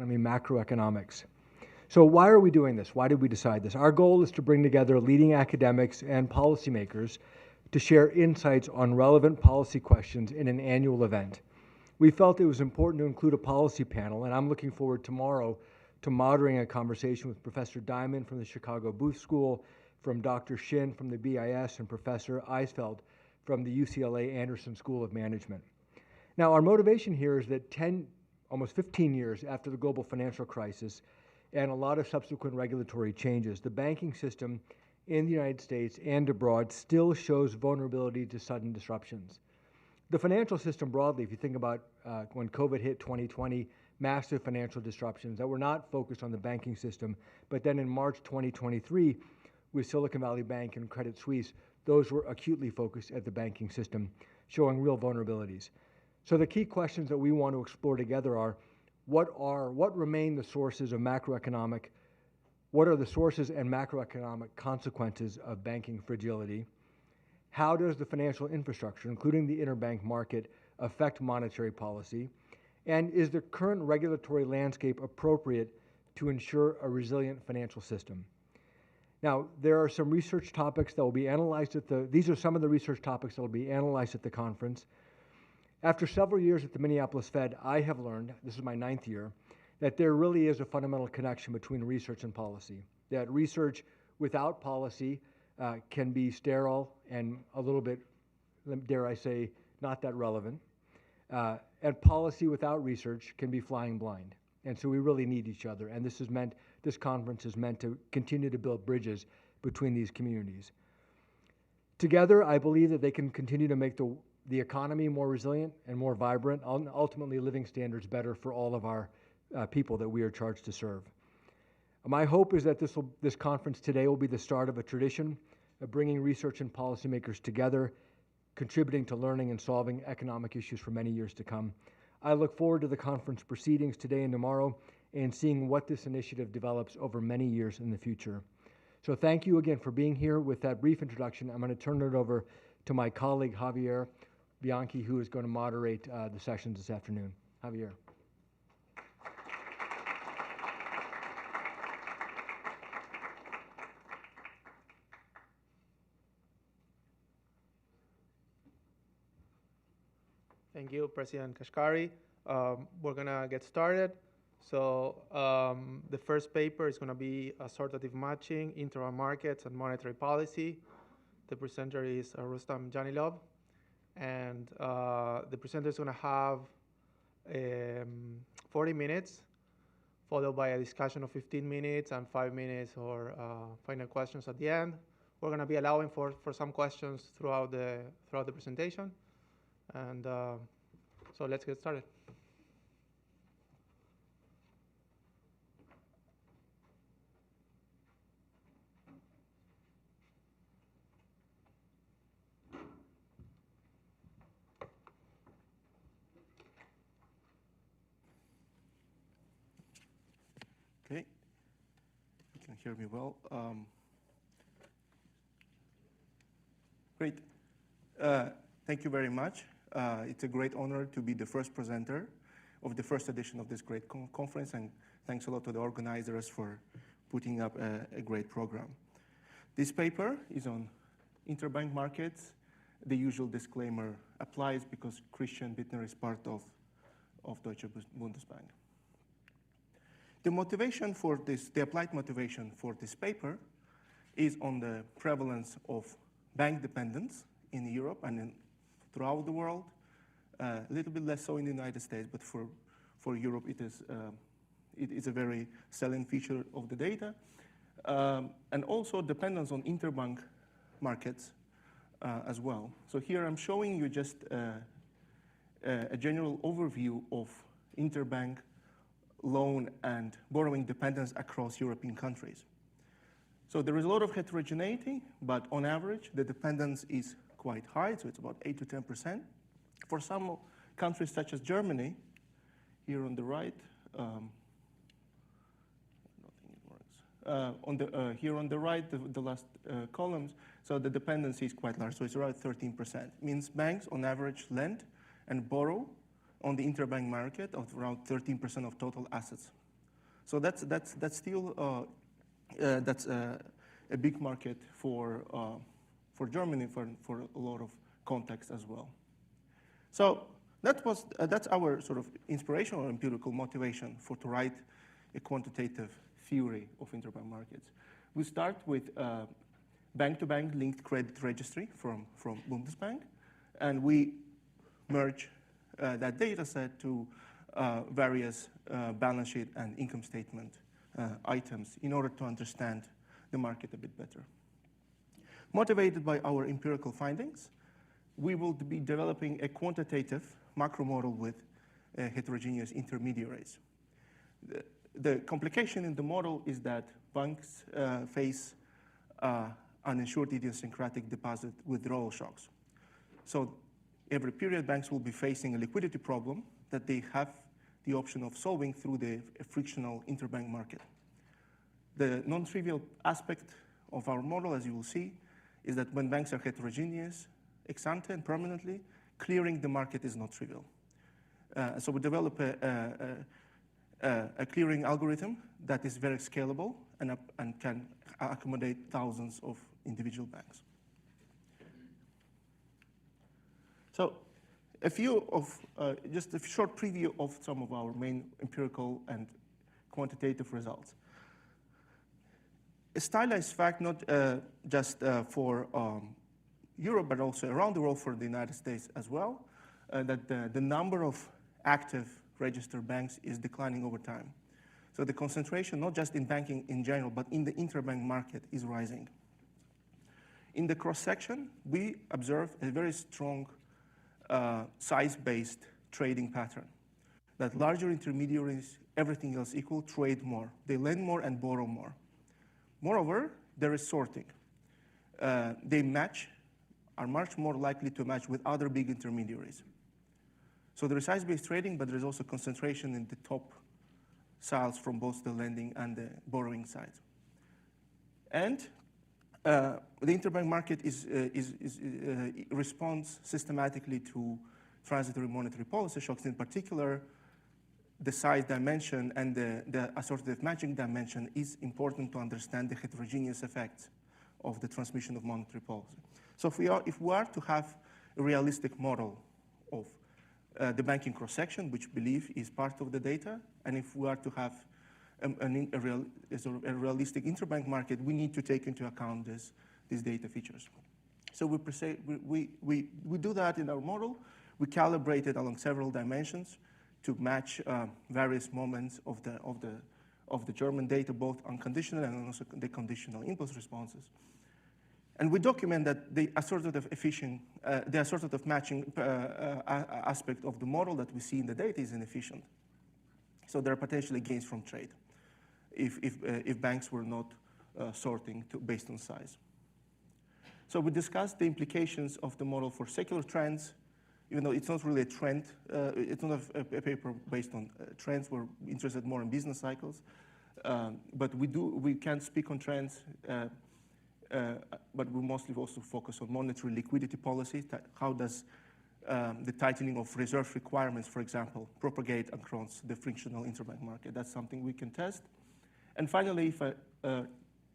economy, macroeconomics. So why are we doing this? Why did we decide this? Our goal is to bring together leading academics and policymakers to share insights on relevant policy questions in an annual event. We felt it was important to include a policy panel, and I'm looking forward tomorrow to moderating a conversation with Professor Diamond from the Chicago Booth School, from Dr. Shin from the BIS, and Professor Eisfeld from the UCLA Anderson School of Management. Now, our motivation here is that almost 15 years after the global financial crisis and a lot of subsequent regulatory changes, the banking system in the United States and abroad still shows vulnerability to sudden disruptions. The financial system broadly, if you think about when COVID hit 2020, massive financial disruptions that were not focused on the banking system, but then in March 2023, with Silicon Valley Bank and Credit Suisse, those were acutely focused at the banking system, showing real vulnerabilities. So the key questions that we want to explore together are, what remain the sources of macroeconomic, what are the sources and macroeconomic consequences of banking fragility? How does the financial infrastructure, including the interbank market, affect monetary policy? And is the current regulatory landscape appropriate to ensure a resilient financial system? Now, there are some research topics that will be analyzed these are some of the research topics that will be analyzed at the conference. After several years at the Minneapolis Fed, I have learned, this is my 9th year, that there really is a fundamental connection between research and policy. That research without policy can be sterile and a little bit, dare I say, not that relevant. And policy without research can be flying blind. And so we really need each other. And this conference is meant to continue to build bridges between these communities. Together, I believe that they can continue to make the economy more resilient and more vibrant, and ultimately living standards better for all of our people that we are charged to serve. My hope is that this conference today will be the start of a tradition of bringing research and policymakers together, contributing to learning and solving economic issues for many years to come. I look forward to the conference proceedings today and tomorrow and seeing what this initiative develops over many years in the future. So thank you again for being here. With that brief introduction, I'm going to turn it over to my colleague, Javier Bianchi, who is going to moderate the sessions this afternoon. Javier. Thank you, President Kashkari. We're going to get started. So the first paper is going to be assortative matching, interbank markets, and monetary policy. The presenter is Rustam Janilov. And the presenter is going to have 40 minutes, followed by a discussion of 15 minutes and 5 minutes or final questions at the end. We're going to be allowing for some questions throughout the presentation. And so let's get started. Okay, you can hear me well. Great. Thank you very much. It's a great honor to be the first presenter of the first edition of this great conference, and thanks a lot to the organizers for putting up a great program. This paper is on interbank markets. The usual disclaimer applies because Christian Bittner is part of Deutsche Bundesbank. The motivation for this, the applied motivation for this paper is on the prevalence of bank dependence in Europe and throughout the world, a little bit less so in the United States, but for Europe it is a very salient feature of the data. And also dependence on interbank markets as well. So here I'm showing you just a general overview of interbank loan and borrowing dependence across European countries. So there is a lot of heterogeneity, but on average, the dependence is quite high, so it's about 8 to 10%. For some countries such as Germany, here on the right, I don't think it works. Here on the right, the last columns, so the dependency is quite large, so it's around 13%. It means banks on average lend and borrow on the interbank market of around 13% of total assets So that's still that's a big market for Germany for a lot of context as well. So that's our sort of inspiration or empirical motivation to write a quantitative theory of interbank markets. We start with bank-to-bank linked credit registry from Bundesbank, and we merge that data set to various balance sheet and income statement items in order to understand the market a bit better. Motivated by our empirical findings, we will be developing a quantitative macro model with heterogeneous intermediaries. The complication in the model is that banks face uninsured idiosyncratic deposit withdrawal shocks. So every period, banks will be facing a liquidity problem that they have the option of solving through the frictional interbank market. The non-trivial aspect of our model, as you will see, is that when banks are heterogeneous, ex ante and permanently, clearing the market is not trivial. So we develop a clearing algorithm that is very scalable and can accommodate thousands of individual banks. So just a short preview of some of our main empirical and quantitative results. A stylized fact, not just for Europe, but also around the world for the United States as well, that the number of active registered banks is declining over time. So the concentration, not just in banking in general, but in the interbank market is rising. In the cross-section, we observe a very strong size-based trading pattern, that larger intermediaries, everything else equal, trade more. They lend more and borrow more. Moreover, there is sorting. They are much more likely to match with other big intermediaries. So there is size-based trading, but there is also concentration in the top sides from both the lending and the borrowing side. And the interbank market responds systematically to transitory monetary policy shocks. In particular, the size dimension and the assortative matching dimension is important to understand the heterogeneous effects of the transmission of monetary policy. So if we are to have a realistic model of the banking cross-section, which we believe is part of the data, and if we are to have a realistic interbank market, we need to take into account these data features. So we do that in our model. We calibrate it along several dimensions to match various moments of the German data, both unconditional and also the conditional impulse responses. And we document that the assortative matching aspect of the model that we see in the data is inefficient. So there are potentially gains from trade if banks were not sorting based on size. So we discussed the implications of the model for secular trends, even though it's not really a trend. It's not a paper based on trends. We're interested more in business cycles. But we can speak on trends, but we mostly also focus on monetary liquidity policy. How does the tightening of reserve requirements, for example, propagate across the frictional interbank market? That's something we can test. And finally, if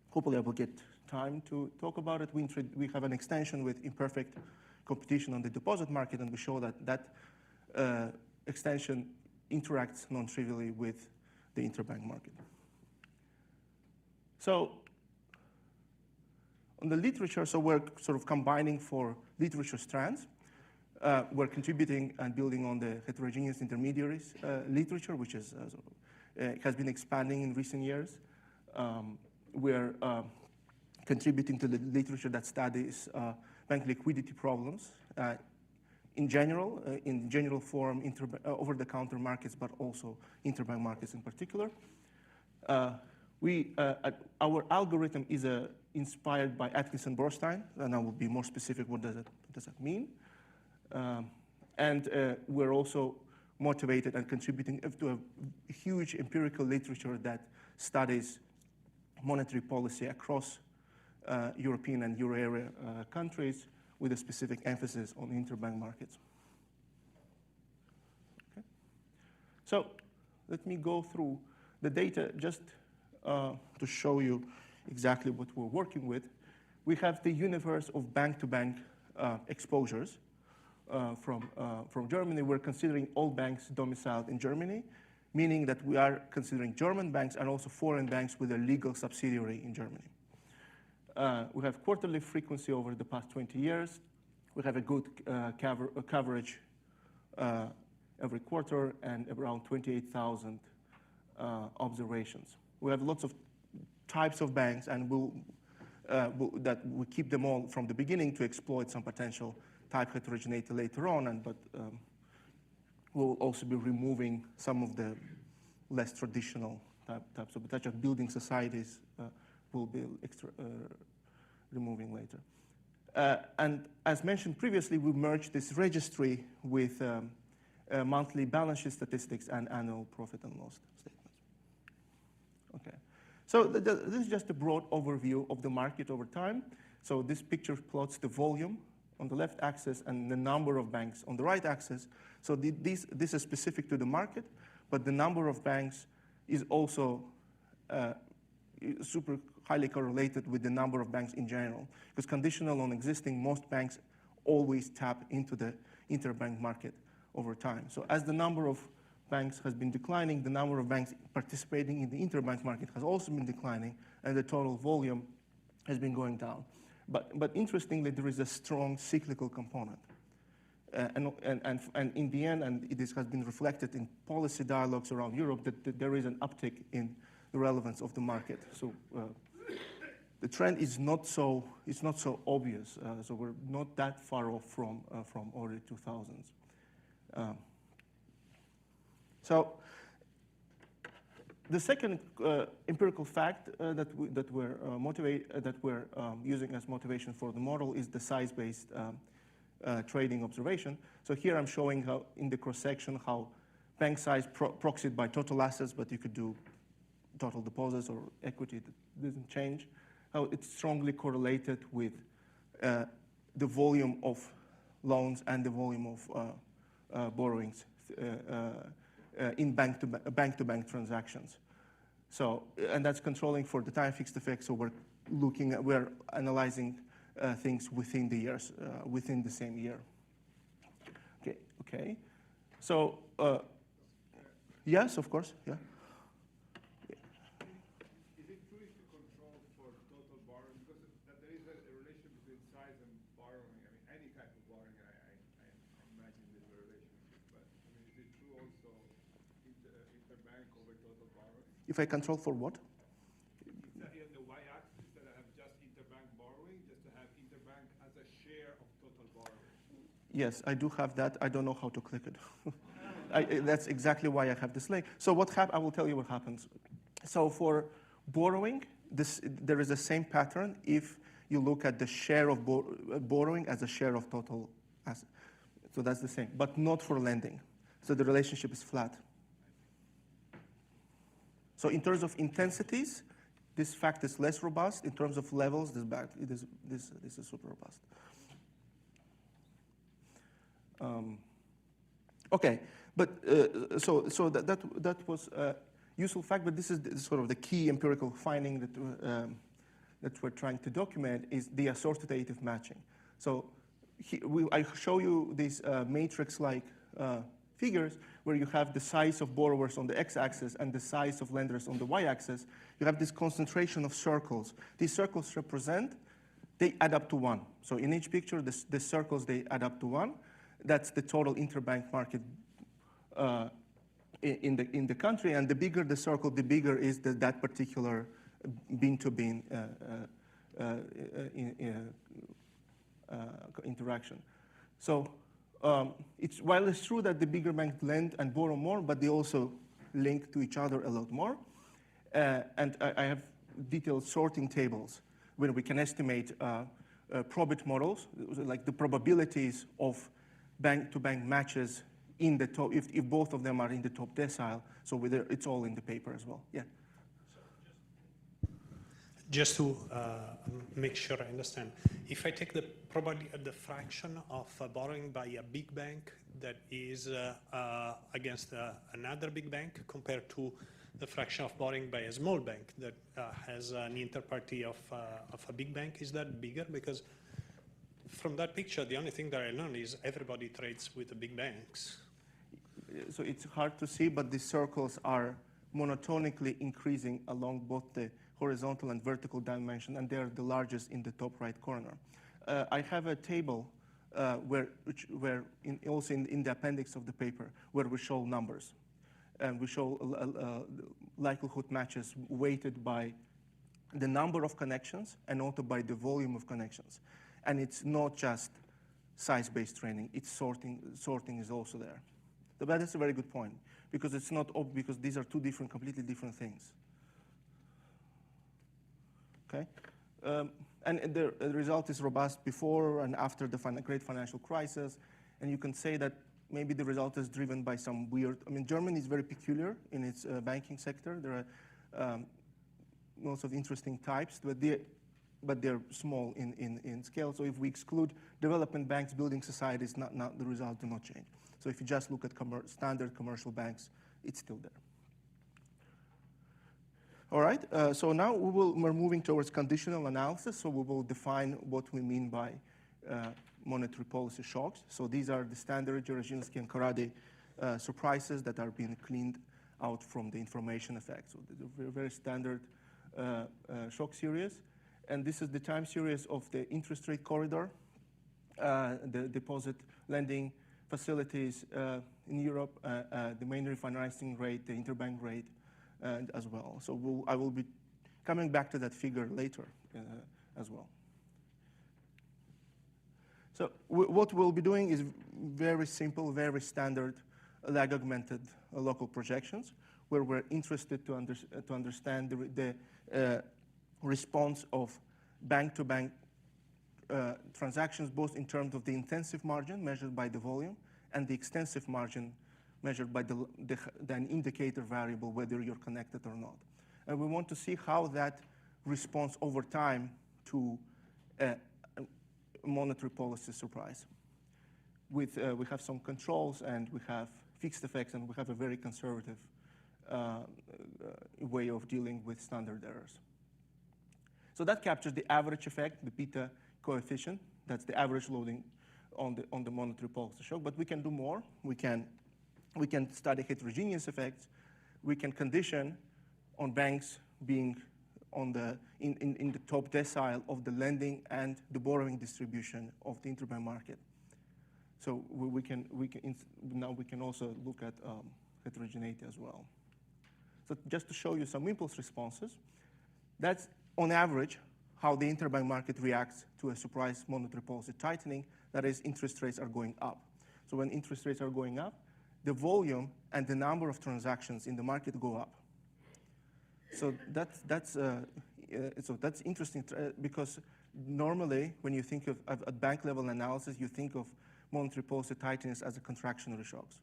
hopefully I will get time to talk about it, we have an extension with imperfect competition on the deposit market, and we show that extension interacts non-trivially with the interbank market. So on the literature, so we're sort of combining for literature strands. We're contributing and building on the heterogeneous intermediaries literature, which has been expanding in recent years. We're contributing to the literature that studies bank liquidity problems in general form, over-the-counter markets, but also interbank markets in particular. Our algorithm is inspired by Atkinson-Borstein, and I will be more specific. What does that mean? And we're also motivated and contributing to a huge empirical literature that studies monetary policy across European and Euro area countries with a specific emphasis on interbank markets. Okay. So let me go through the data, just to show you exactly what we're working with, we have the universe of bank-to-bank exposures from Germany. We're considering all banks domiciled in Germany, meaning that we are considering German banks and also foreign banks with a legal subsidiary in Germany. We have quarterly frequency over the past 20 years. We have a good coverage every quarter and around 28,000 observations. We have lots of types of banks, and that we keep them all from the beginning to exploit some potential type heterogeneity later on. But we'll also be removing some of the less traditional types of potential building societies. Will be removing later. And as mentioned previously, we merged this registry with monthly balance sheet statistics and annual profit and loss statements. Okay, so this is just a broad overview of the market over time. So this picture plots the volume on the left axis and the number of banks on the right axis. So this is specific to the market, but the number of banks is also super highly correlated with the number of banks in general. Because conditional on existing, most banks always tap into the interbank market over time. So as the number of banks has been declining, the number of banks participating in the interbank market has also been declining, and the total volume has been going down. But interestingly, there is a strong cyclical component. And in the end, and this has been reflected in policy dialogues around Europe, that there is an uptick in the relevance of the market. So the trend is not so obvious. So we're not that far off from early 2000s. So the second empirical fact that we're using as motivation for the model is the size-based trading observation. So here I'm showing how in the cross-section how bank size proxied by total assets, but you could do total deposits or equity that doesn't change, how it's strongly correlated with the volume of loans and the volume of borrowings in bank-to-bank transactions. So, and that's controlling for the time fixed effect. So we're analyzing things within the years, within the same year. Okay. So, yes, of course, yeah. Is it true to control for total borrowing? Because that there is a relation between size and borrowing. I mean, any type of borrowing, I imagine there's a relationship. But I mean, is it true also interbank over total borrowing? If I control for what? On the y-axis, instead of have just interbank borrowing, just to have interbank as a share of total borrowing. Yes, I do have that. I don't know how to click it. That's exactly why I have this link. So I will tell you what happens. So for borrowing, there is the same pattern if you look at the share of borrowing as a share of total asset. So that's the same, but not for lending. So the relationship is flat. So in terms of intensities, this fact is less robust. In terms of levels, this is super robust. Okay, but so that was a useful fact. But this is sort of the key empirical finding that we're trying to document is the assortative matching. So I show you these matrix-like figures where you have the size of borrowers on the x-axis and the size of lenders on the y-axis. You have this concentration of circles. These circles they add up to 1. So in each picture, the circles, they add up to 1. That's the total interbank market in the country. And the bigger the circle, the bigger is that particular bean-to-bean interaction. So while it's true that the bigger banks lend and borrow more, but they also link to each other a lot more. And I have detailed sorting tables where we can estimate probit models, like the probabilities of bank-to-bank matches in the top, if both of them are in the top decile. So it's all in the paper as well. Yeah. just to make sure I understand, if I take probably the fraction of borrowing by a big bank that is against another big bank compared to the fraction of borrowing by a small bank that has an interparty of a big bank, is that bigger? Because from that picture, the only thing that I learned is everybody trades with the big banks. So it's hard to see, but the circles are monotonically increasing along both the horizontal and vertical dimension, and they're the largest in the top right corner. I have a table also in the appendix of the paper where we show numbers. And we show likelihood matches weighted by the number of connections and also by the volume of connections. And it's not just size-based training, it's sorting is also there. But that's a very good point, because it's not because these are two completely different things. Okay? And the result is robust before and after the great financial crisis. And you can say that maybe the result is driven by some weird, Germany is very peculiar in its banking sector. There are lots of interesting types, but they're small in scale. So if we exclude development banks, building societies, the result do not change. So if you just look at standard commercial banks, it's still there. All right, so now we're moving towards conditional analysis. So we will define what we mean by monetary policy shocks. So these are the standard Dzerzhinsky and Karady surprises that are being cleaned out from the information effects. So they're very standard shock series. And this is the time series of the interest rate corridor, the deposit lending facilities in Europe, the main refinancing rate, the interbank rate, and as well. So I will be coming back to that figure later as well. So what we'll be doing is very simple, very standard lag-augmented local projections, where we're interested to understand the response of bank-to-bank transactions, both in terms of the intensive margin measured by the volume and the extensive margin measured by an indicator variable, whether you're connected or not. And we want to see how that responds over time to monetary policy surprise. We have some controls, and we have fixed effects, and we have a very conservative way of dealing with standard errors. So that captures the average effect, the beta coefficient. That's the average loading on the monetary policy shock. But we can do more. We can study heterogeneous effects. We can condition on banks being in the top decile of the lending and the borrowing distribution of the interbank market. So now we can also look at heterogeneity as well. So just to show you some impulse responses, that's on average how the interbank market reacts to a surprise monetary policy tightening. That is, interest rates are going up. So when interest rates are going up, the volume and the number of transactions in the market go up. So that's interesting because normally when you think of a bank level analysis, you think of monetary policy tightness as a contractionary shocks.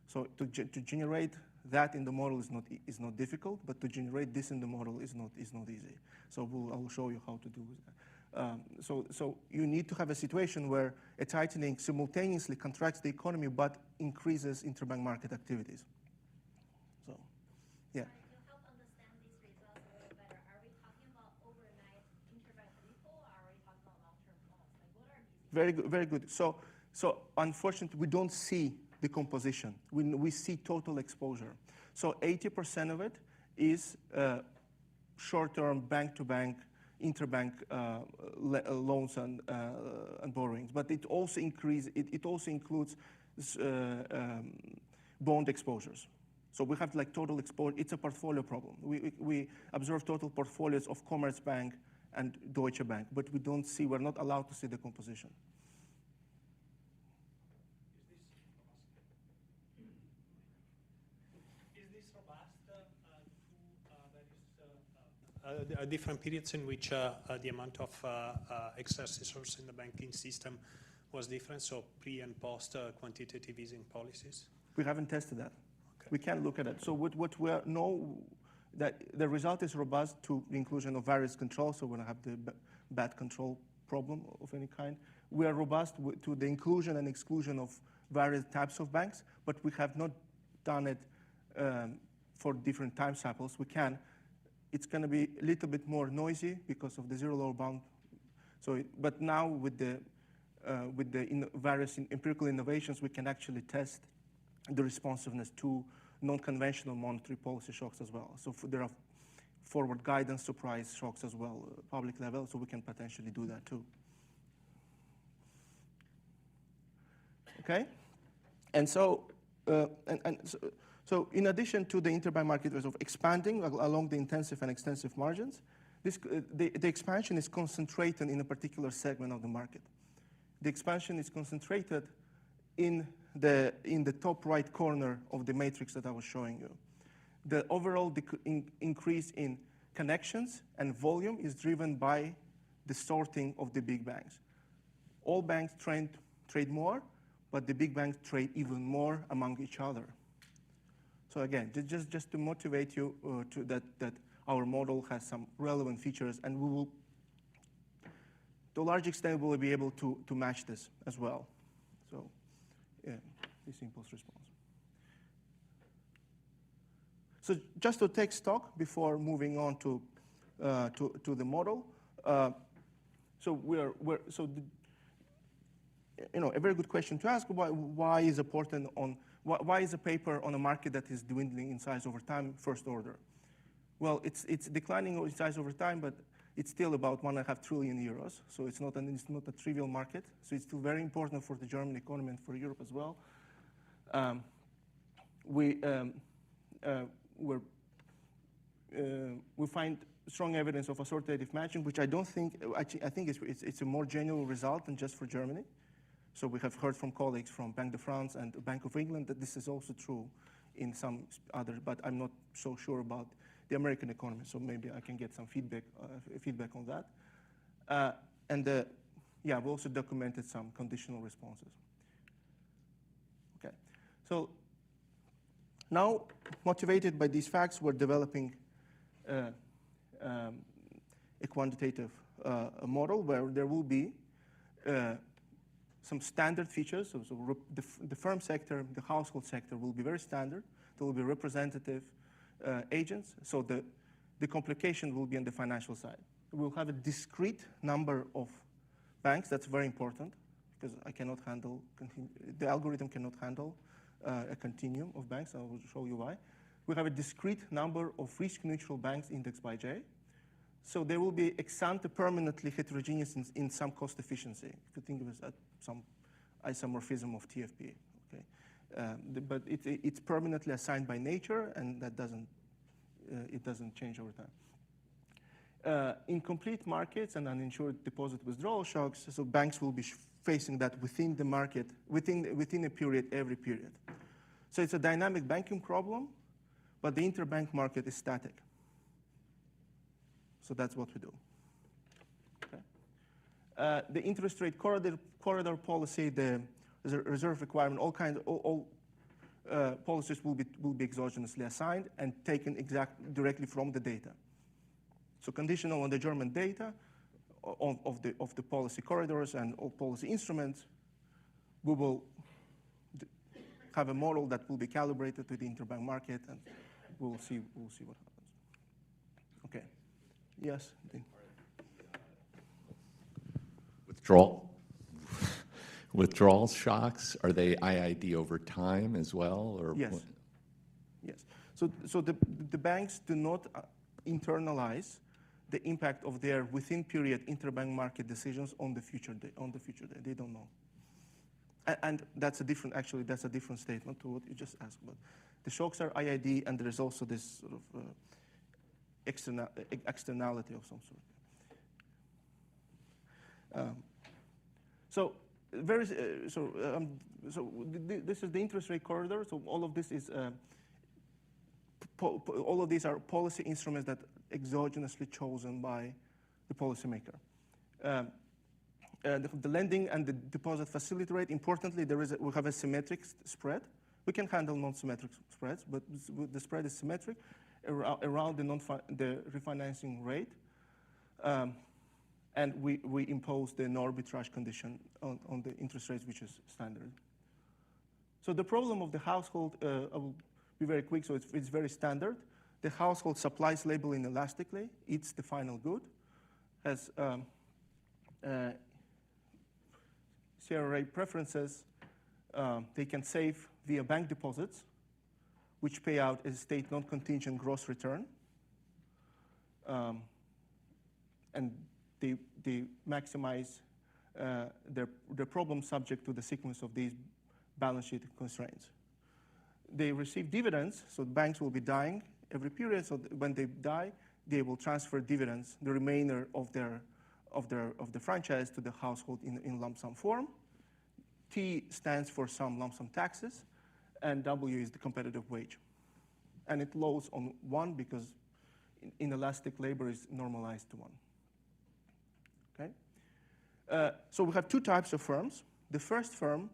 So to generate that in the model is not difficult, but to generate this in the model is not easy. So I will show you how to do that. So you need to have a situation where a tightening simultaneously contracts the economy but increases interbank market activities. So, yeah. To help understand these results a little better, are we talking about overnight interbank repo, or are we talking about long-term bonds? Like, what are these? Very good, very good. So unfortunately, we don't see the composition. We see total exposure. So 80% of it is short-term bank-to-bank, interbank loans and borrowings. But it also includes bond exposures. So we have like total exposure. It's a portfolio problem. We observe total portfolios of Commerzbank and Deutsche Bank, but we're not allowed to see the composition. Different periods in which the amount of excess resource in the banking system was different, so pre and post quantitative easing policies? We haven't tested that. Okay. We can look at it. So what we know the result is robust to the inclusion of various controls, so we don't have the bad control problem of any kind. We are robust to the inclusion and exclusion of various types of banks, but we have not done it for different time samples. We can. It's going to be a little bit more noisy because of the zero lower bound. So, but now with the various empirical innovations, we can actually test the responsiveness to non-conventional monetary policy shocks as well. So there are forward guidance surprise shocks as well, public level, so we can potentially do that too. Okay, and so so in addition to the interbank market risk of expanding along the intensive and extensive margins, the expansion is concentrated in a particular segment of the market. The expansion is concentrated in the top right corner of the matrix that I was showing you. The overall increase in connections and volume is driven by the sorting of the big banks. All banks trade more, but the big banks trade even more among each other. So again, just to motivate you that our model has some relevant features, and we will, to a large extent, we will be able to match this as well. So, yeah, this impulse response. So just to take stock before moving on to the model. So a very good question to ask. Why is important on why is a paper on a market that is dwindling in size over time first order? Well, it's declining in size over time, but it's still about 1.5 trillion euros. So it's not a trivial market. So it's still very important for the German economy and for Europe as well. We find strong evidence of assortative matching, which I think it's a more genuine result than just for Germany. So we have heard from colleagues from Banque de France and Bank of England that this is also true in some other, but I'm not so sure about the American economy. So maybe I can get some feedback on that. Yeah, we also documented some conditional responses. Okay, so now motivated by these facts, we're developing a quantitative model where there will be some standard features. So the firm sector, the household sector will be very standard. There will be representative agents. So the complication will be on the financial side. We'll have a discrete number of banks. That's very important because I cannot handle, the algorithm cannot handle a continuum of banks. I will show you why. We have a discrete number of risk-neutral banks indexed by J. So there will be ex-ante permanently heterogeneous in some cost efficiency. If you think of it as some isomorphism of TFP, okay? But it's permanently assigned by nature, and that it doesn't change over time. In complete markets and uninsured deposit withdrawal shocks, so banks will be facing that within the market, within a period, every period. So it's a dynamic banking problem, but the interbank market is static. So that's what we do. Okay. The interest rate corridor policy, the reserve requirement, all policies will be exogenously assigned and taken directly from the data. So conditional on the German data of the policy corridors and all policy instruments, we will have a model that will be calibrated to the interbank market, and we'll see what happens. Okay. Yes. Withdrawal shocks, are they IID over time as well, or yes? What? Yes. So the banks do not internalize the impact of their within-period interbank market decisions on the future day. They don't know. And that's a different statement to what you just asked about. The shocks are IID, and there is also this sort of externality of some sort. This is the interest rate corridor. So all of this is all of these are policy instruments that are exogenously chosen by the policymaker. The lending and the deposit facility rate. Importantly, we have a symmetric spread We can handle non-symmetric spreads, but the spread is symmetric around the refinancing rate. And we impose the no arbitrage condition on the interest rates, which is standard. So the problem of the household, I will be very quick, so it's very standard. The household supplies labeling elastically, eats the final good, has CRA preferences. They can save via bank deposits, which pay out as state non-contingent gross return. And they maximize their problem subject to the sequence of these balance sheet constraints. They receive dividends, so banks will be dying every period. So when they die, they will transfer dividends, the remainder of the franchise, to the household in lump sum form. T stands for some lump sum taxes, and W is the competitive wage. And it loads on 1 because inelastic labor is normalized to 1. Okay? So we have two types of firms. The first firm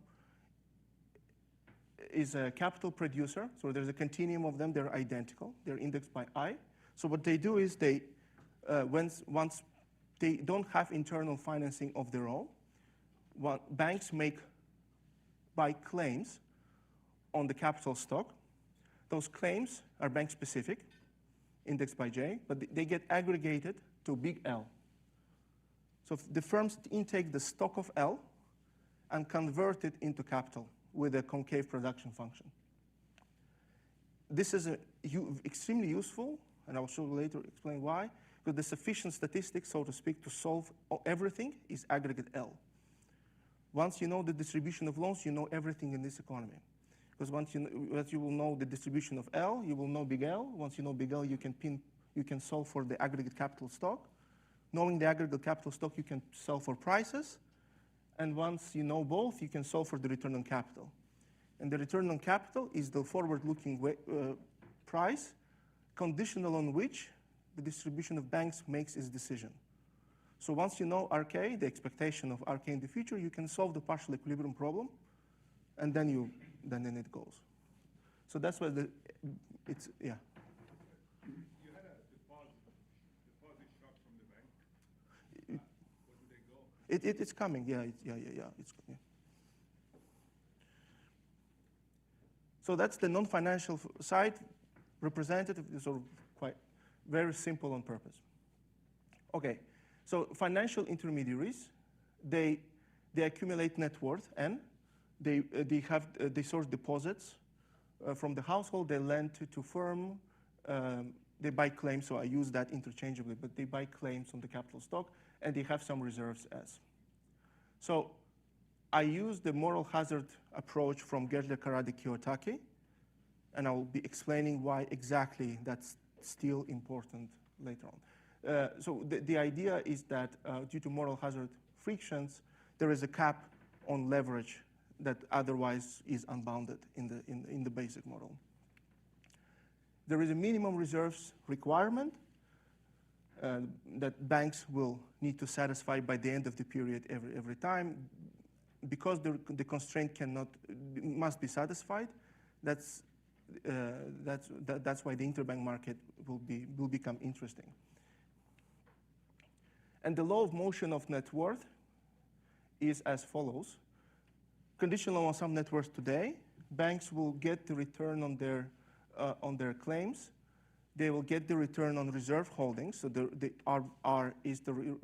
is a capital producer. So there's a continuum of them. They're identical. They're indexed by I. So what they do is they, once they don't have internal financing of their own, banks buy claims on the capital stock. Those claims are bank specific, indexed by J, but they get aggregated to big L. So the firms intake the stock of L and convert it into capital with a concave production function. This is extremely useful, and I will show you later, explain why, because the sufficient statistics, so to speak, to solve everything is aggregate L. Once you know the distribution of loans, you know everything in this economy. Because once you will know the distribution of L, you will know big L. Once you know big L, you can solve for the aggregate capital stock. Knowing the aggregate capital stock, you can solve for prices. And once you know both, you can solve for the return on capital. And the return on capital is the forward-looking price, conditional on which the distribution of banks makes its decision. So once you know RK, the expectation of RK in the future, you can solve the partial equilibrium problem, and then it goes. So that's why it's, yeah. You had a deposit shock from the bank. Where did they go? It's coming, yeah. So that's the non-financial side, representative, sort of quite very simple on purpose. Okay, so financial intermediaries, they accumulate net worth, and they source deposits from the household. They lend to firm. They buy claims, so I use that interchangeably, but they buy claims on the capital stock, and they have some reserves as. So I use the moral hazard approach from Gertler, Karadi, Kiyotaki, and I will be explaining why exactly that's still important later on. So the idea is that due to moral hazard frictions, there is a cap on leverage that otherwise is unbounded in the basic model. There is a minimum reserves requirement that banks will need to satisfy by the end of the period every time. Because the constraint must be satisfied, that's why the interbank market will become interesting. And the law of motion of net worth is as follows. Conditional on some net worth today, banks will get the return on their claims. They will get the return on reserve holdings. So the R is the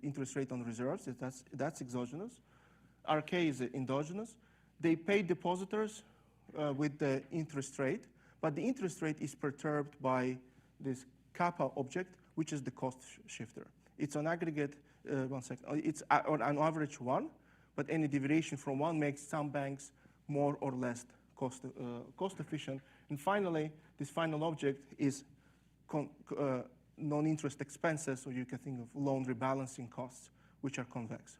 interest rate on reserves. That's exogenous. RK is endogenous. They pay depositors with the interest rate, but the interest rate is perturbed by this kappa object, which is the cost shifter. It's on aggregate, it's on average 1, but any deviation from 1 makes some banks more or less cost efficient. And finally, this final object is non-interest expenses, or you can think of loan rebalancing costs, which are convex.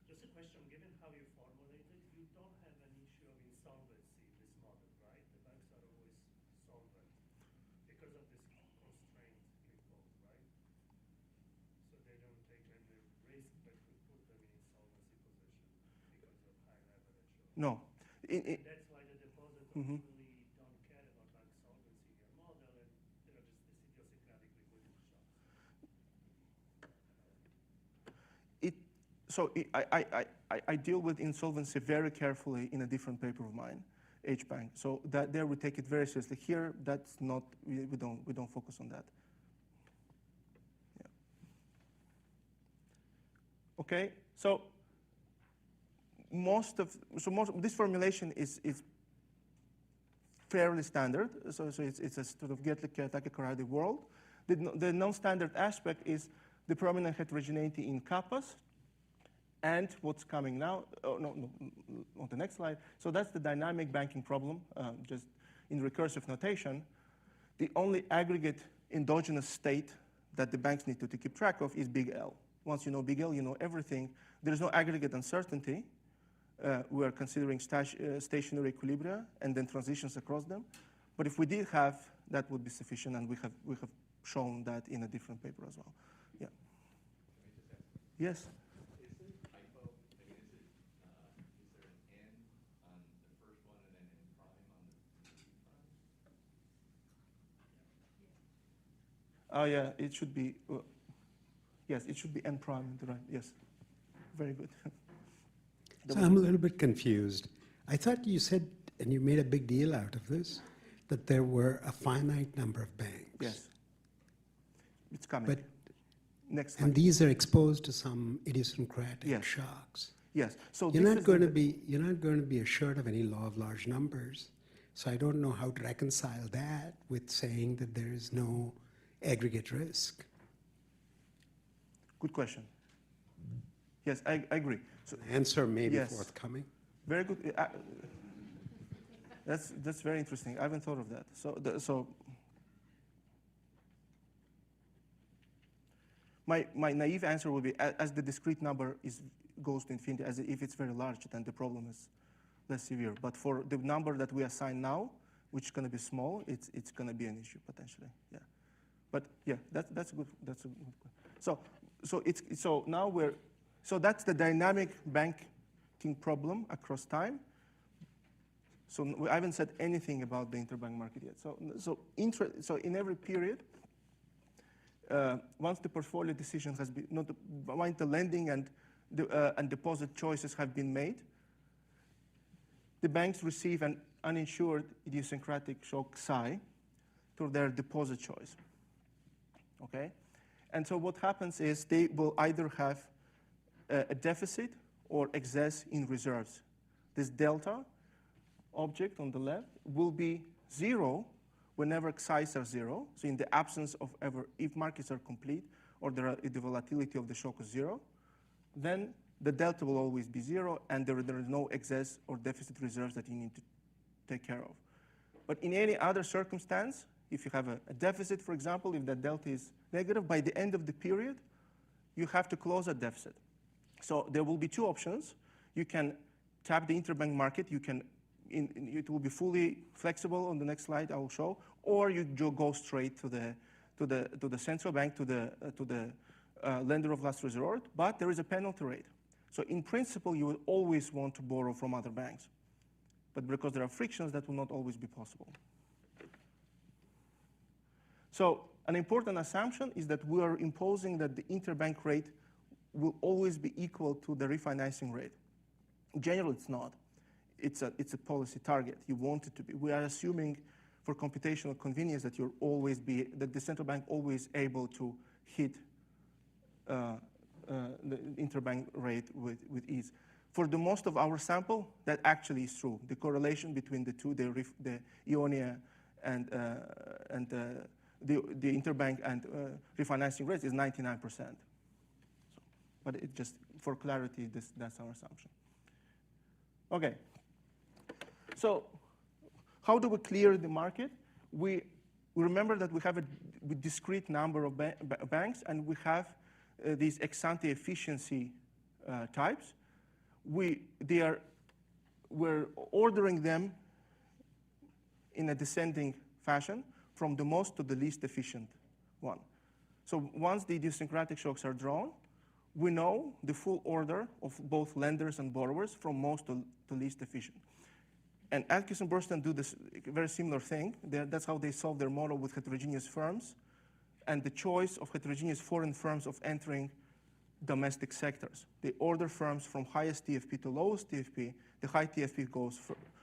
Just a question, given how you formulate it, you don't have an issue of insolvency in this model, right? The banks are always solvent because of this constraint imposed, right? So they don't take any risk that could put them in insolvency position because of high leverage. No. That's why the deposit Mm-hmm. don't care about bank solvency in your model, and just the idiosyncratic liquidity shocks. I deal with insolvency very carefully in a different paper of mine, H-Bank. So that there we take it very seriously. Here, that's not, we don't focus on that. Yeah. Okay, so most of this formulation is fairly standard. So it's a sort of Getlich-Takaki-Karadi world. The non-standard aspect is the prominent heterogeneity in kappas. And what's coming now, on the next slide. So that's the dynamic banking problem, just in recursive notation. The only aggregate endogenous state that the banks need to keep track of is big L. Once you know big L, you know everything. There's no aggregate uncertainty. We are considering stationary equilibria and then transitions across them. But if we did have, that would be sufficient, and we have shown that in a different paper as well. Yeah. Yes. Oh yeah, it should be, yes, it should be n prime, right, yes. Very good. So I'm a little bit confused. I thought you said, and you made a big deal out of this, that there were a finite number of banks. Yes. It's coming. But, next slide. and these are exposed to some idiosyncratic Yes. shocks. Yes. So You're not going to be assured of any law of large numbers. So I don't know how to reconcile that with saying that there is no aggregate risk. Good question. Yes, I agree. So, Answer may be yes. forthcoming. Very good. That's very interesting. I haven't thought of that. So my naive answer will be, as the discrete number goes to infinity, as if it's very large, then the problem is less severe. But for the number that we assign now, which is going to be small, it's going to be an issue potentially. Yeah. But yeah, that's a good. So that's the dynamic banking problem across time. So I haven't said anything about the interbank market yet. So in every period, once the portfolio decision has been, once the lending and deposit choices have been made, the banks receive an uninsured idiosyncratic shock psi to their deposit choice. Okay, and so what happens is they will either have a deficit or excess in reserves. This delta object on the left will be zero whenever xi's are zero. So in the absence of if markets are complete or the volatility of the shock is zero, then the delta will always be zero, and there is no excess or deficit reserves that you need to take care of. But in any other circumstance, if you have a deficit, for example, if that delta is negative, by the end of the period, you have to close a deficit. So there will be two options. You can tap the interbank market. It will be fully flexible. On the next slide, I will show. Or you go straight to the central bank, to the lender of last resort. But there is a penalty rate. So in principle, you will always want to borrow from other banks. But because there are frictions, that will not always be possible. So an important assumption is that we are imposing that the interbank rate will always be equal to the refinancing rate. In general, it's not. It's a policy target. You want it to be. We are assuming for computational convenience that that the central bank always able to hit the interbank rate with ease. For the most of our sample, that actually is true. The correlation between the two, the Ionia and the interbank and refinancing rates is 99%. But it just, for clarity, that's our assumption. Okay. So how do we clear the market? We remember that we have a discrete number of banks, and we have these ex-ante efficiency types. We're ordering them in a descending fashion from the most to the least efficient one. So once the idiosyncratic shocks are drawn, we know the full order of both lenders and borrowers from most to least efficient. And Atkinson Bernstein do this very similar thing. That's how they solve their model with heterogeneous firms and the choice of heterogeneous foreign firms of entering domestic sectors. They order firms from highest TFP to lowest TFP. The high TFP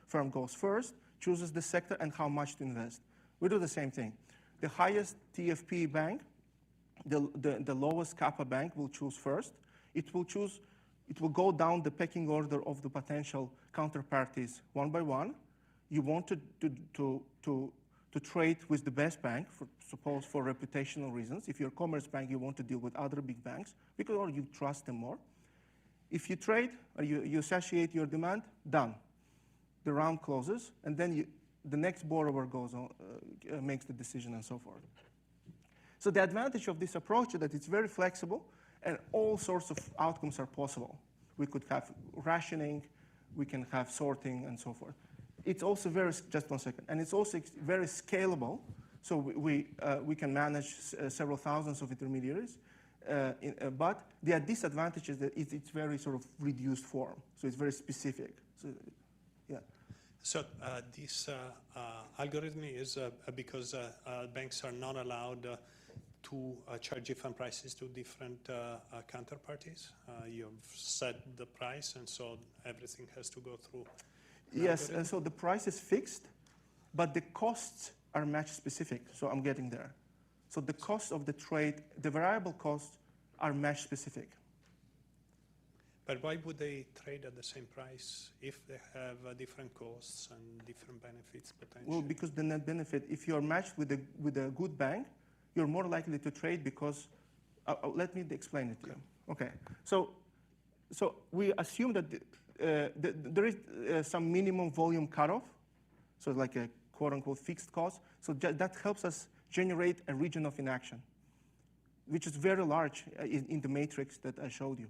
firm goes first, chooses the sector and how much to invest. We do the same thing. The highest TFP bank, the lowest Kappa bank will choose first. It will go down the pecking order of the potential counterparties one by one. You want to trade with the best bank, suppose for reputational reasons. If you're a commerce bank, you want to deal with other big banks because or you trust them more. If you trade or you satiate your demand, done. The round closes, and then the next borrower goes on, makes the decision and so forth. So the advantage of this approach is that it's very flexible and all sorts of outcomes are possible. We could have rationing, we can have sorting and so forth. It's also just 1 second, and it's also very scalable. So we can manage several thousands of intermediaries, but the disadvantage is that it's very sort of reduced form. So it's very specific. So, yeah. So this algorithm is because banks are not allowed to charge different prices to different counterparties. You've set the price, and so everything has to go through. Yes, and so the price is fixed, but the costs are match specific. So I'm getting there. So the cost of the trade, the variable costs are match specific. But why would they trade at the same price if they have different costs and different benefits potentially? Well, because the net benefit, if you're matched with a good bank, you're more likely to trade because, let me explain it to you. Okay, so we assume that there is some minimum volume cutoff, so like a quote unquote fixed cost. So that helps us generate a region of inaction, which is very large in the matrix that I showed you.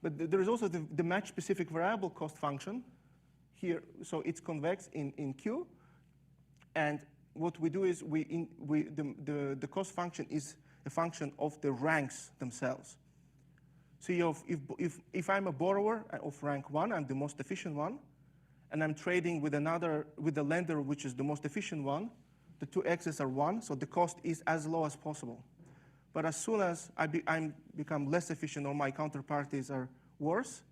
But there is also the match specific variable cost function here. So it's convex in Q. And what we do is the cost function is a function of the ranks themselves. So if I'm a borrower of rank 1, I'm the most efficient one, and I'm trading with the lender which is the most efficient one, the two x's are 1, so the cost is as low as possible. But as soon as I become less efficient or my counterparties are worse,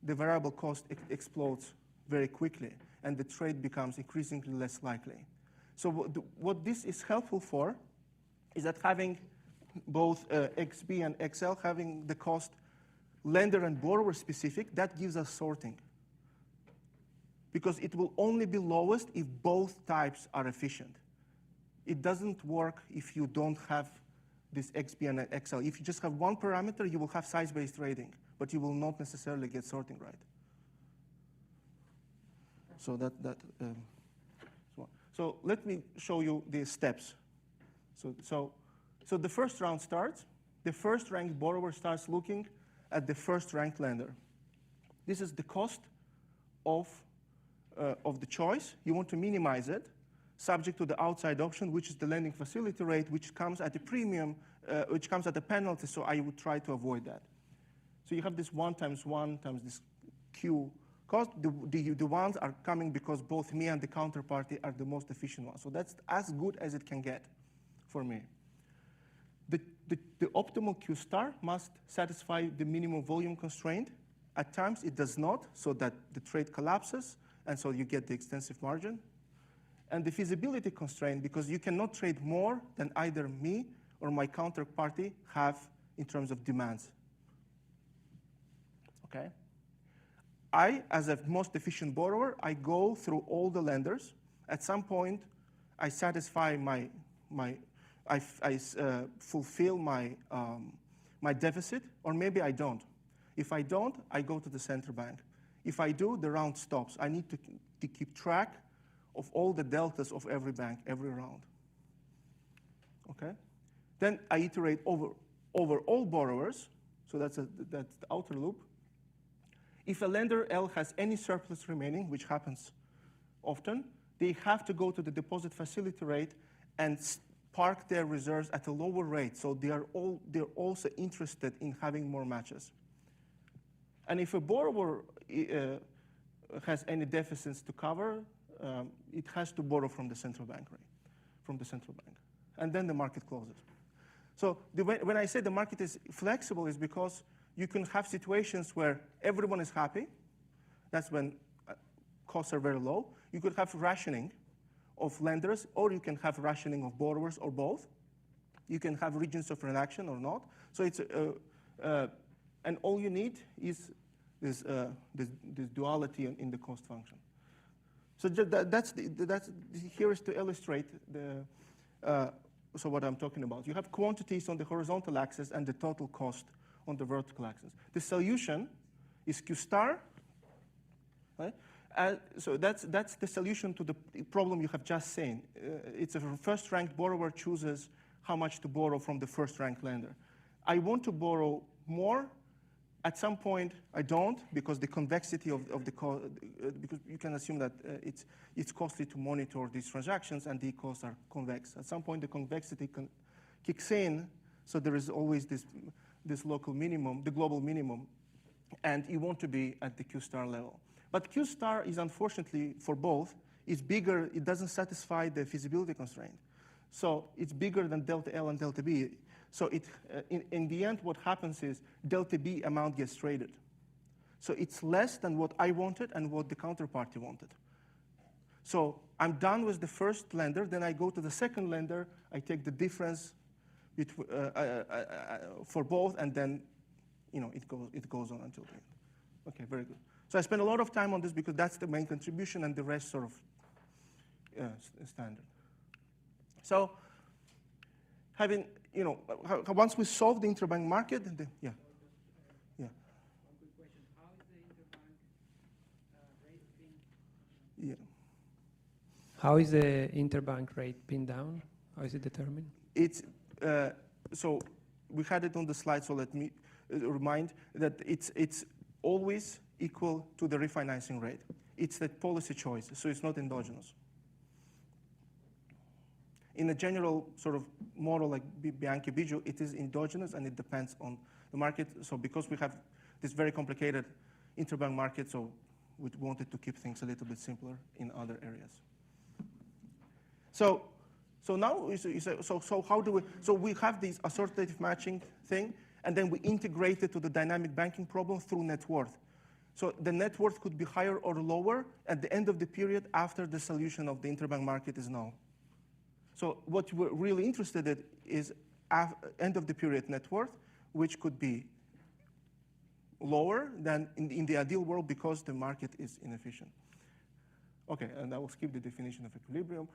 the variable cost explodes very quickly, and the trade becomes increasingly less likely. So what this is helpful for is that having both XB and XL, having the cost lender and borrower specific, that gives us sorting. Because it will only be lowest if both types are efficient. It doesn't work if you don't have this XB and XL. If you just have one parameter, you will have size-based trading, but you will not necessarily get sorting right. So so let me show you the steps. So the first round starts. The first ranked borrower starts looking at the first ranked lender. This is the cost of the choice. You want to minimize it, subject to the outside option, which is the lending facility rate, which comes at a premium, which comes at a penalty, so I would try to avoid that. So you have this 1 times this Q cost. The ones are coming because both me and the counterparty are the most efficient ones. So that's as good as it can get for me. The optimal Q star must satisfy the minimum volume constraint. At times it does not, so that the trade collapses, and so you get the extensive margin. And the feasibility constraint, because you cannot trade more than either me or my counterparty have in terms of demands. Okay? As a most efficient borrower, I go through all the lenders. At some point, I satisfy I fulfill my deficit, or maybe I don't. If I don't, I go to the central bank. If I do, the round stops. I need to keep track of all the deltas of every bank, every round. Okay? Then I iterate over all borrowers, so that's the outer loop. If a lender L has any surplus remaining, which happens often, they have to go to the deposit facility rate and park their reserves at a lower rate, so they're also interested in having more matches. And if a borrower has any deficits to cover, it has to borrow from the central bank, right? From the central bank. And then the market closes. So when I say the market is flexible, is because you can have situations where everyone is happy. That's when costs are very low. You could have rationing of lenders, or you can have rationing of borrowers, or both. You can have regions of relaxation or not. So it's and all you need is this duality in the cost function. So that's here is to illustrate so what I'm talking about. You have quantities on the horizontal axis and the total cost on the vertical axis. The solution is Q star. Right? So that's the solution to the problem you have just seen. It's a first-ranked borrower chooses how much to borrow from the first-ranked lender. I want to borrow more. At some point, I don't, because the convexity of the because you can assume that it's costly to monitor these transactions, and the costs are convex. At some point, the convexity kicks in, so there is always this local minimum, the global minimum, and you want to be at the Q star level. But Q star is, unfortunately, for both, is bigger. It doesn't satisfy the feasibility constraint. So it's bigger than delta L and delta B. So in the end, what happens is delta B amount gets traded. So it's less than what I wanted and what the counterparty wanted. So I'm done with the first lender. Then I go to the second lender. I take the difference for both, and then it goes on until the end. Okay, very good. So I spend a lot of time on this because that's the main contribution, and the rest sort of standard. So having, once we solve the interbank market, yeah. One quick question. How is the interbank rate pinned? Yeah. How is the interbank rate pinned down? How is it determined? It's, so we had it on the slide, so let me remind that it's always equal to the refinancing rate. It's the policy choice, so it's not endogenous. In a general sort of model like Bianchi-Biggio, it is endogenous and it depends on the market. So because we have this very complicated interbank market, so we wanted to keep things a little bit simpler in other areas. So now, so how do we, so we have this assortative matching thing, and then we integrate it to the dynamic banking problem through net worth. So the net worth could be higher or lower at the end of the period after the solution of the interbank market is known. So what we're really interested in is end of the period net worth, which could be lower than in the ideal world because the market is inefficient. Okay, and I will skip the definition of equilibrium.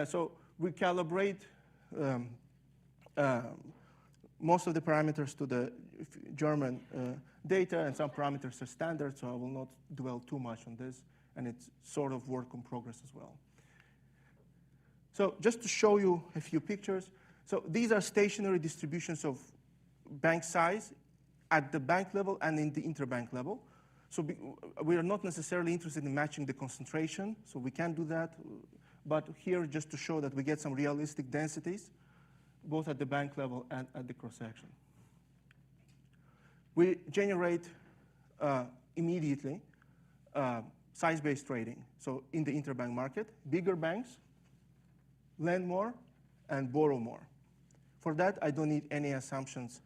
So we calibrate most of the parameters to the German data, and some parameters are standard, so I will not dwell too much on this, and it's sort of work in progress as well. So just to show you a few pictures, so these are stationary distributions of bank size at the bank level and in the interbank level. So we are not necessarily interested in matching the concentration, so we can do that, but here just to show that we get some realistic densities, both at the bank level and at the cross-section. We generate immediately size-based trading. So in the interbank market, bigger banks lend more and borrow more. For that, I don't need any assumptions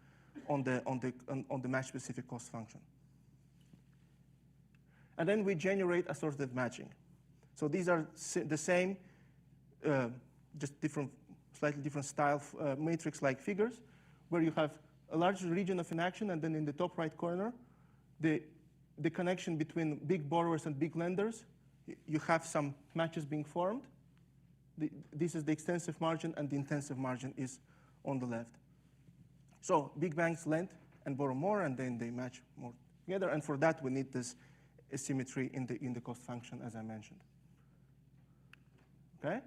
on the match-specific cost function. And then we generate assortative matching. So these are the same, just slightly different style matrix-like figures, where you have a large region of inaction, and then in the top right corner, the connection between big borrowers and big lenders. You have some matches being formed. This is the extensive margin, and the intensive margin is on the left. So big banks lend and borrow more, and then they match more together. And for that, we need this asymmetry in the cost function, as I mentioned. Okay?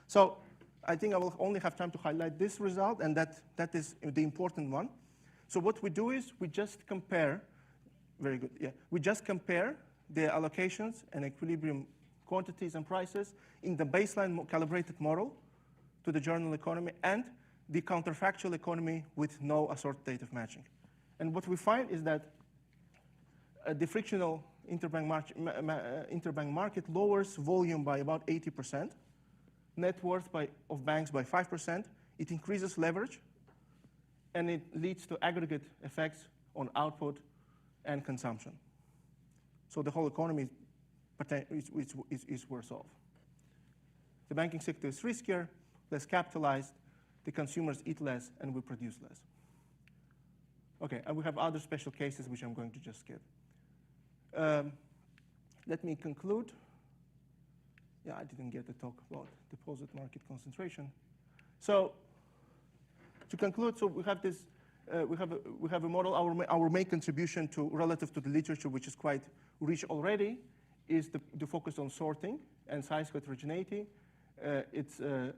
So I think I will only have time to highlight this result, and that is the important one. So what we do is we just compare, very good, yeah. We just compare the allocations and equilibrium quantities and prices in the baseline calibrated model to the general economy and the counterfactual economy with no assortative matching. And what we find is that the frictional interbank market lowers volume by about 80%, net worth of banks by 5%. It increases leverage, and it leads to aggregate effects on output and consumption. So the whole economy is worse off. The banking sector is riskier, less capitalized, the consumers eat less, and we produce less. Okay, and we have other special cases which I'm going to just skip. Let me conclude. Yeah, I didn't get to talk about deposit market concentration. So to conclude, so we have this, we have a model. Our main contribution to relative to the literature, which is quite rich already, is the focus on sorting and size heterogeneity. The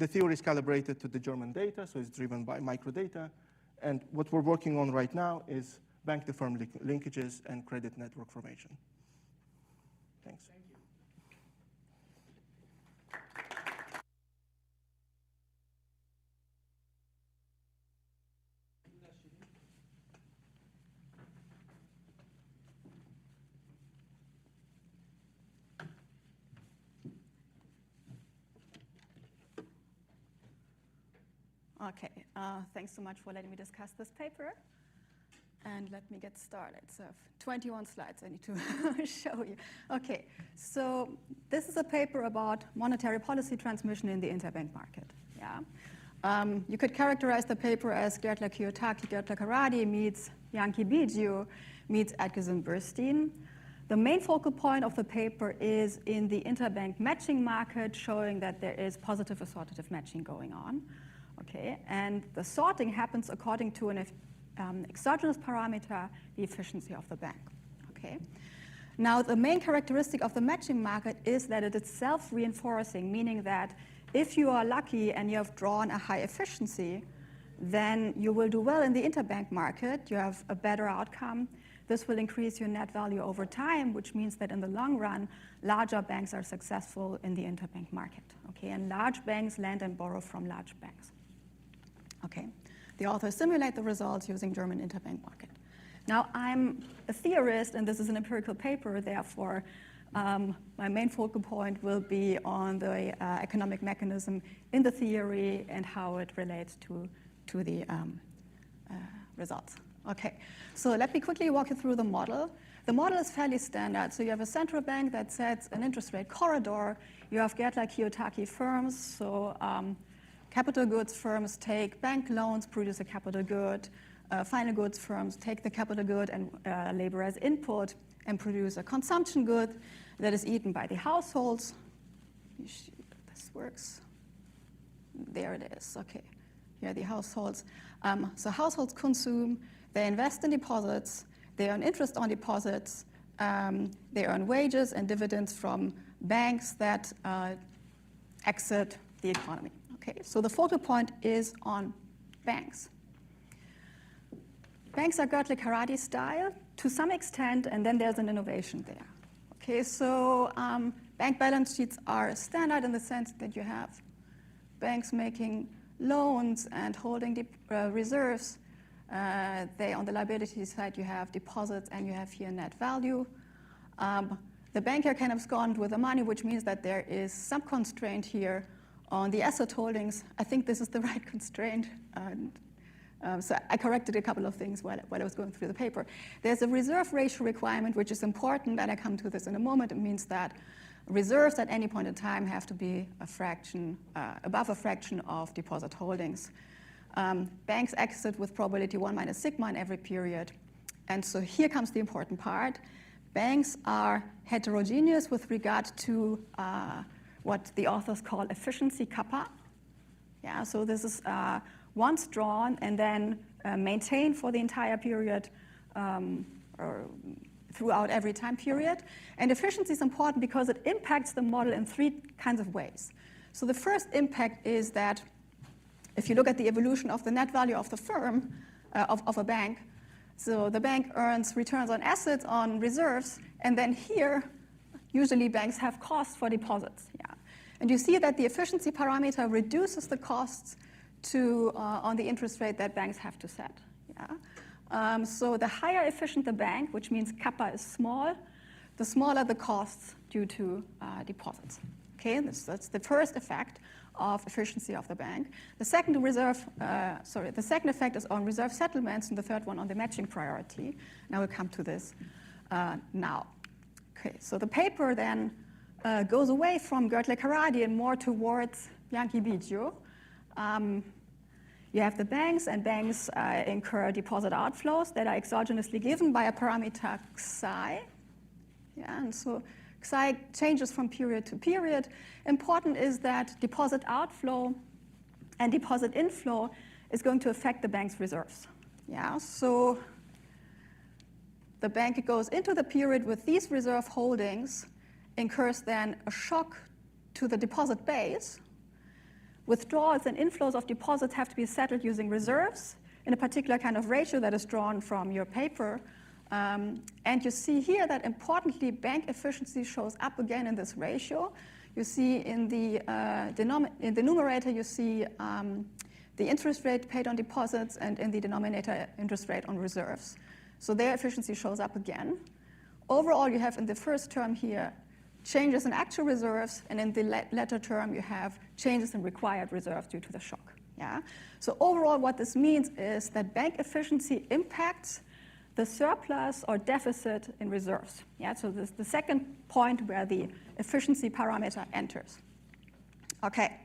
theory is calibrated to the German data, so it's driven by microdata. And what we're working on right now is bank-to-firm linkages and credit network formation. Thanks. Thank you. Okay, thanks so much for letting me discuss this paper. And let me get started. So I have 21 slides I need to show you. Okay, so this is a paper about monetary policy transmission in the interbank market. Yeah. You could characterize the paper as Gertler Kiyotaki, Gertler Karadi meets Yankee Bijou meets Atkinson-Burstein. The main focal point of the paper is in the interbank matching market, showing that there is positive assortative matching going on. Okay, and the sorting happens according to an exogenous parameter, the efficiency of the bank. Okay. Now, the main characteristic of the matching market is that it is self-reinforcing, meaning that if you are lucky and you have drawn a high efficiency, then you will do well in the interbank market. You have a better outcome. This will increase your net value over time, which means that in the long run, larger banks are successful in the interbank market. Okay, and large banks lend and borrow from large banks. Okay. The authors simulate the results using German interbank market. Now, I'm a theorist, and this is an empirical paper, therefore, my main focal point will be on the economic mechanism in the theory and how it relates to the results. Okay, so let me quickly walk you through the model. The model is fairly standard. So you have a central bank that sets an interest rate corridor. You have Gertler Kiyotaki firms, so capital goods firms take bank loans, produce a capital good. Final goods firms take the capital good and labor as input and produce a consumption good that is eaten by the households. Let me see if this works. There it is. Okay, here are the households. So households consume, they invest in deposits, they earn interest on deposits, they earn wages and dividends from banks that exit the economy. Okay, so the focal point is on banks. Banks are Gertler-Karadi style to some extent, and then there's an innovation there. Okay, so bank balance sheets are standard in the sense that you have banks making loans and holding reserves. On the liability side, you have deposits and you have here net value. The banker can abscond with the money, which means that there is some constraint here on the asset holdings. I think this is the right constraint. So I corrected a couple of things while I was going through the paper. There's a reserve ratio requirement, which is important, and I come to this in a moment. It means that reserves at any point in time have to be a fraction, above a fraction of deposit holdings. Banks exit with probability 1 minus sigma in every period. And so here comes the important part. Banks are heterogeneous with regard to what the authors call efficiency kappa. Yeah, so this is once drawn and then maintained for the entire period or throughout every time period. And efficiency is important because it impacts the model in 3 kinds of ways. So the first impact is that if you look at the evolution of the net value of the firm, of a bank, so the bank earns returns on assets, on reserves, and then here, usually banks have costs for deposits. Yeah. And you see that the efficiency parameter reduces the costs to on the interest rate that banks have to set. Yeah. So the higher efficient the bank, which means kappa is small, the smaller the costs due to deposits. Okay, that's the first effect of efficiency of the bank. The second the second effect is on reserve settlements, and the third one on the matching priority. And I will come to this now. Okay, so the paper then goes away from Gertle-Karadi and more towards Bianchi-Biggio. You have the banks, and banks incur deposit outflows that are exogenously given by a parameter xi. Yeah, and so xi changes from period to period. Important is that deposit outflow and deposit inflow is going to affect the bank's reserves. Yeah, so the bank goes into the period with these reserve holdings, incurs then a shock to the deposit base. Withdrawals and inflows of deposits have to be settled using reserves in a particular kind of ratio that is drawn from your paper. And you see here that, importantly, bank efficiency shows up again in this ratio. You see in the numerator, you see the interest rate paid on deposits, and in the denominator, interest rate on reserves. So their efficiency shows up again. Overall, you have in the first term here changes in actual reserves, and in the latter term, you have changes in required reserves due to the shock. Yeah? So overall, what this means is that bank efficiency impacts the surplus or deficit in reserves. Yeah? So this is the second point where the efficiency parameter enters. Okay.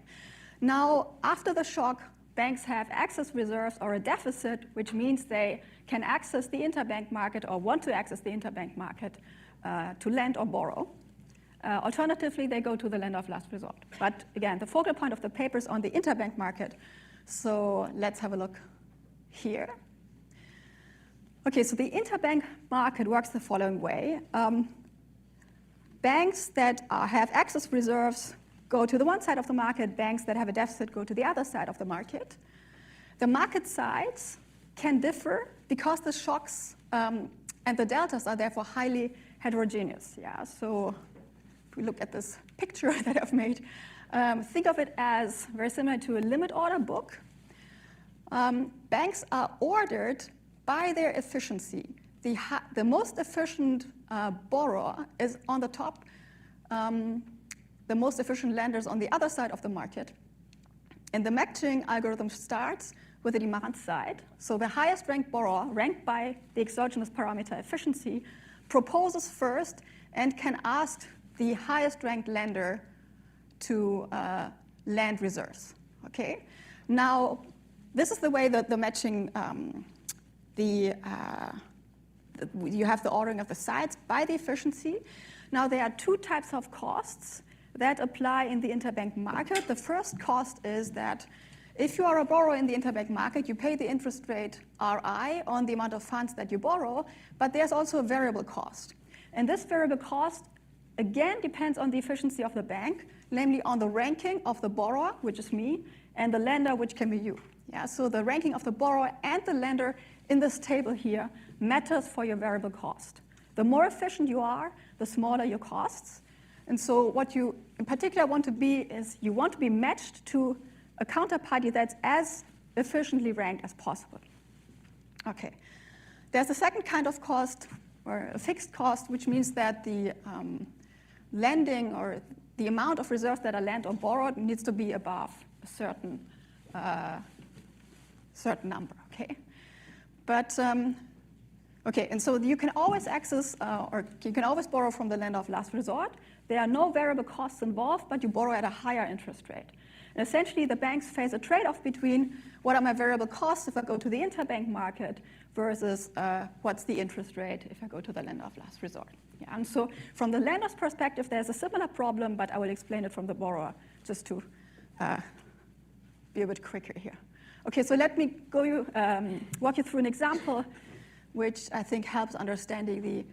Now, after the shock, banks have excess reserves or a deficit, which means they can access the interbank market or want to access the interbank market to lend or borrow. Alternatively, they go to the lender of last resort. But again, the focal point of the paper is on the interbank market. So let's have a look here. Okay, so the interbank market works the following way. Banks that have excess reserves go to the one side of the market. Banks that have a deficit go to the other side of the market. The market sides can differ because the shocks and the deltas are therefore highly heterogeneous. Yeah, so if we look at this picture that I've made, think of it as very similar to a limit order book. Banks are ordered by their efficiency. The most efficient borrower is on the top. The most efficient lender is on the other side of the market. And the matching algorithm starts with the demand side. So the highest ranked borrower, ranked by the exogenous parameter efficiency, proposes first and can ask the highest ranked lender to lend reserves. Okay? Now, this is the way that the matching, you have the ordering of the sides by the efficiency. Now, there are two types of costs that apply in the interbank market. The first cost is that if you are a borrower in the interbank market, you pay the interest rate RI on the amount of funds that you borrow, but there's also a variable cost. And this variable cost, again, depends on the efficiency of the bank, namely on the ranking of the borrower, which is me, and the lender, which can be you. Yeah, so the ranking of the borrower and the lender in this table here matters for your variable cost. The more efficient you are, the smaller your costs. And so what you in particular want to be is you want to be matched to a counterparty that's as efficiently ranked as possible. Okay. There's a second kind of cost, or a fixed cost, which means that the lending or the amount of reserves that are lent or borrowed needs to be above a certain number. Okay. But okay, and so you can always access or you can always borrow from the lender of last resort. There are no variable costs involved, but you borrow at a higher interest rate. And essentially, the banks face a trade-off between what are my variable costs if I go to the interbank market versus what's the interest rate if I go to the lender of last resort. Yeah, and so from the lender's perspective, there's a similar problem, but I will explain it from the borrower just to be a bit quicker here. Okay, so let me walk you through an example which I think helps understanding the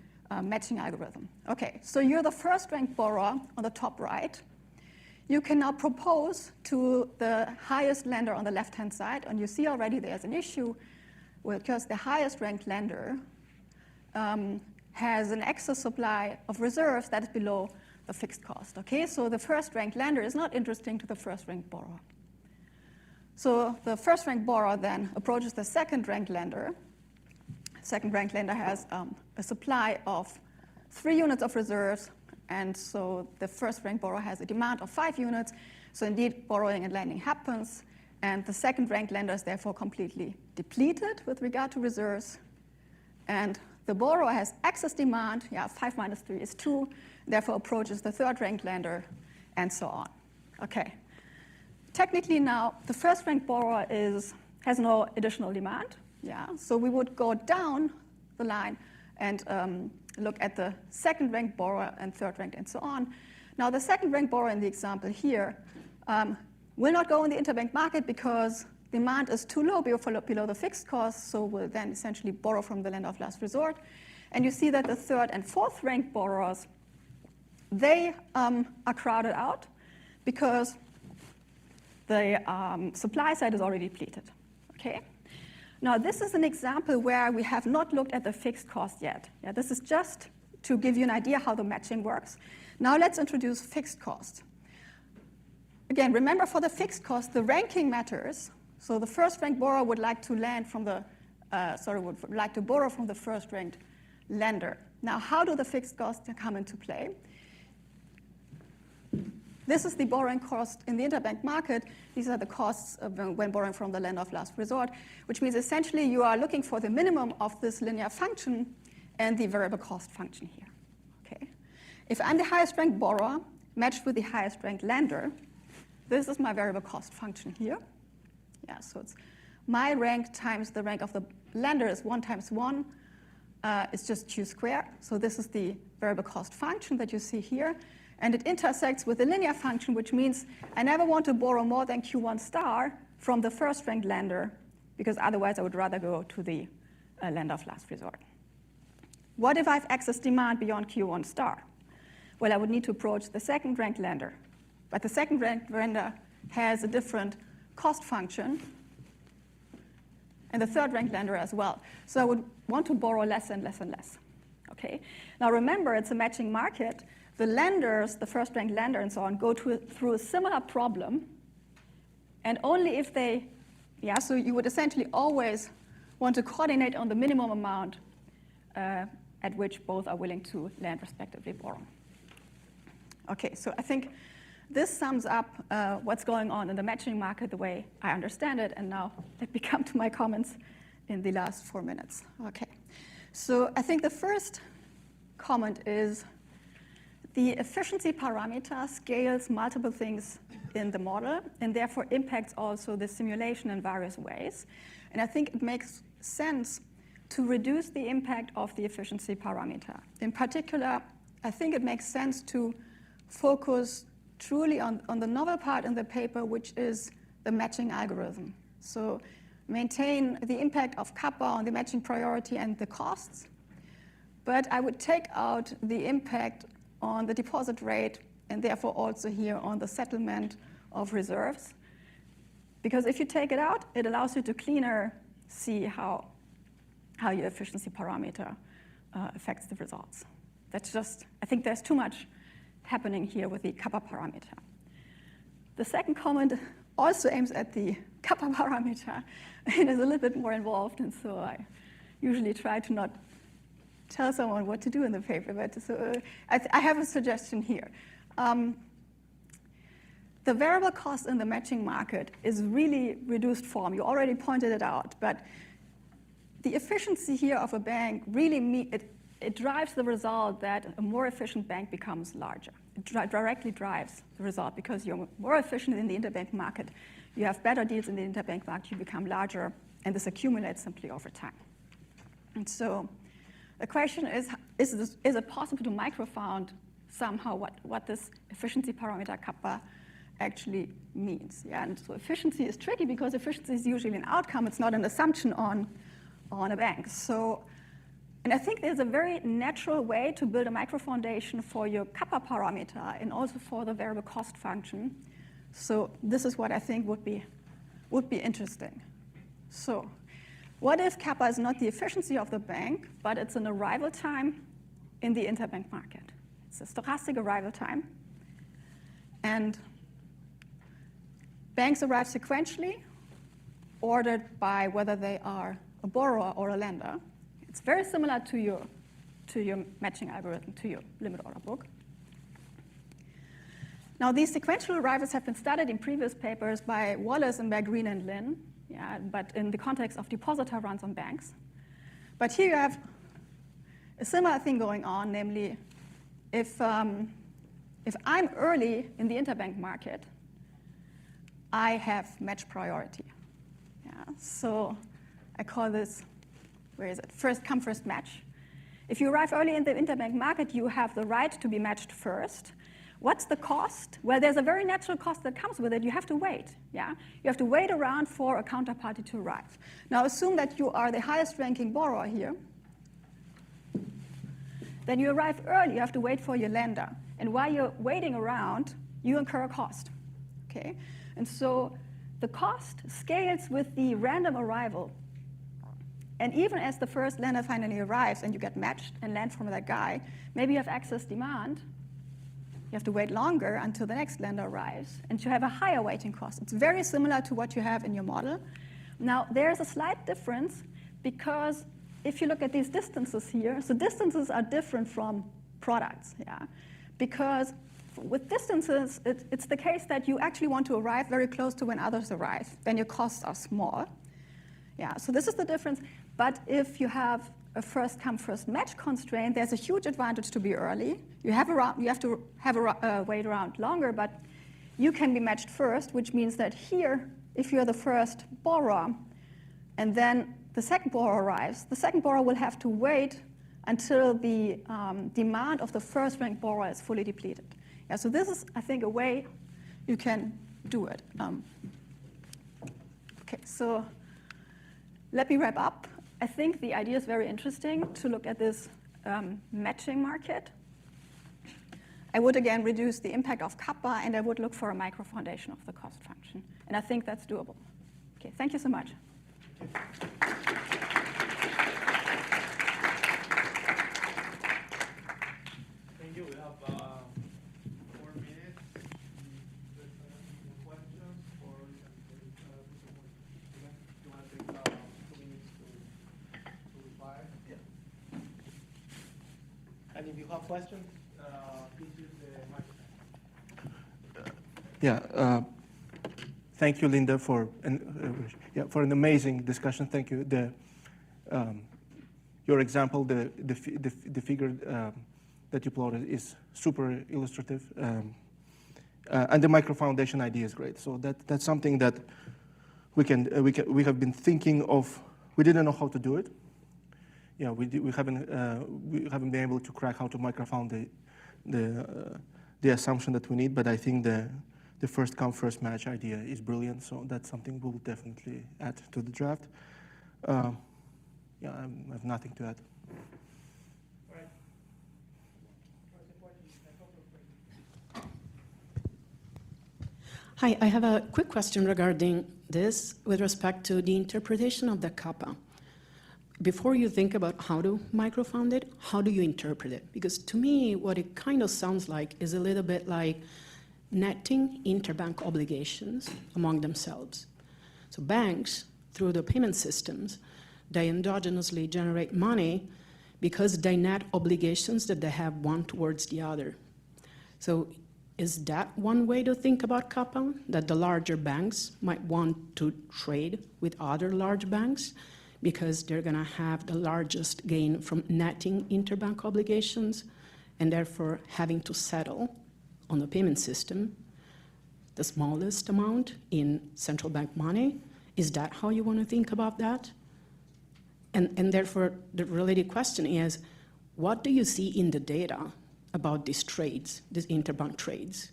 matching algorithm. Okay, so you're the first ranked borrower on the top right. You can now propose to the highest lender on the left-hand side, and you see already there's an issue because the highest ranked lender has an excess supply of reserves that is below the fixed cost. Okay, so the first ranked lender is not interesting to the first ranked borrower. So the first ranked borrower then approaches the second ranked lender second-ranked lender has a supply of 3 units of reserves, and so the first-ranked borrower has a demand of 5 units. So indeed, borrowing and lending happens, and the second-ranked lender is therefore completely depleted with regard to reserves. And the borrower has excess demand, 5 minus 3 is 2, therefore approaches the third-ranked lender, and so on. Okay. Technically now, the first-ranked borrower has no additional demand. So we would go down the line and look at the second-ranked borrower and third-ranked and so on. Now, the second-ranked borrower in the example here will not go in the interbank market because demand is too low below the fixed cost, so will then essentially borrow from the lender of last resort. And you see that the third and fourth-ranked borrowers, they are crowded out because the supply side is already depleted. Okay? Now, this is an example where we have not looked at the fixed cost yet. This is just to give you an idea how the matching works. Now, let's introduce fixed cost. Again, remember for the fixed cost, the ranking matters. So the first-ranked borrower would like to would like to borrow from the first-ranked lender. Now, how do the fixed costs come into play? This is the borrowing cost in the interbank market. These are the costs when borrowing from the lender of last resort, which means essentially you are looking for the minimum of this linear function and the variable cost function here. Okay? If I'm the highest ranked borrower matched with the highest ranked lender, this is my variable cost function here. So it's my rank times the rank of the lender is 1 times 1. It's just Q squared. So this is the variable cost function that you see here. And it intersects with the linear function, which means I never want to borrow more than Q1 star from the first-ranked lender, because otherwise I would rather go to the lender of last resort. What if I have excess demand beyond Q1 star? Well, I would need to approach the second-ranked lender. But the second-ranked lender has a different cost function, and the third-ranked lender as well. So I would want to borrow less and less and less. Okay? Now remember, it's a matching market. The lenders, the first-ranked lender and so on, go through a similar problem, and only if they, so you would essentially always want to coordinate on the minimum amount at which both are willing to lend, respectively, borrow. Okay, so I think this sums up what's going on in the matching market the way I understand it, and now let me come to my comments in the last 4 minutes. Okay, so I think the first comment is the efficiency parameter scales multiple things in the model and therefore impacts also the simulation in various ways. And I think it makes sense to reduce the impact of the efficiency parameter. In particular, I think it makes sense to focus truly on the novel part in the paper, which is the matching algorithm. So maintain the impact of kappa on the matching priority and the costs, but I would take out the impact on the deposit rate, and therefore also here on the settlement of reserves. Because if you take it out, it allows you to cleaner see how your efficiency parameter affects the results. That's just, I think there's too much happening here with the kappa parameter. The second comment also aims at the kappa parameter and is a little bit more involved, and so I usually try to not tell someone what to do in the paper, but so I have a suggestion here. The variable cost in the matching market is really reduced form. You already pointed it out, but the efficiency here of a bank really it drives the result that a more efficient bank becomes larger. It directly drives the result because you're more efficient in the interbank market. You have better deals in the interbank market, you become larger, and this accumulates simply over time. And so the question is it possible to microfound somehow what this efficiency parameter kappa actually means? And so efficiency is tricky because efficiency is usually an outcome. It's not an assumption on a bank. So, and I think there's a very natural way to build a microfoundation for your kappa parameter and also for the variable cost function. So this is what I think would be interesting. So what if kappa is not the efficiency of the bank, but it's an arrival time in the interbank market? It's a stochastic arrival time. And banks arrive sequentially, ordered by whether they are a borrower or a lender. It's very similar to your matching algorithm, to your limit order book. Now, these sequential arrivals have been studied in previous papers by Wallace and by Green and Lin, but in the context of depositor runs on banks. But here you have a similar thing going on, namely, if I'm early in the interbank market, I have match priority. So I call this, where is it? First come, first match. If you arrive early in the interbank market, you have the right to be matched first. What's the cost? Well, there's a very natural cost that comes with it. You have to wait. You have to wait around for a counterparty to arrive. Now, assume that you are the highest ranking borrower here. Then you arrive early. You have to wait for your lender. And while you're waiting around, you incur a cost. Okay? And so the cost scales with the random arrival. And even as the first lender finally arrives and you get matched and land from that guy, maybe you have excess demand. You have to wait longer until the next lender arrives, and you have a higher waiting cost. It's very similar to what you have in your model. Now, there's a slight difference because if you look at these distances here, so distances are different from products, because with distances, it's the case that you actually want to arrive very close to when others arrive. Then your costs are small. So this is the difference. But if you have a first come, first match constraint, there's a huge advantage to be early. You have to wait around longer, but you can be matched first, which means that here, if you're the first borrower, and then the second borrower arrives, the second borrower will have to wait until the demand of the first ranked borrower is fully depleted. So this is, I think, a way you can do it. Okay, so let me wrap up. I think the idea is very interesting to look at this matching market. I would, again, reduce the impact of kappa, and I would look for a micro-foundation of the cost function. And I think that's doable. Okay, thank you so much. Thank you. We have 4 minutes. Questions, or you want to take 2 minutes to reply? And if you have questions, please use the microphone. Thank you, Linda, for an amazing discussion. Thank you. Your example, the figure that you plotted is super illustrative, and the micro foundation idea is great. So that's something that we have been thinking of. We didn't know how to do it. We haven't been able to crack how to microfound the assumption that we need. But I think the first come first match idea is brilliant. So that's something we'll definitely add to the draft. I have nothing to add. Hi, I have a quick question regarding this with respect to the interpretation of the kappa. Before you think about how to microfound it, how do you interpret it? Because to me, what it kind of sounds like is a little bit like netting interbank obligations among themselves. So banks, through the payment systems, they endogenously generate money because they net obligations that they have one towards the other. So is that one way to think about kappa, that the larger banks might want to trade with other large banks because they're going to have the largest gain from netting interbank obligations and therefore having to settle on the payment system the smallest amount in central bank money? Is that how you want to think about that? And therefore, the related question is, what do you see in the data about these trades, these interbank trades?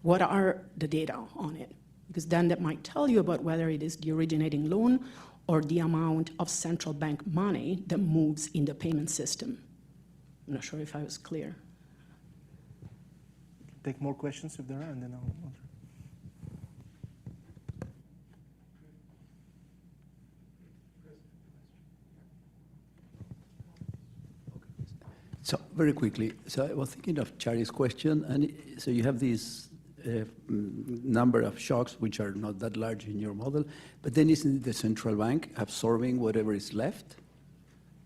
What are the data on it? Because then that might tell you about whether it is the originating loan or the amount of central bank money that moves in the payment system. I'm not sure if I was clear. Take more questions if there are, and then I'll answer. So very quickly, so I was thinking of Charlie's question, and so you have this number of shocks which are not that large in your model, but then isn't the central bank absorbing whatever is left?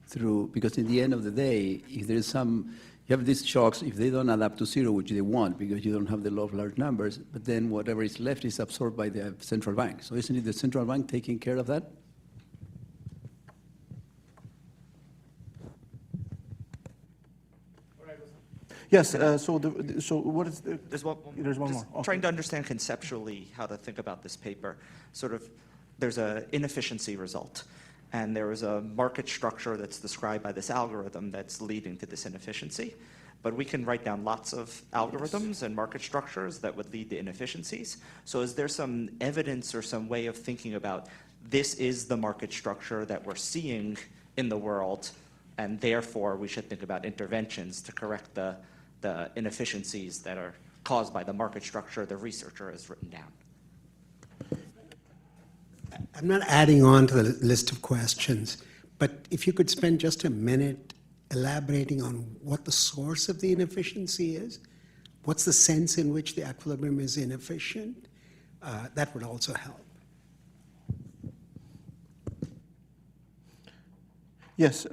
through, because in the end of the day, if there is some, you have these shocks, if they don't adapt to zero, which they won't, because you don't have the law of large numbers, but then whatever is left is absorbed by the central bank. So isn't it the central bank taking care of that? Yes, so what is the... There's one more. Okay. Trying to understand conceptually how to think about this paper. Sort of, there's an inefficiency result, and there is a market structure that's described by this algorithm that's leading to this inefficiency. But we can write down lots of algorithms and market structures that would lead to inefficiencies. So is there some evidence or some way of thinking about this is the market structure that we're seeing in the world, and therefore we should think about interventions to correct the inefficiencies that are caused by the market structure the researcher has written down? I'm not adding on to the list of questions, but if you could spend just a minute elaborating on what the source of the inefficiency is, what's the sense in which the equilibrium is inefficient, that would also help. Yes,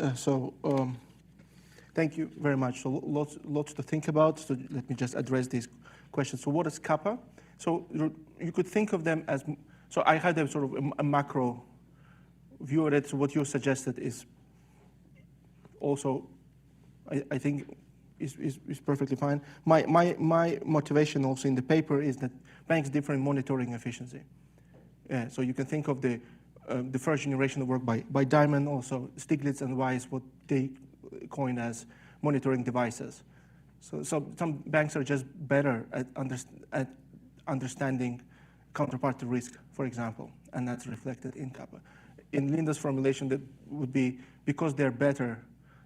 thank you very much. So lots to think about. So let me just address these questions. So what is kappa? So you could think of them as, so I had a sort of a macro view of it. So what you suggested is also, I think, is perfectly fine. My motivation also in the paper is that banks differ in monitoring efficiency. So you can think of the first generation of work by Diamond, also Stiglitz and Weiss, what they coin as monitoring devices. So some banks are just better at understanding counterparty risk, for example, and that's reflected in kappa. In Linda's formulation, that would be because they're better,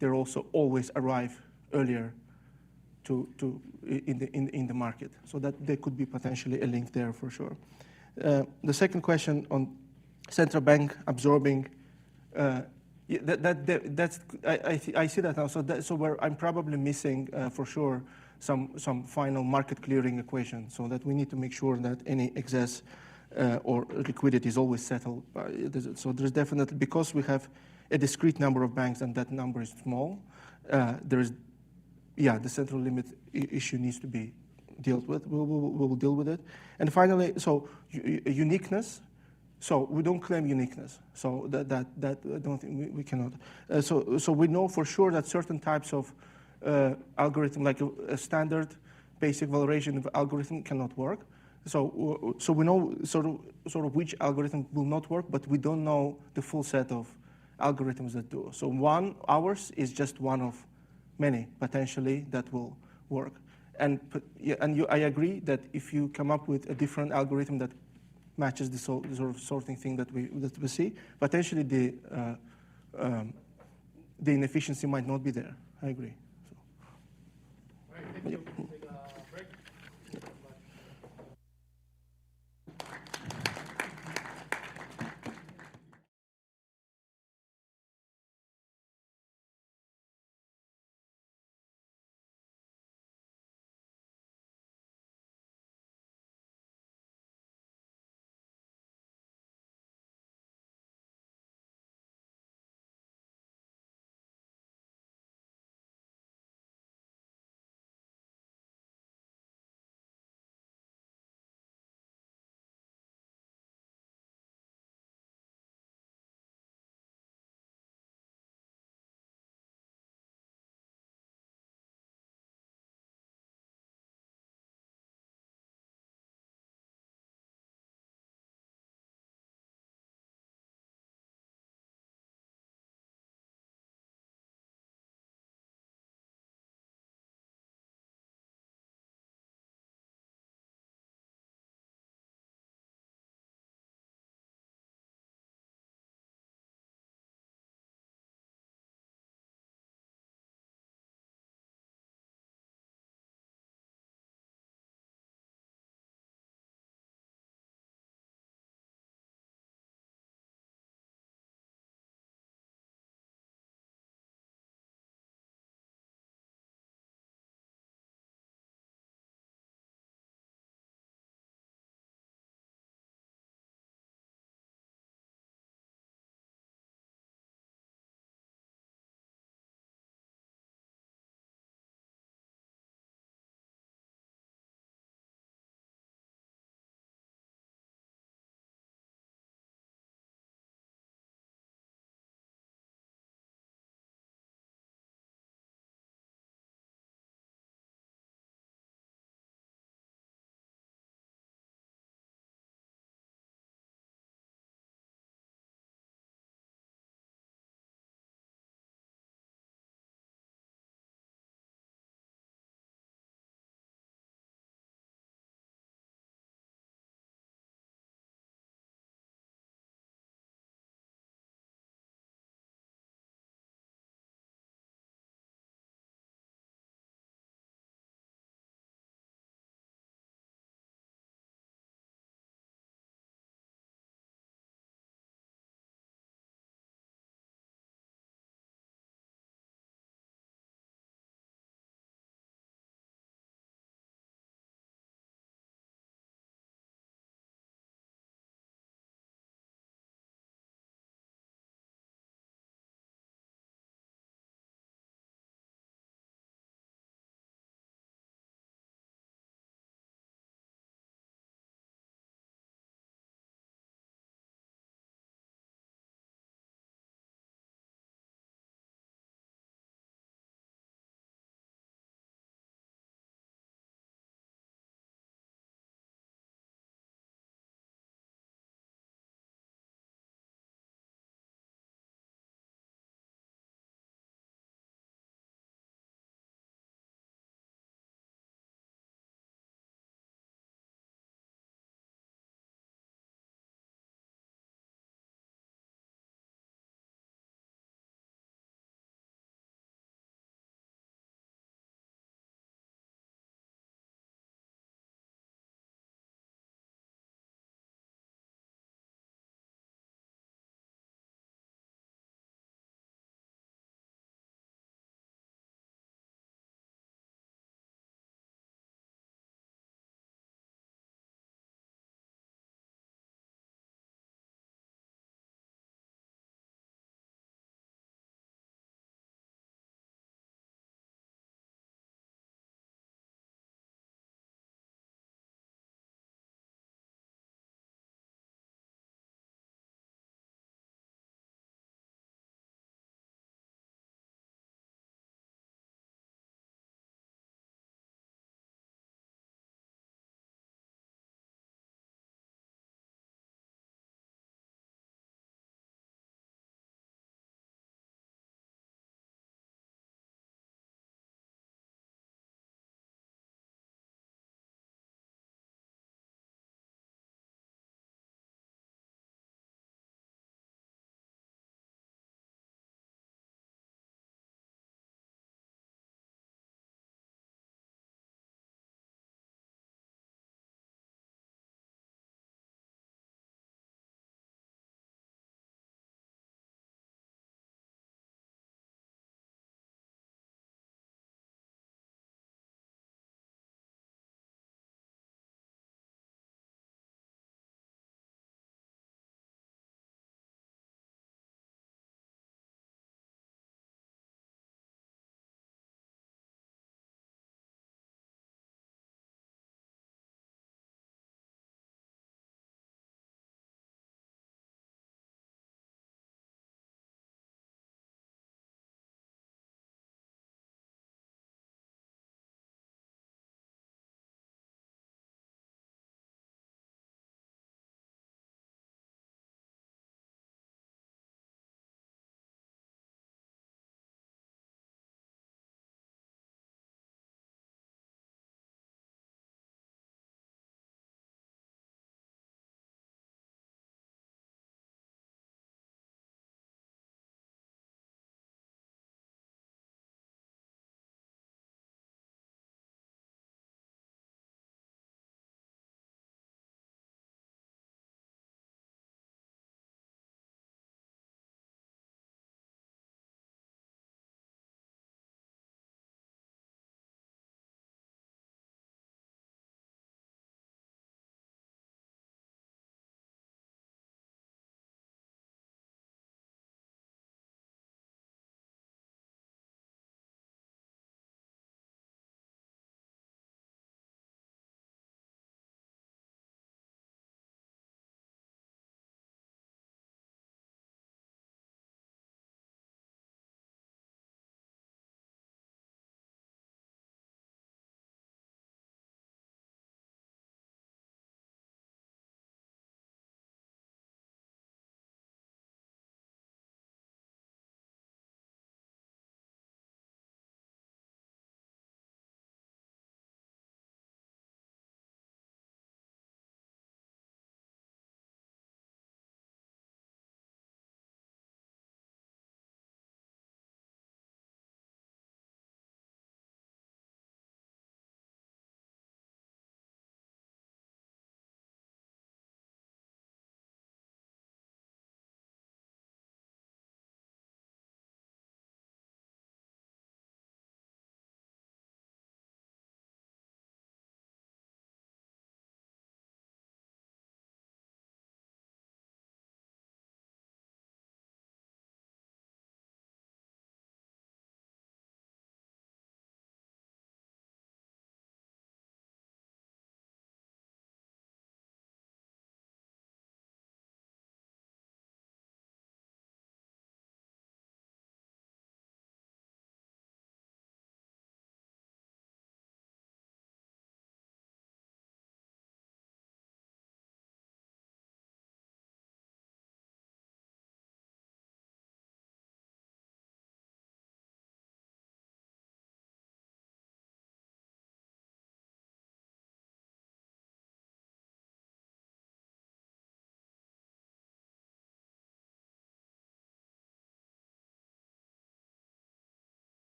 they're also always arrive earlier in the market. So that there could be potentially a link there for sure. The second question on central bank absorbing, that's I see that now. So where I'm probably missing for sure some final market clearing equation. So that we need to make sure that any excess or liquidity is always settled. So there's definitely, because we have a discrete number of banks and that number is small, the central limit issue needs to be dealt with. We'll deal with it. And finally, so uniqueness. So we don't claim uniqueness. So that I don't think we cannot. So we know for sure that certain types of algorithm, like a standard basic valuation of algorithm, cannot work. So we know sort of which algorithm will not work, but we don't know the full set of algorithms that do. So ours is just one of many potentially that will work. And I agree that if you come up with a different algorithm that matches the sort of sorting thing that we see, potentially the inefficiency might not be there. I agree. So. All right, thank you.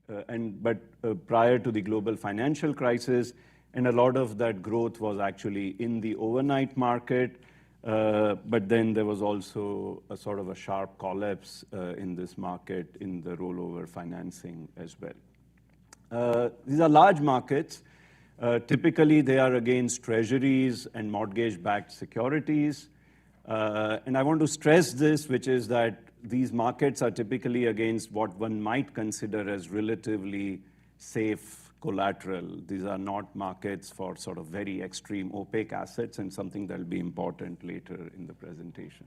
but prior to the global financial crisis, and a lot of that growth was actually in the overnight market, but then there was also a sort of a sharp collapse in this market in the rollover financing as well. These are large markets. Typically, they are against treasuries and mortgage-backed securities. And I want to stress this, which is that these markets are typically against what one might consider as relatively safe collateral. These are not markets for sort of very extreme opaque assets, and something that will be important later in the presentation.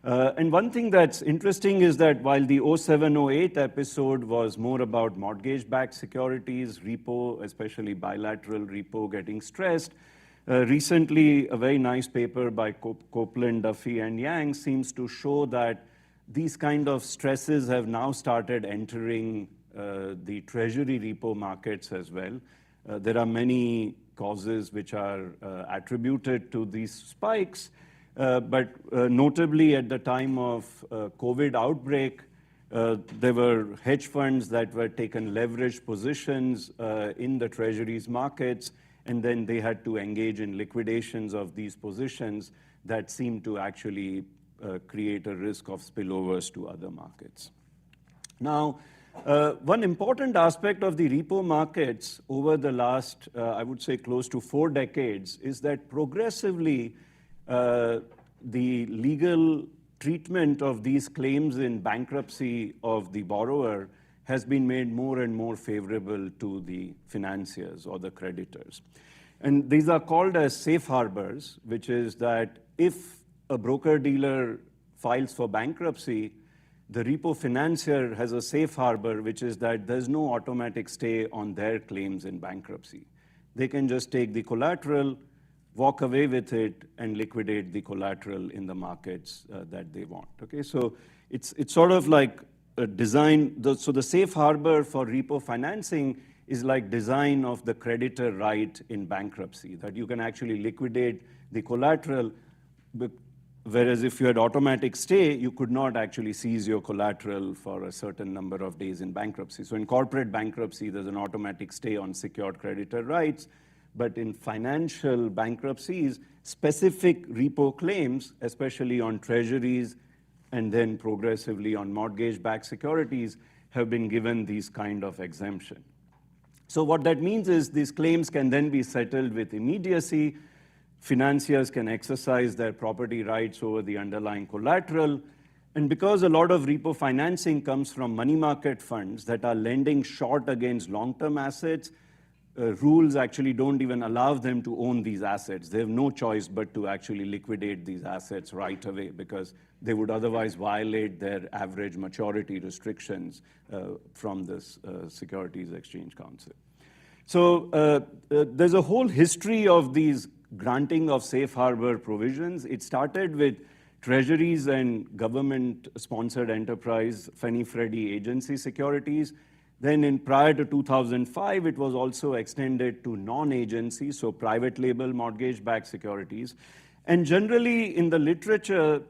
And one thing that's interesting is that while the 07-08 episode was more about mortgage-backed securities, repo, especially bilateral repo getting stressed, recently a very nice paper by Copeland, Duffy, and Yang seems to show that these kind of stresses have now started entering the treasury repo markets as well. There are many causes which are attributed to these spikes, but notably at the time of COVID outbreak, there were hedge funds that were taken leveraged positions in the treasuries markets, and then they had to engage in liquidations of these positions that seemed to actually create a risk of spillovers to other markets. Now, one important aspect of the repo markets over the last, I would say, close to 4 decades is that progressively the legal treatment of these claims in bankruptcy of the borrower has been made more and more favorable to the financiers or the creditors. And these are called as safe harbors, which is that if a broker-dealer files for bankruptcy, the repo financier has a safe harbor, which is that there's no automatic stay on their claims in bankruptcy. They can just take the collateral, walk away with it, and liquidate the collateral in the markets that they want. Okay, so it's sort of like a design. So the safe harbor for repo financing is like design of the creditor right in bankruptcy, that you can actually liquidate the collateral, whereas if you had automatic stay, you could not actually seize your collateral for a certain number of days in bankruptcy. So in corporate bankruptcy, there's an automatic stay on secured creditor rights, but in financial bankruptcies, specific repo claims, especially on treasuries and then progressively on mortgage-backed securities, have been given these kind of exemption. So what that means is these claims can then be settled with immediacy. Financiers can exercise their property rights over the underlying collateral. And because a lot of repo financing comes from money market funds that are lending short against long-term assets, rules actually don't even allow them to own these assets. They have no choice but to actually liquidate these assets right away because they would otherwise violate their average maturity restrictions from this Securities Exchange Council. So there's a whole history of these granting of safe harbor provisions. It started with treasuries and government-sponsored enterprise, Fannie Freddie agency securities. Then prior to 2005, it was also extended to non-agency, so private label mortgage-backed securities. And generally in the literature,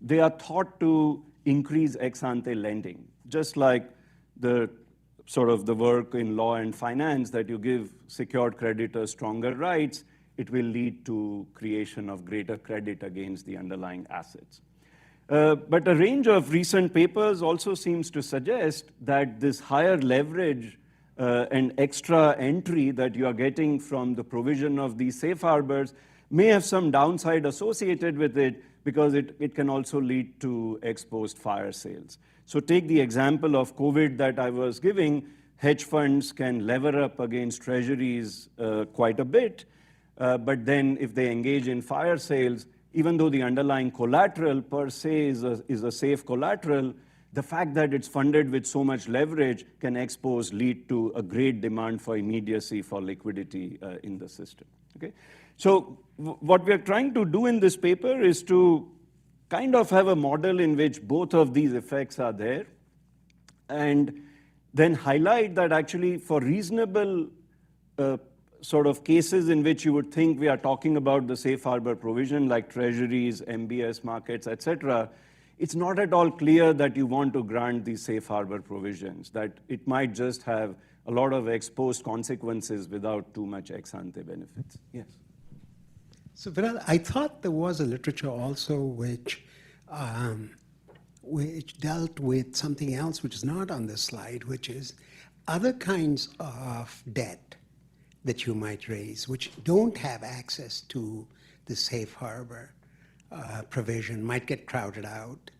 they are thought to increase ex-ante lending, just like the sort of the work in law and finance that you give secured creditors stronger rights, it will lead to creation of greater credit against the underlying assets. But a range of recent papers also seems to suggest that this higher leverage and extra entry that you are getting from the provision of these safe harbors may have some downside associated with it because it can also lead to exposed fire sales. So take the example of COVID that I was giving. Hedge funds can lever up against treasuries quite a bit, but then if they engage in fire sales, even though the underlying collateral per se is a safe collateral, the fact that it's funded with so much leverage can lead to a great demand for immediacy for liquidity in the system. Okay? So what we are trying to do in this paper is to kind of have a model in which both of these effects are there and then highlight that actually for reasonable sort of cases in which you would think we are talking about the safe harbor provision like treasuries, MBS markets, etc., it's not at all clear that you want to grant these safe harbor provisions, that it might just have a lot of ex post consequences without too much ex ante benefits. Yes. So, Viral, I thought there was a literature also which dealt with something else which is not on this slide, which is other kinds of debt that you might raise, which don't have access to the safe harbor provision, might get crowded out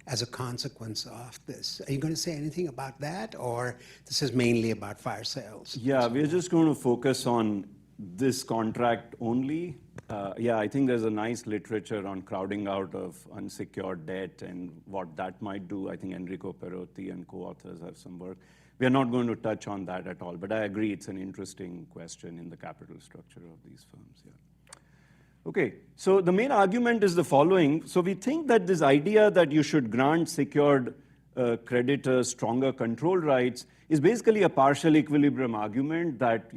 as a consequence of this. Are you going to say anything about that, or this is mainly about fire sales? Yeah, we're just going to focus on this contract only. Yeah, I think there's a nice literature on crowding out of unsecured debt and what that might do. I think Enrico Perotti and co-authors have some work. We are not going to touch on that at all, but I agree it's an interesting question in the capital structure of these firms. Yeah. Okay, so the main argument is the following. So we think that this idea that you should grant secured creditors stronger control rights is basically a partial equilibrium argument that,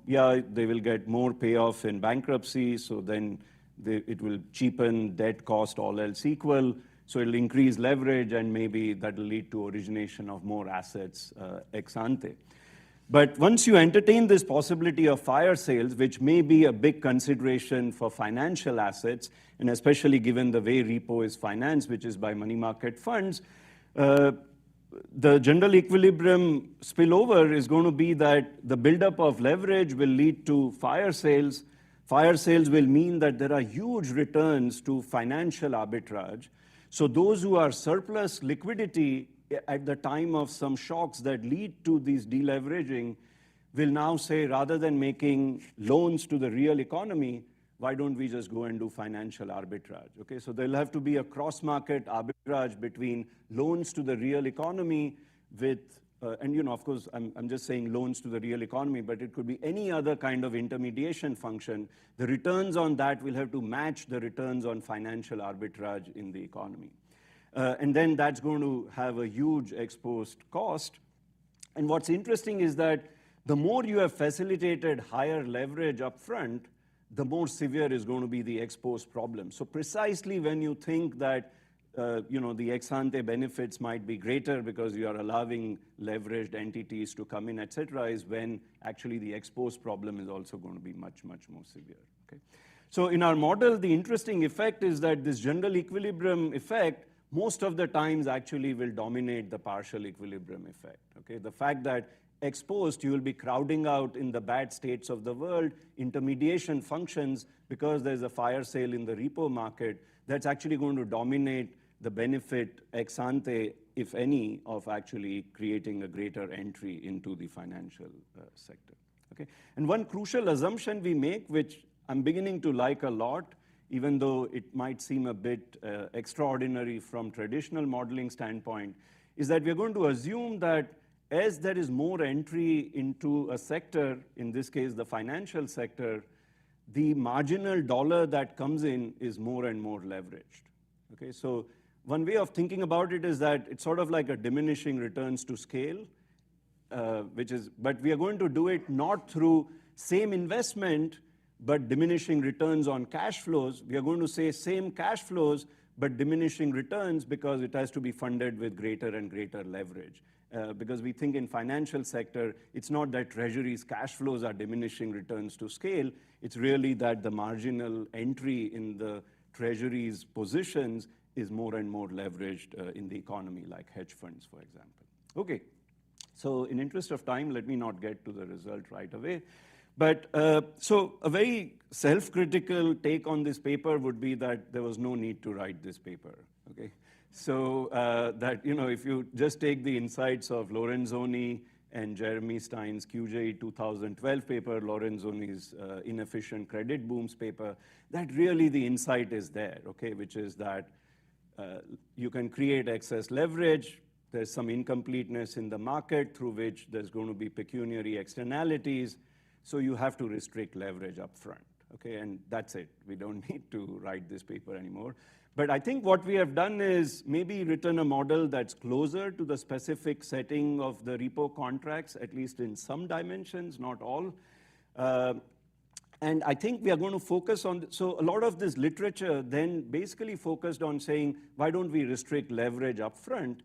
yeah, they will get more payoff in bankruptcy, so then it will cheapen debt cost all else equal, so it'll increase leverage and maybe that'll lead to origination of more assets ex ante. But once you entertain this possibility of fire sales, which may be a big consideration for financial assets, and especially given the way repo is financed, which is by money market funds, the general equilibrium spillover is going to be that the buildup of leverage will lead to fire sales. Fire sales will mean that there are huge returns to financial arbitrage. So those who are surplus liquidity at the time of some shocks that lead to these deleveraging will now say, rather than making loans to the real economy, why don't we just go and do financial arbitrage? Okay, so there'll have to be a cross-market arbitrage between loans to the real economy with, and of course, I'm just saying loans to the real economy, but it could be any other kind of intermediation function. The returns on that will have to match the returns on financial arbitrage in the economy. And then that's going to have a huge exposed cost. And what's interesting is that the more you have facilitated higher leverage up front, the more severe is going to be the exposed problem. So precisely when you think that the ex-ante benefits might be greater because you are allowing leveraged entities to come in, et cetera, is when actually the exposed problem is also going to be much, much more severe. Okay? So in our model, the interesting effect is that this general equilibrium effect most of the times actually will dominate the partial equilibrium effect. Okay? The fact that exposed, you will be crowding out in the bad states of the world, intermediation functions, because there's a fire sale in the repo market, that's actually going to dominate the benefit ex ante, if any, of actually creating a greater entry into the financial sector. Okay? And one crucial assumption we make, which I'm beginning to like a lot, even though it might seem a bit extraordinary from traditional modeling standpoint, is that we're going to assume that as there is more entry into a sector, in this case the financial sector, the marginal dollar that comes in is more and more leveraged. Okay, so one way of thinking about it is that it's sort of like a diminishing returns to scale, but we are going to do it not through same investment, but diminishing returns on cash flows. We are going to say same cash flows, but diminishing returns because it has to be funded with greater and greater leverage. Because we think in financial sector, it's not that treasuries cash flows are diminishing returns to scale, it's really that the marginal entry in the treasuries positions is more and more leveraged in the economy, like hedge funds, for example. Okay, so in interest of time, let me not get to the result right away. But so a very self-critical take on this paper would be that there was no need to write this paper, okay? So that, if you just take the insights of Lorenzoni and Jeremy Stein's QJ 2012 paper, Lorenzoni's inefficient credit booms paper, that really the insight is there, okay, which is that you can create excess leverage, there's some incompleteness in the market through which there's going to be pecuniary externalities, so you have to restrict leverage up front, okay, and that's it. We don't need to write this paper anymore. But I think what we have done is maybe written a model that's closer to the specific setting of the repo contracts, at least in some dimensions, not all. And I think we are going to focus on, so a lot of this literature then basically focused on saying, why don't we restrict leverage up front?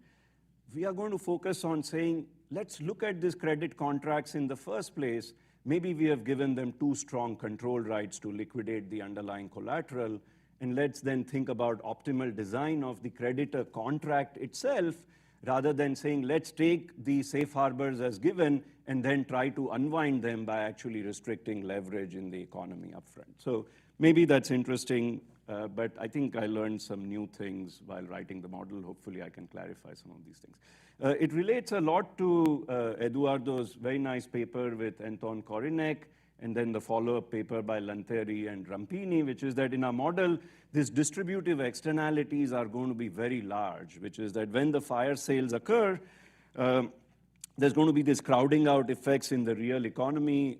We are going to focus on saying, let's look at these credit contracts in the first place. Maybe we have given them too strong control rights to liquidate the underlying collateral, and let's then think about optimal design of the creditor contract itself, rather than saying, let's take the safe harbors as given and then try to unwind them by actually restricting leverage in the economy upfront. So maybe that's interesting, but I think I learned some new things while writing the model. Hopefully I can clarify some of these things. It relates a lot to Eduardo's very nice paper with Anton Korinek, and then the follow-up paper by Lanteri and Rampini, which is that in our model, these distributive externalities are going to be very large, which is that when the fire sales occur, there's going to be this crowding out effects in the real economy.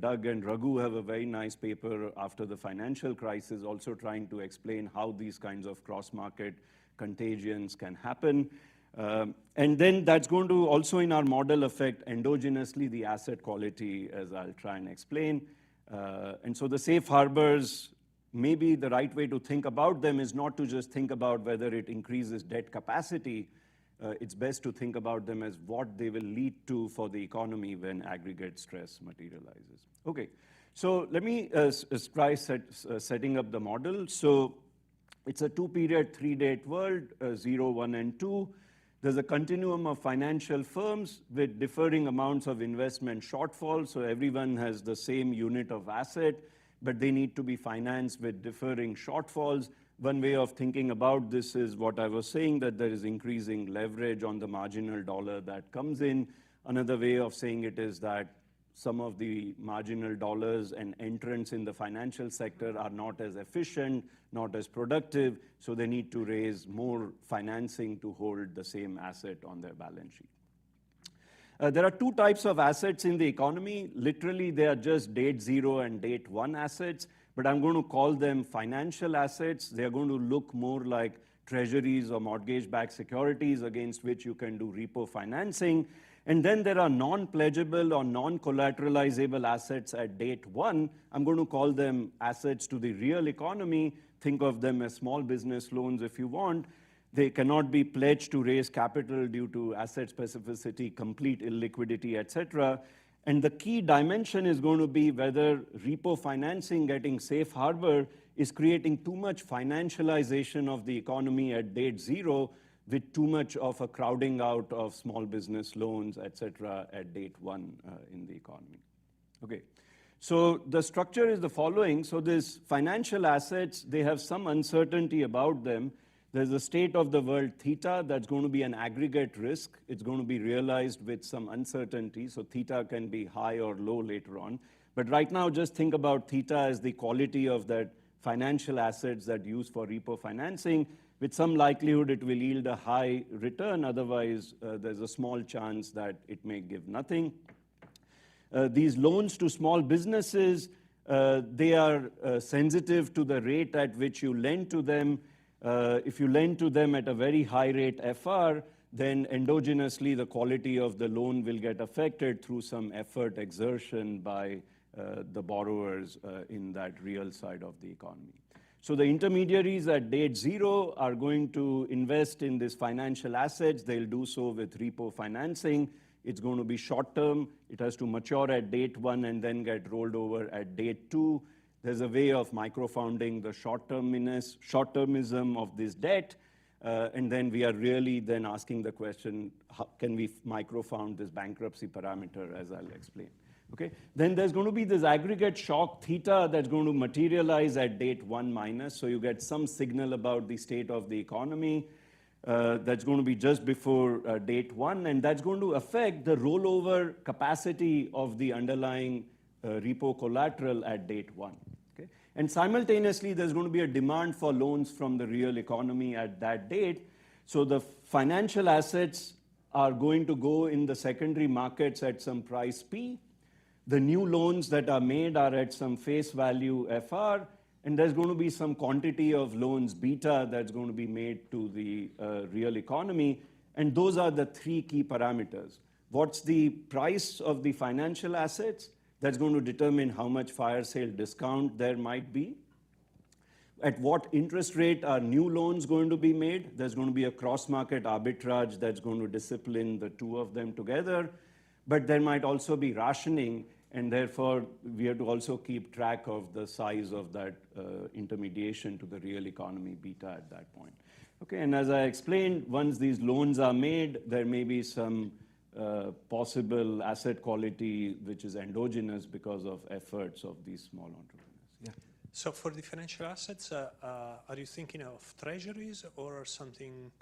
Doug and Raghu have a very nice paper after the financial crisis, also trying to explain how these kinds of cross-market contagions can happen. And then that's going to also in our model affect endogenously the asset quality, as I'll try and explain. And so the safe harbors, maybe the right way to think about them is not to just think about whether it increases debt capacity. It's best to think about them as what they will lead to for the economy when aggregate stress materializes. Okay, so let me try setting up the model. So it's a two-period, three-date world, 0, 1, and 2. There's a continuum of financial firms with differing amounts of investment shortfall, so everyone has the same unit of asset, but they need to be financed with differing shortfalls. One way of thinking about this is what I was saying, that there is increasing leverage on the marginal dollar that comes in. Another way of saying it is that some of the marginal dollars and entrants in the financial sector are not as efficient, not as productive, so they need to raise more financing to hold the same asset on their balance sheet. There are two types of assets in the economy. Literally, they are just date 0 and date 1 assets, but I'm going to call them financial assets. They're going to look more like treasuries or mortgage-backed securities against which you can do repo financing. And then there are non-pledgeable or non-collateralizable assets at date 1. I'm going to call them assets to the real economy. Think of them as small business loans if you want. They cannot be pledged to raise capital due to asset specificity, complete illiquidity, etc. And the key dimension is going to be whether repo financing getting safe harbor is creating too much financialization of the economy at date 0, with too much of a crowding out of small business loans, et cetera, at date 1 in the economy. Okay, so the structure is the following. So these financial assets, they have some uncertainty about them. There's a state of the world theta that's going to be an aggregate risk. It's going to be realized with some uncertainty, so theta can be high or low later on. But right now, just think about theta as the quality of that financial assets that used for repo financing. With some likelihood, it will yield a high return. Otherwise, there's a small chance that it may give nothing. These loans to small businesses, they are sensitive to the rate at which you lend to them. If you lend to them at a very high rate FR, then endogenously the quality of the loan will get affected through some effort exertion by the borrowers in that real side of the economy. So the intermediaries at date 0 are going to invest in these financial assets. They'll do so with repo financing. It's going to be short term. It has to mature at date 1 and then get rolled over at date 2. There's a way of microfounding the short-termism of this debt. And then we are really then asking the question, how can we microfound this bankruptcy parameter, as I'll explain. Okay? Then there's going to be this aggregate shock theta that's going to materialize at date 1 minus. So you get some signal about the state of the economy. That's going to be just before date 1. And that's going to affect the rollover capacity of the underlying repo collateral at date 1. Okay? And simultaneously, there's going to be a demand for loans from the real economy at that date. So the financial assets are going to go in the secondary markets at some price P. The new loans that are made are at some face value FR, and there's going to be some quantity of loans beta that's going to be made to the real economy, and those are the 3 key parameters. What's the price of the financial assets? That's going to determine how much fire sale discount there might be. At what interest rate are new loans going to be made? There's going to be a cross-market arbitrage that's going to discipline the two of them together. But there might also be rationing, and therefore we have to also keep track of the size of that intermediation to the real economy beta at that point. Okay, and as I explained, once these loans are made, there may be some possible asset quality which is endogenous because of efforts of these small entrepreneurs. Yeah. So for the financial assets, are you thinking of treasuries or something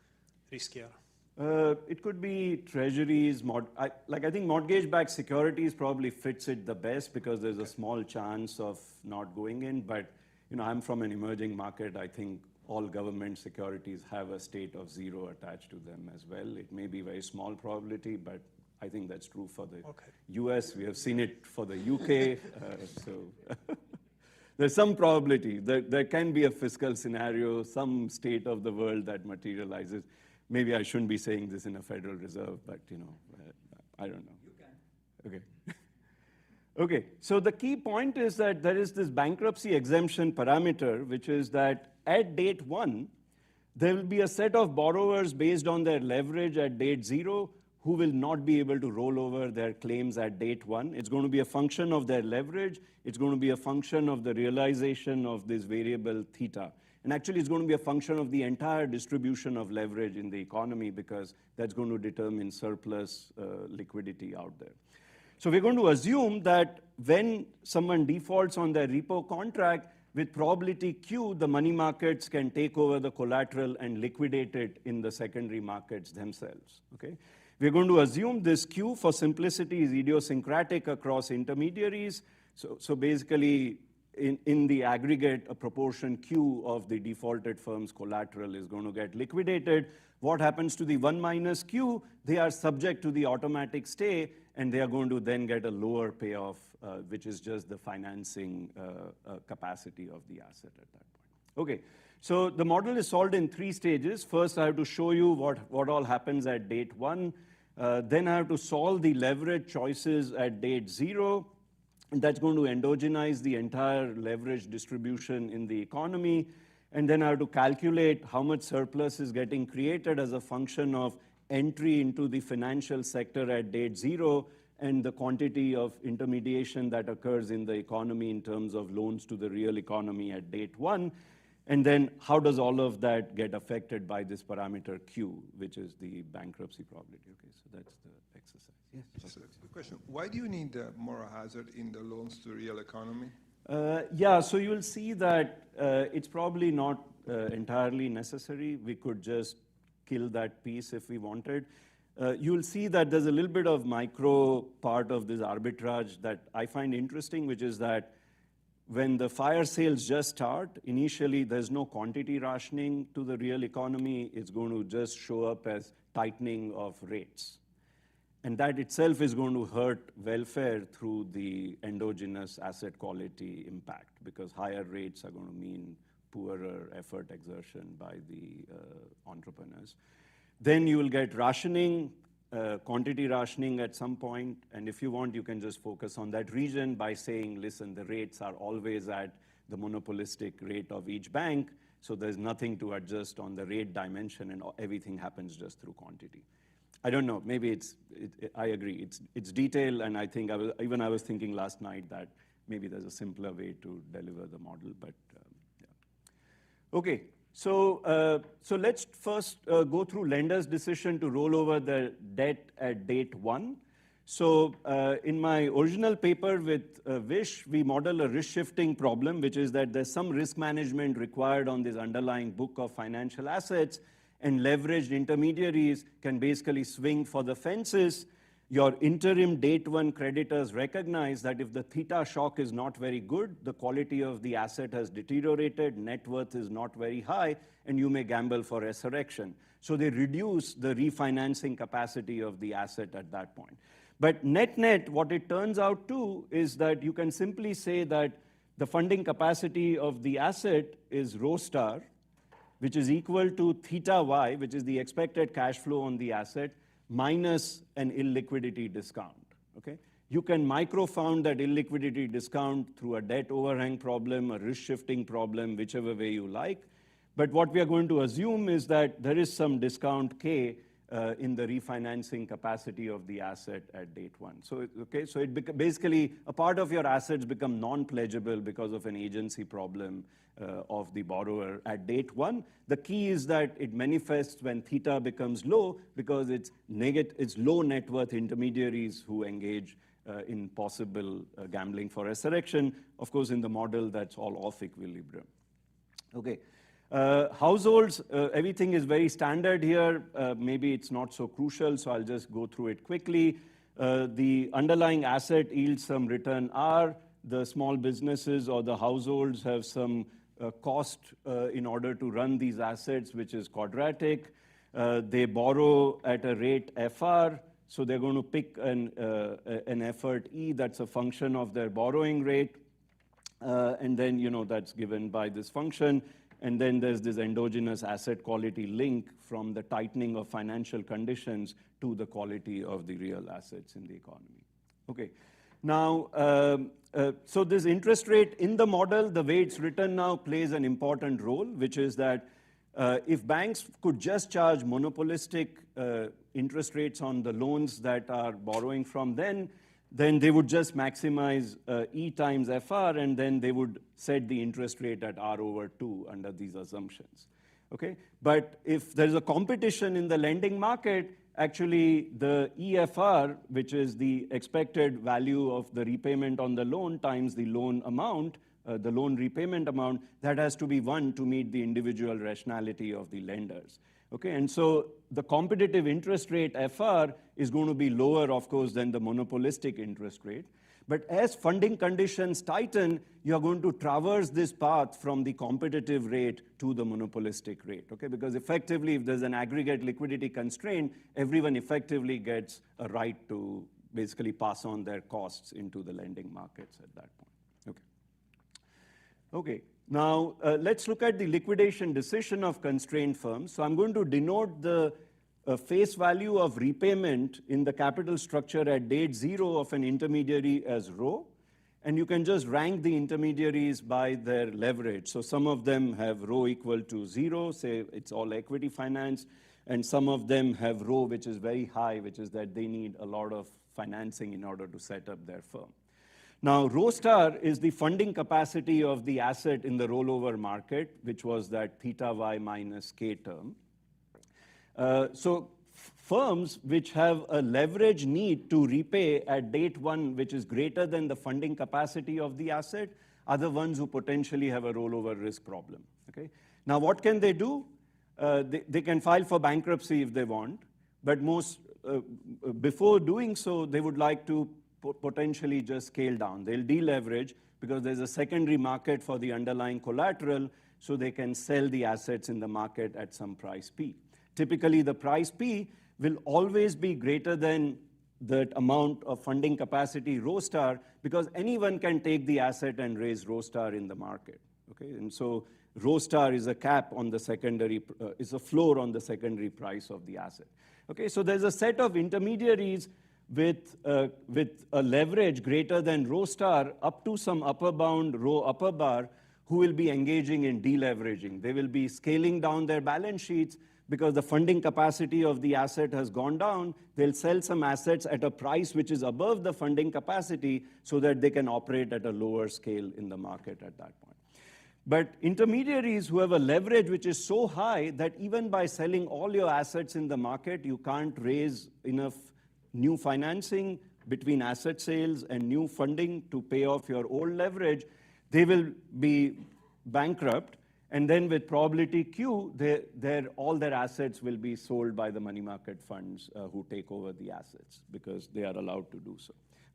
riskier? It could be treasuries. I think mortgage-backed securities probably fits it the best because there's a small chance of not going in. But I'm from an emerging market. I think all government securities have a state of zero attached to them as well. It may be very small probability, but I think that's true for the US. We have seen it for the UK. There's some probability that there can be a fiscal scenario, some state of the world that materializes. Maybe I shouldn't be saying this in a Federal Reserve, but I don't know. You can. Okay. Okay, so the key point is that there is this bankruptcy exemption parameter, which is that at date 1, there will be a set of borrowers based on their leverage at date 0 who will not be able to roll over their claims at date 1. It's going to be a function of their leverage. It's going to be a function of the realization of this variable theta. And actually, it's going to be a function of the entire distribution of leverage in the economy because that's going to determine surplus liquidity out there. So we're going to assume that when someone defaults on their repo contract, with probability Q, the money markets can take over the collateral and liquidate it in the secondary markets themselves. Okay? We're going to assume this Q, for simplicity, is idiosyncratic across intermediaries. So basically, in the aggregate, a proportion Q of the defaulted firm's collateral is going to get liquidated. What happens to the 1 minus Q? They are subject to the automatic stay, and they are going to then get a lower payoff, which is just the financing capacity of the asset at that point. Okay, so the model is solved in 3 stages. First, I have to show you what all happens at date 1. Then I have to solve the leverage choices at date 0. And that's going to endogenize the entire leverage distribution in the economy. And then I have to calculate how much surplus is getting created as a function of entry into the financial sector at date 0 and the quantity of intermediation that occurs in the economy in terms of loans to the real economy at date 1. And then how does all of that get affected by this parameter Q, which is the bankruptcy probability? Okay, so that's the exercise. Yes. Just a quick question. Why do you need moral hazard in the loans to the real economy? Yeah, so you'll see that it's probably not entirely necessary. We could just kill that piece if we wanted. You'll see that there's a little bit of micro part of this arbitrage that I find interesting, which is that when the fire sales just start, initially there's no quantity rationing to the real economy. It's going to just show up as tightening of rates. And that itself is going to hurt welfare through the endogenous asset quality impact because higher rates are going to mean poorer effort exertion by the entrepreneurs. Then you will get rationing, quantity rationing at some point. And if you want, you can just focus on that region by saying, listen, the rates are always at the monopolistic rate of each bank. So there's nothing to adjust on the rate dimension and everything happens just through quantity. I don't know, maybe I agree, it's detail, and I think I was thinking last night that maybe there's a simpler way to deliver the model, but yeah. Okay, so let's first go through lenders' decision to roll over their debt at date 1. So in my original paper with Vish, we model a risk shifting problem, which is that there's some risk management required on this underlying book of financial assets, and leveraged intermediaries can basically swing for the fences. Your interim date 1 creditors recognize that if the theta shock is not very good, the quality of the asset has deteriorated, net worth is not very high, and you may gamble for resurrection. So they reduce the refinancing capacity of the asset at that point. But net-net, what it turns out to is that you can simply say that the funding capacity of the asset is rho star, which is equal to theta y, which is the expected cash flow on the asset, minus an illiquidity discount, okay? You can microfound that illiquidity discount through a debt overhang problem, a risk shifting problem, whichever way you like. But what we are going to assume is that there is some discount K in the refinancing capacity of the asset at date one. So, so basically a part of your assets become non-pledgeable because of an agency problem of the borrower at date one. The key is that it manifests when theta becomes low because it's low net worth intermediaries who engage in possible gambling for resurrection. Of course, in the model, that's all off equilibrium. Okay. Households, everything is very standard here. Maybe it's not so crucial, so I'll just go through it quickly. The underlying asset yields some return R. The small businesses or the households have some cost in order to run these assets, which is quadratic. They borrow at a rate FR, so they're going to pick an effort E that's a function of their borrowing rate. And then, that's given by this function. And then there's this endogenous asset quality link from the tightening of financial conditions to the quality of the real assets in the economy. Okay. Now, so this interest rate in the model, the way it's written now, plays an important role, which is that if banks could just charge monopolistic interest rates on the loans that are borrowing from then they would just maximize E times FR, and then they would set the interest rate at R over 2 under these assumptions. Okay? But if there's a competition in the lending market, actually the EFR, which is the expected value of the repayment on the loan times the loan amount, the loan repayment amount, that has to be 1 to meet the individual rationality of the lenders. Okay, and so the competitive interest rate FR is going to be lower, of course, than the monopolistic interest rate. But as funding conditions tighten, you're going to traverse this path from the competitive rate to the monopolistic rate, okay? Because effectively, if there's an aggregate liquidity constraint, everyone effectively gets a right to basically pass on their costs into the lending markets at that point, okay? Okay. Now, let's look at the liquidation decision of constrained firms. So I'm going to denote the face value of repayment in the capital structure at date 0 of an intermediary as rho. And you can just rank the intermediaries by their leverage. So some of them have rho equal to 0, say it's all equity finance. And some of them have rho which is very high, which is that they need a lot of financing in order to set up their firm. Now, rho star is the funding capacity of the asset in the rollover market, which was that theta y minus k term. So firms which have a leverage need to repay at date 1, which is greater than the funding capacity of the asset, are the ones who potentially have a rollover risk problem. Okay? Now, what can they do? They can file for bankruptcy if they want, but before doing so, they would like to potentially just scale down. They'll deleverage because there's a secondary market for the underlying collateral, so they can sell the assets in the market at some price P. Typically, the price P will always be greater than the amount of funding capacity rho star because anyone can take the asset and raise rho star in the market. Okay, and so rho star is a cap on the secondary, is a floor on the secondary price of the asset. Okay, so there's a set of intermediaries with a leverage greater than rho star up to some upper bound rho upper bar who will be engaging in deleveraging. They will be scaling down their balance sheets because the funding capacity of the asset has gone down. They'll sell some assets at a price which is above the funding capacity so that they can operate at a lower scale in the market at that point. But intermediaries who have a leverage which is so high that even by selling all your assets in the market, you can't raise enough new financing between asset sales and new funding to pay off your old leverage, they will be bankrupt. And then with probability Q, all their assets will be sold by the money market funds who take over the assets because they are allowed to do so.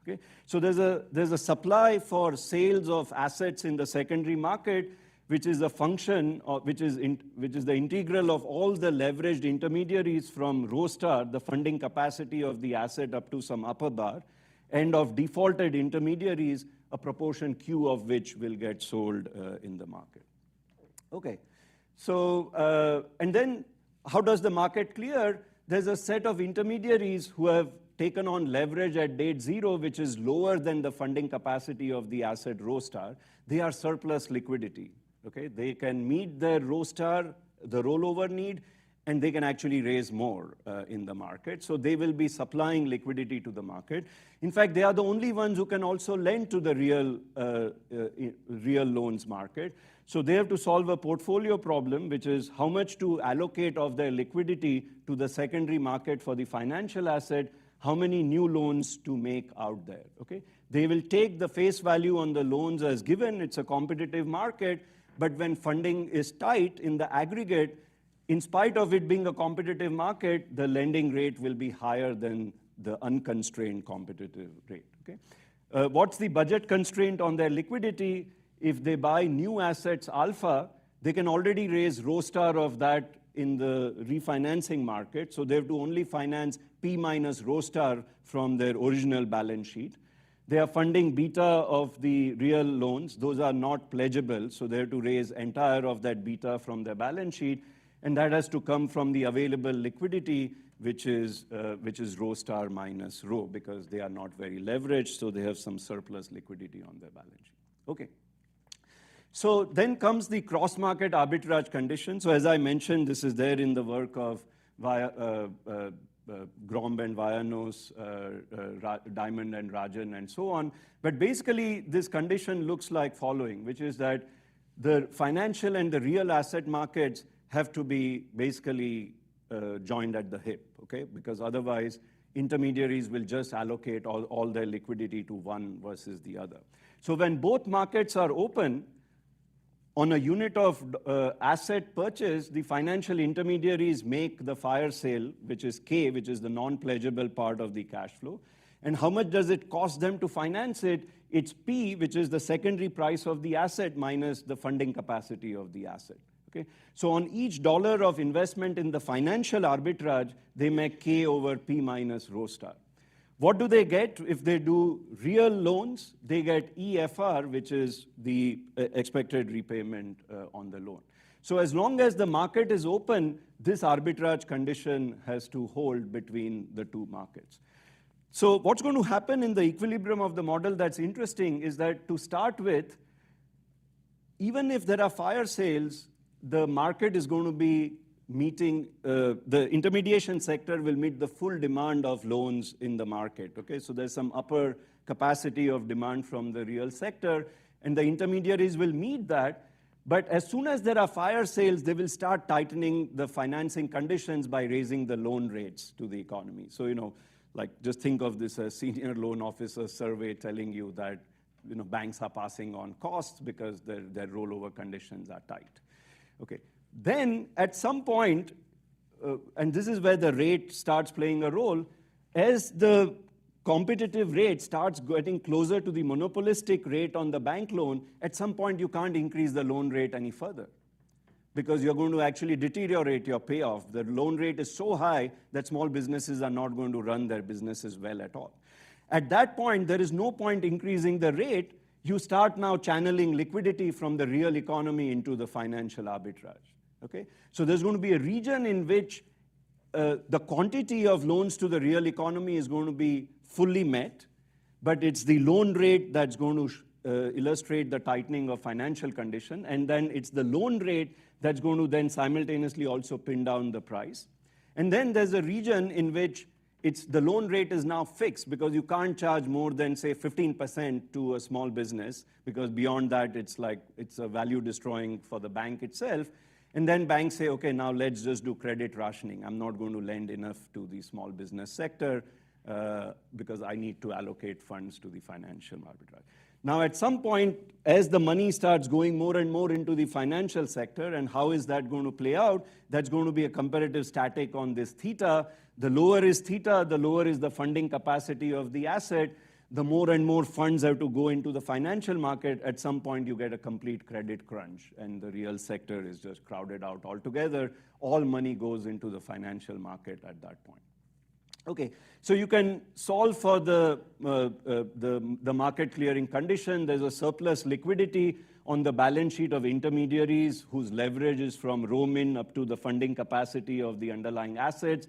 Okay? So there's a supply for sales of assets in the secondary market, which is a function, which is the integral of all the leveraged intermediaries from rho star, the funding capacity of the asset up to some upper bar, and of defaulted intermediaries, a proportion Q of which will get sold in the market. Okay, so, and then how does the market clear? There's a set of intermediaries who have taken on leverage at date 0, which is lower than the funding capacity of the asset rho star, they are surplus liquidity. Okay? They can meet their rho star, the rollover need, and they can actually raise more in the market. So they will be supplying liquidity to the market. In fact, they are the only ones who can also lend to the real loans market. So they have to solve a portfolio problem, which is how much to allocate of their liquidity to the secondary market for the financial asset, how many new loans to make out there. Okay? They will take the face value on the loans as given. It's a competitive market, but when funding is tight in the aggregate, in spite of it being a competitive market, the lending rate will be higher than the unconstrained competitive rate. Okay? What's the budget constraint on their liquidity? If they buy new assets alpha, they can already raise rho star of that in the refinancing market. So they have to only finance P minus rho star from their original balance sheet. They are funding beta of the real loans. Those are not pledgeable, so they have to raise entire of that beta from their balance sheet. And that has to come from the available liquidity, which is rho star minus rho, because they are not very leveraged, so they have some surplus liquidity on their balance sheet. Okay. So then comes the cross-market arbitrage condition. So as I mentioned, this is there in the work of Gromb and Vianos, Diamond and Rajan, and so on. But basically, this condition looks like following, which is that the financial and the real asset markets have to be basically joined at the hip, okay? Because otherwise, intermediaries will just allocate all their liquidity to one versus the other. So when both markets are open, on a unit of asset purchase, the financial intermediaries make the fire sale, which is K, which is the non-pledgeable part of the cash flow. And how much does it cost them to finance it? It's P, which is the secondary price of the asset minus the funding capacity of the asset. Okay? So on each dollar of investment in the financial arbitrage, they make K over P minus rho star. What do they get if they do real loans? They get EFR, which is the expected repayment on the loan. So as long as the market is open, this arbitrage condition has to hold between the two markets. So what's going to happen in the equilibrium of the model that's interesting is that to start with, even if there are fire sales, the market is going to be meeting, the intermediation sector will meet the full demand of loans in the market. Okay? So there's some upper capacity of demand from the real sector, and the intermediaries will meet that. But as soon as there are fire sales, they will start tightening the financing conditions by raising the loan rates to the economy. So, like just think of this as senior loan officer survey telling you that banks are passing on costs because their rollover conditions are tight. Okay. Then at some point, and this is where the rate starts playing a role, as the competitive rate starts getting closer to the monopolistic rate on the bank loan, at some point you can't increase the loan rate any further because you're going to actually deteriorate your payoff. The loan rate is so high that small businesses are not going to run their businesses well at all. At that point, there is no point increasing the rate. You start now channeling liquidity from the real economy into the financial arbitrage. Okay? So there's going to be a region in which the quantity of loans to the real economy is going to be fully met, but it's the loan rate that's going to illustrate the tightening of financial condition, and then it's the loan rate that's going to then simultaneously also pin down the price. And then there's a region in which the loan rate is now fixed because you can't charge more than, say, 15% to a small business, because beyond that, it's a value destroying for the bank itself. And then banks say, okay, now let's just do credit rationing. I'm not going to lend enough to the small business sector because I need to allocate funds to the financial arbitrage. Now, at some point, as the money starts going more and more into the financial sector, and how is that going to play out? That's going to be a comparative static on this theta. The lower is theta, the lower is the funding capacity of the asset. The more and more funds have to go into the financial market, at some point you get a complete credit crunch, and the real sector is just crowded out altogether. All money goes into the financial market at that point. Okay, so you can solve for the market clearing condition. There's a surplus liquidity on the balance sheet of intermediaries whose leverage is from rho min up to the funding capacity of the underlying assets.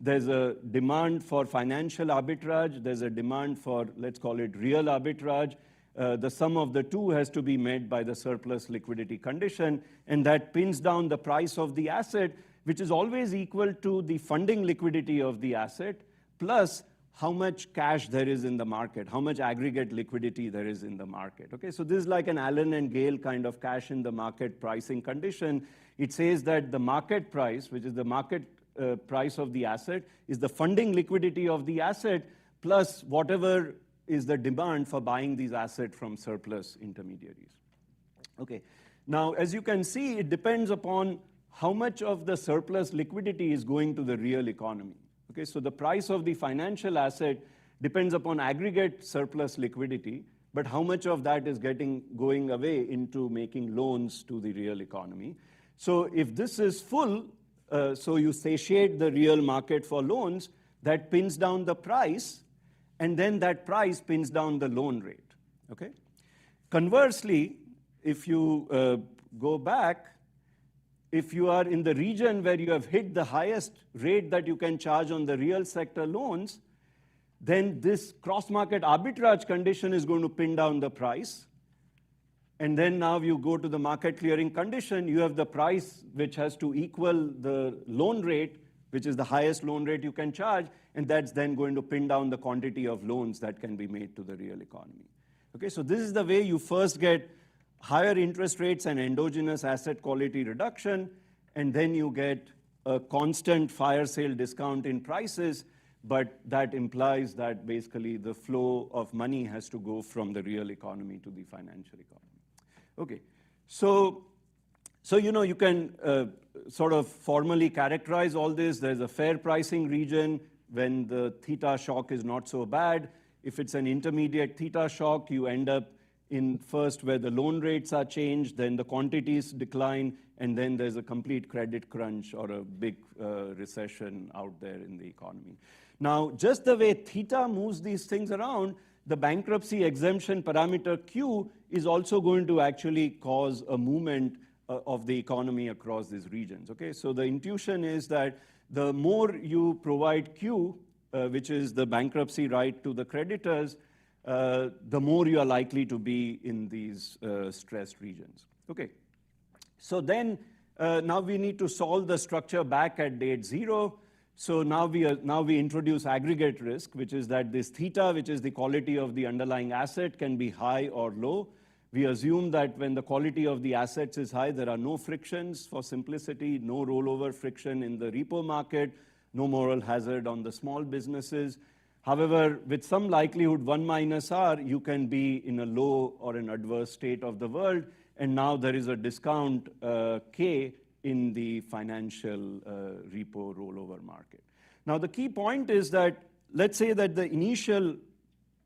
There's a demand for financial arbitrage. There's a demand for, let's call it, real arbitrage. The sum of the two has to be met by the surplus liquidity condition, and that pins down the price of the asset, which is always equal to the funding liquidity of the asset plus how much cash there is in the market, how much aggregate liquidity there is in the market. Okay, so this is like an Allen and Gale kind of cash in the market pricing condition. It says that the market price, which is the market price of the asset, is the funding liquidity of the asset plus whatever is the demand for buying these assets from surplus intermediaries. Okay, now as you can see, it depends upon how much of the surplus liquidity is going to the real economy. Okay, so the price of the financial asset depends upon aggregate surplus liquidity, but how much of that is going away into making loans to the real economy. So if this is full, so you satiate the real market for loans, that pins down the price, and then that price pins down the loan rate. Okay? Conversely, if you go back, if you are in the region where you have hit the highest rate that you can charge on the real sector loans, then this cross-market arbitrage condition is going to pin down the price. And then now you go to the market clearing condition, you have the price which has to equal the loan rate, which is the highest loan rate you can charge, and that's then going to pin down the quantity of loans that can be made to the real economy. Okay, so this is the way you first get higher interest rates and endogenous asset quality reduction, and then you get a constant fire sale discount in prices, but that implies that basically the flow of money has to go from the real economy to the financial economy. Okay, so you know, you can sort of formally characterize all this. There's a fair pricing region when the theta shock is not so bad. If it's an intermediate theta shock, you end up in first where the loan rates are changed, then the quantities decline, and then there's a complete credit crunch or a big recession out there in the economy. Now, just the way theta moves these things around, the bankruptcy exemption parameter Q is also going to actually cause a movement of the economy across these regions. Okay, so the intuition is that the more you provide Q, which is the bankruptcy right to the creditors, the more you are likely to be in these stressed regions. Okay, so then now we need to solve the structure back at date 0. So now we introduce aggregate risk, which is that this theta, which is the quality of the underlying asset, can be high or low. We assume that when the quality of the assets is high, there are no frictions for simplicity, no rollover friction in the repo market, no moral hazard on the small businesses. However, with some likelihood 1 minus R, you can be in a low or an adverse state of the world, and now there is a discount K in the financial repo rollover market. Now the key point is that, let's say that the initial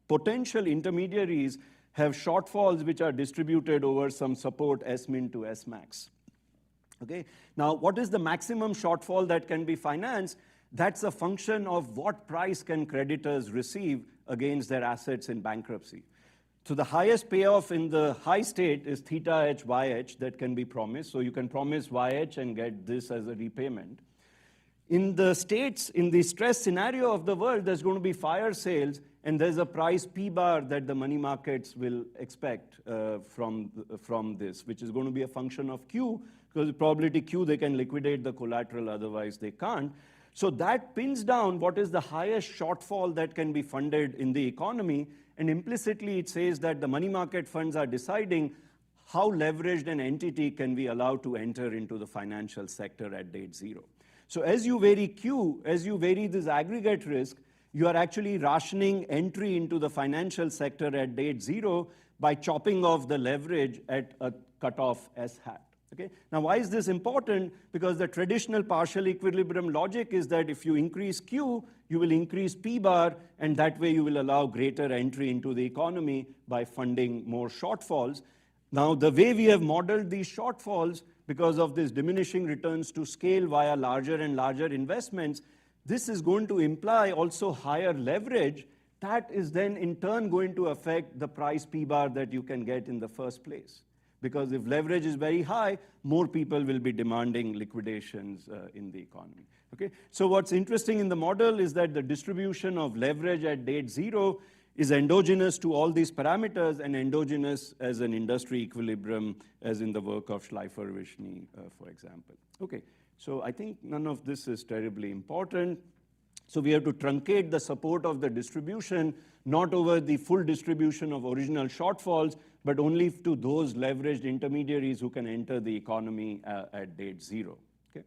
potential intermediaries have shortfalls which are distributed over some support S min to S max. Okay? Now what is the maximum shortfall that can be financed? That's a function of what price can creditors receive against their assets in bankruptcy. So the highest payoff in the high state is theta h YH that can be promised. So you can promise YH and get this as a repayment. In the states, in the stress scenario of the world, there's going to be fire sales, and there's a price P bar that the money markets will expect from this, which is going to be a function of Q, because the probability Q, they can liquidate the collateral, otherwise they can't. So that pins down what is the highest shortfall that can be funded in the economy, and implicitly it says that the money market funds are deciding how leveraged an entity can be allowed to enter into the financial sector at date 0. So as you vary Q, as you vary this aggregate risk, you are actually rationing entry into the financial sector at date 0 by chopping off the leverage at a cutoff S hat. Okay? Now, why is this important? Because the traditional partial equilibrium logic is that if you increase Q, you will increase P bar, and that way you will allow greater entry into the economy by funding more shortfalls. Now, the way we have modeled these shortfalls, because of this diminishing returns to scale via larger and larger investments, this is going to imply also higher leverage. That is then in turn going to affect the price P bar that you can get in the first place. Because if leverage is very high, more people will be demanding liquidations in the economy. Okay? So what's interesting in the model is that the distribution of leverage at date 0 is endogenous to all these parameters and endogenous as an industry equilibrium, as in the work of Schleifer-Vishny, for example. Okay, so I think none of this is terribly important. So we have to truncate the support of the distribution, not over the full distribution of original shortfalls, but only to those leveraged intermediaries who can enter the economy at date 0. Okay?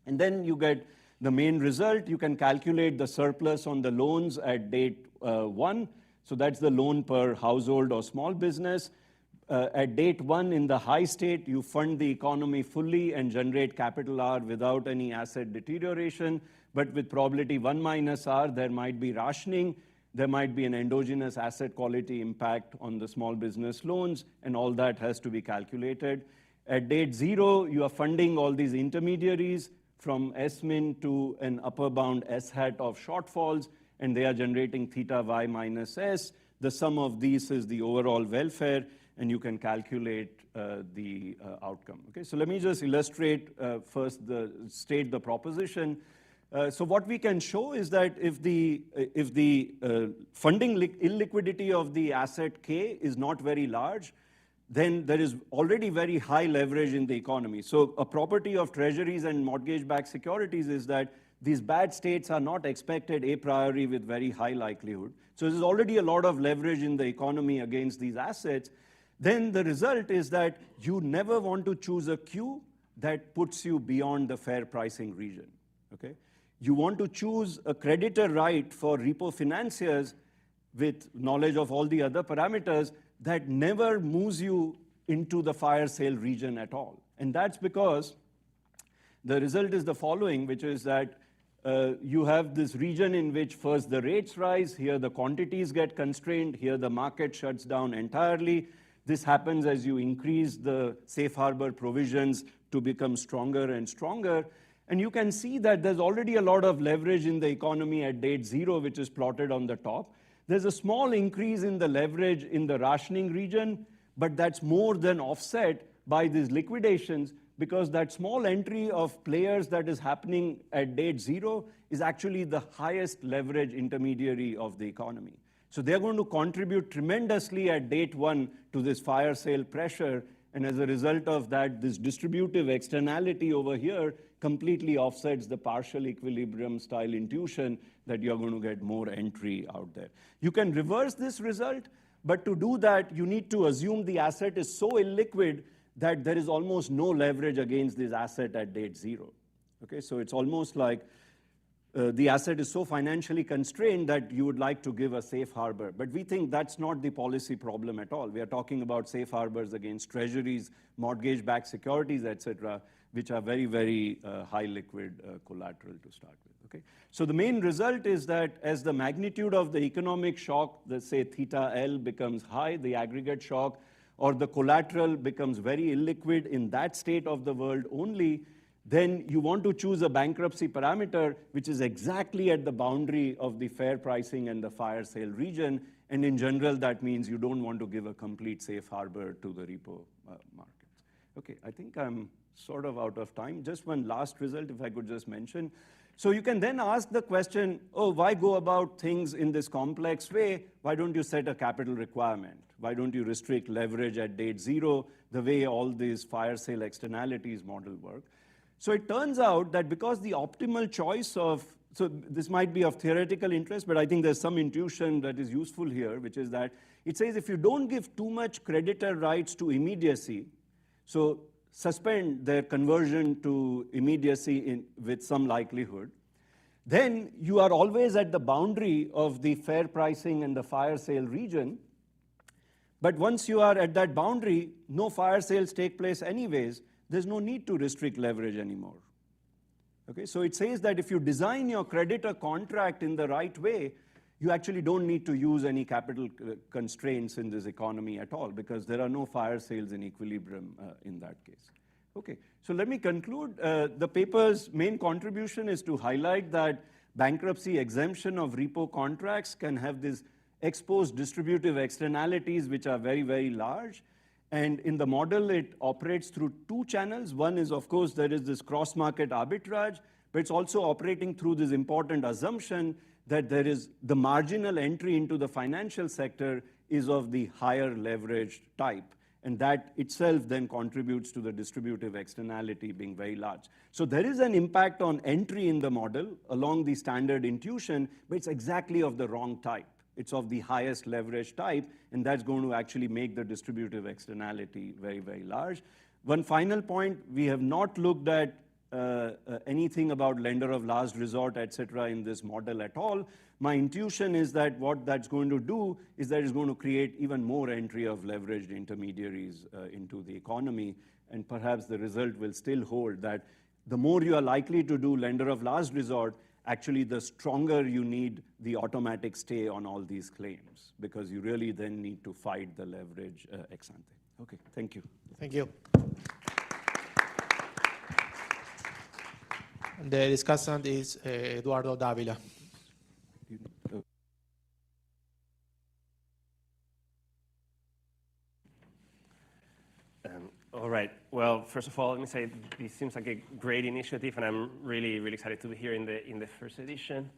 And then you get the main result. You can calculate the surplus on the loans at date 1. So that's the loan per household or small business. At date 1, in the high state, you fund the economy fully and generate capital R without any asset deterioration. But with probability 1 minus R, there might be rationing. There might be an endogenous asset quality impact on the small business loans, and all that has to be calculated. At date 0, you are funding all these intermediaries from S-min to an upper bound S hat of shortfalls, and they are generating theta y minus S. The sum of these is the overall welfare, and you can calculate the outcome. Okay, so let me just illustrate first state the proposition. So what we can show is that if the funding illiquidity of the asset K is not very large, then there is already very high leverage in the economy. So a property of treasuries and mortgage-backed securities is that these bad states are not expected a priori with very high likelihood. So there's already a lot of leverage in the economy against these assets. Then the result is that you never want to choose a Q that puts you beyond the fair pricing region. Okay? You want to choose a creditor right for repo financiers with knowledge of all the other parameters that never moves you into the fire sale region at all. And that's because the result is the following, which is that you have this region in which first the rates rise, here the quantities get constrained, here the market shuts down entirely. This happens as you increase the safe harbor provisions to become stronger and stronger. And you can see that there's already a lot of leverage in the economy at date 0, which is plotted on the top. There's a small increase in the leverage in the rationing region, but that's more than offset by these liquidations, because that small entry of players that is happening at date 0 is actually the highest leverage intermediary of the economy. So they're going to contribute tremendously at date 1 to this fire sale pressure, and as a result of that, this distributive externality over here completely offsets the partial equilibrium style intuition that you're going to get more entry out there. You can reverse this result, but to do that, you need to assume the asset is so illiquid that there is almost no leverage against this asset at date 0. Okay, so it's almost like the asset is so financially constrained that you would like to give a safe harbor. But we think that's not the policy problem at all. We are talking about safe harbors against treasuries, mortgage-backed securities, et cetera, which are very, very high liquid collateral to start with. Okay? So the main result is that as the magnitude of the economic shock, let's say theta L becomes high, the aggregate shock, or the collateral becomes very illiquid in that state of the world only, then you want to choose a bankruptcy parameter which is exactly at the boundary of the fair pricing and the fire sale region. And in general, that means you don't want to give a complete safe harbor to the repo markets. Okay, I think I'm sort of out of time. Just one last result, if I could just mention. So you can then ask the question, oh, why go about things in this complex way? Why don't you set a capital requirement? Why don't you restrict leverage at date 0 the way all these fire sale externalities model work? So it turns out that because the optimal choice of, so this might be of theoretical interest, but I think there's some intuition that is useful here, which is that it says if you don't give too much creditor rights to immediacy, so suspend their conversion to immediacy with some likelihood, then you are always at the boundary of the fair pricing and the fire sale region. But once you are at that boundary, no fire sales take place anyways. There's no need to restrict leverage anymore. Okay, so it says that if you design your creditor contract in the right way, you actually don't need to use any capital constraints in this economy at all, because there are no fire sales in equilibrium in that case. Okay, so let me conclude. The paper's main contribution is to highlight that bankruptcy exemption of repo contracts can have these exposed distributive externalities which are very, very large. And in the model, it operates through two channels. One is, of course, there is this cross-market arbitrage, but it's also operating through this important assumption that there is the marginal entry into the financial sector is of the higher leveraged type. And that itself then contributes to the distributive externality being very large. So there is an impact on entry in the model along the standard intuition, but it's exactly of the wrong type. It's of the highest leverage type, and that's going to actually make the distributive externality very, very large. One final point, we have not looked at anything about lender of last resort, et cetera, in this model at all. My intuition is that what that's going to do is that it's going to create even more entry of leveraged intermediaries into the economy, and perhaps the result will still hold that the more you are likely to do lender of last resort, actually the stronger you need the automatic stay on all these claims, because you really then need to fight the leverage ex ante. Okay, thank you. Thank you. The discussant is Eduardo Davila. All right. Well, first of all, let me say this seems like a great initiative, and I'm really, really excited to be here in the first edition.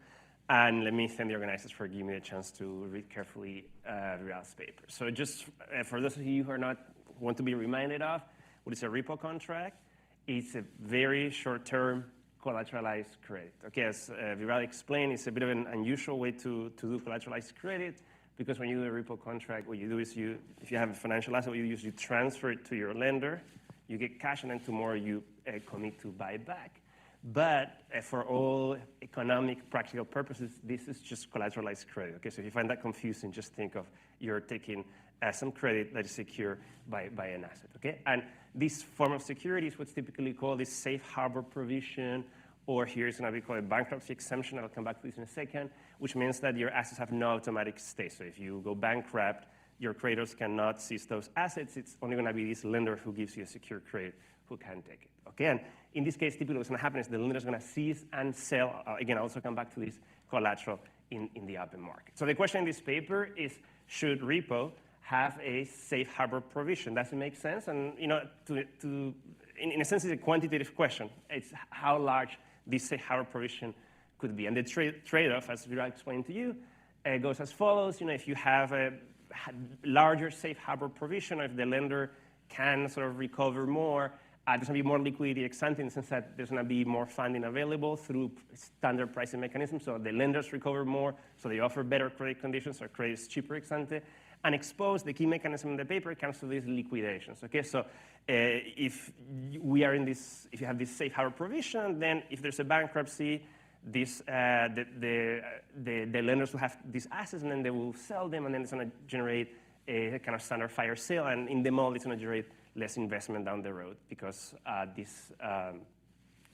And let me thank the organizers for giving me the chance to read carefully Viral's paper. So just for those of you who are not want to be reminded of what is a repo contract, it's a very short-term collateralized credit. Okay, as Viral explained, it's a bit of an unusual way to do collateralized credit, because when you do a repo contract, what you do is if you have a financial asset, what you do is you transfer it to your lender, you get cash, and then tomorrow you commit to buy back. But for all economic, practical purposes, this is just collateralized credit. Okay, so if you find that confusing, just think of you're taking some credit that is secure by an asset. Okay, and this form of security is what's typically called this safe harbor provision, or here it's going to be called a bankruptcy exemption. I'll come back to this in a second, which means that your assets have no automatic stay. So if you go bankrupt, your creditors cannot seize those assets. It's only going to be this lender who gives you a secure credit who can take it. Okay, and in this case, typically what's going to happen is the lender is going to seize and sell. Again, I'll also come back to this collateral in the open market. So the question in this paper is, should repo have a safe harbor provision? Does it make sense? And in a sense, it's a quantitative question. It's how large this safe harbor provision could be. And the trade-off, as Viral explained to you, goes as follows. If you have a larger safe harbor provision, or if the lender can sort of recover more, there's going to be more liquidity ex ante, in the sense that there's going to be more funding available through standard pricing mechanisms. So the lenders recover more, so they offer better credit conditions, or credit is cheaper ex ante. And expose, the key mechanism in the paper comes to these liquidations. Okay, so if you have this safe harbor provision, then if there's a bankruptcy, the lenders will have these assets, and then they will sell them, and then it's going to generate a kind of standard fire sale. And in the model, it's going to generate less investment down the road, because these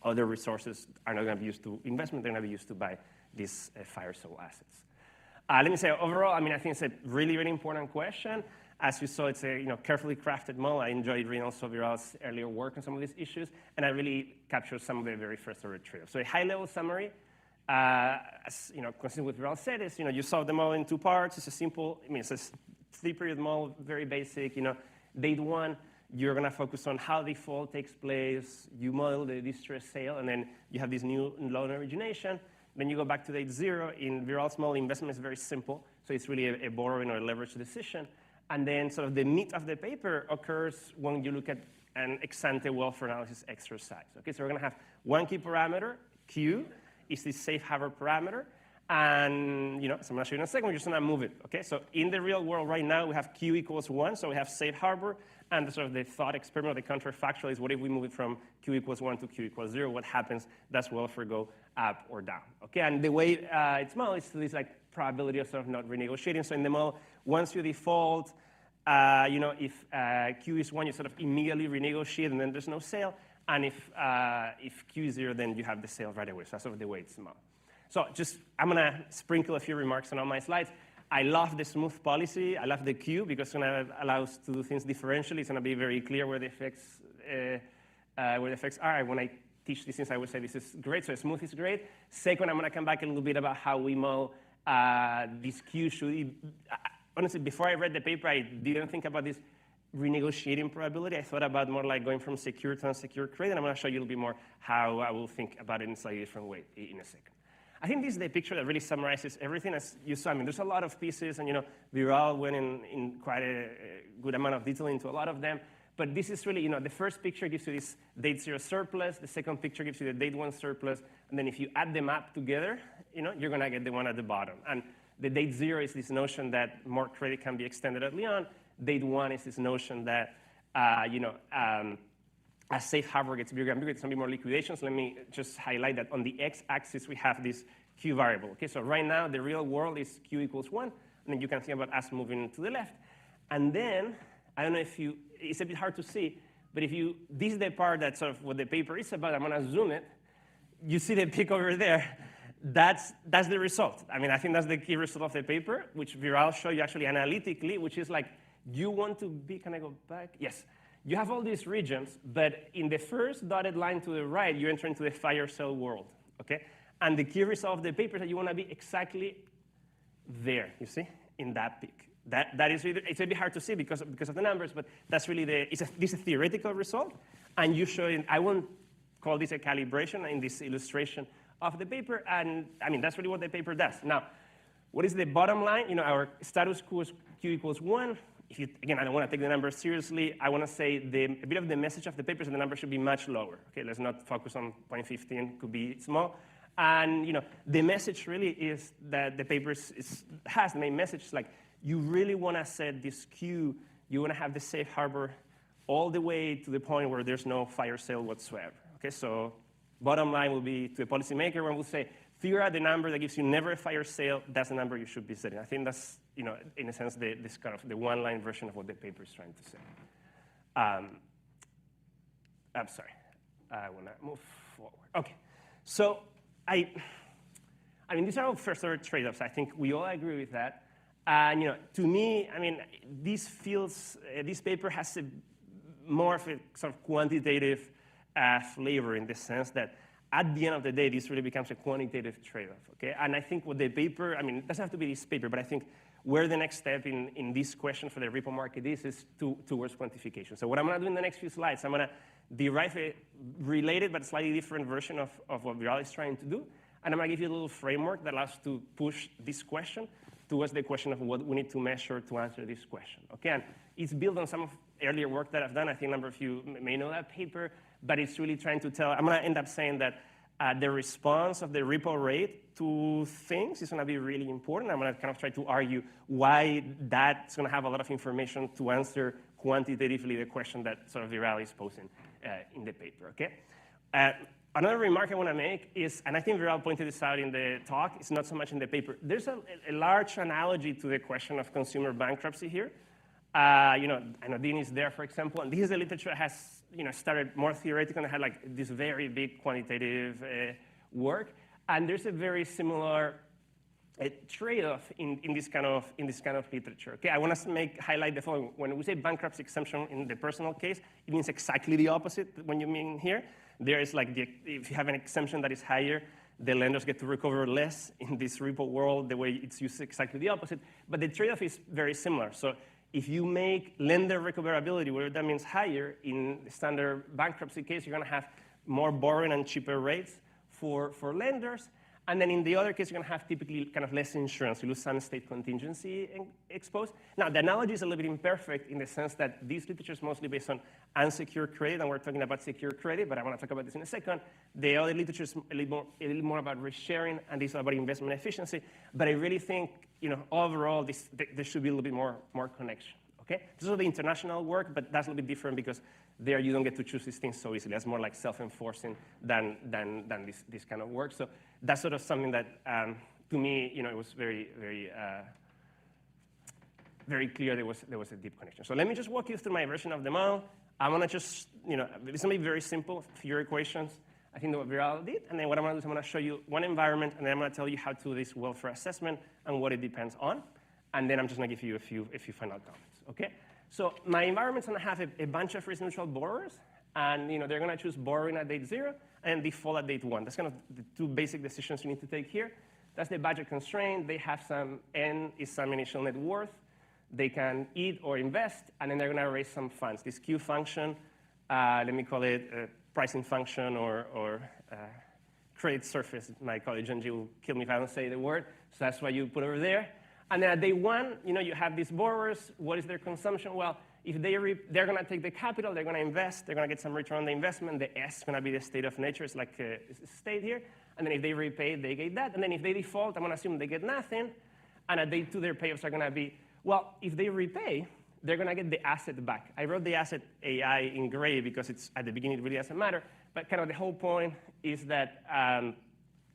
other resources are not going to be used to investment. They're going to be used to buy these fire sale assets. Let me say, overall, I think it's a really, really important question. As you saw, it's a carefully crafted model. I enjoyed reading also Viral's earlier work on some of these issues, and I really captured some of the very first order trade-offs. So a high-level summary, as consistent with Viral said, is you solve the model in two parts. It's a simple, it's a three-period model, very basic. Date one, you're going to focus on how default takes place. You model the distress sale, and then you have this new loan origination. Then you go back to date zero. In Viral's model, investment is very simple. So it's really a borrowing or a leverage decision. And then sort of the meat of the paper occurs when you look at an ex-ante welfare analysis exercise. Okay, so we're going to have one key parameter, Q, is this safe harbor parameter. And as I'm going to show you in a second, we're just going to move it. Okay, so in the real world right now, we have Q equals 1. So we have safe harbor. And sort of the thought experiment, the counterfactual, is what if we move it from Q equals 1 to Q equals 0? What happens? Does welfare go up or down? Okay, and the way it's modeled is this probability of sort of not renegotiating. So in the model, once you default, if Q is 1, you sort of immediately renegotiate, and then there's no sale. And if Q is 0, then you have the sale right away. So that's sort of the way it's modeled. So I'm going to sprinkle a few remarks on all my slides. I love the smooth policy. I love the Q, because it's going to allow us to do things differentially. It's going to be very clear where the effects are. When I teach these things, I would say this is great. So smooth is great. Second, I'm going to come back a little bit about how we model this Q. Honestly, before I read the paper, I didn't think about this renegotiating probability. I thought about more like going from secure to unsecured credit, and I'm going to show you a little bit more how I will think about it in a slightly different way in a second. I think this is the picture that really summarizes everything. As you saw, I mean, there's a lot of pieces, and Viral went in quite a good amount of detail into a lot of them. But this is really, the first picture gives you this date 0 surplus. The second picture gives you the date 1 surplus. And then if you add them up together, you're going to get the one at the bottom. And the date 0 is this notion that more credit can be extended early on. Date 1 is this notion that, as safe harbor gets bigger and bigger, there's going to be more liquidations. Let me just highlight that on the x-axis, we have this Q variable. Okay, so right now, the real world is Q equals 1. And then you can think about us moving to the left. And then, I don't know if it's a bit hard to see, but this is the part that's sort of what the paper is about. I'm going to zoom it. You see the peak over there. That's the result. I mean, I think that's the key result of the paper, which Viral showed you actually analytically, which is like, you want to be, can I go back? Yes. You have all these regions, but in the first dotted line to the right, you enter into the fire sale world, okay? And the key result of the paper is that you want to be exactly there, you see, in that peak. That is really, it's a bit hard to see because of the numbers, but that's really this is a theoretical result, and you show it. I won't call this a calibration in this illustration of the paper, and I mean, that's really what the paper does. Now, what is the bottom line? Our status quo is Q equals 1. Again, I don't want to take the numbers seriously. I want to say a bit of the message of the paper is that the number should be much lower. Okay, let's not focus on 0.15, could be small. And the message really is that the paper has the main message is like, you really want to set this Q, you want to have the safe harbor all the way to the point where there's no fire sale whatsoever. Okay, so bottom line will be to a policymaker, one will say, figure out the number that gives you never a fire sale, that's the number you should be setting. I think that's, in a sense, this kind of the one-line version of what the paper is trying to say. I'm sorry, I want to move forward. Okay, so I mean, these are all first-order trade-offs. I think we all agree with that. And to me, I mean, this paper has more of a sort of quantitative flavor in the sense that at the end of the day, this really becomes a quantitative trade-off, okay? And I think what the paper, I mean, it doesn't have to be this paper, but I think where the next step in this question for the repo market is towards quantification. So what I'm going to do in the next few slides, I'm going to derive a related but slightly different version of what Viral is trying to do, and I'm going to give you a little framework that allows us to push this question towards the question of what we need to measure to answer this question, okay? And it's built on some of earlier work that I've done. I think a number of you may know that paper, but it's really trying to tell, I'm going to end up saying that the response of the repo rate to things is going to be really important. I'm going to kind of try to argue why that's going to have a lot of information to answer quantitatively the question that sort of Viral is posing in the paper, okay? Another remark I want to make is, and I think Viral pointed this out in the talk, it's not so much in the paper. There's a large analogy to the question of consumer bankruptcy here. I know Dean is there, for example, and this is a literature that has started more theoretical and had like this very big quantitative work. And there's a very similar trade-off in this kind of literature. Okay, I want to highlight the following. When we say bankruptcy exemption in the personal case, it means exactly the opposite when you mean here. There is like if you have an exemption that is higher, the lenders get to recover less. In this repo world, the way it's used is exactly the opposite. But the trade-off is very similar. So if you make lender recoverability, whatever that means higher, in the standard bankruptcy case, you're going to have more borrowing and cheaper rates for lenders. And then in the other case, you're going to have typically kind of less insurance. You lose some state contingency exposed. Now, the analogy is a little bit imperfect in the sense that this literature is mostly based on unsecured credit, and we're talking about secure credit, but I want to talk about this in a second. The other literature is a little more about risk sharing, and this is about investment efficiency. But I really think, overall, there should be a little bit more connection. Okay? This is the international work, but that's a little bit different because there you don't get to choose these things so easily. That's more like self-enforcing than this kind of work. So that's sort of something that, to me, it was very, very, very clear there was a deep connection. So let me just walk you through my version of the model. I'm going to just, it's going to be very simple, few equations. I think what Viral did, and then what I'm going to do is I'm going to show you one environment, and then I'm going to tell you how to do this welfare assessment and what it depends on. And then I'm just going to give you a few final comments, okay? So my environment's going to have a bunch of risk-neutral borrowers, and they're going to choose borrowing at date 0 and default at date 1. That's kind of the two basic decisions you need to take here. That's the budget constraint. They have some N is some initial net worth. they can eat or invest, and then they're going to raise some funds. This Q function, let me call it a pricing function or credit surface. My colleague John G will kill me if I don't say the word, so that's why you put over there. And then at day one, you have these borrowers. What is their consumption? Well, if they're going to take the capital, they're going to invest, they're going to get some return on the investment. The S is going to be the state of nature. It's like a state here. And then if they repay, they get that. And then if they default, I'm going to assume they get nothing. And at day two, their payoffs are going to be, well, if they repay, they're going to get the asset back. I wrote the asset AI in gray because it's at the beginning, it really doesn't matter. But kind of the whole point is that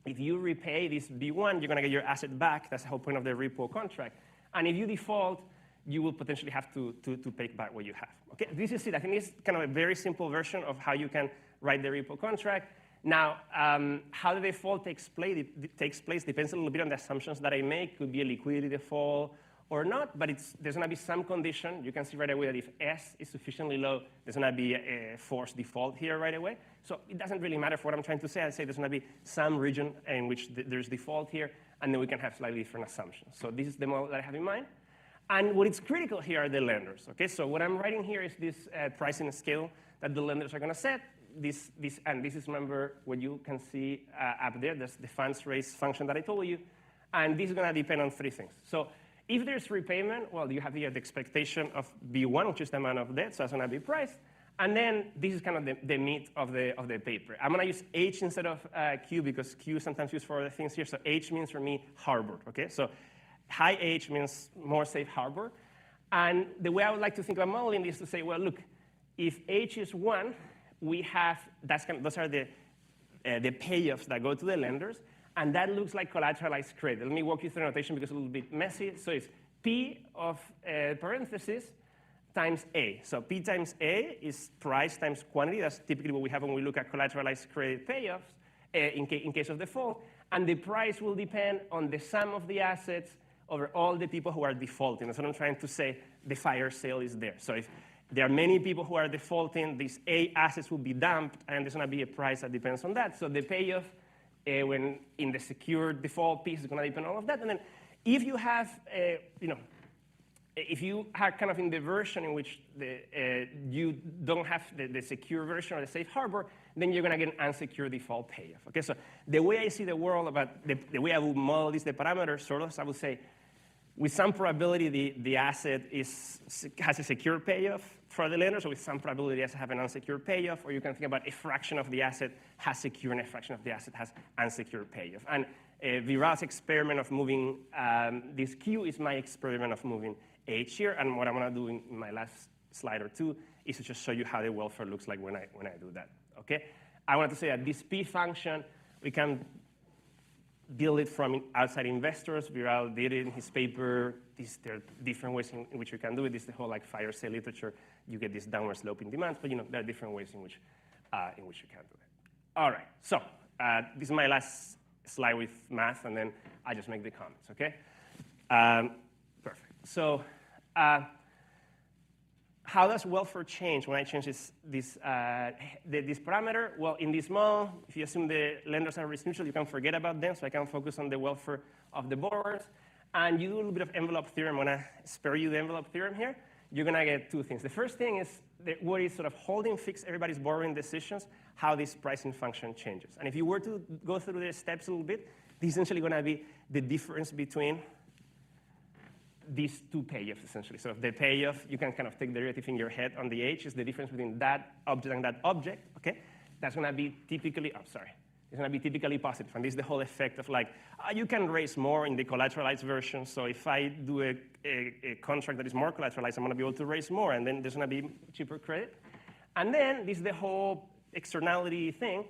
if you repay this B1, you're going to get your asset back. That's the whole point of the repo contract. And if you default, you will potentially have to pay back what you have. Okay, this is it. I think it's kind of a very simple version of how you can write the repo contract. Now, how the default takes place depends a little bit on the assumptions that I make. Could be a liquidity default or not, but there's going to be some condition. You can see right away that if S is sufficiently low, there's going to be a forced default here right away. So it doesn't really matter for what I'm trying to say. I say there's going to be some region in which there's default here, and then we can have slightly different assumptions. So this is the model that I have in mind. And what is critical here are the lenders. Okay, so what I'm writing here is this pricing scale that the lenders are going to set. This is, remember, what you can see up there. That's the funds raised function that I told you. And this is going to depend on three things. So if there's repayment, well, you have here the expectation of B1, which is the amount of debt, so that's going to be priced. And then this is kind of the meat of the paper. I'm going to use H instead of Q because Q is sometimes used for other things here. So H means for me harbor. Okay, so high H means more safe harbor. And the way I would like to think about modeling this is to say, well, look, if H is 1, we have, those are the payoffs that go to the lenders, and that looks like collateralized credit. Let me walk you through the notation because it's a little bit messy. So it's P of parentheses times A. So P times A is price times quantity. That's typically what we have when we look at collateralized credit payoffs in case of default. And the price will depend on the sum of the assets over all the people who are defaulting. That's what I'm trying to say. The fire sale is there. So if there are many people who are defaulting, these A assets will be dumped, and there's going to be a price that depends on that. So the payoff when in the secure default piece is going to depend on all of that. And then if you have, if you are kind of in the version in which you don't have the secure version or the safe harbor, then you're going to get an unsecured default payoff. Okay, so the way I see the world about the way I would model this, the parameters, sort of, I would say, with some probability, the asset has a secure payoff for the lender, so with some probability, it has to have an unsecured payoff, or you can think about a fraction of the asset has secure and a fraction of the asset has unsecured payoff. And Viral's experiment of moving this Q is my experiment of moving H here, and what I'm going to do in my last slide or two is to just show you how the welfare looks like when I do that. Okay, I wanted to say that this P function, we can build it from outside investors. Viral did it in his paper. There are different ways in which you can do it. This is the whole fire sale literature. You get this downward sloping demands, but there are different ways in which you can do it. All right, so this is my last slide with math, and then I just make the comments, okay? Perfect. So how does welfare change when I change this parameter? Well, in this model, if you assume the lenders are risk neutral, you can forget about them, so I can focus on the welfare of the borrowers. And you do a little bit of envelope theorem. I'm going to spare you the envelope theorem here. You're going to get two things. The first thing is what is sort of holding fixed everybody's borrowing decisions, how this pricing function changes. And if you were to go through the steps a little bit, this is essentially going to be the difference between these two payoffs, essentially. So the payoff, you can kind of take the derivative in your head on the H, is the difference between that object and that object, okay? That's going to be typically, it's going to be typically positive. And this is the whole effect of you can raise more in the collateralized version. So if I do a contract that is more collateralized, I'm going to be able to raise more, and then there's going to be cheaper credit. And then this is the whole externality thing.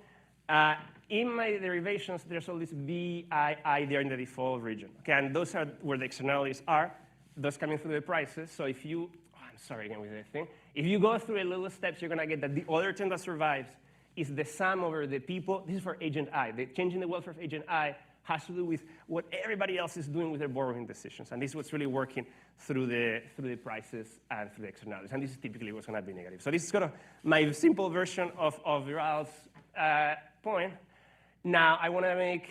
In my derivations, there's all this VII there in the default region. Okay, and those are where the externalities are. Those coming through the prices. So if you, I'm sorry again with this thing. If you go through a little steps, you're going to get that the other term that survives is the sum over the people. This is for agent I. The change in the welfare of agent I has to do with what everybody else is doing with their borrowing decisions. And this is what's really working through the prices and through the externalities. And this is typically what's going to be negative. So this is kind of my simple version of Viral's point. Now, I want to make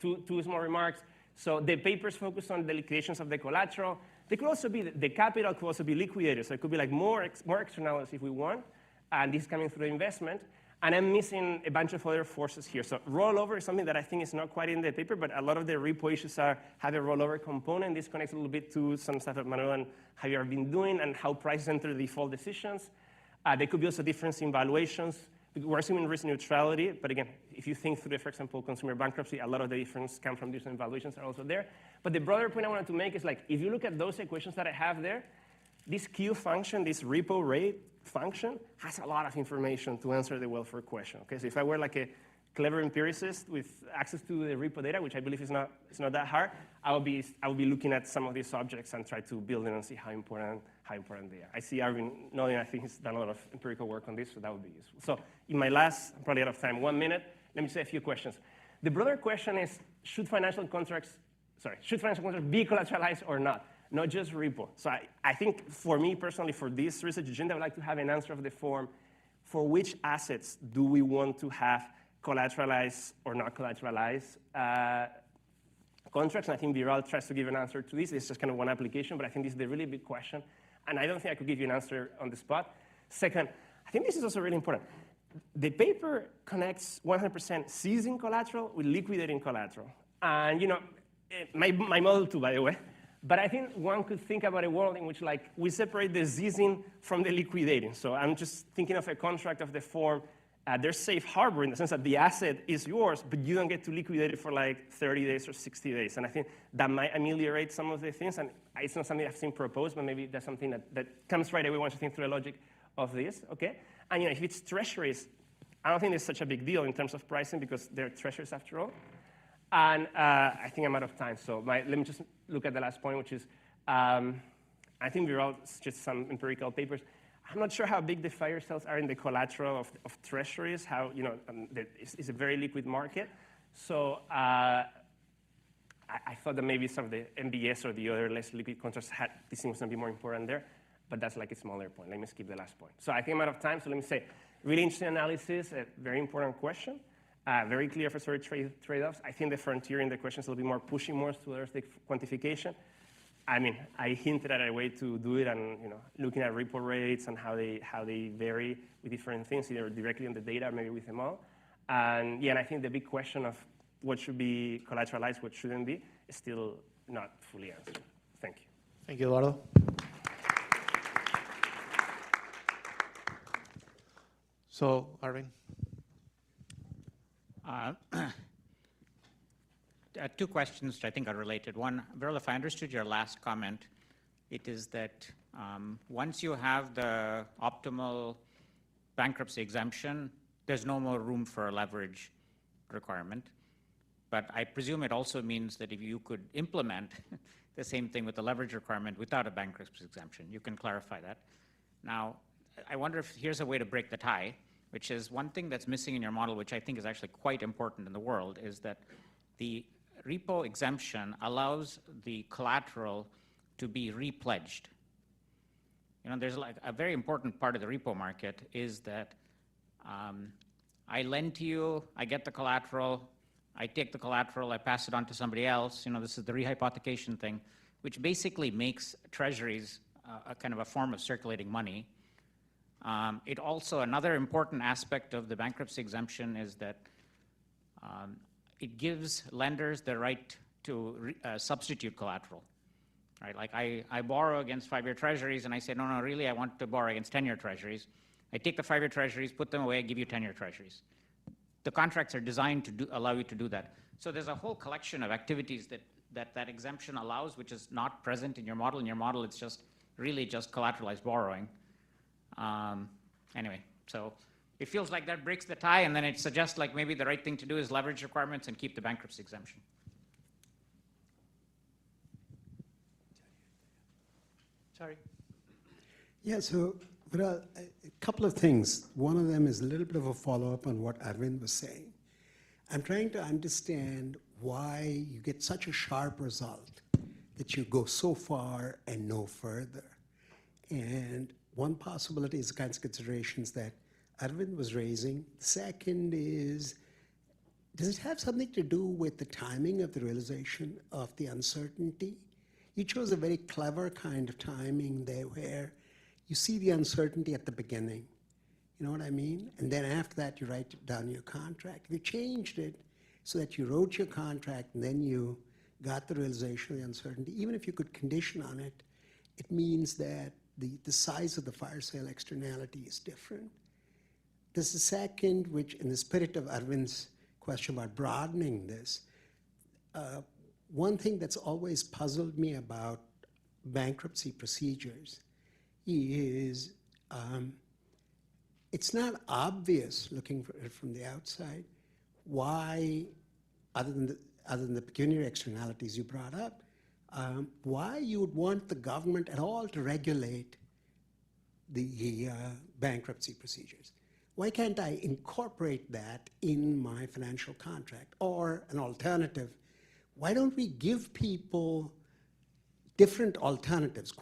two small remarks. So the papers focus on the liquidations of the collateral. They could also be, the capital could also be liquidated. So it could be like more externalities if we want. And this is coming through the investment. And I'm missing a bunch of other forces here. So rollover is something that I think is not quite in the paper, but a lot of the repo issues have a rollover component. This connects a little bit to some stuff that Manuel and Javier have been doing and how prices enter default decisions. There could be also difference in valuations. We're assuming risk neutrality, but again, if you think through, for example, consumer bankruptcy, a lot of the difference come from different valuations are also there. But the broader point I wanted to make is like, if you look at those equations that I have there, this Q function, this repo rate function, has a lot of information to answer the welfare question. Okay, so if I were like a clever empiricist with access to the repo data, which I believe is not that hard, I would be looking at some of these objects and try to build in and see how important they are. I see Arvin nodding. I think he's done a lot of empirical work on this, so that would be useful. So in my last, I'm probably out of time, 1 minute, let me say a few questions. The broader question is, should financial contracts be collateralized or not? Not just repo. So I think for me personally, for this research agenda, I would like to have an answer of the form, for which assets do we want to have collateralized or not collateralized contracts? And I think Viral tries to give an answer to this. It's just kind of one application, but I think this is the really big question. And I don't think I could give you an answer on the spot. Second, I think this is also really important. The paper connects 100% seizing collateral with liquidating collateral. And my model too, by the way. But I think one could think about a world in which like we separate the seizing from the liquidating. So I'm just thinking of a contract of the form, there's safe harbor in the sense that the asset is yours, but you don't get to liquidate it for like 30 days or 60 days. And I think that might ameliorate some of the things. And it's not something I've seen proposed, but maybe that's something that comes right away once you think through the logic of this, okay? And if it's treasuries, I don't think it's such a big deal in terms of pricing because they're treasuries after all. And I think I'm out of time, so let me just look at the last point, which is I think we're all just some empirical papers. I'm not sure how big the fire sales are in the collateral of treasuries, how, it's a very liquid market. So I thought that maybe some of the MBS or the other less liquid contracts this seems to be more important there, but that's like a smaller point. Let me skip the last point. So I think I'm out of time, so let me say, really interesting analysis, a very important question. Very clear for sort of trade-offs. I think the frontier in the question is a little bit more pushing more to heuristic quantification. I mean, I hinted at a way to do it and looking at repo rates and how they vary with different things, either directly on the data or maybe with them all. And yeah, and I think the big question of what should be collateralized, what shouldn't be, is still not fully answered. Thank you. Thank you, Eduardo. So, Arvin. Two questions which I think are related. One, Viral, if I understood your last comment, it is that once you have the optimal bankruptcy exemption, there's no more room for a leverage requirement. But I presume it also means that if you could implement the same thing with the leverage requirement without a bankruptcy exemption, you can clarify that. Now, I wonder if here's a way to break the tie, which is one thing that's missing in your model, which I think is actually quite important in the world, is that the repo exemption allows the collateral to be repledged. There's like a very important part of the repo market is that I lend to you, I get the collateral, I take the collateral, I pass it on to somebody else. This is the rehypothecation thing, which basically makes treasuries a kind of a form of circulating money. It also, another important aspect of the bankruptcy exemption is that it gives lenders the right to substitute collateral, right? Like I borrow against 5-year treasuries and I say, no, really, I want to borrow against 10-year treasuries. I take the 5-year treasuries, put them away, give you 10-year treasuries. The contracts are designed to allow you to do that. So there's a whole collection of activities that exemption allows, which is not present in your model. In your model, it's just really just collateralized borrowing. Anyway, so it feels like that breaks the tie, and then it suggests like maybe the right thing to do is leverage requirements and keep the bankruptcy exemption. Sorry. Yeah, so a couple of things. One of them is a little bit of a follow-up on what Arvind was saying. I'm trying to understand why you get such a sharp result that you go so far and no further. And one possibility is the kinds of considerations that Arvind was raising. Second is, does it have something to do with the timing of the realization of the uncertainty? You chose a very clever kind of timing there where you see the uncertainty at the beginning. You know what I mean? And then after that, you write down your contract. You changed it so that you wrote your contract and then you got the realization of the uncertainty. Even if you could condition on it, it means that the size of the fire sale externality is different. There's a second, which in the spirit of Arvind's question about broadening this, one thing that's always puzzled me about bankruptcy procedures is it's not obvious looking for it from the outside why, other than the pecuniary externalities you brought up, why you would want the government at all to regulate the bankruptcy procedures. Why can't I incorporate that in my financial contract? Or an alternative, why don't we give people different alternatives,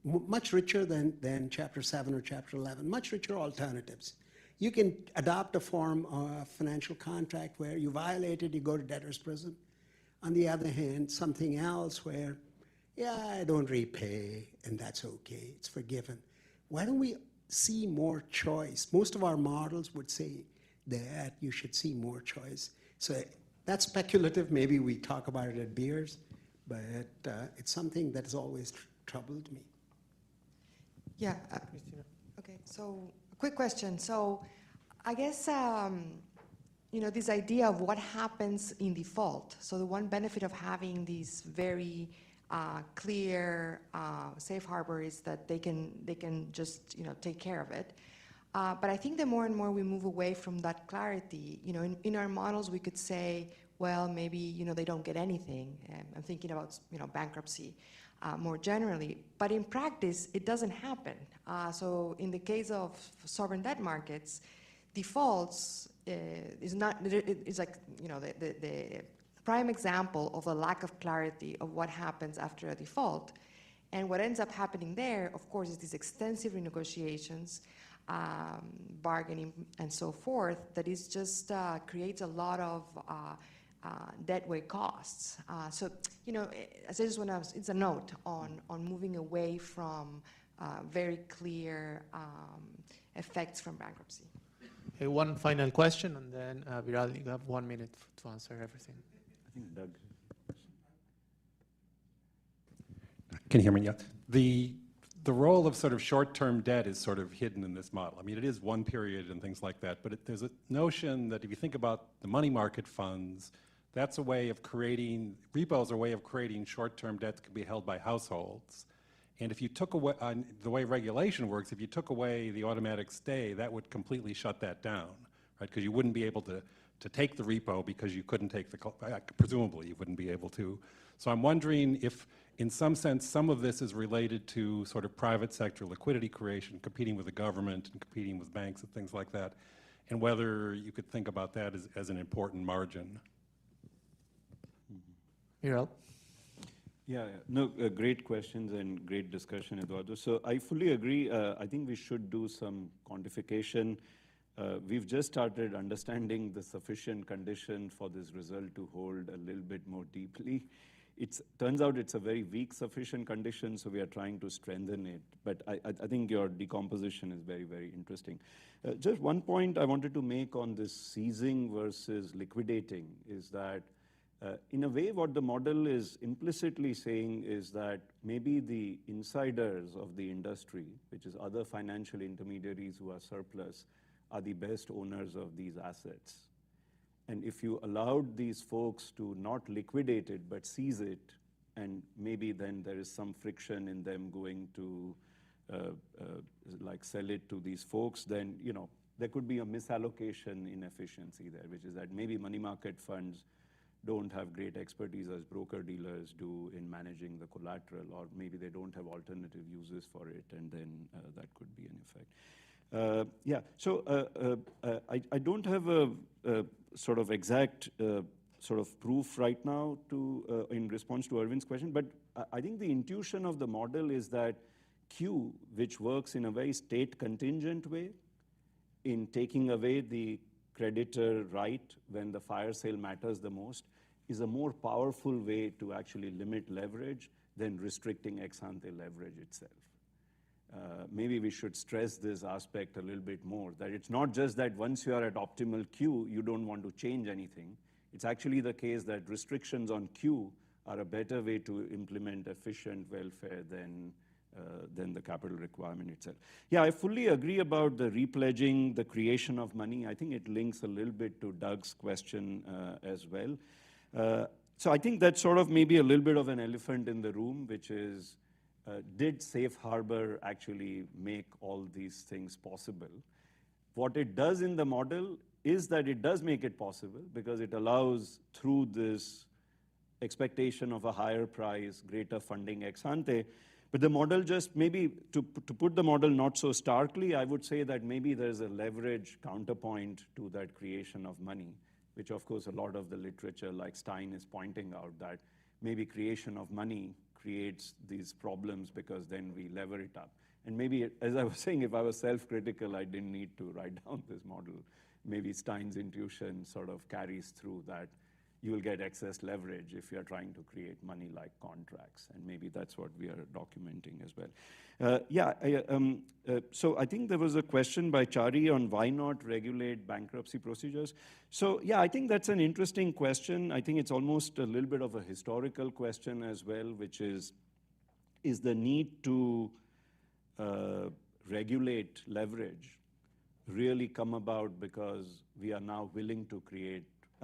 much richer than Chapter 7 or Chapter 11, much richer alternatives. You can adopt a form of financial contract where you violate it, you go to debtor's prison. On the other hand, something else where, yeah, I don't repay, and that's okay, it's forgiven. Why don't we see more choice? Most of our models would say that you should see more choice. So that's speculative. Maybe we talk about it at beers, but it's something that has always troubled me. Yeah. Okay, so a quick question. So I guess, you know, this idea of what happens in default. So the one benefit of having these very clear safe harbor is that they can just, you know, take care of it. But I think the more and more we move away from that clarity, you know, in our models we could say, well, maybe, you know, they don't get anything. I'm thinking about, you know, bankruptcy more generally. But in practice, it doesn't happen. So in the case of sovereign debt markets, defaults is like, you know, the prime example of a lack of clarity of what happens after a default. And what ends up happening there, of course, is these extensive renegotiations, bargaining, and so forth, that is just creates a lot of deadweight costs. So, you know, I just want to, it's a note on moving away from very clear effects from bankruptcy. Okay, one final question, and then Viral, you have 1 minute to answer everything. I think Doug. Can you hear me? Yeah. The role of sort of short-term debt is sort of hidden in this model. I mean, it is one period and things like that, but there's a notion that if you think about the money market funds, that's a way of creating, repos are a way of creating short-term debt that can be held by households. And if you took away, the way regulation works, if you took away the automatic stay, that would completely shut that down, right? Because you wouldn't be able to take the repo because you couldn't take the, presumably you wouldn't be able to. So I'm wondering if, in some sense, some of this is related to sort of private sector liquidity creation, competing with the government and competing with banks and things like that, and whether you could think about that as an important margin. Viral? Yeah, no, great questions and great discussion, Eduardo. So I fully agree. I think we should do some quantification. We've just started understanding the sufficient condition for this result to hold a little bit more deeply. It turns out it's a very weak sufficient condition, so we are trying to strengthen it. But I think your decomposition is very, very interesting. Just one point I wanted to make on this seizing versus liquidating is that in a way, what the model is implicitly saying is that maybe the insiders of the industry, which is other financial intermediaries who are surplus, are the best owners of these assets. And if you allowed these folks to not liquidate it, but seize it, and maybe then there is some friction in them going to like sell it to these folks, then, you know, there could be a misallocation inefficiency there, which is that maybe money market funds don't have great expertise as broker-dealers do in managing the collateral, or maybe they don't have alternative uses for it, and then that could be an effect. Yeah, so I don't have a sort of exact sort of proof right now to in response to Arvind's question, but I think the intuition of the model is that Q, which works in a very state-contingent way, in taking away the creditor right when the fire sale matters the most, is a more powerful way to actually limit leverage than restricting ex-ante leverage itself. Maybe we should stress this aspect a little bit more, that it's not just that once you are at optimal Q, you don't want to change anything. It's actually the case that restrictions on Q are a better way to implement efficient welfare than the capital requirement itself. Yeah, I fully agree about the repledging, the creation of money. I think it links a little bit to Doug's question as well. So I think that's sort of maybe a little bit of an elephant in the room, which is, did safe harbor actually make all these things possible? What it does in the model is that it does make it possible because it allows, through this expectation of a higher price, greater funding ex ante. But the model just maybe, to put the model not so starkly, I would say that maybe there's a leverage counterpoint to that creation of money, which of course a lot of the literature like Stein is pointing out that maybe creation of money creates these problems because then we lever it up. And maybe, as I was saying, if I was self-critical, I didn't need to write down this model. Maybe Stein's intuition sort of carries through that you will get excess leverage if you're trying to create money-like contracts. And maybe that's what we are documenting as well. So I think there was a question by Chari on why not regulate bankruptcy procedures. So yeah, I think that's an interesting question. I think it's almost a little bit of a historical question as well, which is the need to regulate leverage really come about because we are now willing to create.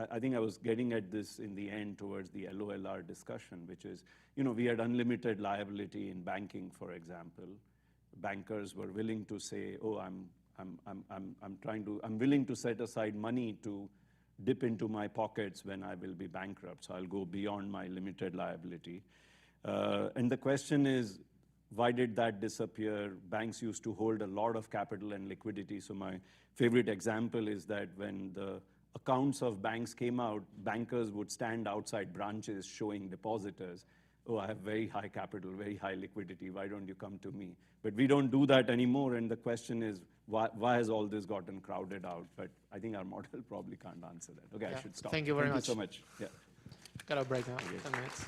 I think I was getting at this in the end towards the LOLR discussion, which is, we had unlimited liability in banking, for example. Bankers were willing to say, oh, I'm willing to set aside money to dip into my pockets when I will be bankrupt. So I'll go beyond my limited liability. And the question is, why did that disappear? Banks used to hold a lot of capital and liquidity. So my favorite example is that when the accounts of banks came out, bankers would stand outside branches showing depositors, oh, I have very high capital, very high liquidity, why don't you come to me? But we don't do that anymore, and the question is, why has all this gotten crowded out? But I think our model probably can't answer that. Okay, Yeah. I should stop. Thank you very much. Thank you so much. Yeah. Got a break now, Okay. 10 minutes.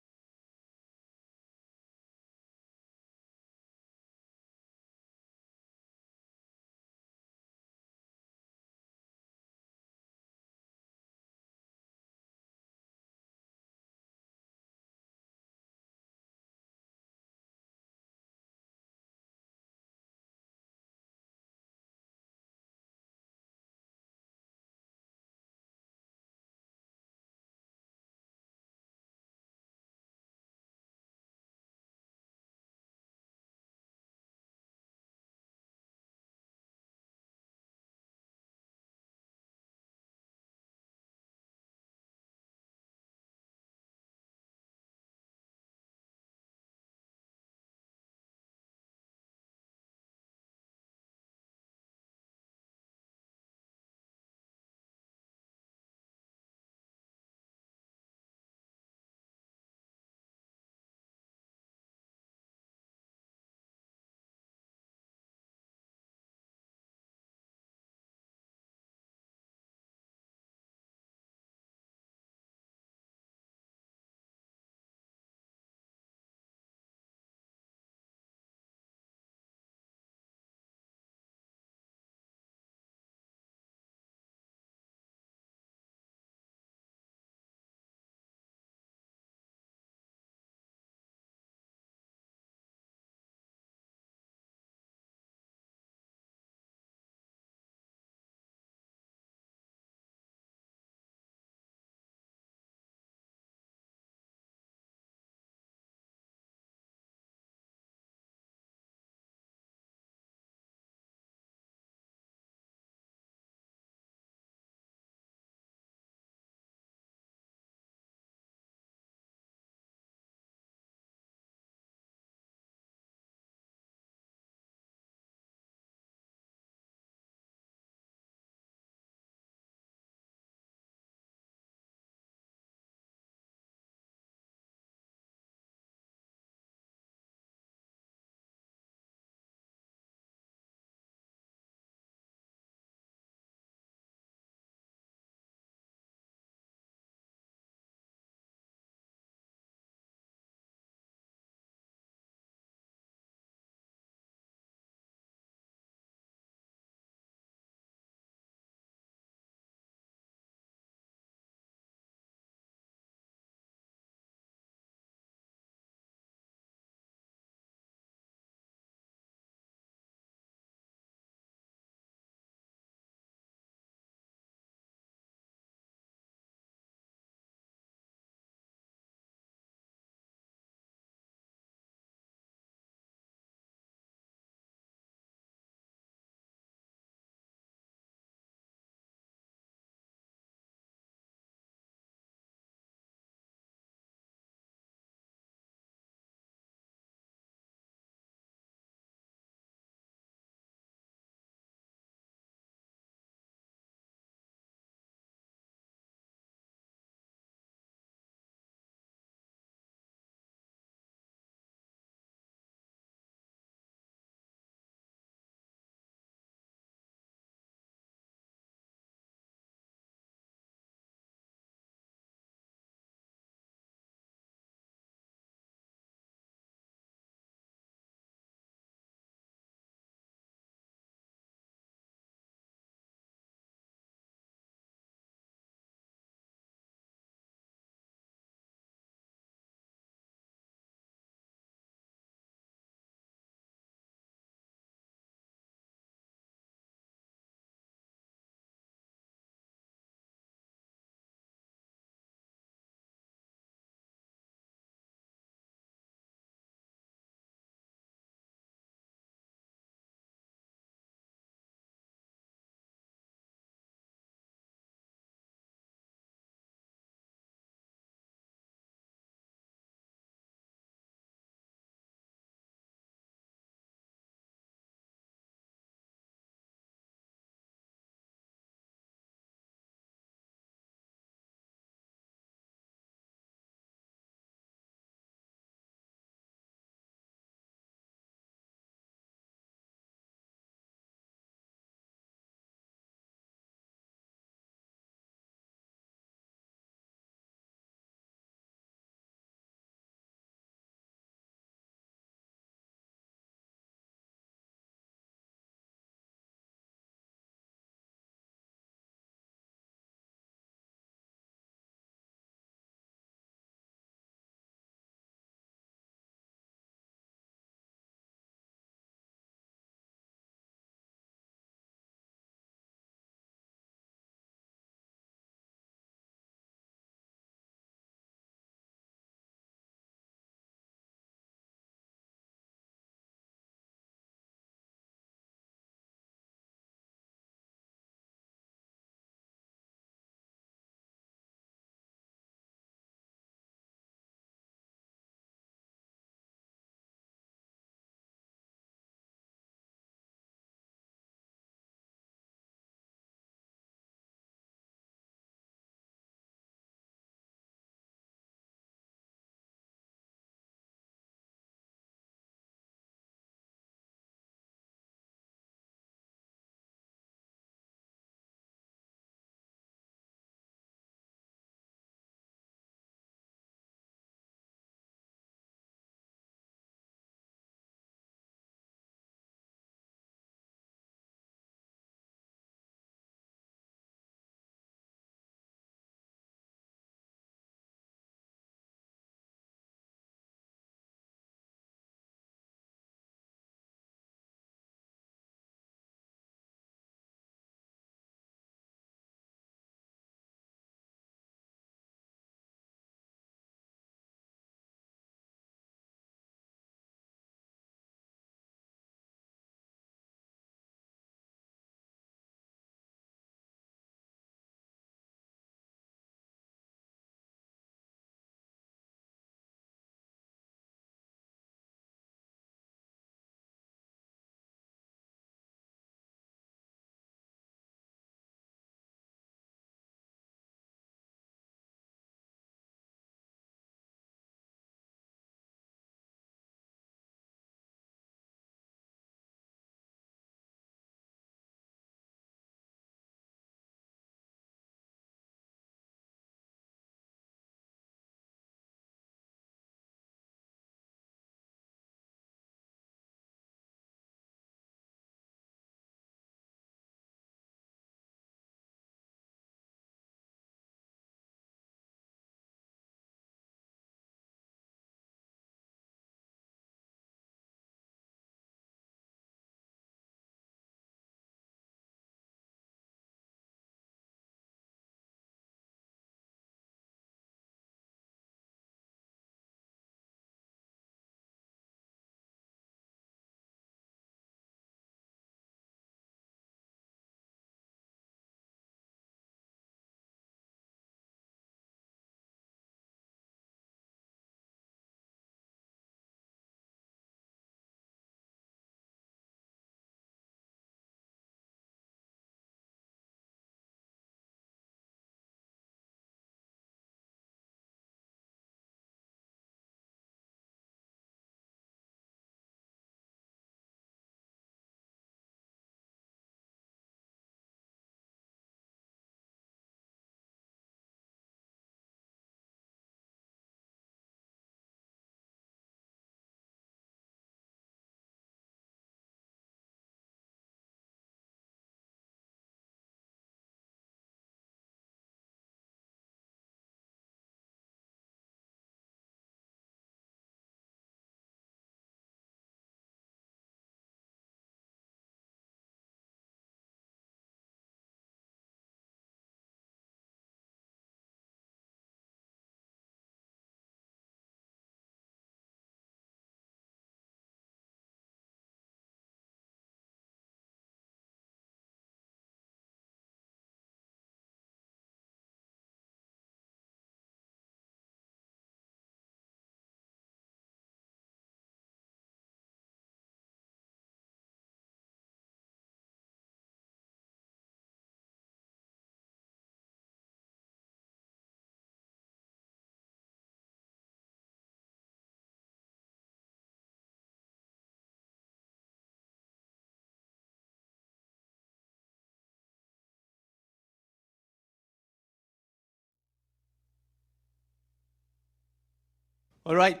All right,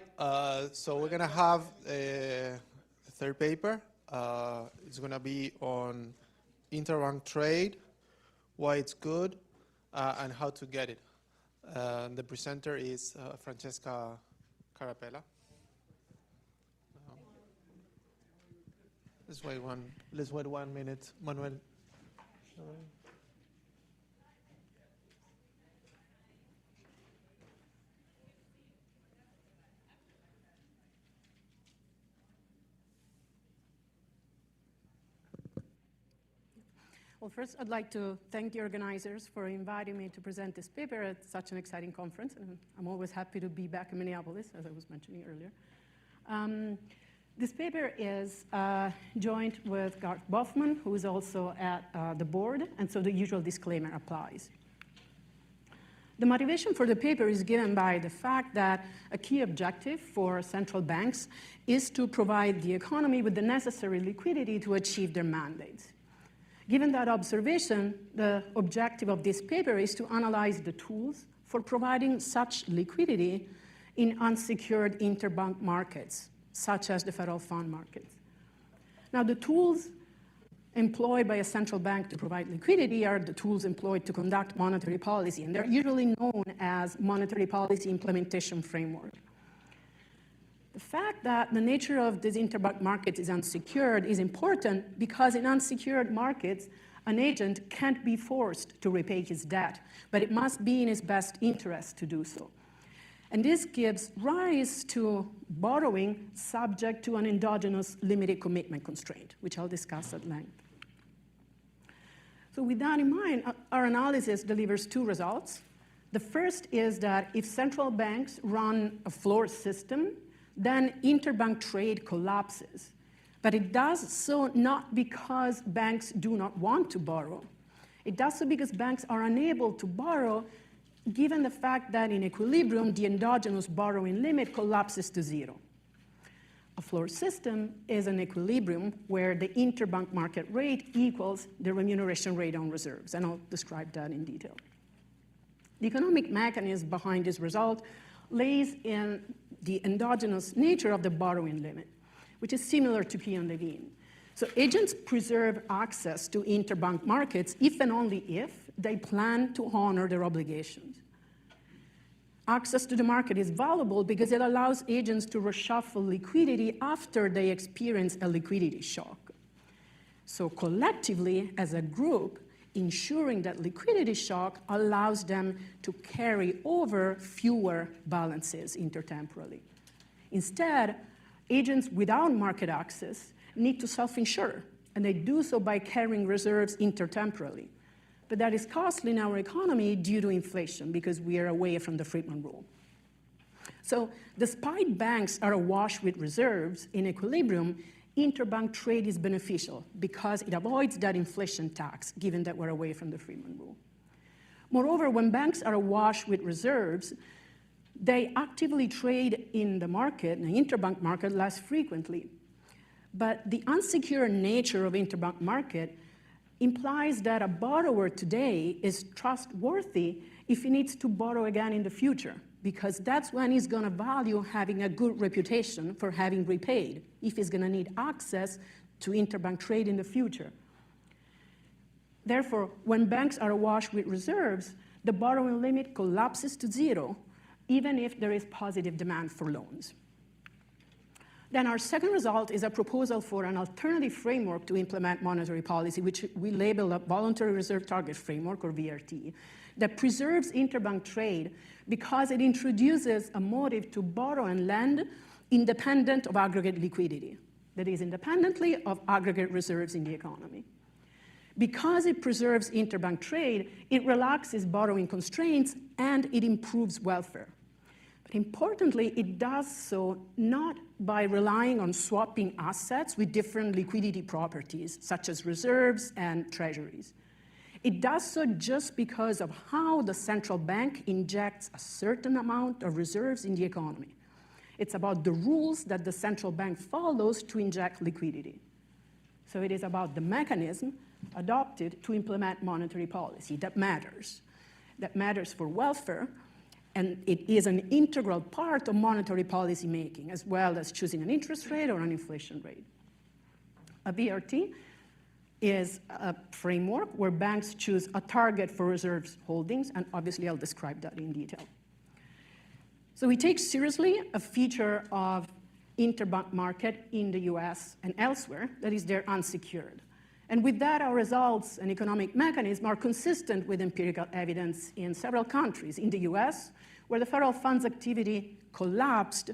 so we're gonna have a third paper. It's gonna be on interbank trade, why it's good, and how to get it. The presenter is Francesca Carapella. Let's wait 1 minute, Manuel. Well, first, I'd like to thank the organizers for inviting me to present this paper at such an exciting conference. And I'm always happy to be back in Minneapolis, as I was mentioning earlier. This paper is joint with Garth Boffman, who is also at the board, and so the usual disclaimer applies. The motivation for the paper is given by the fact that a key objective for central banks is to provide the economy with the necessary liquidity to achieve their mandates. Given that observation, the objective of this paper is to analyze the tools for providing such liquidity in unsecured interbank markets, such as the federal fund markets. Now, the tools employed by a central bank to provide liquidity are the tools employed to conduct monetary policy, and they're usually known as monetary policy implementation framework. The fact that the nature of this interbank market is unsecured is important because in unsecured markets, an agent can't be forced to repay his debt, but it must be in his best interest to do so. And this gives rise to borrowing subject to an endogenous limited commitment constraint, which I'll discuss at length. So with that in mind, our analysis delivers two results. The first is that if central banks run a floor system, then interbank trade collapses. But it does so not because banks do not want to borrow. It does so because banks are unable to borrow given the fact that in equilibrium, the endogenous borrowing limit collapses to zero. A floor system is an equilibrium where the interbank market rate equals the remuneration rate on reserves, and I'll describe that in detail. The economic mechanism behind this result lays in the endogenous nature of the borrowing limit, which is similar to P and Levine. So agents preserve access to interbank markets if and only if they plan to honor their obligations. Access to the market is valuable because it allows agents to reshuffle liquidity after they experience a liquidity shock. So collectively, as a group, ensuring that liquidity shock allows them to carry over fewer balances intertemporally. Instead, agents without market access need to self-insure, and they do so by carrying reserves intertemporally. But that is costly in our economy due to inflation because we are away from the Friedman rule. So despite banks are awash with reserves in equilibrium, interbank trade is beneficial because it avoids that inflation tax, given that we're away from the Friedman rule. Moreover, when banks are awash with reserves, they actively trade in the market, the interbank market, less frequently. But the unsecured nature of interbank market implies that a borrower today is trustworthy if he needs to borrow again in the future, because that's when he's going to value having a good reputation for having repaid, if he's going to need access to interbank trade in the future. Therefore, when banks are awash with reserves, the borrowing limit collapses to zero, even if there is positive demand for loans. Then our second result is a proposal for an alternative framework to implement monetary policy, which we label a voluntary reserve target framework, or VRT, that preserves interbank trade because it introduces a motive to borrow and lend independent of aggregate liquidity, that is, independently of aggregate reserves in the economy. Because it preserves interbank trade, it relaxes borrowing constraints and it improves welfare. But importantly, it does so not by relying on swapping assets with different liquidity properties, such as reserves and treasuries. It does so just because of how the central bank injects a certain amount of reserves in the economy. It's about the rules that the central bank follows to inject liquidity. So it is about the mechanism adopted to implement monetary policy that matters for welfare. And it is an integral part of monetary policy making, as well as choosing an interest rate or an inflation rate. A BRT is a framework where banks choose a target for reserves holdings, and obviously I'll describe that in detail. So we take seriously a feature of interbank market in the US and elsewhere, that is they're unsecured. And with that, our results and economic mechanism are consistent with empirical evidence in several countries. In the US, where the federal funds activity collapsed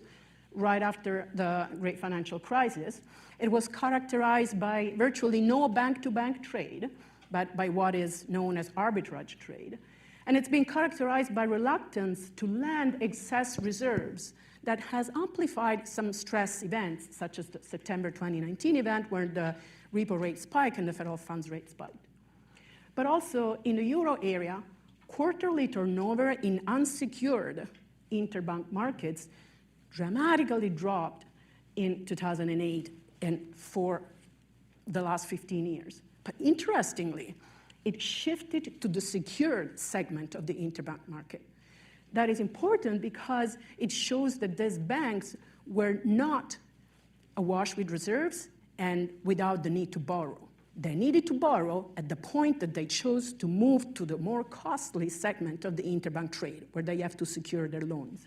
right after the great financial crisis, it was characterized by virtually no bank-to-bank trade, but by what is known as arbitrage trade. And it's been characterized by reluctance to lend excess reserves that has amplified some stress events, such as the September 2019 event, where the repo rate spiked and the federal funds rate spiked. But also in the euro area, quarterly turnover in unsecured interbank markets dramatically dropped in 2008 and for the last 15 years. But interestingly, it shifted to the secured segment of the interbank market. That is important because it shows that these banks were not awash with reserves and without the need to borrow. They needed to borrow at the point that they chose to move to the more costly segment of the interbank trade, where they have to secure their loans.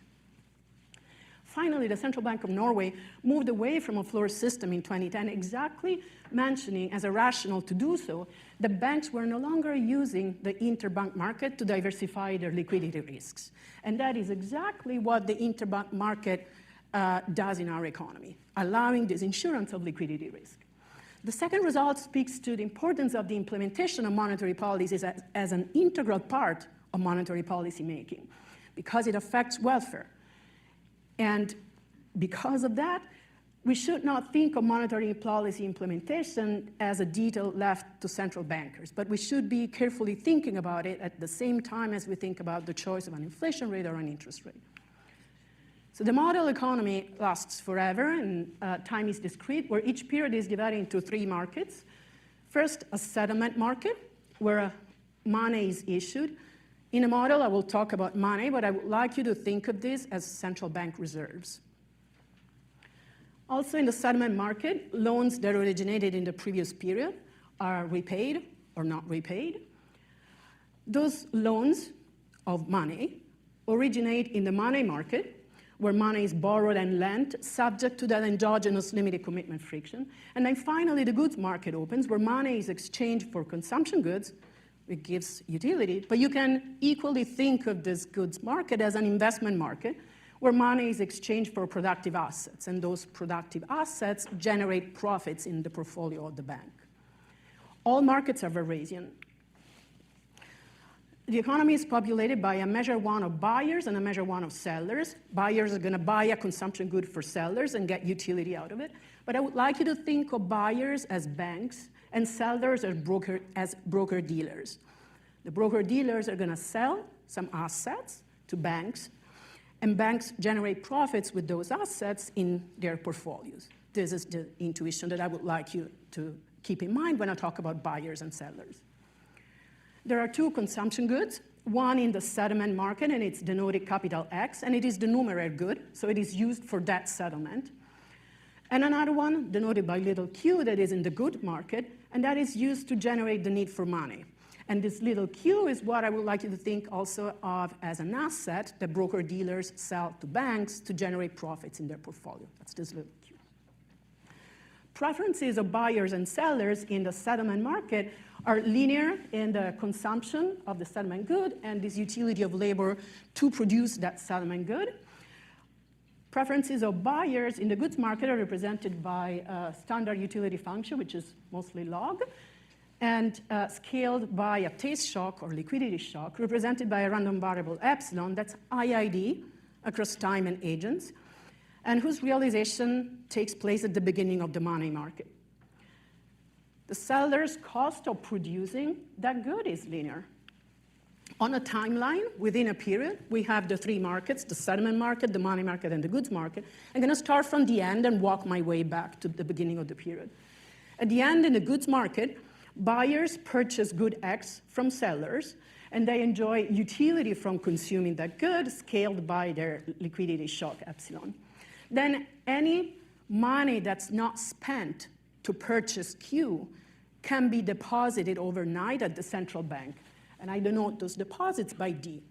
Finally, the Central Bank of Norway moved away from a floor system in 2010, exactly mentioning as a rationale to do so that banks were no longer using the interbank market to diversify their liquidity risks. And that is exactly what the interbank market does in our economy, allowing this insurance of liquidity risk. The second result speaks to the importance of the implementation of monetary policies as an integral part of monetary policy making, because it affects welfare. And because of that, we should not think of monetary policy implementation as a detail left to central bankers, but we should be carefully thinking about it at the same time as we think about the choice of an inflation rate or an interest rate. So the model economy lasts forever, and time is discrete, where each period is divided into three markets. First, a settlement market, where money is issued. In a model, I will talk about money, but I would like you to think of this as central bank reserves. Also in the settlement market, loans that originated in the previous period are repaid or not repaid. Those loans of money originate in the money market, where money is borrowed and lent, subject to that endogenous limited commitment friction. And then finally, the goods market opens, where money is exchanged for consumption goods. It gives utility, but you can equally think of this goods market as an investment market, where money is exchanged for productive assets, and those productive assets generate profits in the portfolio of the bank. All markets are Varasian. The economy is populated by a measure one of buyers and a measure one of sellers. Buyers are going to buy a consumption good for sellers and get utility out of it. But I would like you to think of buyers as banks and sellers as broker-dealers. The broker-dealers are going to sell some assets to banks, and banks generate profits with those assets in their portfolios. This is the intuition that I would like you to keep in mind when I talk about buyers and sellers. There are two consumption goods, one in the settlement market, and it's denoted capital X, and it is the numeraire good, so it is used for debt settlement. And another one, denoted by little q, that is in the good market, and that is used to generate the need for money. And this little q is what I would like you to think also of as an asset that broker-dealers sell to banks to generate profits in their portfolio. That's this little q. Preferences of buyers and sellers in the settlement market are linear in the consumption of the settlement good and this utility of labor to produce that settlement good. Preferences of buyers in the goods market are represented by a standard utility function, which is mostly log, and scaled by a taste shock or liquidity shock, represented by a random variable epsilon, that's IID across time and agents, and whose realization takes place at the beginning of the money market. The seller's cost of producing that good is linear. On a timeline, within a period, we have the three markets, the settlement market, the money market, and the goods market. I'm going to start from the end and walk my way back to the beginning of the period. At the end, in the goods market, buyers purchase good X from sellers, and they enjoy utility from consuming that good scaled by their liquidity shock epsilon. Then any money that's not spent to purchase Q can be deposited overnight at the central bank. And I denote those deposits by D.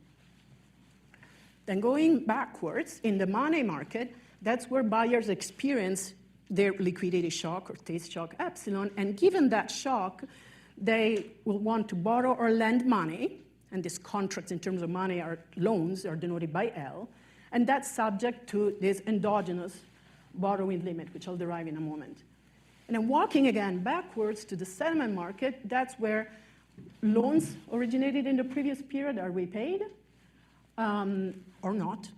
Then going backwards, in the money market, that's where buyers experience their liquidity shock or taste shock epsilon. And given that shock, they will want to borrow or lend money. And these contracts in terms of money are loans, are denoted by L. And that's subject to this endogenous borrowing limit, which I'll derive in a moment. And then walking again backwards to the settlement market, that's where loans originated in the previous period are repaid or not.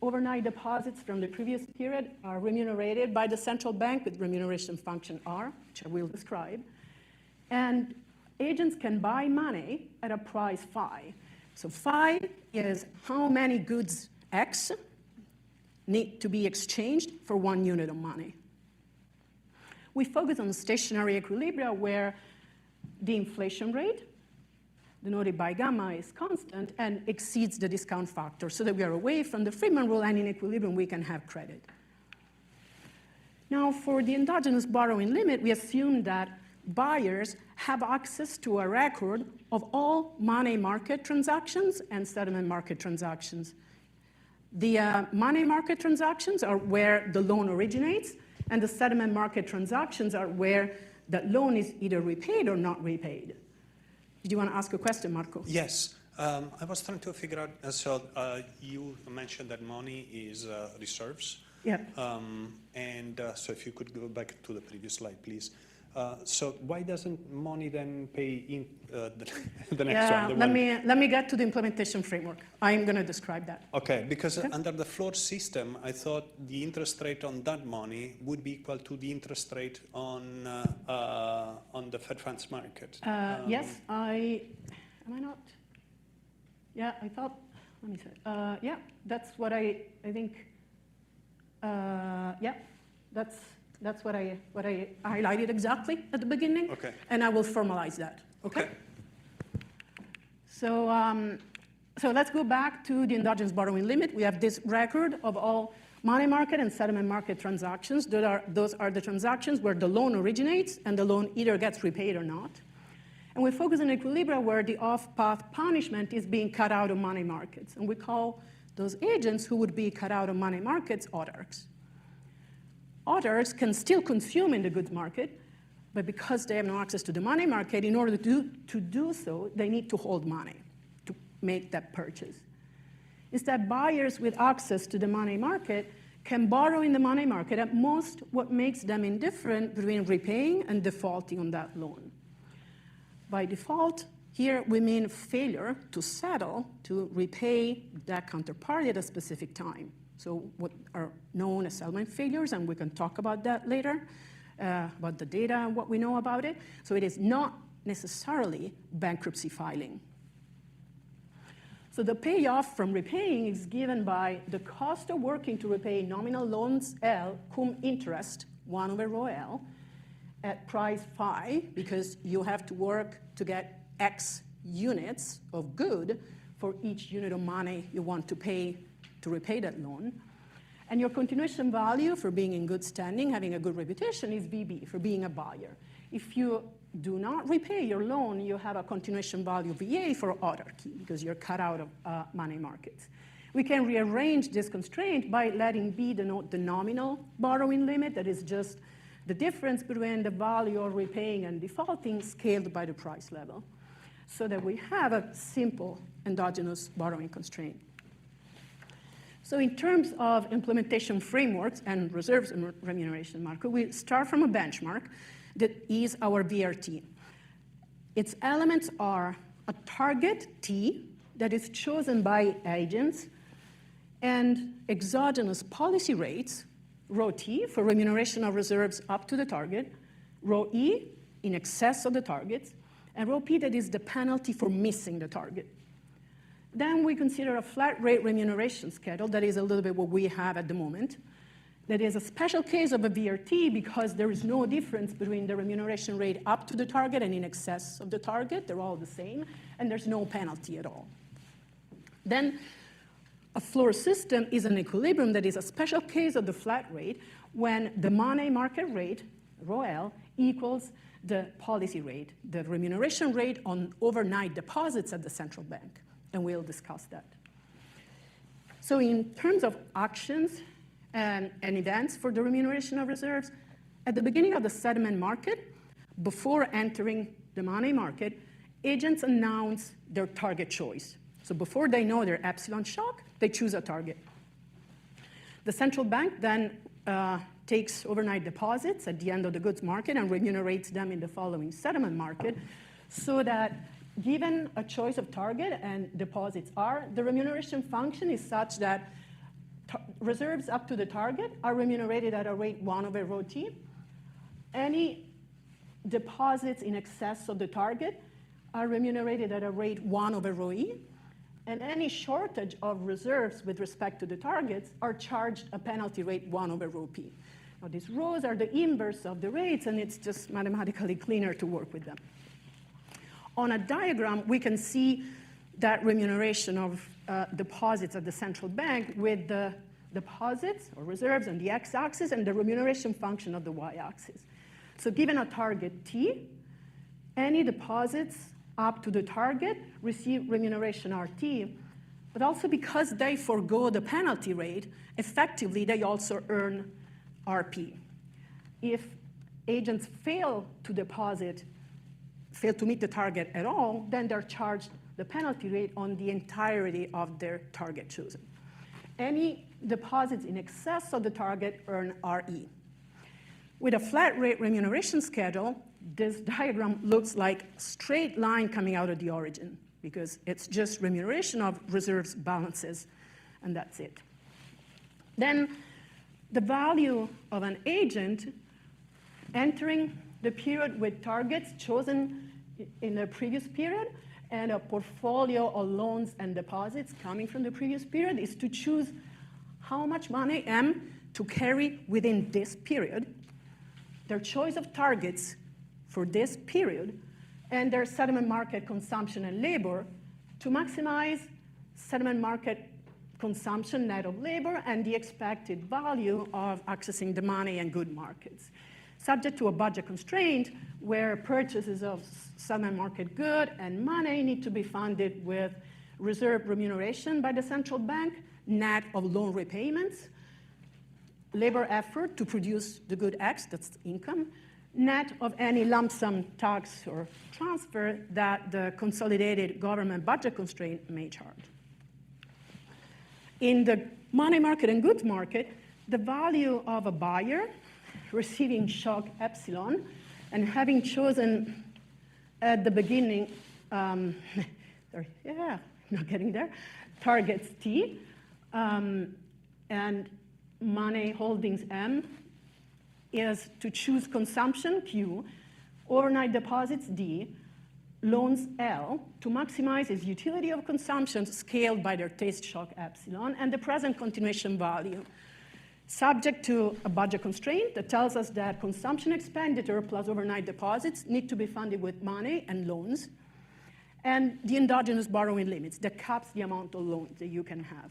Overnight deposits from the previous period are remunerated by the central bank with remuneration function R, which I will describe. And agents can buy money at a price phi. So phi is how many goods X need to be exchanged for 1 unit of money. We focus on stationary equilibria where the inflation rate, denoted by gamma, is constant and exceeds the discount factor so that we are away from the Friedman rule, and in equilibrium we can have credit. Now for the endogenous borrowing limit, we assume that buyers have access to a record of all money market transactions and settlement market transactions. The money market transactions are where the loan originates, and the settlement market transactions are where that loan is either repaid or not repaid. Did you want to ask a question, Marco? Yes. I was trying to figure out, so you mentioned that money is reserves. Yeah. So if you could go back to the previous slide, please. So why doesn't money then pay in the next one? Let me get to the implementation framework. I'm going to describe that. Okay, because under the floor system, I thought the interest rate on that money would be equal to the interest rate on the Fed funds market. Yes, am I not? Yeah, I thought, let me say, yeah, that's what I think, yeah, that's what I highlighted exactly at the beginning. Okay. And I will formalize that. Okay. So, so let's go back to the endogenous borrowing limit. We have this record of all money market and settlement market transactions. Those are the transactions where the loan originates and the loan either gets repaid or not. And we focus on equilibria where the off-path punishment is being cut out of money markets. And we call those agents who would be cut out of money markets autarchs. Autarchs can still consume in the goods market, but because they have no access to the money market, in order to do so, they need to hold money to make that purchase. Instead, buyers with access to the money market can borrow in the money market at most what makes them indifferent between repaying and defaulting on that loan. By default, here we mean failure to settle, to repay that counterparty at a specific time. So what are known as settlement failures, and we can talk about that later, about the data and what we know about it. So it is not necessarily bankruptcy filing. So the payoff from repaying is given by the cost of working to repay nominal loans L cum interest, 1 over rho L, at price phi, because you have to work to get X units of good for each unit of money you want to pay to repay that loan. And your continuation value for being in good standing, having a good reputation, is VB, for being a buyer. If you do not repay your loan, you have a continuation value VA for autarky, because you're cut out of money markets. We can rearrange this constraint by letting B denote the nominal borrowing limit, that is just the difference between the value of repaying and defaulting scaled by the price level, so that we have a simple endogenous borrowing constraint. So in terms of implementation frameworks and reserves and remuneration, Marco, we start from a benchmark that is our VRT. Its elements are a target T that is chosen by agents and exogenous policy rates, rho T for remuneration of reserves up to the target, rho E in excess of the targets, and rho P that is the penalty for missing the target. Then we consider a flat rate remuneration schedule, that is a little bit what we have at the moment, that is a special case of a VRT because there is no difference between the remuneration rate up to the target and in excess of the target. They're all the same, and there's no penalty at all. Then a floor system is an equilibrium that is a special case of the flat rate when the money market rate, rho L, equals the policy rate, the remuneration rate on overnight deposits at the central bank. And we'll discuss that. So in terms of actions and events for the remuneration of reserves, at the beginning of the settlement market, before entering the money market, agents announce their target choice. So before they know their epsilon shock, they choose a target. The central bank then takes overnight deposits at the end of the goods market and remunerates them in the following settlement market, so that given a choice of target and deposits are, the remuneration function is such that reserves up to the target are remunerated at a rate 1 over rho T. Any deposits in excess of the target are remunerated at a rate 1 over rho E. And any shortage of reserves with respect to the targets are charged a penalty rate 1 over rho P. Now, these rho's are the inverse of the rates, and it's just mathematically cleaner to work with them. On a diagram, we can see that remuneration of deposits at the central bank with the deposits or reserves on the x-axis and the remuneration function of the y-axis. So given a target T, any deposits up to the target receive remuneration RT, but also because they forgo the penalty rate, effectively they also earn RP. If agents fail to meet the target at all, then they're charged the penalty rate on the entirety of their target chosen. Any deposits in excess of the target earn RE. With a flat rate remuneration schedule, this diagram looks like a straight line coming out of the origin because it's just remuneration of reserves balances, and that's it. Then the value of an agent entering the period with targets chosen in the previous period and a portfolio of loans and deposits coming from the previous period is to choose how much money M to carry within this period, their choice of targets for this period, and their settlement market consumption and labor to maximize settlement market consumption net of labor and the expected value of accessing the money and good markets, subject to a budget constraint where purchases of settlement market good and money need to be funded with reserve remuneration by the central bank, net of loan repayments, labor effort to produce the good X, that's income, net of any lump sum tax or transfer that the consolidated government budget constraint may charge. In the money market and goods market, the value of a buyer receiving shock epsilon and having chosen at the beginning, not getting there, targets T, and money holdings M is to choose consumption Q, overnight deposits D, loans L to maximize its utility of consumption scaled by their taste shock epsilon and the present continuation value, subject to a budget constraint that tells us that consumption expenditure plus overnight deposits need to be funded with money and loans, and the endogenous borrowing limits that caps the amount of loans that you can have.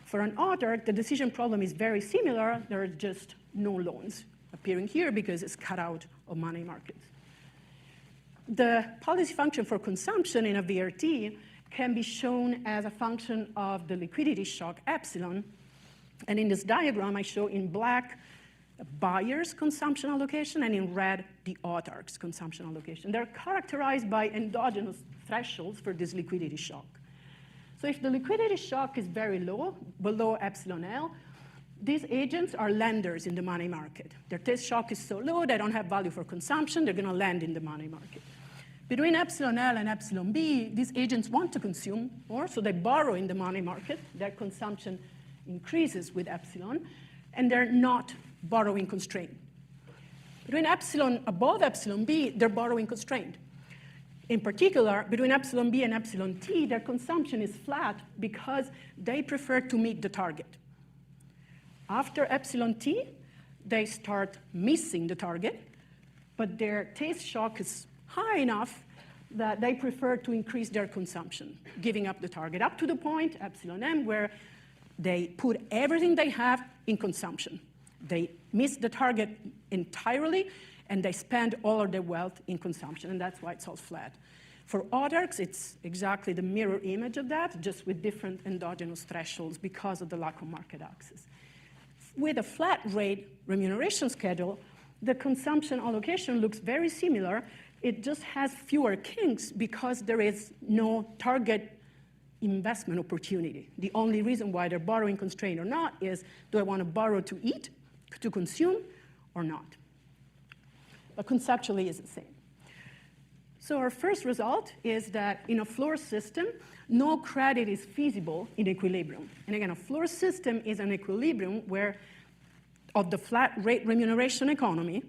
For an author, the decision problem is very similar. There are just no loans appearing here because it's cut out of money markets. The policy function for consumption in a VRT can be shown as a function of the liquidity shock epsilon. And in this diagram, I show in black a buyer's consumption allocation and in red the autarch's consumption allocation. They're characterized by endogenous thresholds for this liquidity shock. So if the liquidity shock is very low, below epsilon L, these agents are lenders in the money market. Their taste shock is so low, they don't have value for consumption, they're going to lend in the money market. Between epsilon L and epsilon B, these agents want to consume more, so they borrow in the money market. Their consumption increases with epsilon, and they're not borrowing constrained. Between epsilon above epsilon B, they're borrowing constrained. In particular, between epsilon B and epsilon T, their consumption is flat because they prefer to meet the target. After epsilon t, they start missing the target, but their taste shock is high enough that they prefer to increase their consumption, giving up the target up to the point, epsilon m, where they put everything they have in consumption. They miss the target entirely, and they spend all of their wealth in consumption, and that's why it's all flat. For autarchs, it's exactly the mirror image of that, just with different endogenous thresholds because of the lack of market access. With a flat rate remuneration schedule, the consumption allocation looks very similar. It just has fewer kinks because there is no target investment opportunity. The only reason why they're borrowing constrained or not is, do I want to borrow to eat, to consume, or not? But conceptually, it's the same. So our first result is that in a floor system, no credit is feasible in equilibrium. And again, a floor system is an equilibrium where, of the flat rate remuneration economy,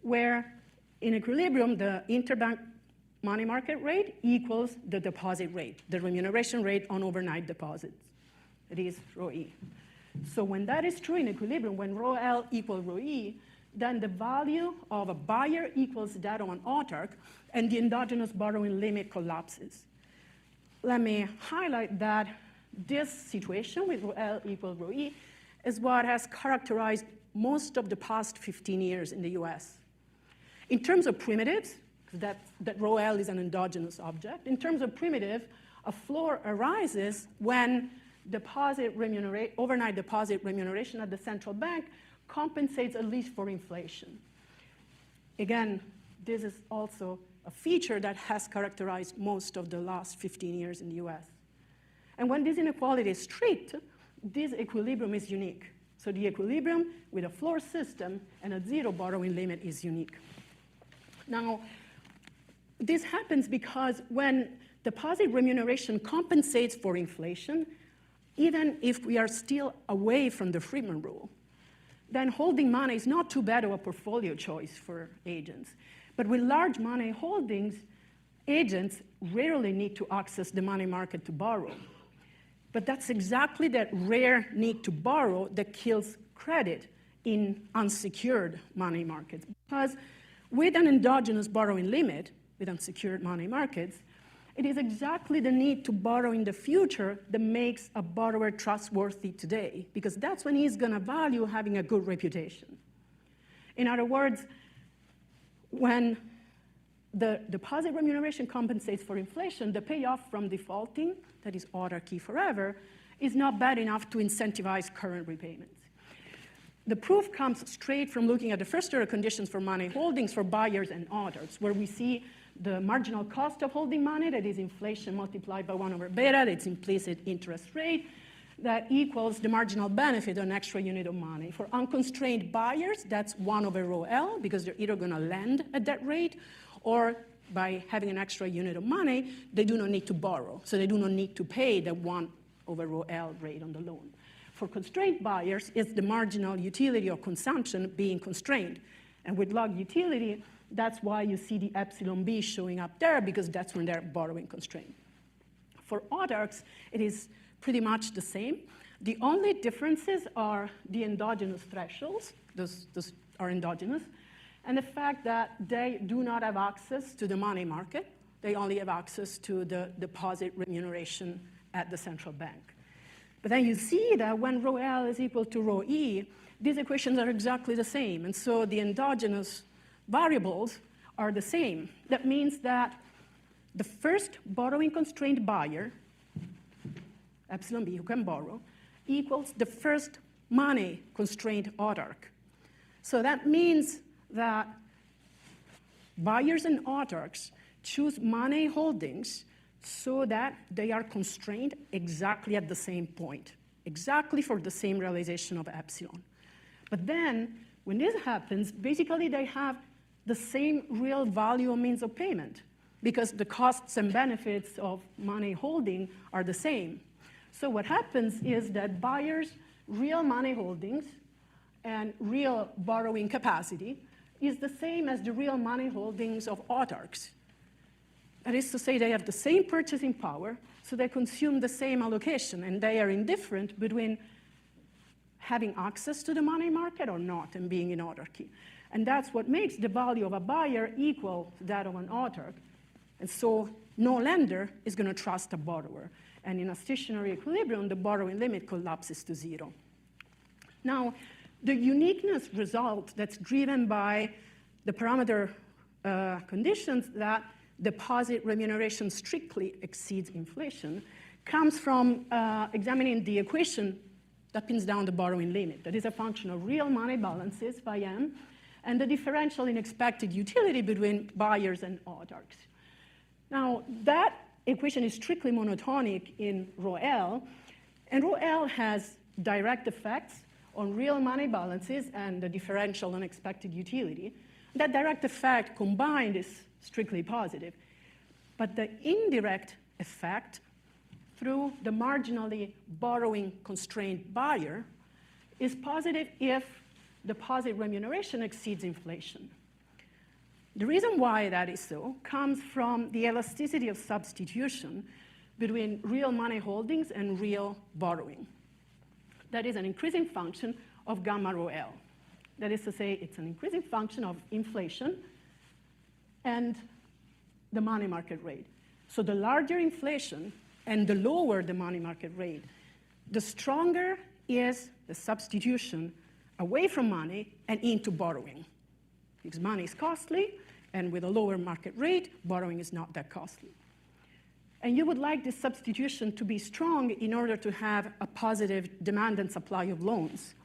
where in equilibrium, the interbank money market rate equals the deposit rate, the remuneration rate on overnight deposits. It is rho E. So when that is true in equilibrium, when rho L equals rho E, then the value of a buyer equals that of an autarch, and the endogenous borrowing limit collapses. Let me highlight that this situation with rho L equals rho E is what has characterized most of the past 15 years in the US. In terms of primitives, that rho L is an endogenous object. In terms of primitive, a floor arises when overnight deposit remuneration at the central bank compensates at least for inflation. Again, this is also a feature that has characterized most of the last 15 years in the US. And when this inequality is strict, this equilibrium is unique. So the equilibrium with a floor system and a zero borrowing limit is unique. Now, this happens because when deposit remuneration compensates for inflation, even if we are still away from the Friedman rule, then holding money is not too bad of a portfolio choice for agents. But with large money holdings, agents rarely need to access the money market to borrow. But that's exactly that rare need to borrow that kills credit in unsecured money markets. Because with an endogenous borrowing limit, with unsecured money markets, it is exactly the need to borrow in the future that makes a borrower trustworthy today, because that's when he's going to value having a good reputation. In other words, when the deposit remuneration compensates for inflation, the payoff from defaulting, that is autarky forever, is not bad enough to incentivize current repayments. The proof comes straight from looking at the first-order conditions for money holdings for buyers and autarchs, where we see the marginal cost of holding money, that is inflation multiplied by 1 over beta, that's implicit interest rate, that equals the marginal benefit of an extra unit of money. For unconstrained buyers, that's 1 over rho L, because they're either going to lend at that rate, or by having an extra unit of money, they do not need to borrow. So they do not need to pay the 1 over rho L rate on the loan. For constrained buyers, it's the marginal utility of consumption being constrained. And with log utility, that's why you see the epsilon B showing up there, because that's when they're borrowing constrained. For autarchs, it is pretty much the same. The only differences are the endogenous thresholds, those are endogenous, and the fact that they do not have access to the money market. They only have access to the deposit remuneration at the central bank. But then you see that when rho L is equal to rho E, these equations are exactly the same. And so the endogenous variables are the same. That means that the first borrowing constrained buyer, epsilon B, who can borrow, equals the first money constrained autarch. So that means that buyers and autarchs choose money holdings so that they are constrained exactly at the same point, exactly for the same realization of epsilon. But then, when this happens, basically they have the same real value of means of payment, because the costs and benefits of money holding are the same. So what happens is that buyers' real money holdings and real borrowing capacity is the same as the real money holdings of autarchs. That is to say, they have the same purchasing power, so they consume the same allocation, and they are indifferent between having access to the money market or not and being in autarky. And that's what makes the value of a buyer equal to that of an autark. And so no lender is going to trust a borrower. And in a stationary equilibrium, the borrowing limit collapses to zero. Now, the uniqueness result that's driven by the parameter conditions that deposit remuneration strictly exceeds inflation comes from examining the equation that pins down the borrowing limit. That is a function of real money balances by M and the differential in expected utility between buyers and autarks. Now, that equation is strictly monotonic in rho L, and rho L has direct effects on real money balances and the differential on expected utility. That direct effect combined is strictly positive. But the indirect effect through the marginally borrowing constrained buyer is positive if deposit remuneration exceeds inflation. The reason why that is so comes from the elasticity of substitution between real money holdings and real borrowing. That is an increasing function of gamma rho L. That is to say, it's an increasing function of inflation and the money market rate. So the larger inflation and the lower the money market rate, the stronger is the substitution away from money and into borrowing. Because money is costly, and with a lower market rate, borrowing is not that costly. And you would like this substitution to be strong in order to have a positive demand and supply of loans.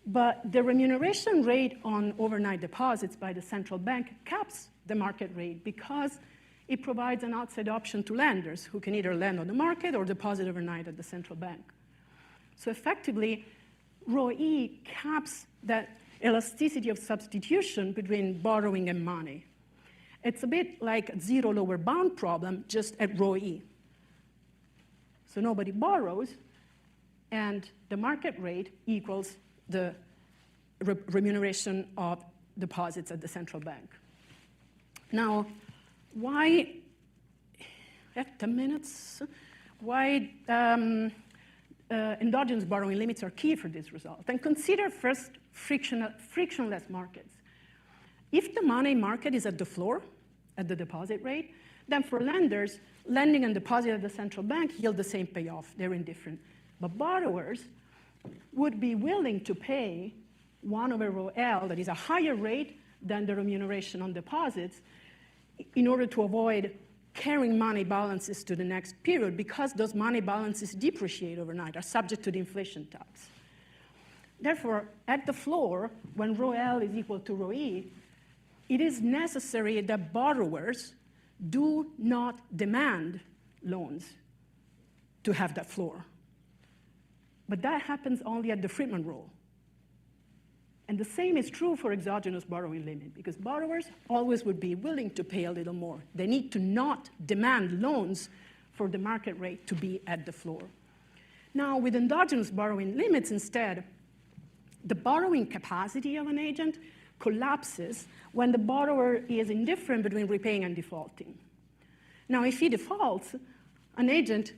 But the remuneration rate on overnight deposits by the central bank caps the market rate because it provides an outside option to lenders who can either lend on the market or deposit overnight at the central bank. So effectively, rho E caps that elasticity of substitution between borrowing and money. It's a bit like a zero lower bound problem, just at rho E. So nobody borrows, and the market rate equals the remuneration of deposits at the central bank. Now, why, 10 minutes, why endogenous borrowing limits are key for this result? And consider first frictionless markets. If the money market is at the floor, at the deposit rate, then for lenders, lending and deposit at the central bank yield the same payoff. They're indifferent. But borrowers would be willing to pay 1 over rho L, that is a higher rate than the remuneration on deposits, in order to avoid carrying money balances to the next period, because those money balances depreciate overnight, are subject to the inflation tax. Therefore, at the floor, when rho L is equal to rho E, it is necessary that borrowers do not demand loans to have that floor. But that happens only at the Friedman rule. And the same is true for exogenous borrowing limit, because borrowers always would be willing to pay a little more. They need to not demand loans for the market rate to be at the floor. Now, with endogenous borrowing limits instead, the borrowing capacity of an agent collapses when the borrower is indifferent between repaying and defaulting. Now, if he defaults, an agent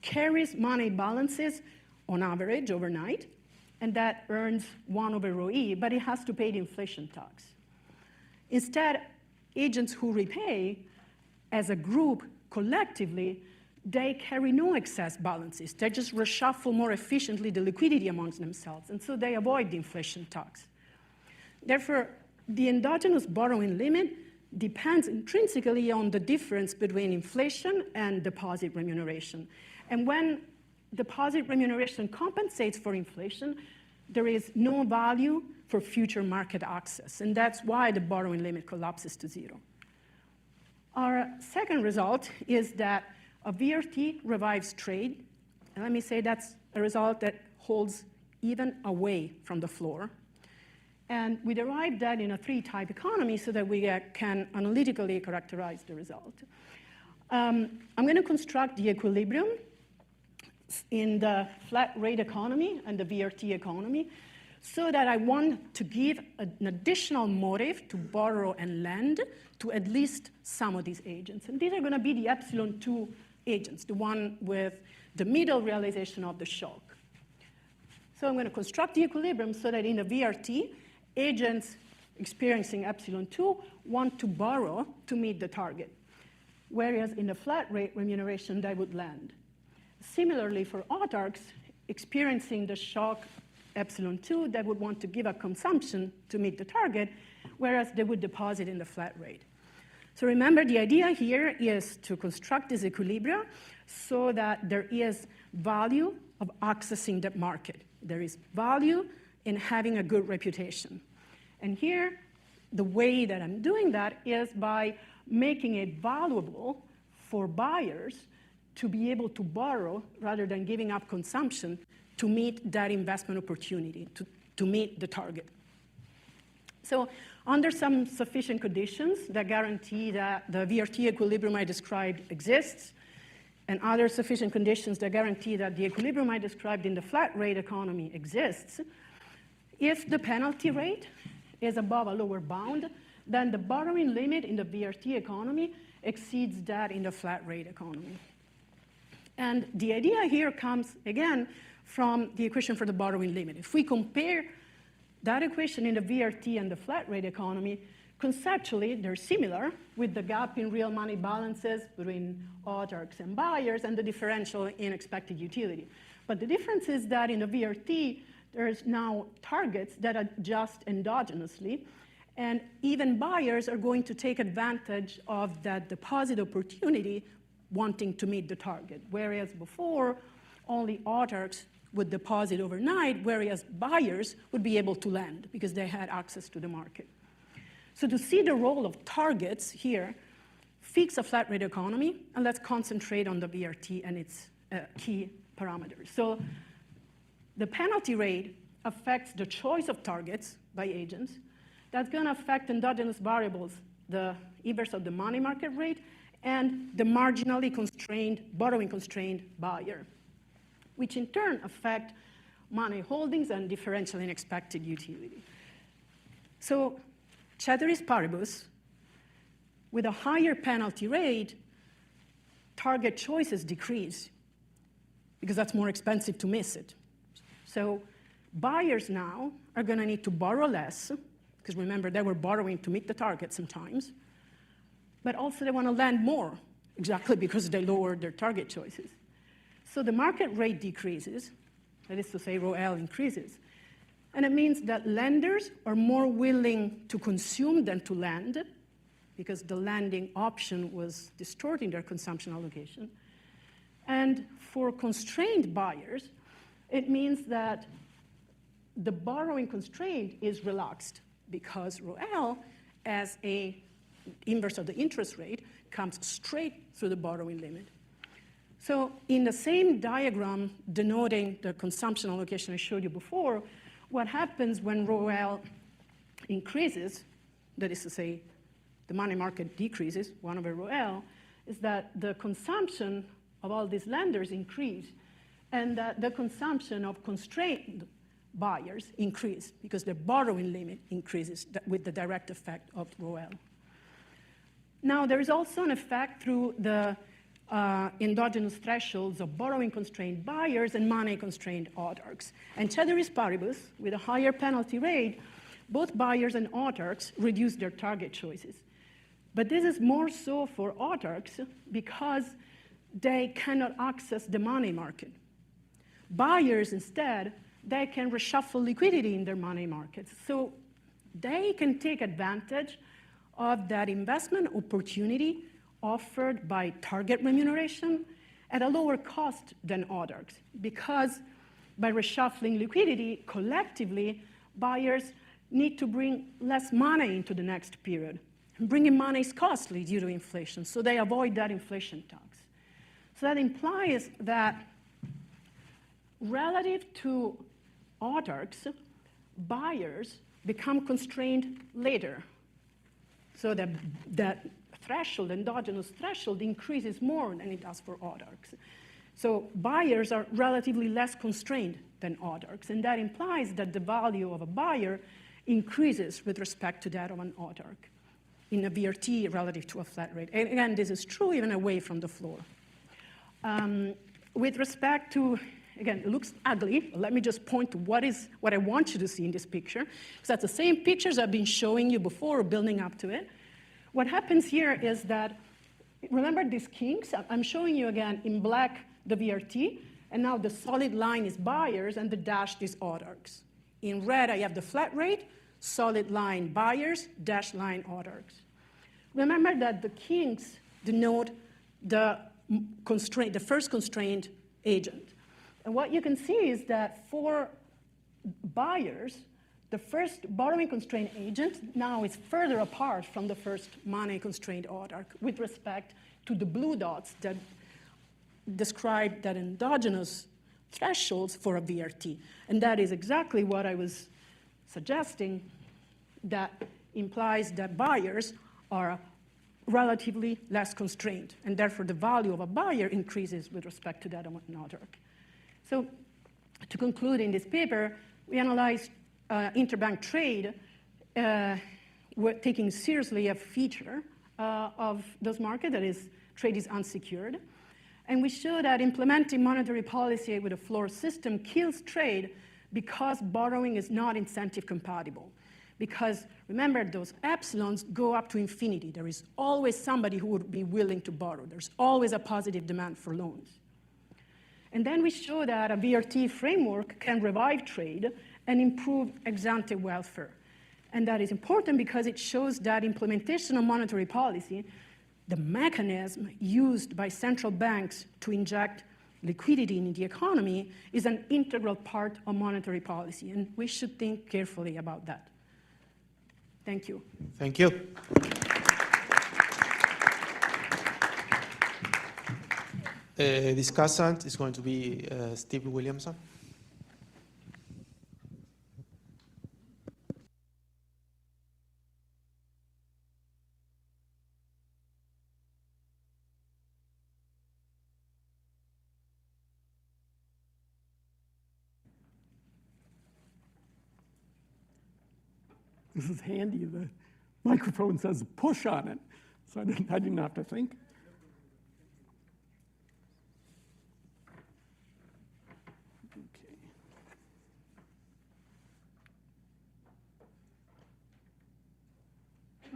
carries money balances on average overnight, and that earns 1 over rho E, but it has to pay the inflation tax. Instead, agents who repay as a group collectively, they carry no excess balances. They just reshuffle more efficiently the liquidity amongst themselves, and so they avoid the inflation tax. Therefore, the endogenous borrowing limit depends intrinsically on the difference between inflation and deposit remuneration. And when deposit remuneration compensates for inflation, there is no value for future market access, and that's why the borrowing limit collapses to zero. Our second result is that a VRT revives trade, and let me say that's a result that holds even away from the floor. And we derived that in a 3-type economy so that we can analytically characterize the result. I'm going to construct the equilibrium in the flat rate economy and the VRT economy so that I want to give an additional motive to borrow and lend to at least some of these agents. And these are going to be the epsilon 2 agents, the one with the middle realization of the shock. So I'm going to construct the equilibrium so that in the VRT, agents experiencing epsilon 2 want to borrow to meet the target, whereas in the flat rate remuneration, they would lend. Similarly, for autarchs experiencing the shock epsilon 2, they would want to give up consumption to meet the target, whereas they would deposit in the flat rate. So remember, the idea here is to construct this equilibrium so that there is value of accessing the market. There is value in having a good reputation. And here, the way that I'm doing that is by making it valuable for buyers to be able to borrow rather than giving up consumption to meet that investment opportunity, to meet the target. So under some sufficient conditions that guarantee that the VRT equilibrium I described exists, and other sufficient conditions that guarantee that the equilibrium I described in the flat rate economy exists, if the penalty rate is above a lower bound, then the borrowing limit in the VRT economy exceeds that in the flat rate economy. And the idea here comes, again, from the equation for the borrowing limit. If we compare that equation in the VRT and the flat rate economy, conceptually, they're similar, with the gap in real money balances between autarchs and buyers and the differential in expected utility. But the difference is that in the VRT, there's now targets that adjust endogenously, and even buyers are going to take advantage of that deposit opportunity wanting to meet the target, whereas before, only autarchs would deposit overnight, whereas buyers would be able to lend because they had access to the market. So to see the role of targets here, fix a flat rate economy, and let's concentrate on the VRT and its key parameters. So the penalty rate affects the choice of targets by agents. That's going to affect endogenous variables, the inverse of the money market rate, and the marginally constrained, borrowing constrained buyer, which in turn affect money holdings and differential in expected utility. So ceteris paribus, with a higher penalty rate, target choices decrease because that's more expensive to miss it. So buyers now are going to need to borrow less, because remember, they were borrowing to meet the target sometimes, but also they want to lend more, exactly because they lowered their target choices. So the market rate decreases, that is to say, rho L increases. And it means that lenders are more willing to consume than to lend, because the lending option was distorting their consumption allocation. And for constrained buyers, it means that the borrowing constraint is relaxed, because rho L, as a inverse of the interest rate, comes straight through the borrowing limit. So in the same diagram denoting the consumption allocation I showed you before, what happens when rho L increases, that is to say, the money market decreases, 1 over rho L, is that the consumption of all these lenders increase, and that the consumption of constrained buyers increase because the borrowing limit increases with the direct effect of rho L. Now, there is also an effect through the endogenous thresholds of borrowing constrained buyers and money constrained autarchs. And ceteris paribus, with a higher penalty rate, both buyers and autarchs reduce their target choices. But this is more so for autarchs because they cannot access the money market. Buyers, instead, they can reshuffle liquidity in their money markets. So they can take advantage of that investment opportunity offered by target remuneration at a lower cost than autarchs, because by reshuffling liquidity collectively, buyers need to bring less money into the next period. And bringing money is costly due to inflation, so they avoid that inflation tax. So that implies that relative to autarchs, buyers become constrained later. So that threshold, endogenous threshold, increases more than it does for autarchs. So buyers are relatively less constrained than autarchs, and that implies that the value of a buyer increases with respect to that of an autarch in a VRT relative to a flat rate. And again, this is true even away from the floor. With respect to again, it looks ugly. Let me just point to what I want you to see in this picture, because that's the same pictures I've been showing you before, building up to it. What happens here is that, remember these kinks? I'm showing you again in black the VRT, and now the solid line is buyers, and the dashed is odd arcs. In red, I have the flat rate, solid line buyers, dashed line odd arcs. Remember that the kinks denote the constraint, the first constraint agent. And what you can see is that for buyers, the first borrowing constraint agent now is further apart from the first money constraint odd arc with respect to the blue dots that describe that endogenous thresholds for a VRT. And that is exactly what I was suggesting, that implies that buyers are relatively less constrained, and therefore the value of a buyer increases with respect to that of an odd arc. So to conclude in this paper, we analyzed interbank trade, taking seriously a feature of those markets, that is, trade is unsecured. And we show that implementing monetary policy with a floor system kills trade because borrowing is not incentive compatible. Because remember, those epsilons go up to infinity. There is always somebody who would be willing to borrow. There's always a positive demand for loans. And then we show that a VRT framework can revive trade and improve ex-ante welfare. And that is important because it shows that implementation of monetary policy, the mechanism used by central banks to inject liquidity in the economy, is an integral part of monetary policy. And we should think carefully about that. Thank you. Thank you. Discussant is going to be Steve Williamson. This is handy. The microphone says push on it, so I didn't have to think.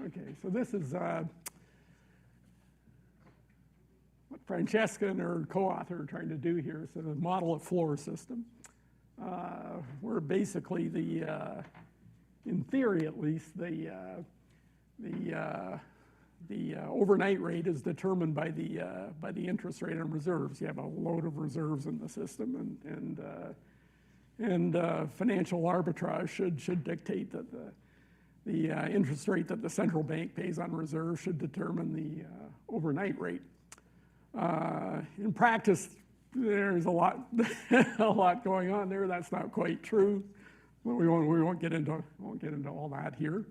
Okay, so this is what Francesca and her co-author are trying to do here. So the model of floor system, where basically in theory at least, the overnight rate is determined by the interest rate on reserves. You have a load of reserves in the system, and financial arbitrage should dictate that the interest rate that the central bank pays on reserves should determine the overnight rate. In practice, there's a lot going on there. That's not quite true. We won't get into all that here.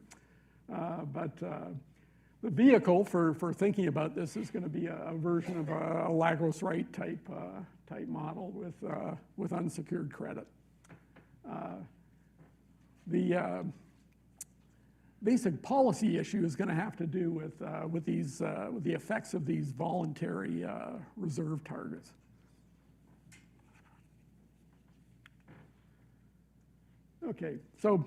But the vehicle for thinking about this is going to be a version of a Lagos-Wright type model with unsecured credit. The basic policy issue is going to have to do with the effects of these voluntary reserve targets. Okay, so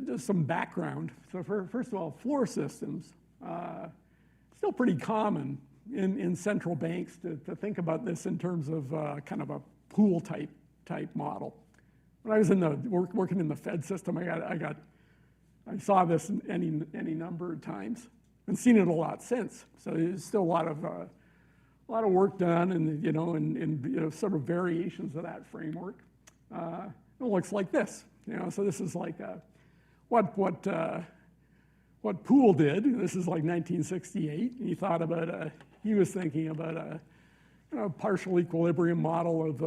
just some background. So first of all, floor systems, still pretty common in central banks to think about this in terms of kind of a pool type model. When I was working in the Fed system, I saw this any number of times and seen it a lot since. So there's still a lot of work done, and sort of variations of that framework. It looks like this, So this is like what Poole did. This is like 1968. And he was thinking about a partial equilibrium model of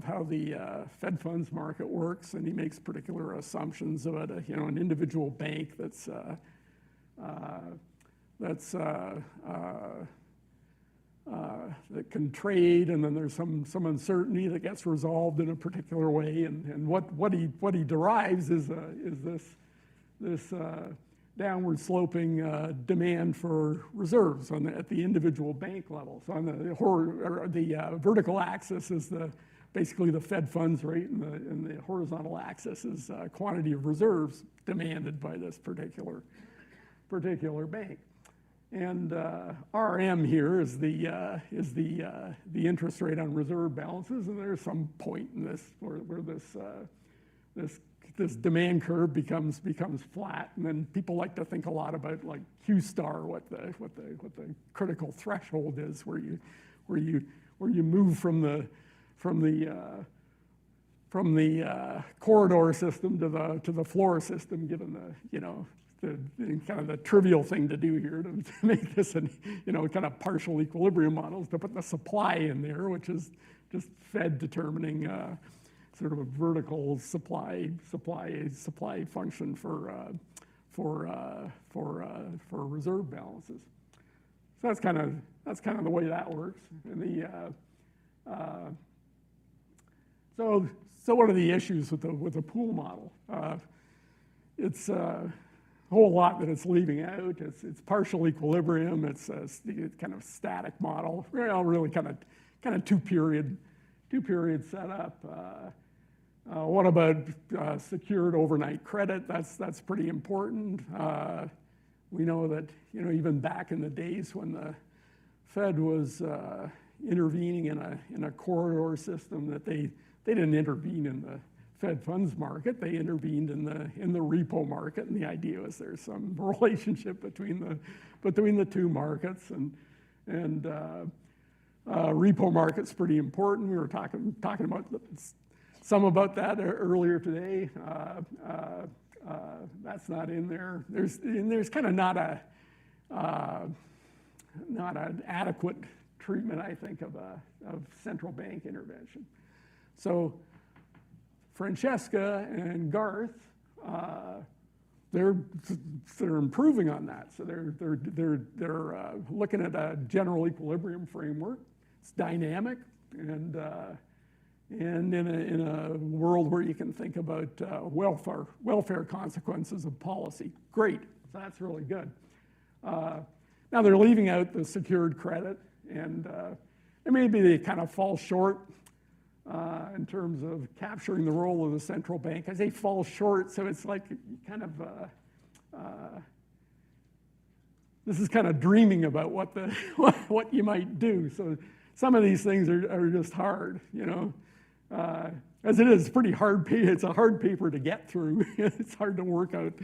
how the Fed funds market works, and he makes particular assumptions about an individual bank that can trade, and then there's some uncertainty that gets resolved in a particular way, and what he derives is this downward sloping demand for reserves at the individual bank level. So on the vertical axis is the basically the Fed funds rate, and the horizontal axis is quantity of reserves demanded by this particular bank. And RM here is the interest rate on reserve balances, and there's some point in this where this demand curve becomes flat, and then people like to think a lot about like Q star, what the critical threshold is, where you move from the corridor system to the floor system, given the kind of the trivial thing to do here to make this kind of partial equilibrium models, to put the supply in there, which is just Fed determining sort of a vertical supply function for reserve balances. So that's kind of the way that works. And so what are the issues with the pool model? It's a whole lot that it's leaving out. It's partial equilibrium. It's a kind of static model. Really kind of two period setup. What about secured overnight credit? That's pretty important. We know that even back in the days when the Fed was intervening in a corridor system, that they didn't intervene in the Fed funds market. They intervened in the repo market, and the idea was there's some relationship between the two markets, and repo market's pretty important. We were talking about some about that earlier today. That's not in there. There's kind of not an adequate treatment, I think, of central bank intervention. So Francesca and Garth, they're improving on that. So they're looking at a general equilibrium framework. It's dynamic, and in a world where you can think about welfare consequences of policy. Great, so that's really good. Now they're leaving out the secured credit, and maybe they kind of fall short in terms of capturing the role of the central bank. I say fall short, so it's like kind of this is kind of dreaming about what you might do. So some of these things are just hard, as it is pretty hard. It's a hard paper to get through. It's hard to work out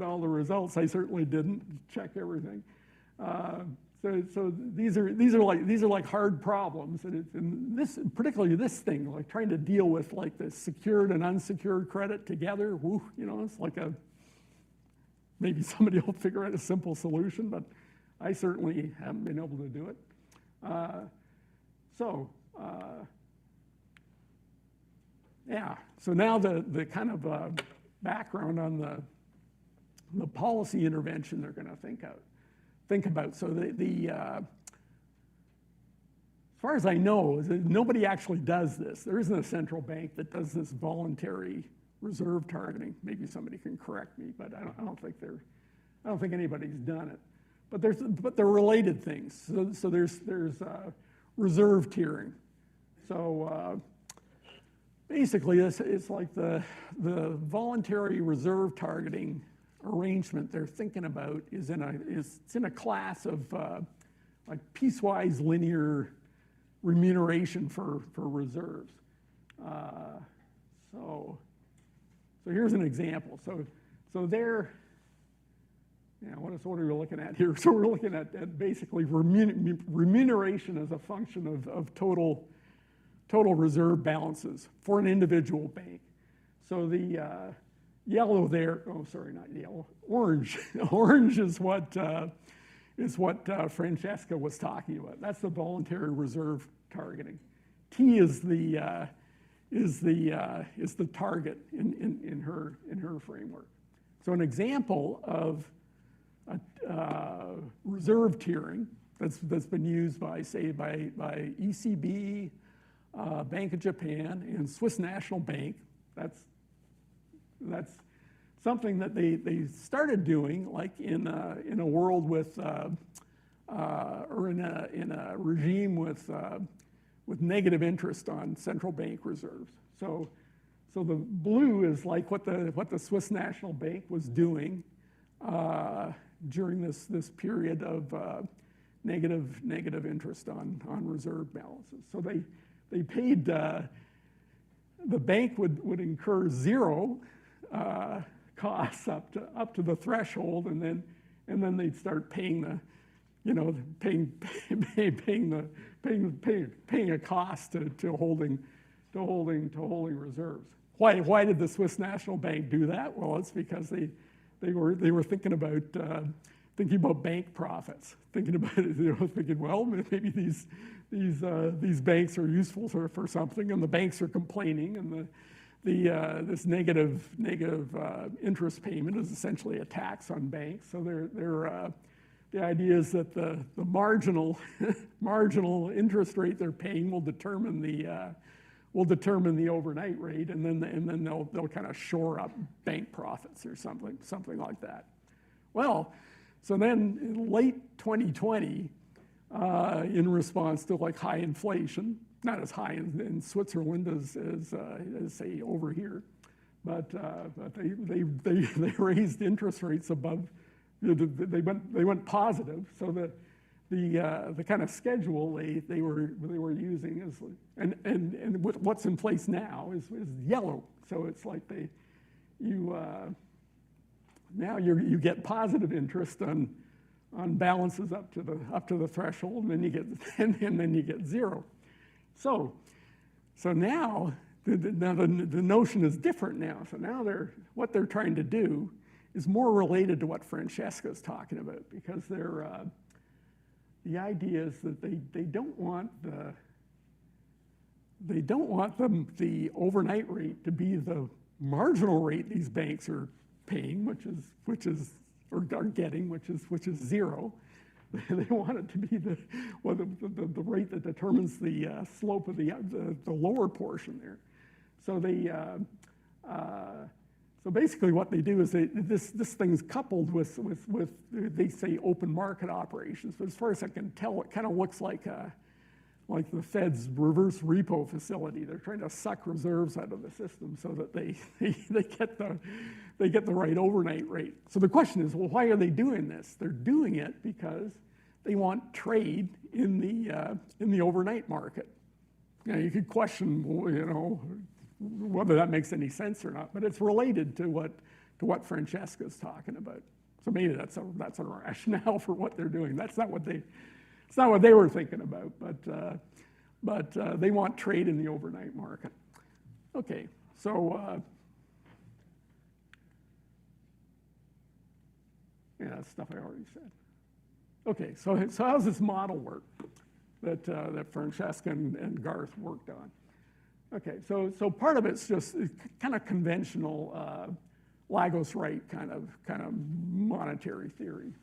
all the results. I certainly didn't check everything. So these are like hard problems, and this, particularly this thing, like trying to deal with like the secured and unsecured credit together. Woo, it's like maybe somebody will figure out a simple solution, but I certainly haven't been able to do it. So now the kind of background on the policy intervention they're going to think about. So as far as I know, nobody actually does this. There isn't a central bank that does this voluntary reserve targeting. Maybe somebody can correct me, but I don't think anybody's done it. But they're related things. So there's reserve tiering. So basically, it's like the voluntary reserve targeting arrangement they're thinking about is in a class of like piecewise linear remuneration for reserves. So here's an example. So there. What are we looking at here? So we're looking at basically remuneration as a function of total reserve balances for an individual bank. So the yellow there, oh, sorry, not yellow, orange. Orange is what Francesca was talking about. That's the voluntary reserve targeting. T is the target in her framework. So an example of reserve tiering that's been used by ECB, Bank of Japan, and Swiss National Bank. That's something that they started doing, like in a world with or in a regime with negative interest on central bank reserves. So the blue is like what the Swiss National Bank was doing during this period of negative interest on reserve balances. So they paid, the bank would incur zero costs up to the threshold, and then they'd start paying the, you know, paying a cost to holding reserves. Why did the Swiss National Bank do that? Well, it's because they were thinking about bank profits, thinking about it, you know, thinking, well, maybe these banks are useful for something, and the banks are complaining, and this negative interest payment is essentially a tax on banks. So the idea is that the marginal interest rate they're paying will determine the overnight rate, and then they'll kind of shore up bank profits or something like that. Well, so then in late 2020, in response to like high inflation, not as high in Switzerland as say over here, but they raised interest rates above. They went positive. So the kind of schedule they were using is, and what's in place now is yellow. So it's like now you get positive interest on balances up to the threshold, and then you get zero. So now the notion is different now. So now what they're trying to do is more related to what Francesca's talking about, because the idea is that they don't want the overnight rate to be the marginal rate these banks are paying, which is or are getting, which is zero. They want it to be the rate that determines the slope of the lower portion there. So so basically what they do is this thing's coupled with they say open market operations, but as far as I can tell, it kind of looks like the Fed's reverse repo facility. They're trying to suck reserves out of the system so that they get the right overnight rate. So the question is, well, why are they doing this? They're doing it because they want trade in the overnight market. Now, you could question, you know, whether that makes any sense or not, but it's related to what Francesca's talking about. So maybe that's a rationale for what they're doing. That's not what they were thinking about, but they want trade in the overnight market. Okay, so yeah, that's stuff I already said. Okay, so how does this model work that Francesca and Garth worked on? Okay, so part of it's just kind of conventional Lagos rate kind of monetary theory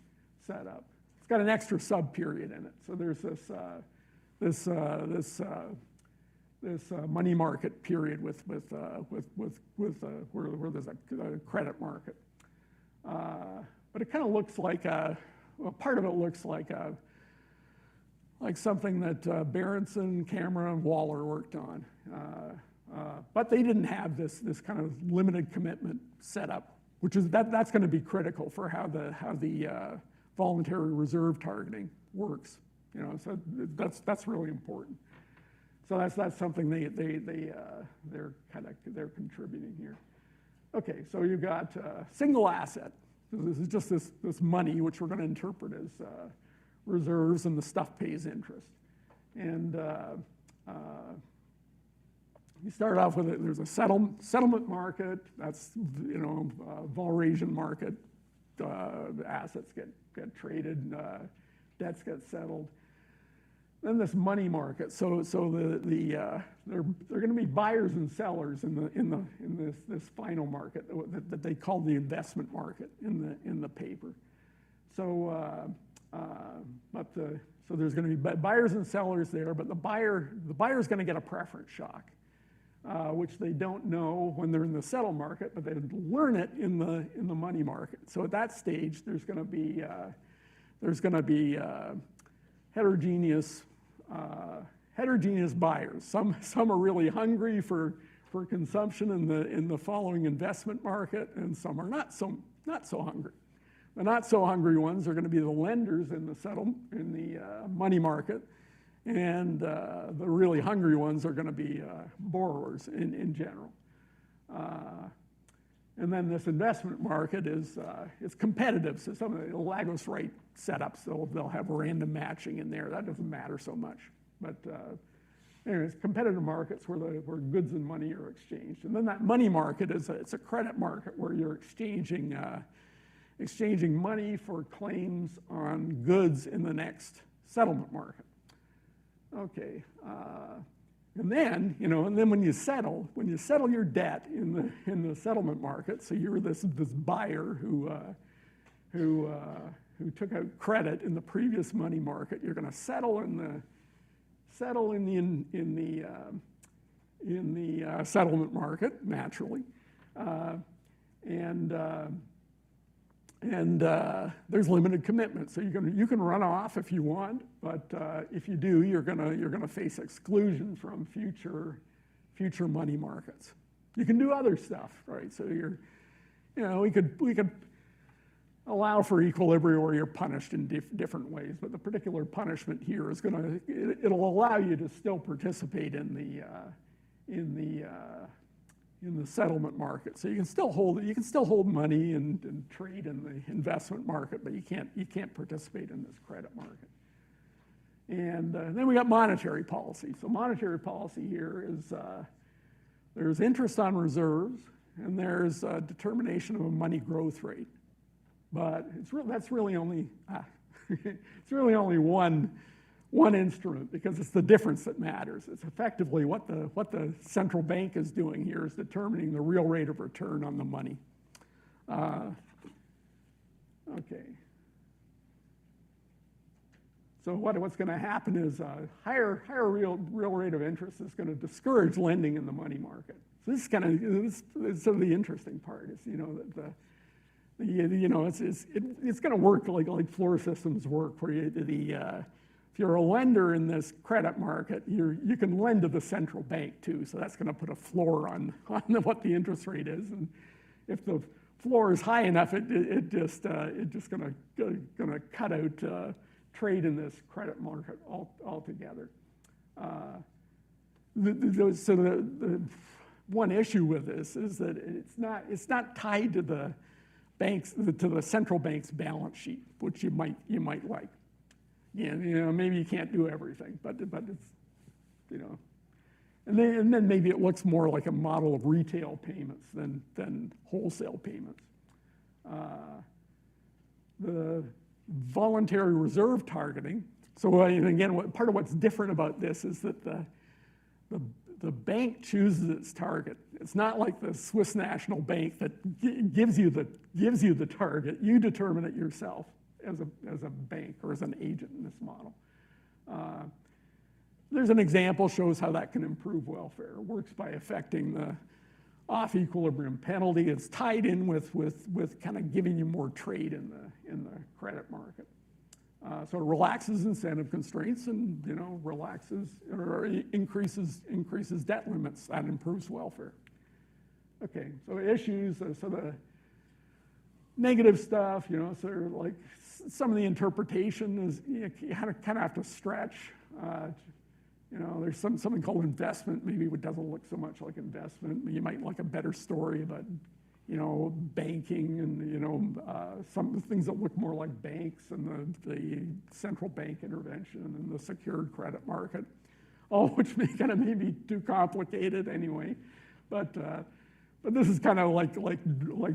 setup. It's got an extra sub period in it. So there's this money market period where there's a credit market. But it kind of looks like part of it looks like something that Berenson, Camera, and Waller worked on. But they didn't have this kind of limited commitment setup, which is that's going to be critical for how the voluntary reserve targeting works. You know, so that's really important. So that's something they're contributing here. Okay, so you've got single asset. So this is just this money, which we're going to interpret as reserves, and the stuff pays interest. And you start off with there's a settlement market. That's, you know, Volrasian market. The assets get traded, debts get settled. Then this money market. So they're going to be buyers and sellers in this final market that they call the investment market in the paper. So so there's going to be buyers and sellers there, but the buyer's going to get a preference shock, which they don't know when they're in the settle market, but they learn it in the money market. So at that stage, there's going to be heterogeneous heterogeneous buyers. Some are really hungry for consumption in the following investment market, and some are not so hungry. The not so hungry ones are going to be the lenders in the money market, and the really hungry ones are going to be borrowers in general. And then this investment market is competitive. So some of the Lagos rate setups, they'll have random matching in there. That doesn't matter so much. But anyways, competitive markets where goods and money are exchanged. And then that money market it's a credit market where you're exchanging money for claims on goods in the next settlement market. Okay. And then when you settle your debt in the settlement market, so you're this buyer who took out credit in the previous money market, you're going to settle in the settlement market naturally, and there's limited commitment. So you can run off if you want, but if you do, you're gonna face exclusion from future money markets. You can do other stuff, right? So we could allow for equilibrium where you're punished in different ways, but the particular punishment here is it'll allow you to still participate in the settlement market. So you can still hold money and trade in the investment market, but you can't participate in this credit market. And then we got monetary policy. So monetary policy here is there's interest on reserves, and there's determination of a money growth rate. But that's really only it's really only one instrument, because it's the difference that matters. It's effectively what the central bank is doing here is determining the real rate of return on the money. Okay. So what's going to happen is higher real rate of interest is going to discourage lending in the money market. So this is sort of the interesting part is it's going to work like floor systems work, where if you're a lender in this credit market, you can lend to the central bank too. So that's going to put a floor on what the interest rate is, and if the floor is high enough, it's just going to cut out trade in this credit market altogether. So the one issue with this is that it's not tied to the central bank's balance sheet, which you might like. Yeah, maybe you can't do everything, but it's and then maybe it looks more like a model of retail payments than wholesale payments. The voluntary reserve targeting. So again, part of what's different about this is that the bank chooses its target. It's not like the Swiss National Bank that gives you the target. You determine it yourself as a bank or as an agent in this model. There's an example, shows how that can improve welfare. It works by affecting the off-equilibrium penalty. It's tied in with kind of giving you more trade in the credit market. So it relaxes incentive constraints and relaxes or increases debt limits. That improves welfare. Okay, so issues. So the negative stuff, so like some of the interpretation is you kind of have to stretch. There's something called investment. Maybe it doesn't look so much like investment. You might like a better story about banking and some things that look more like banks and the central bank intervention and the secured credit market, all which may kind of maybe too complicated anyway. But this is kind of like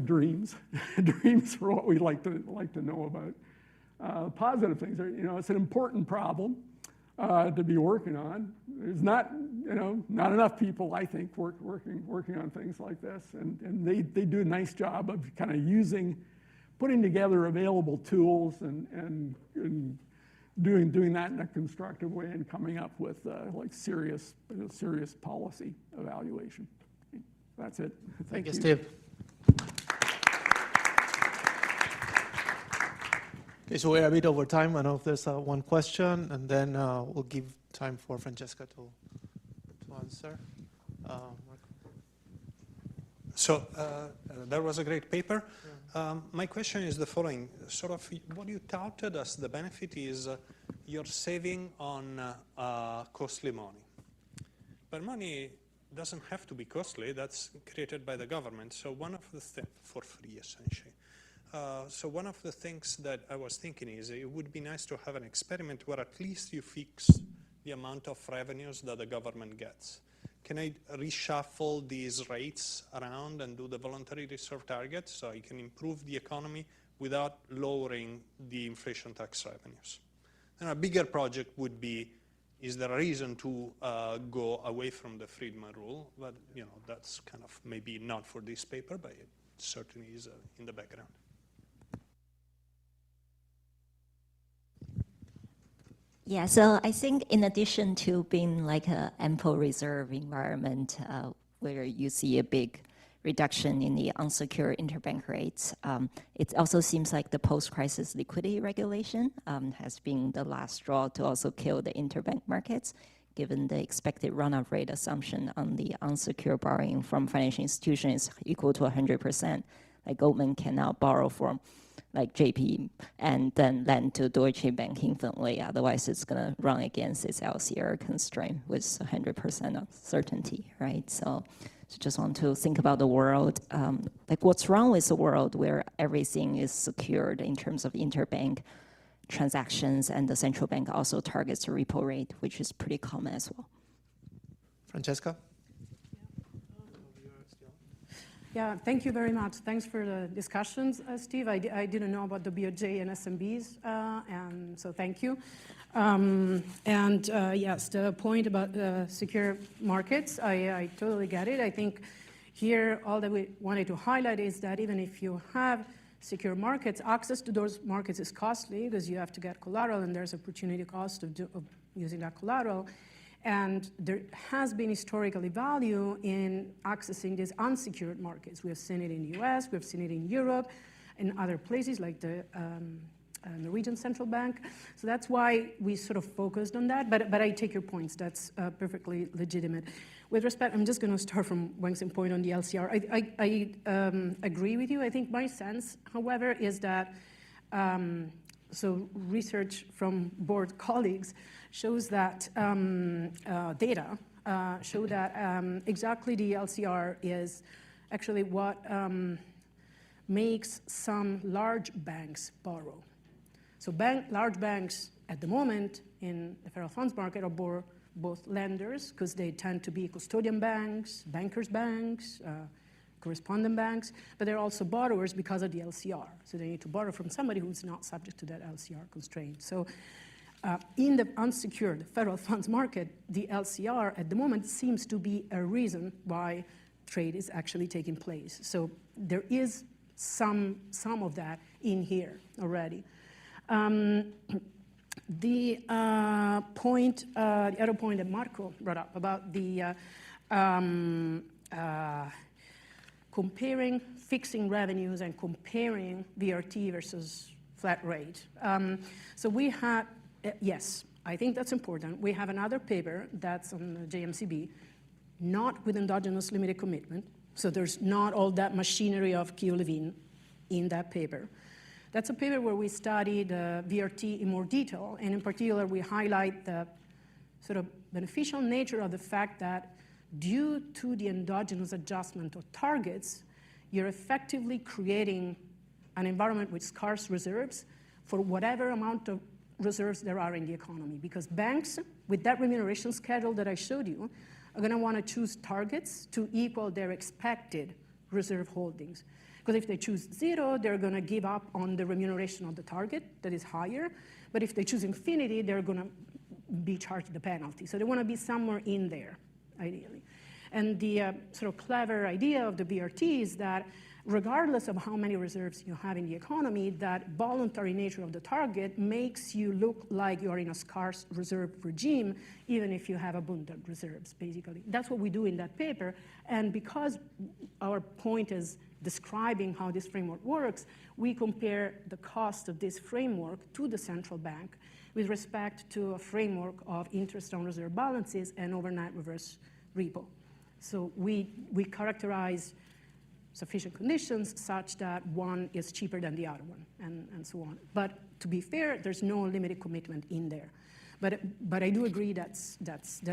dreams, dreams for what we like to know about. Positive things are it's an important problem to be working on. There's not enough people, I think, working on things like this, and they do a nice job of kind of putting together available tools and doing that in a constructive way and coming up with serious policy evaluation. That's it. Thank you, Steve. Okay, so we're a bit over time. I don't know if there's one question, and then we'll give time for Francesca to answer. So that was a great paper. My question is the following. Sort of what you touted as the benefit is you're saving on costly money. But money doesn't have to be costly. That's created by the government. So one of the things, for free essentially. So one of the things that I was thinking is it would be nice to have an experiment where at least you fix the amount of revenues that the government gets. Can I reshuffle these rates around and do the voluntary reserve target so I can improve the economy without lowering the inflation tax revenues? And a bigger project would be, is there a reason to go away from the Friedman rule? But that's kind of maybe not for this paper, but it certainly is in the background. Yeah, so I think in addition to being like an ample reserve environment where you see a big reduction in the unsecured interbank rates, it also seems like the post-crisis liquidity regulation has been the last straw to also kill the interbank markets, given the expected runoff rate assumption on the unsecured borrowing from financial institutions is equal to 100%. Like Goldman can now borrow from like JP and then lend to Deutsche Bank infinitely. Otherwise, it's going to run against its LCR constraint with 100% of certainty, right? So just want to think about the world. Like what's wrong with the world where everything is secured in terms of interbank transactions and the central bank also targets the repo rate, which is pretty common as well. Francesca? Yeah, thank you very much. Thanks for the discussions, Steve. I didn't know about the BOJ and SMBs, and so thank you. Yes, the point about secure markets, I totally get it. I think here all that we wanted to highlight is that even if you have secure markets, access to those markets is costly because you have to get collateral and there's opportunity cost of using that collateral. And there has been historically value in accessing these unsecured markets. We have seen it in the US, we've seen it in Europe, and other places like the Norwegian Central Bank. So that's why we sort of focused on that, but I take your points. That's perfectly legitimate. With respect, I'm just going to start from Wang's point on the LCR. I agree with you. I think my sense, however, is that so research from board colleagues shows that data show that exactly the LCR is actually what makes some large banks borrow. So large banks at the moment in the federal funds market are both lenders because they tend to be custodian banks, bankers banks, correspondent banks, but they're also borrowers because of the LCR. So they need to borrow from somebody who's not subject to that LCR constraint. So in the unsecured federal funds market, the LCR at the moment seems to be a reason why trade is actually taking place. So there is some of that in here already. The other point that Marco brought up about the comparing fixing revenues and comparing VRT versus flat rate. So we had, yes, I think that's important. We have another paper that's on the JMCB, not with endogenous limited commitment. So there's not all that machinery of Keogh-Levin in that paper. That's a paper where we studied VRT in more detail, and in particular, we highlight the sort of beneficial nature of the fact that due to the endogenous adjustment of targets, you're effectively creating an environment with scarce reserves for whatever amount of reserves there are in the economy. Because banks, with that remuneration schedule that I showed you, are going to want to choose targets to equal their expected reserve holdings. Because if they choose 0, they're going to give up on the remuneration of the target that is higher. But if they choose infinity, they're going to be charged the penalty. So they want to be somewhere in there, ideally. And the sort of clever idea of the BRT is that regardless of how many reserves you have in the economy, that voluntary nature of the target makes you look like you're in a scarce reserve regime, even if you have abundant reserves, basically. That's what we do in that paper. And because our point is describing how this framework works, we compare the cost of this framework to the central bank with respect to a framework of interest on reserve balances and overnight reverse repo. So we characterize sufficient conditions such that one is cheaper than the other one, and so on. But to be fair, there's no limited commitment in there. But I do agree that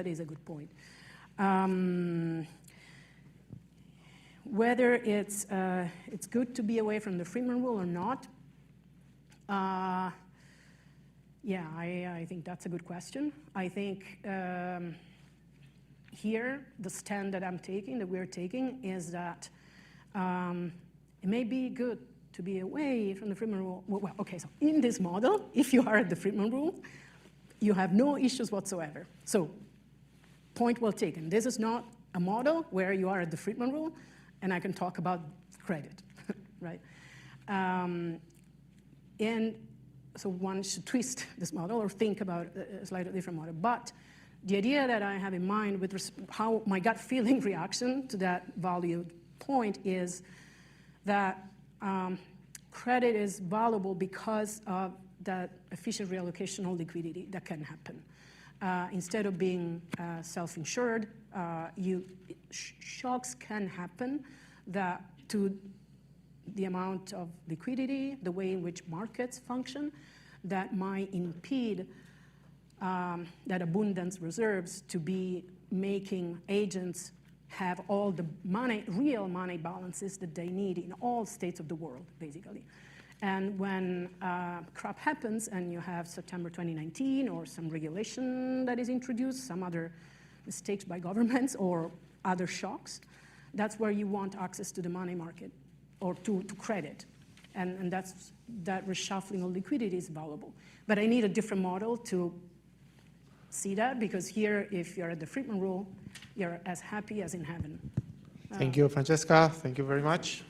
is a good point. Whether it's good to be away from the Friedman rule or not, yeah, I think that's a good question. I think here the stand that I'm taking, that we're taking, is that it may be good to be away from the Friedman rule. Well, okay, so in this model, if you are at the Friedman rule, you have no issues whatsoever. So, point well taken. This is not a model where you are at the Friedman rule, and I can talk about credit, right? And so one should twist this model or think about a slightly different model. But the idea that I have in mind with how my gut feeling reaction to that valued point is that credit is valuable because of that efficient reallocation of liquidity that can happen. Instead of being self-insured, shocks can happen that to the amount of liquidity, the way in which markets function, that might impede that abundance reserves to be making agents have all the money, real money balances that they need in all states of the world, basically. And when crap happens and you have September 2019 or some regulation that is introduced, some other mistakes by governments or other shocks, that's where you want access to the money market or to credit. And that reshuffling of liquidity is valuable. But I need a different model to see that, because here, if you're at the Friedman rule, you're as happy as in heaven. Thank you, Francesca. Thank you very much.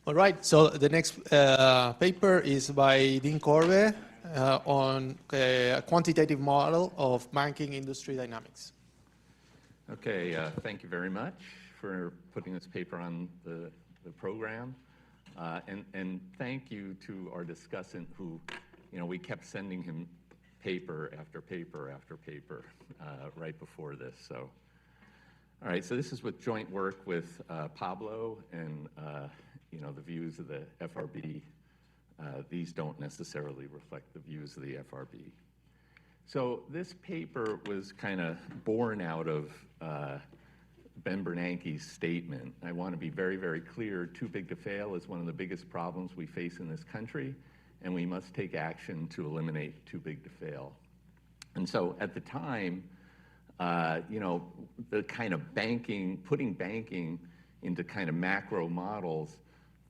All right, so the next paper is by Dean Corbe on a quantitative model of banking industry dynamics. Okay, thank you very much for putting this paper on the program. And thank you to our discussant who, we kept sending him paper after paper after paper right before this. So, all right, so this is with joint work with Pablo and, the views of the FRB. These don't necessarily reflect the views of the FRB. So this paper was kind of born out of Ben Bernanke's statement. I want to be very, very clear, too big to fail is one of the biggest problems we face in this country, and we must take action to eliminate too big to fail. And so at the time, the kind of putting banking into kind of macro models,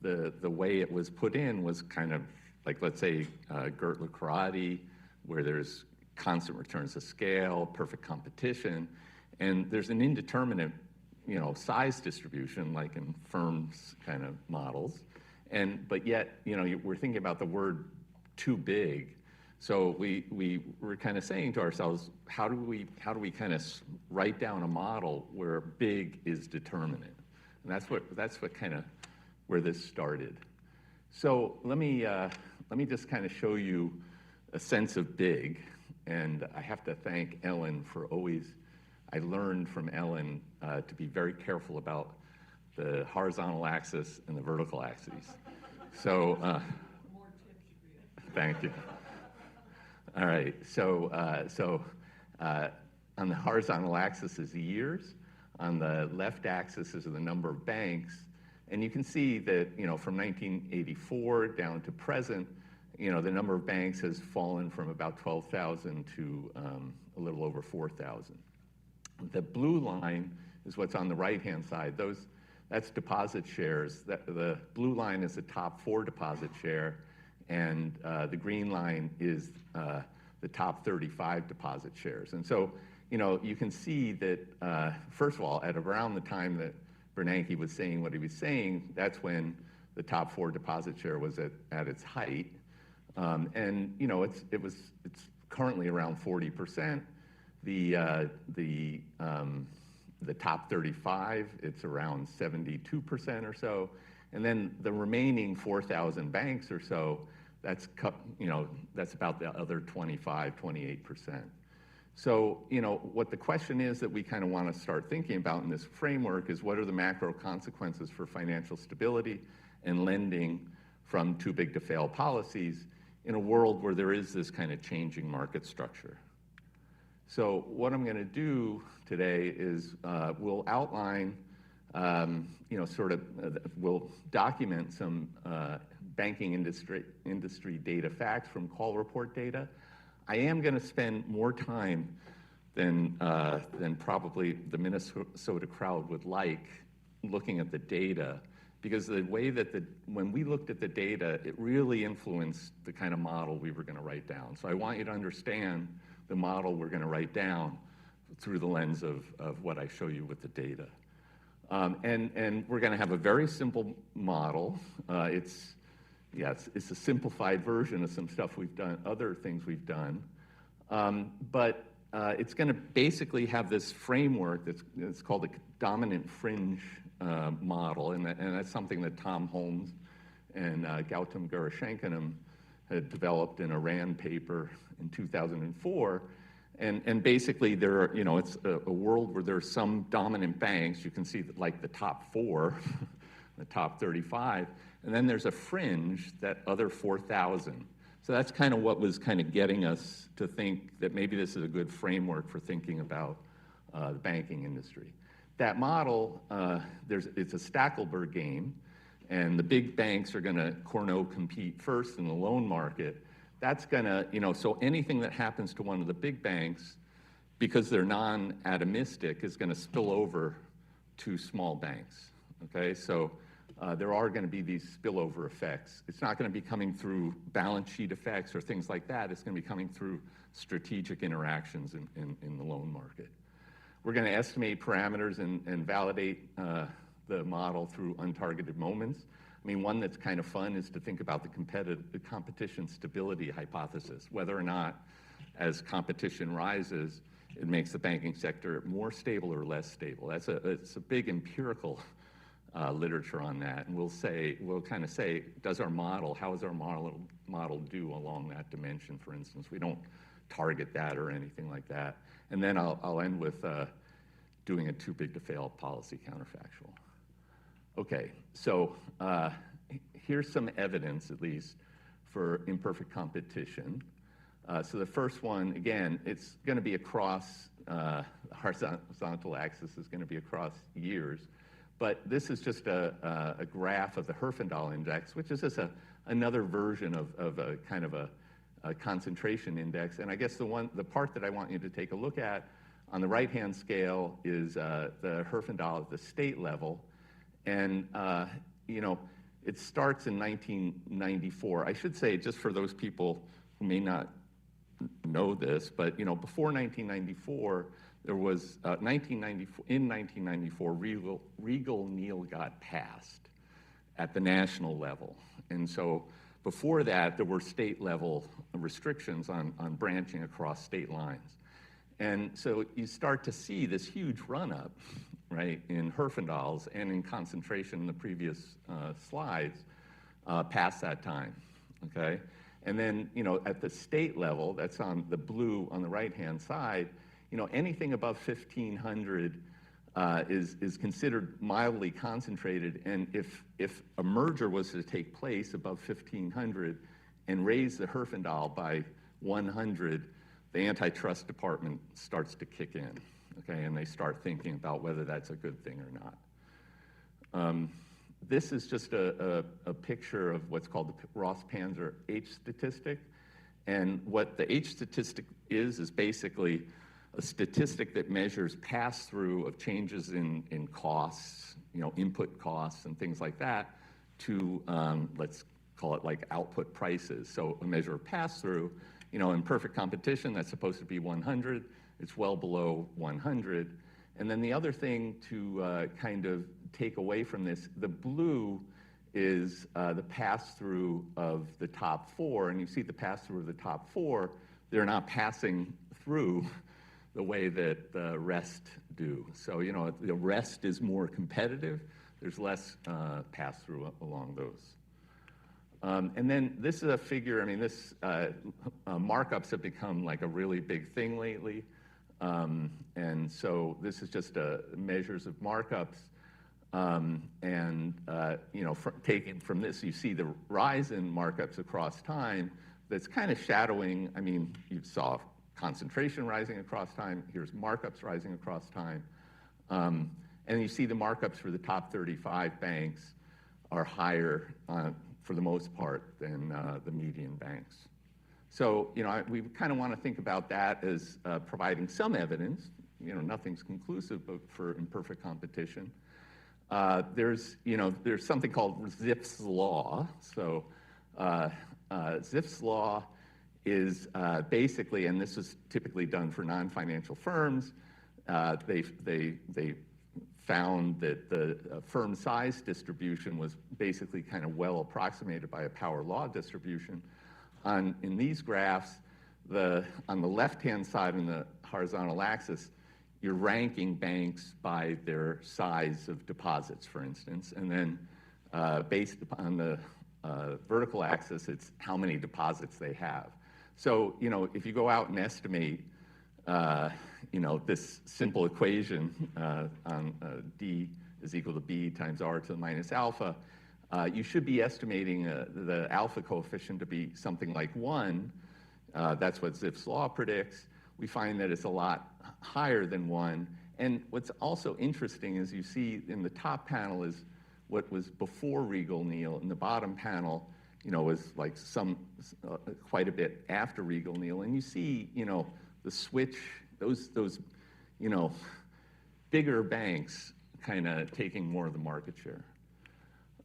the way it was put in was kind of like, let's say, Gertler-Karate, where there's constant returns to scale, perfect competition, and there's an indeterminate, size distribution, like in firms kind of models, but yet, we're thinking about the word too big. So we were kind of saying to ourselves, how do we kind of write down a model where big is determinate? And that's what kind of where this started. So let me just kind of show you a sense of big, and I have to thank Ellen for always. I learned from Ellen to be very careful about the horizontal axis and the vertical axes. So thank you. All right, so on the horizontal axis is the years, on the left axis is the number of banks, and you can see that, from 1984 down to present, the number of banks has fallen from about 12,000 to a little over 4,000. The blue line is what's on the right-hand side. That's deposit shares. The blue line is the top 4 deposit share, and the green line is the top 35 deposit shares. And so, you can see that, first of all, at around the time that Bernanke was saying what he was saying, that's when the top 4 deposit share was at its height. And, it's currently around 40%. The top 35, it's around 72% or so, and then the remaining 4,000 banks or so, that's about the other 25, 28%. So, what the question is that we kind of want to start thinking about in this framework is, what are the macro consequences for financial stability and lending from too big to fail policies in a world where there is this kind of changing market structure? So what I'm going to do today is we'll outline, we'll document some banking industry data facts from call report data. I am going to spend more time than probably the Minnesota crowd would like looking at the data, because the way that when we looked at the data, it really influenced the kind of model we were going to write down. So I want you to understand the model we're going to write down through the lens of what I show you with the data. And we're going to have a very simple model. It's a simplified version of some stuff we've done, other things we've done. But it's going to basically have this framework that's called the dominant fringe model, and that's something that Tom Holmes and Gautam Garashankanam had developed in a RAND paper in 2004, and basically there are, it's a world where there's some dominant banks. You can see that, like the top 4, the top 35, and then there's a fringe, that other 4,000. So that's kind of what was kind of getting us to think that maybe this is a good framework for thinking about the banking industry. That model, it's a Stackelberg game, and the big banks are going to compete first in the loan market. That's going to, so anything that happens to one of the big banks, because they're non-atomistic, is going to spill over to small banks, okay? So there are going to be these spillover effects. It's not going to be coming through balance sheet effects or things like that. It's going to be coming through strategic interactions in the loan market. We're going to estimate parameters and validate the model through untargeted moments. I mean, one that's kind of fun is to think about the competition stability hypothesis, whether or not as competition rises, it makes the banking sector more stable or less stable. It's a big empirical literature on that, and we'll kind of say, how does our model do along that dimension, for instance? We don't target that or anything like that. And then I'll end with doing a too big to fail policy counterfactual. Okay, so here's some evidence, at least, for imperfect competition. So the first one, again, it's going to be across, horizontal axis is going to be across years. But this is just a graph of the Herfindahl index, which is just another version of a kind of a concentration index. And I guess the part that I want you to take a look at on the right-hand scale is the Herfindahl at the state level. And, you know, it starts in 1994. I should say, just for those people who may not know this, but, you know, before 1994, there was, in 1994, Regal-Neal got passed at the national level. And so before that, there were state-level restrictions on branching across state lines. And so you start to see this huge run-up, right, in Herfindahls and in concentration in the previous slides past that time, okay? And then, you know, at the state level, that's on the blue on the right-hand side, you know, anything above 1,500 is considered mildly concentrated. And if a merger was to take place above 1,500 and raise the Herfindahl by 100, the antitrust department starts to kick in, okay? And they start thinking about whether that's a good thing or not. This is just a picture of what's called the Ross-Panzer H statistic. And what the H statistic is basically a statistic that measures pass-through of changes in costs, you know, input costs and things like that to, let's call it like output prices. So a measure of pass-through, you know, in perfect competition, that's supposed to be 100. It's well below 100. And then the other thing to kind of take away from this, the blue is the pass-through of the top four. And you see the pass-through of the top four, they're not passing through the way that the rest do. So, you know, the rest is more competitive. There's less pass-through along those. And then this is a figure, I mean, this markups have become like a really big thing lately. And so this is just measures of markups. You know, taken from this, you see the rise in markups across time that's kind of shadowing, I mean, you saw concentration rising across time. Here's markups rising across time. And you see the markups for the top 35 banks are higher for the most part than the median banks. So, you know, we kind of want to think about that as providing some evidence. You know, nothing's conclusive, but for imperfect competition. There's something called Zipf's law. So Zipf's law is basically, and this is typically done for non-financial firms, they found that the firm size distribution was basically kind of well approximated by a power law distribution. In these graphs, on the left-hand side in the horizontal axis, you're ranking banks by their size of deposits, for instance, and then based upon the vertical axis, it's how many deposits they have. So, you know, if you go out and estimate, you know, this simple equation on D is equal to B times R to the minus alpha, you should be estimating the alpha coefficient to be something like 1. That's what Zipf's law predicts. We find that it's a lot higher than 1. And what's also interesting is you see in the top panel is what was before Regal-Neal, and the bottom panel, you know, was like quite a bit after Regal-Neal. And you see, you know, the switch, those you know, bigger banks kind of taking more of the market share.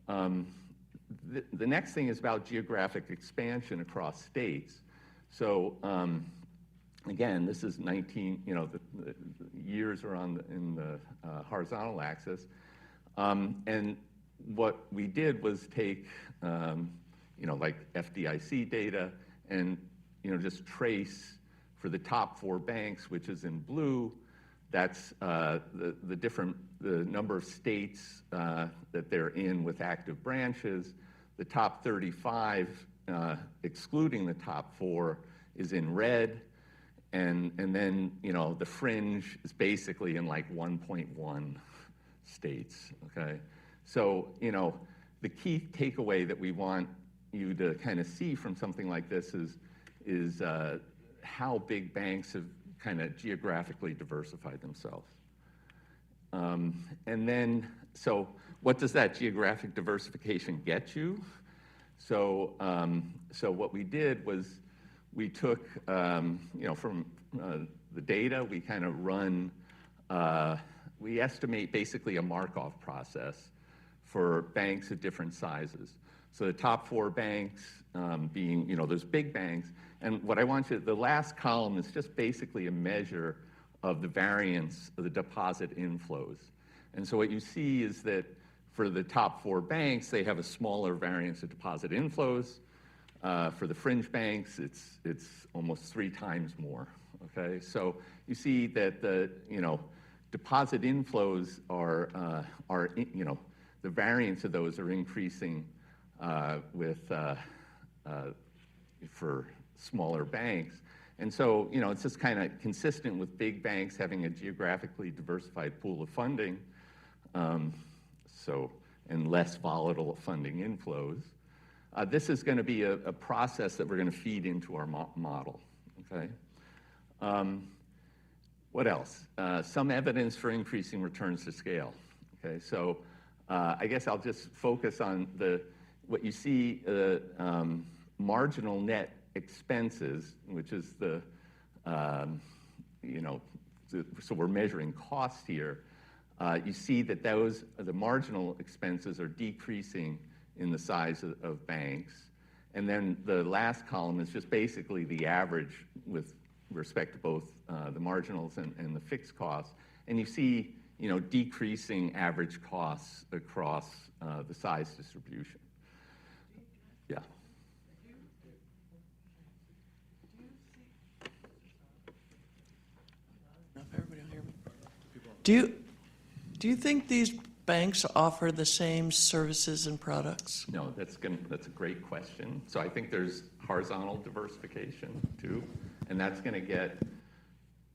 The next thing is about geographic expansion across states. So again, this is 19, you know, the years are in the horizontal axis. And what we did was take, like FDIC data and, just trace for the top 4 banks, which is in blue. That's the number of states that they're in with active branches. The top 35, excluding the top 4, is in red. And then, the fringe is basically in like 1.1 states, okay? So, the key takeaway that we want you to kind of see from something like this is how big banks have kind of geographically diversified themselves. And then, so what does that geographic diversification get you? So, what we did was we took, from the data, we kind of run, we estimate basically a Markov process for banks of different sizes. So the top 4 banks being, those big banks. And what I want you, the last column is just basically a measure of the variance of the deposit inflows. And so what you see is that for the top 4 banks, they have a smaller variance of deposit inflows. For the fringe banks, it's almost 3 times more, okay? So you see that the, deposit inflows are the variance of those are increasing for smaller banks. And so, it's just kind of consistent with big banks having a geographically diversified pool of funding, and less volatile funding inflows. This is going to be a process that we're going to feed into our model, okay? What else? Some evidence for increasing returns to scale, okay? So I guess I'll just focus on what you see, marginal net expenses, which is so we're measuring cost here. You see that the marginal expenses are decreasing in the size of banks. And then the last column is just basically the average with respect to both the marginals and the fixed costs. And you see, decreasing average costs across the size distribution. Yeah. Everybody will hear me. Do you think these banks offer the same services and products? No, that's a great question. So I think there's horizontal diversification too, and that's going to get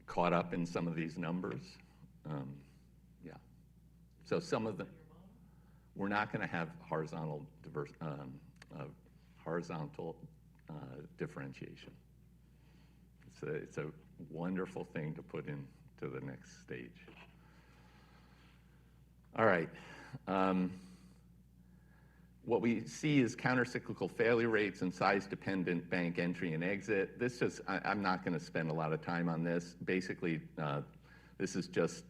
caught up in some of these numbers. Yeah. So some of them, we're not going to have horizontal differentiation. It's a wonderful thing to put into the next stage. All right. What we see is countercyclical failure rates and size-dependent bank entry and exit. I'm not going to spend a lot of time on this. Basically, this is just,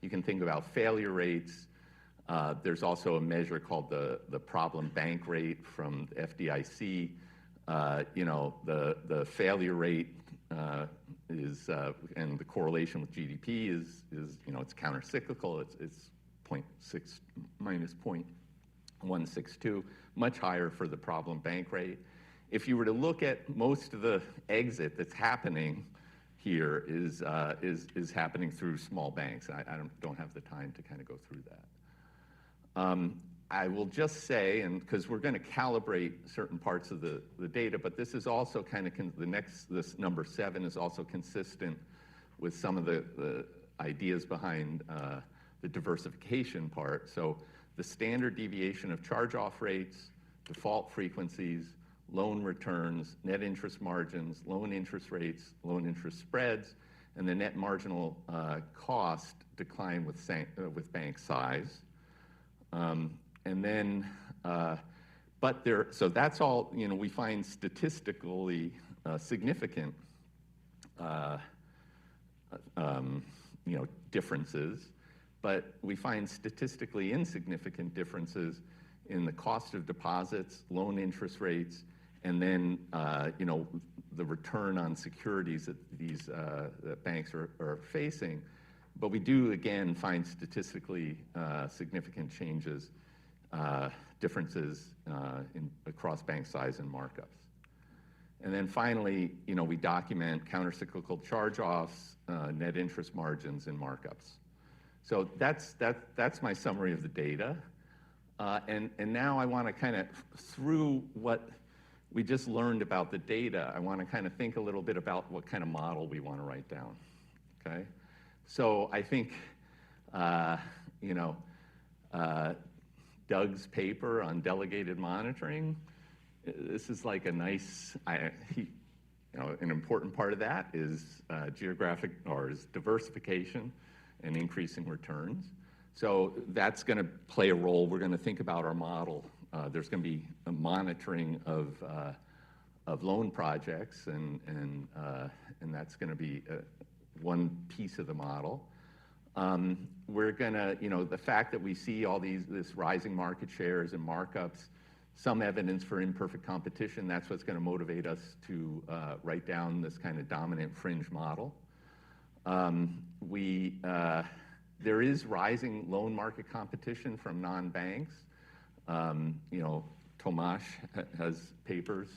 you can think about failure rates. There's also a measure called the problem bank rate from the FDIC. The failure rate is, and the correlation with GDP is it's countercyclical. It's minus 0.162, much higher for the problem bank rate. If you were to look at most of the exit that's happening here is happening through small banks. I don't have the time to kind of go through that. I will just say, and because we're going to calibrate certain parts of the data, but this is also kind of, this number 7 is also consistent with some of the ideas behind the diversification part. So the standard deviation of charge-off rates, default frequencies, loan returns, net interest margins, loan interest rates, loan interest spreads, and the net marginal cost decline with bank size. And then, so that's all, we find statistically significant, differences, but we find statistically insignificant differences in the cost of deposits, loan interest rates, and then, the return on securities that these banks are facing. But we do, again, find statistically significant changes differences across bank size and markups. And then finally, we document countercyclical charge-offs, net interest margins, and markups. So that's my summary of the data. And now I want to kind of, through what we just learned about the data, I want to kind of think a little bit about what kind of model we want to write down, okay? So I think, Doug's paper on delegated monitoring, this is like a nice, an important part of that is geographic, or is diversification and increasing returns. So that's going to play a role. We're going to think about our model. There's going to be a monitoring of loan projects, and that's going to be one piece of the model. We're going to, the fact that we see all this rising market shares and markups, some evidence for imperfect competition, that's what's going to motivate us to write down this kind of dominant fringe model. There is rising loan market competition from non-banks. Tomasz has papers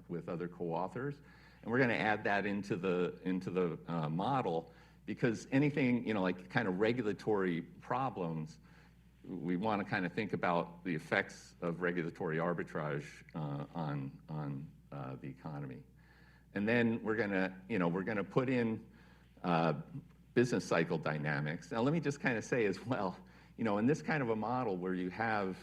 with other co-authors, and we're going to add that into the model, because anything, like kind of regulatory problems, we want to kind of think about the effects of regulatory arbitrage on the economy. And then we're going to put in business cycle dynamics. Now, let me just kind of say as well, in this kind of a model where you have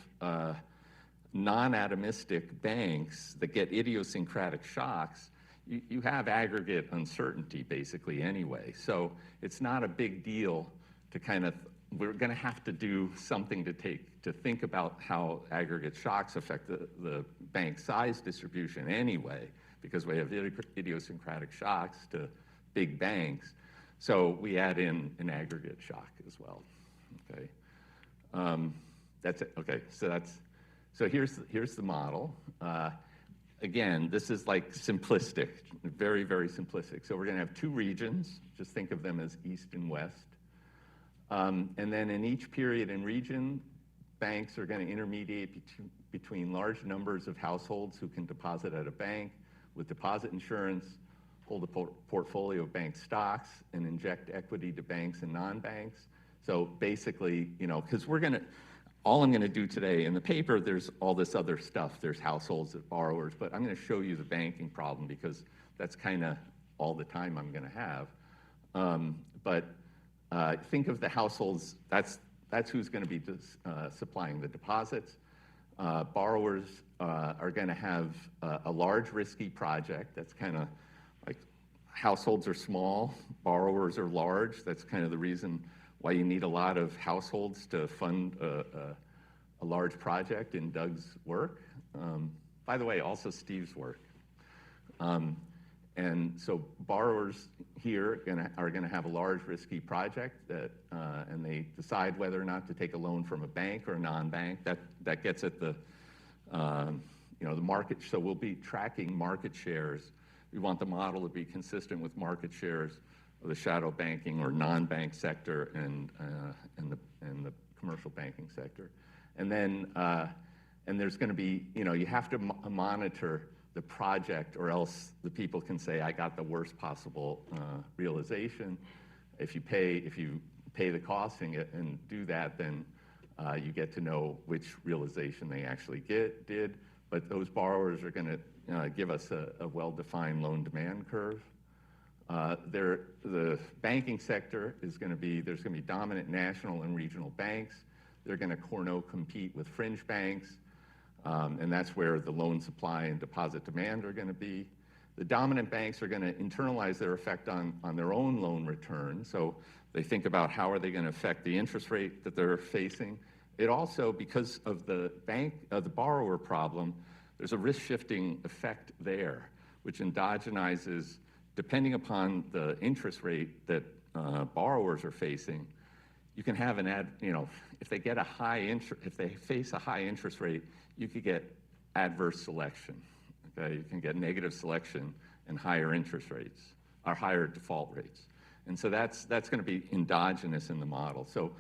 non-atomistic banks that get idiosyncratic shocks, you have aggregate uncertainty basically anyway. So it's not a big deal to kind of, we're going to have to do something to think about how aggregate shocks affect the bank size distribution anyway, because we have idiosyncratic shocks to big banks. So we add in an aggregate shock as well. Okay, that's it. Okay, so here's the model. Again, this is like simplistic, very, very simplistic. So we're going to have two regions. Just think of them as east and west. And then in each period and region, banks are going to intermediate between large numbers of households who can deposit at a bank with deposit insurance, hold a portfolio of bank stocks, and inject equity to banks and non-banks. So basically, because all I'm going to do today in the paper, there's all this other stuff. There's households and borrowers, but I'm going to show you the banking problem because that's kind of all the time I'm going to have. But think of the households. That's who's going to be supplying the deposits. Borrowers are going to have a large risky project. That's kind of like households are small, borrowers are large. That's kind of the reason why you need a lot of households to fund a large project in Doug's work. By the way, also Steve's work. And so borrowers here are going to have a large risky project and they decide whether or not to take a loan from a bank or a non-bank. That gets at the market. So we'll be tracking market shares. We want the model to be consistent with market shares of the shadow banking or non-bank sector and the commercial banking sector. And then there's going to be, you have to monitor the project, or else the people can say, I got the worst possible realization. If you pay the cost and do that, then you get to know which realization they actually did. But those borrowers are going to give us a well-defined loan demand curve. The banking sector is going to be, there's going to be dominant national and regional banks. They're going to compete with fringe banks. And that's where the loan supply and deposit demand are going to be. The dominant banks are going to internalize their effect on their own loan return. So they think about how are they going to affect the interest rate that they're facing. It also, because of the borrower problem, there's a risk shifting effect there, which endogenizes, depending upon the interest rate that borrowers are facing. You can have if they get if they face a high interest rate, you could get adverse selection. Okay, you can get negative selection and higher interest rates or higher default rates, and so that's going to be endogenous in the model. So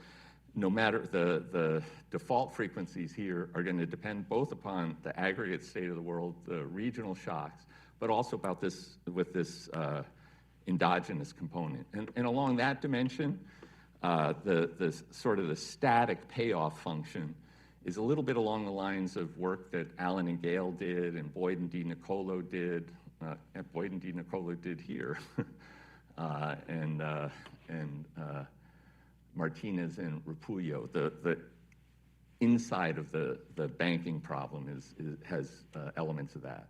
no matter the default frequencies here are going to depend both upon the aggregate state of the world, the regional shocks, but also about this with this endogenous component. And along that dimension, the sort of the static payoff function is a little bit along the lines of work that Allen and Gale did and Boyd and DiNiccolo did. Boyd and DiNiccolo did here, and Martinez and Repullo. The inside of the banking problem has elements of that.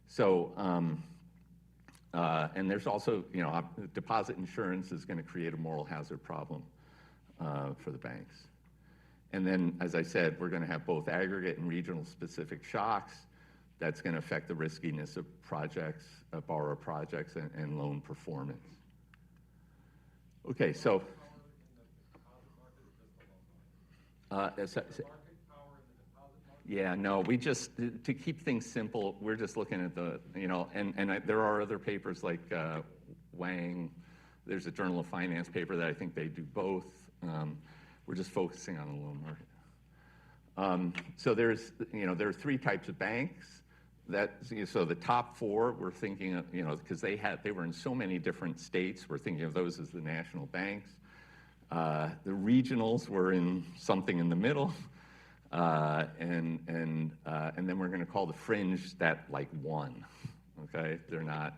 So, and there's also, you know, deposit insurance is going to create a moral hazard problem for the banks. And then, as I said, we're going to have both aggregate and regional specific shocks. That's going to affect the riskiness of projects, borrower projects, and loan performance. Okay, so. Yeah, no, we just, to keep things simple, we're just looking at the, you know, and there are other papers like Wang. There's a Journal of Finance paper that I think they do both. We're just focusing on the loan market. So there's, you know, there are three types of banks. So the top four, we're thinking of, you know, because they were in so many different states, we're thinking of those as the national banks. The regionals were in something in the middle. And then we're going to call the fringe that like one, okay? They're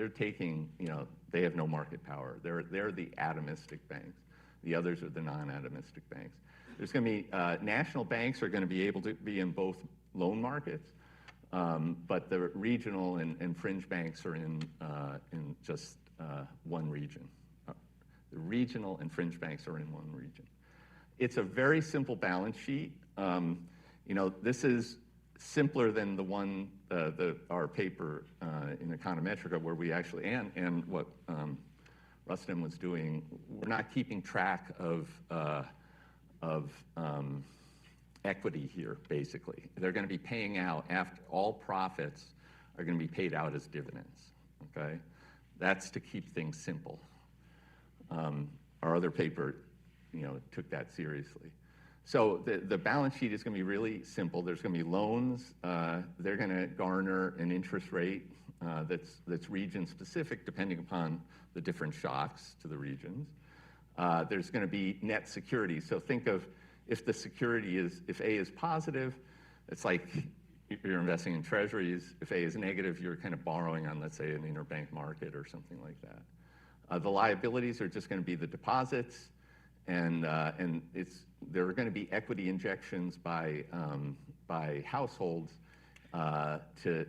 taking, you know, they have no market power. They're the atomistic banks. The others are the non-atomistic banks. There's going to be, national banks are going to be able to be in both loan markets, but the regional and fringe banks are in just one region. The regional and fringe banks are in one region. It's a very simple balance sheet. You know, this is simpler than the one, our paper in Econometrica, where we actually, and what Rustem was doing, we're not keeping track of equity here, basically. They're going to be paying out, after all profits are going to be paid out as dividends, okay? That's to keep things simple. Our other paper, you know, took that seriously. So the balance sheet is going to be really simple. There's going to be loans. They're going to garner an interest rate that's region specific, depending upon the different shocks to the regions. There's going to be net securities. So think of if the security is, if A is positive, it's like you're investing in treasuries. If A is negative, you're kind of borrowing on, let's say, an interbank market or something like that. The liabilities are just going to be the deposits, and there are going to be equity injections by households to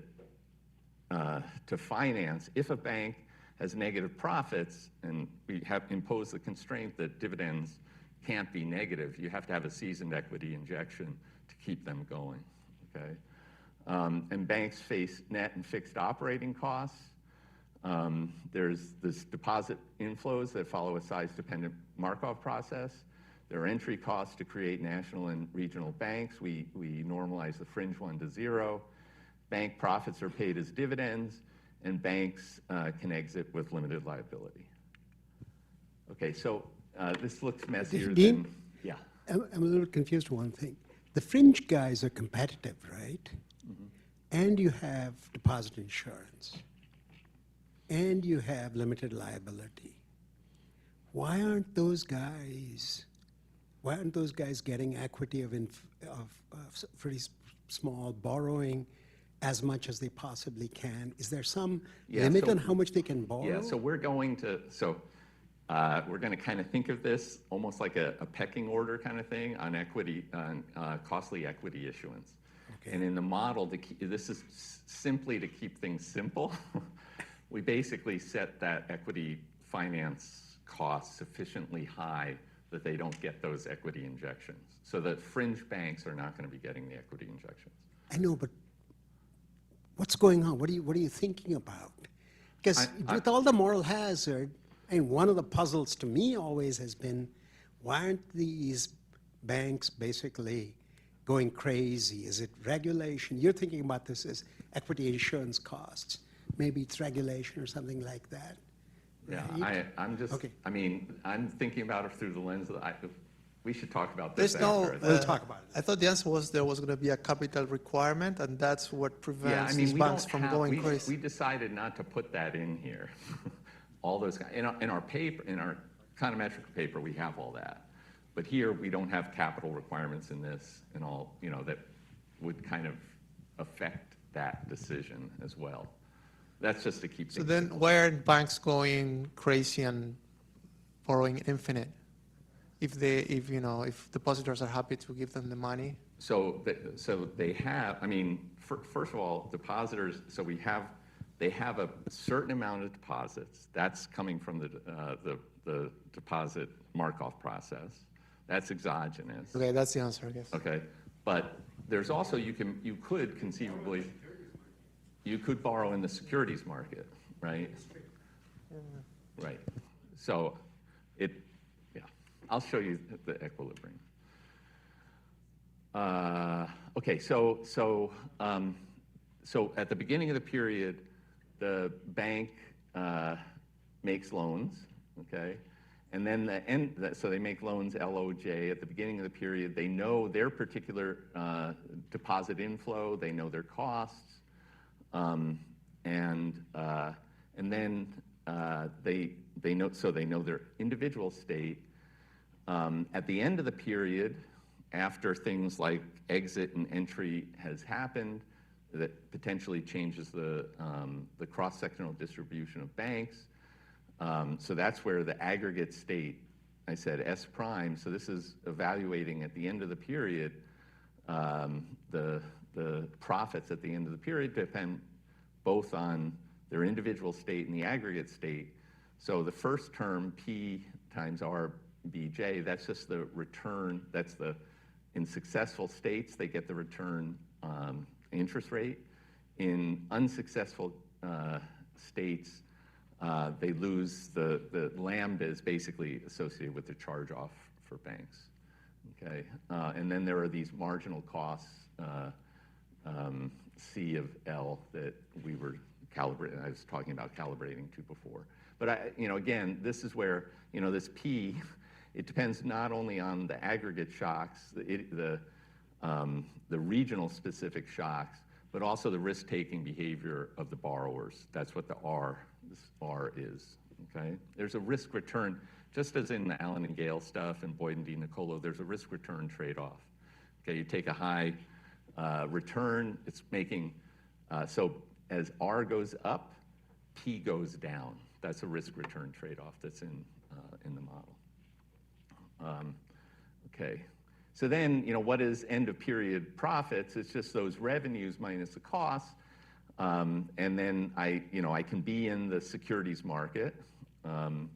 finance if a bank has negative profits, and we have imposed the constraint that dividends can't be negative. You have to have a seasoned equity injection to keep them going, okay? And banks face net and fixed operating costs. There's this deposit inflows that follow a size-dependent Markov process. There are entry costs to create national and regional banks. We normalize the fringe one to 0. Bank profits are paid as dividends, and banks can exit with limited liability. Okay, so this looks messier Dean, than, yeah. I'm a little confused with one thing. The fringe guys are competitive, right? Mm-hmm. And you have deposit insurance. And you have limited liability. Why aren't those guys getting equity of pretty small borrowing as much as they possibly can? Is there some limit on how much they can borrow? Yeah, so we're going to kind of think of this almost like a pecking order kind of thing on equity, on costly equity issuance. Okay. And in the model, this is simply to keep things simple. We basically set that equity finance cost sufficiently high that they don't get those equity injections. So the fringe banks are not going to be getting the equity injections. I know, but what's going on? What are you thinking about? Because with all the moral hazard, and one of the puzzles to me always has been, why aren't these banks basically going crazy? Is it regulation? You're thinking about this as equity insurance costs. Maybe it's regulation or something like that. Yeah, I'm just, Okay. I mean, I'm thinking about it through the lens of, we should talk about this There's no, after. We'll talk about it. I thought the answer was there was going to be a capital requirement, and that's what Yeah, I prevents mean, these we banks don't from have, going crazy. we decided not to put that in here. All those, in our paper, in our econometric paper, we have all that. But here, we don't have capital requirements in this and all, you know, that would kind of affect that decision as well. That's just to keep So things then simple. why aren't banks going crazy and borrowing infinite? If depositors are happy to give them the money? So they have, I mean, first of all, depositors, so they have a certain amount of deposits. That's coming from the deposit mark-off process. That's exogenous. Okay, that's the answer, I guess. Okay, but there's also, you could conceivably, you could borrow in the securities market, right? Right. So yeah, I'll show you the equilibrium. Okay, so at the beginning of the period, the bank makes loans, okay? And then so they make loans LOJ at the beginning of the period. They know their particular deposit inflow. They know their costs, and then they know their individual state. At the end of the period, after things like exit and entry has happened, that potentially changes the cross-sectional distribution of banks. So that's where the aggregate state, I said S prime, so this is evaluating at the end of the period, the profits at the end of the period depend both on their individual state and the aggregate state. So the first term, P times RBJ, that's just the return, in successful states, they get the return interest rate. In unsuccessful states, they lose the lambda is basically associated with the charge-off for banks. Okay, and then there are these marginal costs, C of L, that we were calibrating. I was talking about calibrating to before. But again, this is where this P, it depends not only on the aggregate shocks, the regional specific shocks, but also the risk-taking behavior of the borrowers. That's what this R is, okay? There's a risk-return, just as in the Allen and Gale stuff and Boyd and DiNiccolo, there's a risk-return trade-off. Okay, you take a high return, it's making, so as R goes up, P goes down. That's a risk-return trade-off that's in the model. Okay. So then, what is end-of-period profits? It's just those revenues minus the costs. And then I can be in the securities market. And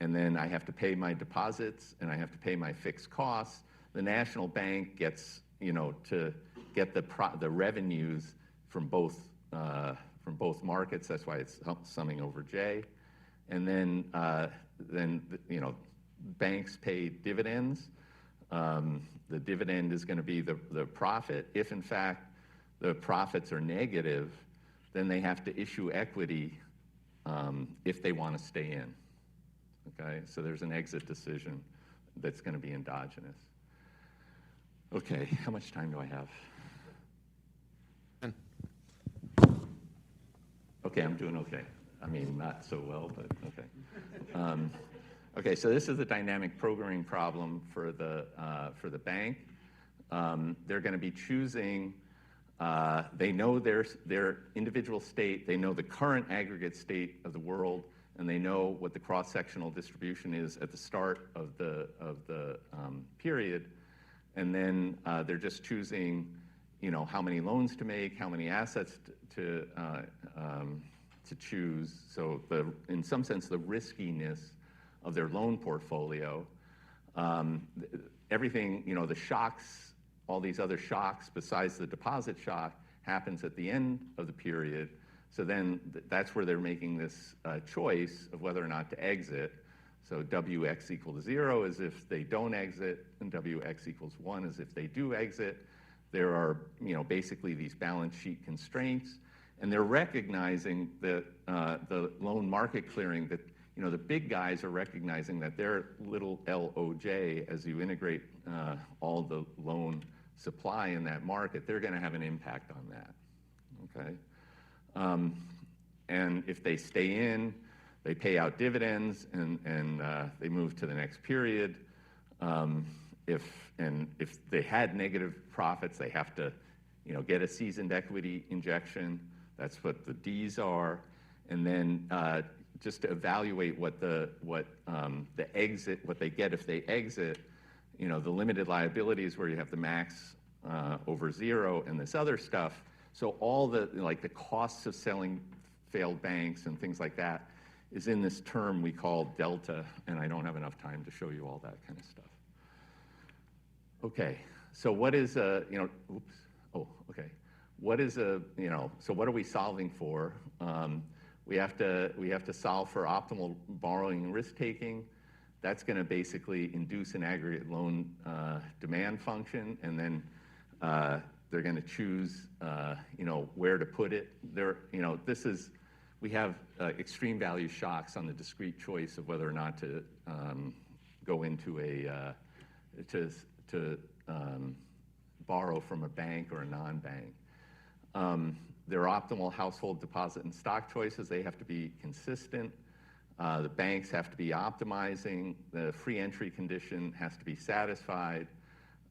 then I have to pay my deposits, and I have to pay my fixed costs. The national bank gets, to get the revenues from both markets. That's why it's summing over J. And then banks pay dividends. The dividend is going to be the profit. If, in fact, the profits are negative, then they have to issue equity if they want to stay in. Okay, so there's an exit decision that's going to be endogenous. Okay, how much time do I have? Okay, I'm doing okay. I mean, not so well, but okay. Okay, so this is a dynamic programming problem for the bank. They're going to be choosing. They know their individual state. They know the current aggregate state of the world, and they know what the cross-sectional distribution is at the start of the period. And then they're just choosing, how many loans to make, how many assets to choose. So in some sense, the riskiness of their loan portfolio. Everything, the shocks, all these other shocks besides the deposit shock happens at the end of the period. So then that's where they're making this choice of whether or not to exit. So Wx equals 0 is if they don't exit, and Wx equals 1 is if they do exit. There are, basically these balance sheet constraints, and they're recognizing that the loan market clearing that, you know, the big guys are recognizing that their little LOJ, as you integrate all the loan supply in that market, they're going to have an impact on that, okay? And if they stay in, they pay out dividends, and they move to the next period. If they had negative profits, they have to, you know, get a seasoned equity injection. That's what the Ds are, and then just to evaluate what the exit, what they get if they exit. You know, the limited liabilities where you have the max over zero and this other stuff. So all the, like, the costs of selling failed banks and things like that is in this term we call delta, and I don't have enough time to show you all that kind of stuff. Okay, so what is a, you know, oops, oh, okay. What is a, you know, so what are we solving for? We have to solve for optimal borrowing and risk-taking. That's going to basically induce an aggregate loan demand function, and then they're going to choose, you know, where to put it. There, you know, this is, we have extreme value shocks on the discrete choice of whether or not to go into a, to borrow from a bank or a non-bank. Their optimal household deposit and stock choices, they have to be consistent. The banks have to be optimizing. The free entry condition has to be satisfied.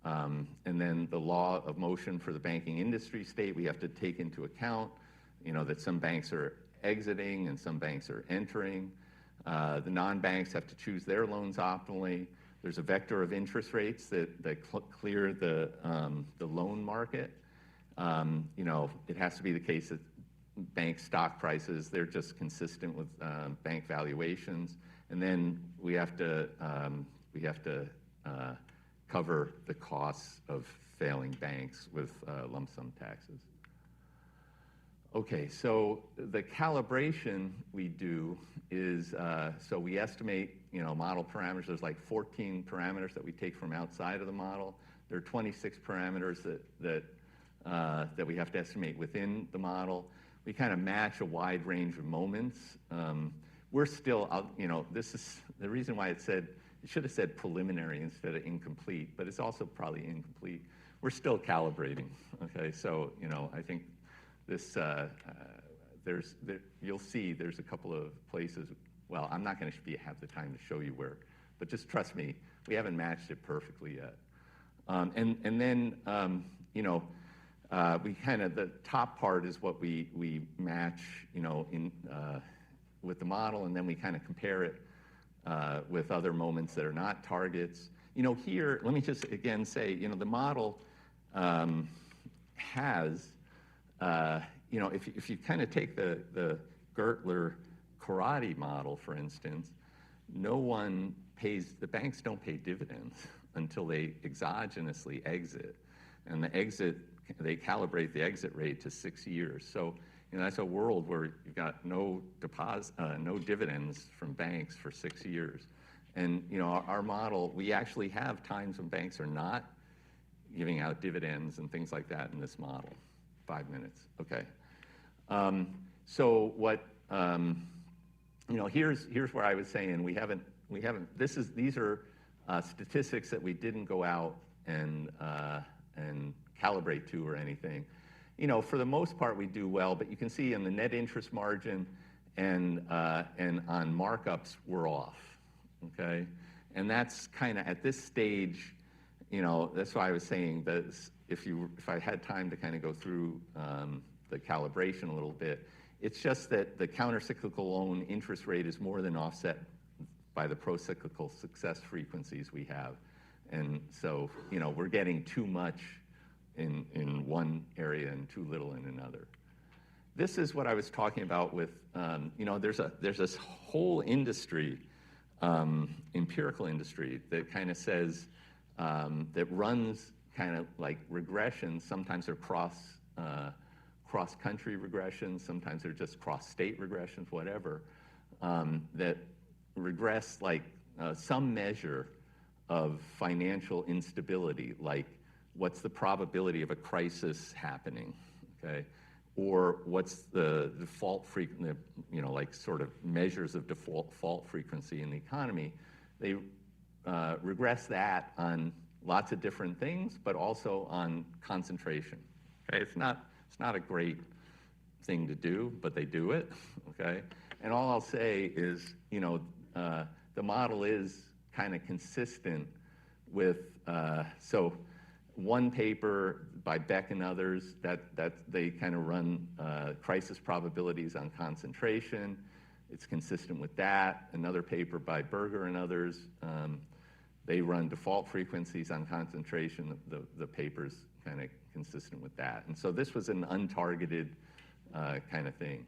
And then the law of motion for the banking industry state, we have to take into account, you know, that some banks are exiting and some banks are entering. The non-banks have to choose their loans optimally. There's a vector of interest rates that clear the loan market. You know, it has to be the case that bank stock prices, they're just consistent with bank valuations. And then we have to cover the costs of failing banks with lump sum taxes. Okay, so the calibration we do is, so we estimate, you know, model parameters. There's like 14 parameters that we take from outside of the model. There are 26 parameters that we have to estimate within the model. We kind of match a wide range of moments. We're still, you know, this is the reason why it should have said preliminary instead of incomplete, but it's also probably incomplete. We're still calibrating, okay? So, you know, I think this, you'll see there's a couple of places, well, I'm not going to have the time to show you where, but just trust me, we haven't matched it perfectly yet. And then, you know, we kind of, the top part is what we match, you know, with the model, and then we kind of compare it with other moments that are not targets. You know, here, let me just again say, you know, the model has, you know, if you kind of take the Gertler karate model, for instance, no one pays, the banks don't pay dividends until they exogenously exit. And the exit, they calibrate the exit rate to 6 years. So, you know, that's a world where you've got no dividends from banks for 6 years. And, you know, our model, we actually have times when banks are not giving out dividends and things like that in this model. 5 minutes, okay. So what, you know, here's where I was saying we haven't, these are statistics that we didn't go out and calibrate to or anything. You know, for the most part we do well, but you can see in the net interest margin and on markups we're off, okay? And that's kind of at this stage, you know, that's why I was saying that if I had time to kind of go through the calibration a little bit, it's just that the countercyclical loan interest rate is more than offset by the procyclical success frequencies we have. And so, you know, we're getting too much in one area and too little in another. This is what I was talking about with, you know, there's this whole industry, empirical industry, that kind of says, that runs kind of like regressions. Sometimes they're cross-country regressions, sometimes they're just cross-state regressions, whatever, that regress like some measure of financial instability, like what's the probability of a crisis happening, okay? or what's the default frequency, you know, like sort of measures of default frequency in the economy. They regress that on lots of different things, but also on concentration. Okay, it's not a great thing to do, but they do it. Okay, and all I'll say is, you know, the model is kind of consistent with so. One paper by Beck and others that they kind of run crisis probabilities on concentration. It's consistent with that. Another paper by Berger and others, they run default frequencies on concentration. The paper's kind of consistent with that. And so this was an untargeted kind of thing.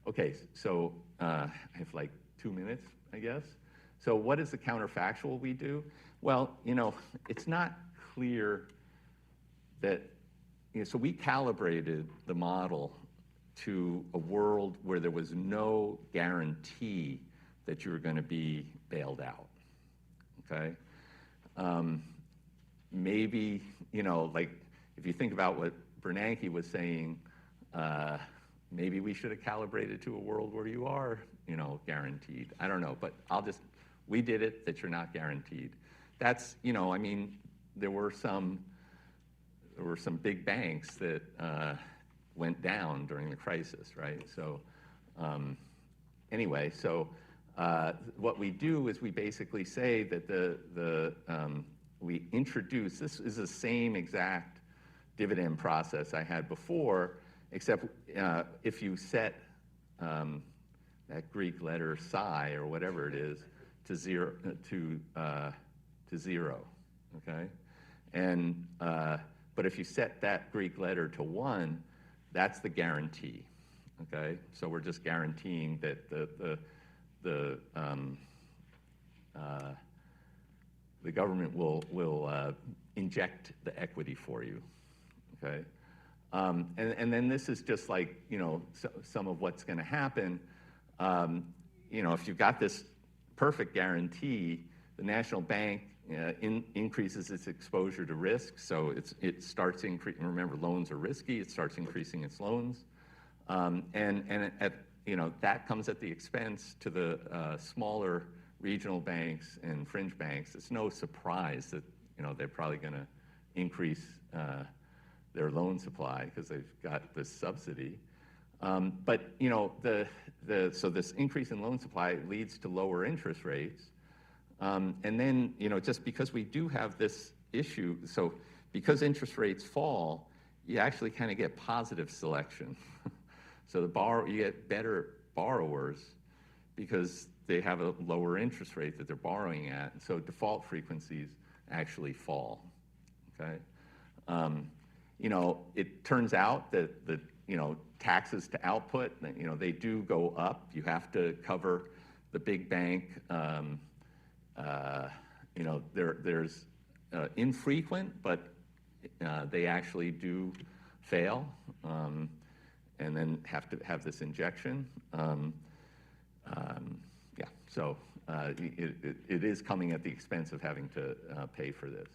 Okay, so I have like 2 minutes, I guess. So what is the counterfactual we do? Well, you know, it's not clear that, you know, so we calibrated the model to a world where there was no guarantee that you were going to be bailed out, okay? Maybe, you know, like if you think about what Bernanke was saying, maybe we should have calibrated to a world where you are, you know, guaranteed. I don't know, but we did it that you're not guaranteed. That's, you know, I mean, there were some big banks that went down during the crisis, right? So anyway, so what we do is we basically say that we introduce, this is the same exact dividend process I had before, except if you set that Greek letter psi or whatever it is to zero, okay? And but if you set that Greek letter to 1, that's the guarantee, okay? So we're just guaranteeing that the government will inject the equity for you, okay? And then this is just like, you know, some of what's going to happen. You know, if you've got this perfect guarantee, the national bank increases its exposure to risk, so it starts increasing. Remember, loans are risky. It starts increasing its loans, and you know, that comes at the expense to the smaller regional banks and fringe banks. It's no surprise that, you know, they're probably going to increase their loan supply because they've got this subsidy. But you know, so this increase in loan supply leads to lower interest rates. And then, you know, just because we do have this issue, so because interest rates fall, you actually kind of get positive selection. So you get better borrowers because they have a lower interest rate that they're borrowing at. And so default frequencies actually fall, okay? You know, it turns out that you know, taxes to output, you know, they do go up. You have to cover the big bank. You know, there's infrequent, but they actually do fail, and then have to have this injection. Yeah, so it is coming at the expense of having to pay for this.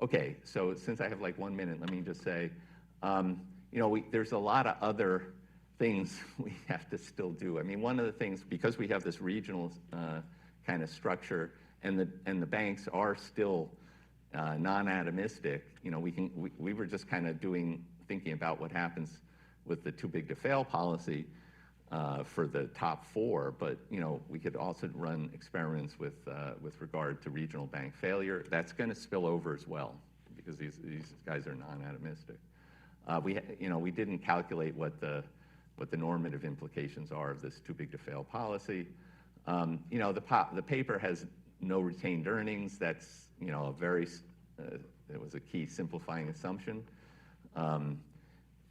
Okay, so since I have like 1 minute, let me just say, you know, there's a lot of other things we have to still do. I mean, one of the things, because we have this regional kind of structure, and the banks are still non-atomistic, you know, we were just kind of thinking about what happens with the too big to fail policy for the top 4, but you know, we could also run experiments with regard to regional bank failure. That's going to spill over as well because these guys are non-atomistic. You know, we didn't calculate what the normative implications are of this too big to fail policy. You know, the paper has no retained earnings. That's, you know, it was a key simplifying assumption.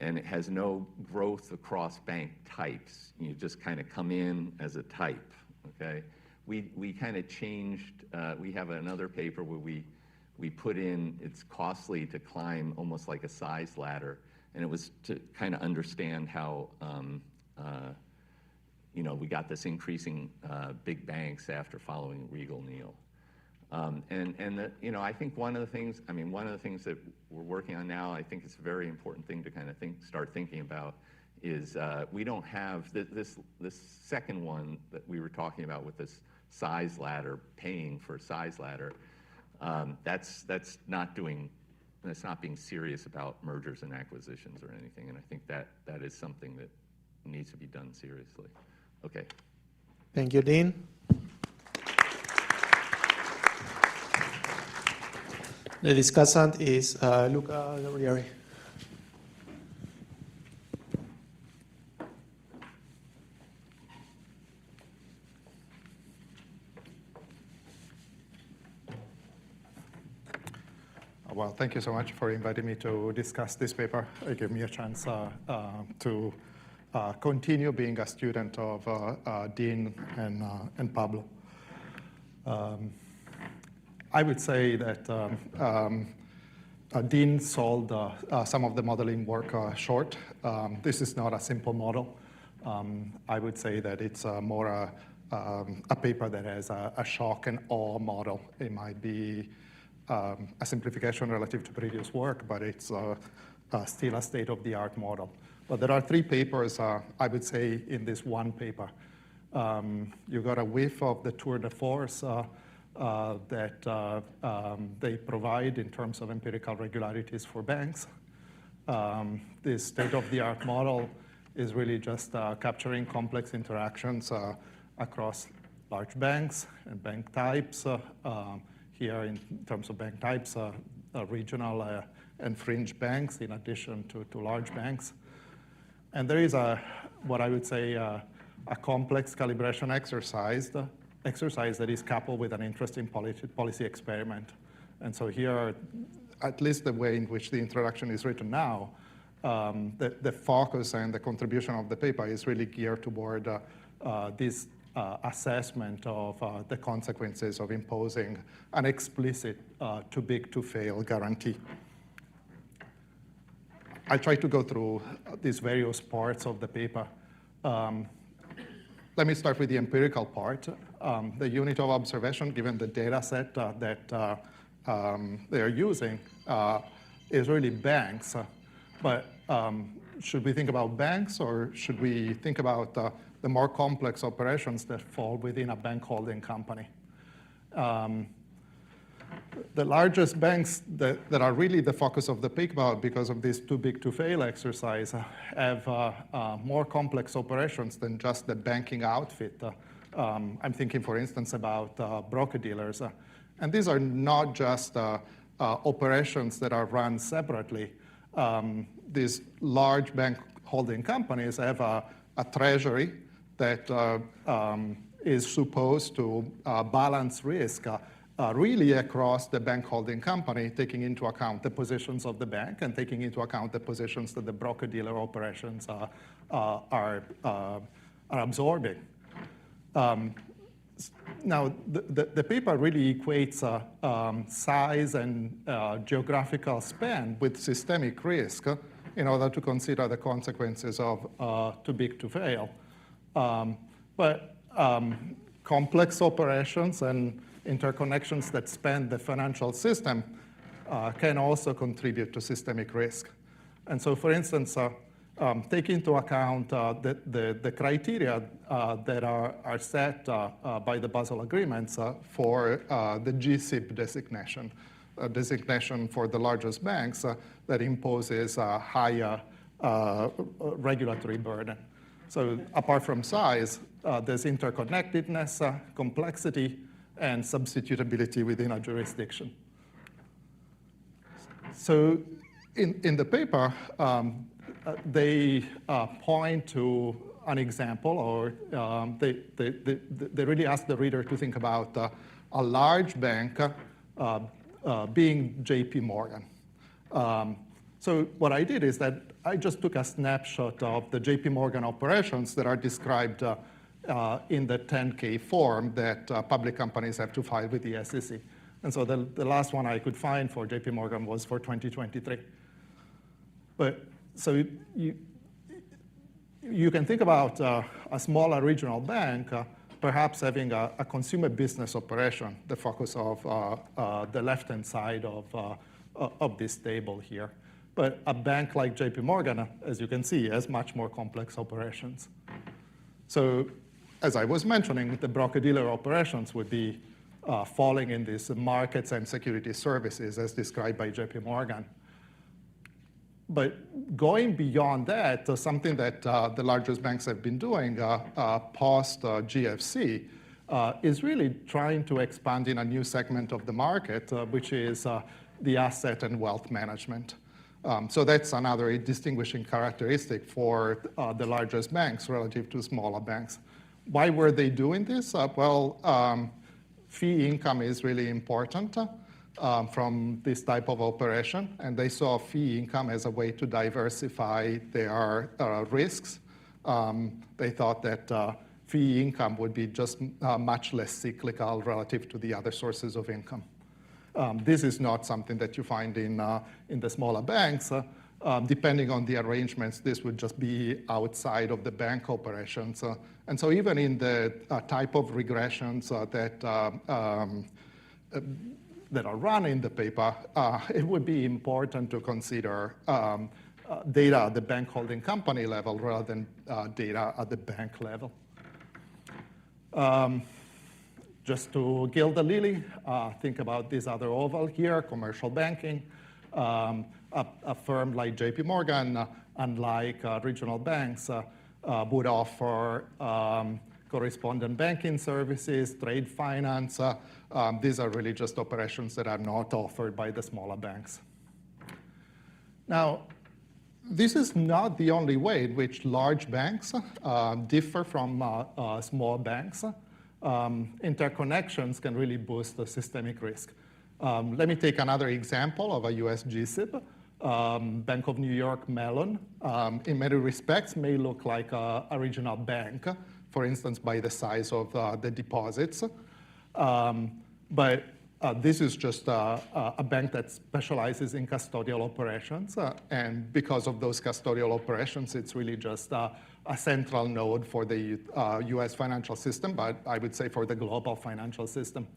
And it has no growth across bank types. You just kind of come in as a type, okay? We kind of changed, we have another paper where we put in, it's costly to climb almost like a size ladder, and it was to kind of understand how, you know, we got this increasing big banks after following Regal-Neal. I think one of the things that we're working on now, I think it's a very important thing to kind of start thinking about is we don't have this second one that we were talking about with this size ladder, paying for a size ladder. That's not being serious about mergers and acquisitions or anything, and I think that is something that needs to be done seriously. Okay. Thank you, Dean. The discussant is Luca Gabrieri. Well, thank you so much for inviting me to discuss this paper. It gave me a chance to continue being a student of Dean and Pablo. I would say that Dean sold some of the modeling work short. This is not a simple model. I would say that it's more a paper that has a shock and awe model. It might be a simplification relative to previous work, but it's still a state-of-the-art model. But there are three papers, I would say, in this one paper. You got a whiff of the tour de force that they provide in terms of empirical regularities for banks. This state-of-the-art model is really just capturing complex interactions across large banks and bank types. Here, in terms of bank types, regional and fringe banks, in addition to large banks. And there is what I would say a complex calibration exercise that is coupled with an interesting policy experiment. And so here, at least the way in which the introduction is written now, the focus and the contribution of the paper is really geared toward this assessment of the consequences of imposing an explicit too big to fail guarantee. I'll try to go through these various parts of the paper. Let me start with the empirical part. The unit of observation, given the data set that they're using, is really banks. But should we think about banks, or should we think about the more complex operations that fall within a bank holding company? The largest banks that are really the focus of the paper because of this too big to fail exercise have more complex operations than just the banking outfit. I'm thinking, for instance, about broker-dealers. And these are not just operations that are run separately. These large bank holding companies have a treasury that is supposed to balance risk really across the bank holding company, taking into account the positions of the bank and taking into account the positions that the broker-dealer operations are absorbing. Now, the paper really equates size and geographical span with systemic risk in order to consider the consequences of too big to fail. But complex operations and interconnections that span the financial system can also contribute to systemic risk. And so, for instance, take into account the criteria that are set by the Basel agreements for the GSIB designation, a designation for the largest banks that imposes a higher regulatory burden. So apart from size, there's interconnectedness, complexity, and substitutability within a jurisdiction. So in the paper, they point to an example, or they really ask the reader to think about a large bank being JP Morgan. So what I did is that I just took a snapshot of the JP Morgan operations that are described in the 10K form that public companies have to file with the SEC. And so the last one I could find for JP Morgan was for 2023. But so you can think about a smaller regional bank perhaps having a consumer business operation, the focus of the left-hand side of this table here. But a bank like JP Morgan, as you can see, has much more complex operations. So as I was mentioning, the broker-dealer operations would be falling in these markets and security services as described by JP Morgan. But going beyond that, something that the largest banks have been doing post-GFC is really trying to expand in a new segment of the market, which is the asset and wealth management. So that's another distinguishing characteristic for the largest banks relative to smaller banks. Why were they doing this? Fee income is really important from this type of operation, and they saw fee income as a way to diversify their risks. They thought that fee income would be just much less cyclical relative to the other sources of income. This is not something that you find in the smaller banks. Depending on the arrangements, this would just be outside of the bank operations. And so even in the type of regressions that are run in the paper, it would be important to consider data at the bank holding company level rather than data at the bank level. Just to gild the lily, think about this other oval here, commercial banking. A firm like JP Morgan, unlike regional banks, would offer correspondent banking services, trade finance. These are really just operations that are not offered by the smaller banks. Now, this is not the only way in which large banks differ from small banks. Interconnections can really boost the systemic risk. Let me take another example of a US GSIB. Bank of New York Mellon, in many respects, may look like a regional bank, for instance, by the size of the deposits. But this is just a bank that specializes in custodial operations. And because of those custodial operations, it's really just a central node for the US financial system, but I would say for the global financial system.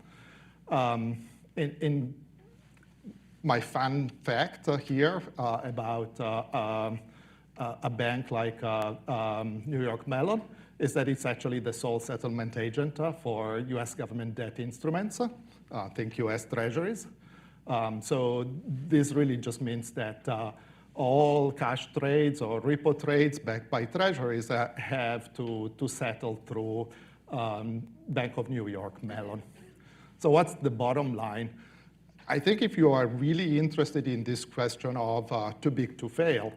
In my fun fact here about a bank like New York Mellon is that it's actually the sole settlement agent for US government debt instruments, think US treasuries. So this really just means that all cash trades or repo trades backed by treasuries have to settle through Bank of New York Mellon. So what's the bottom line? I think if you are really interested in this question of too big to fail,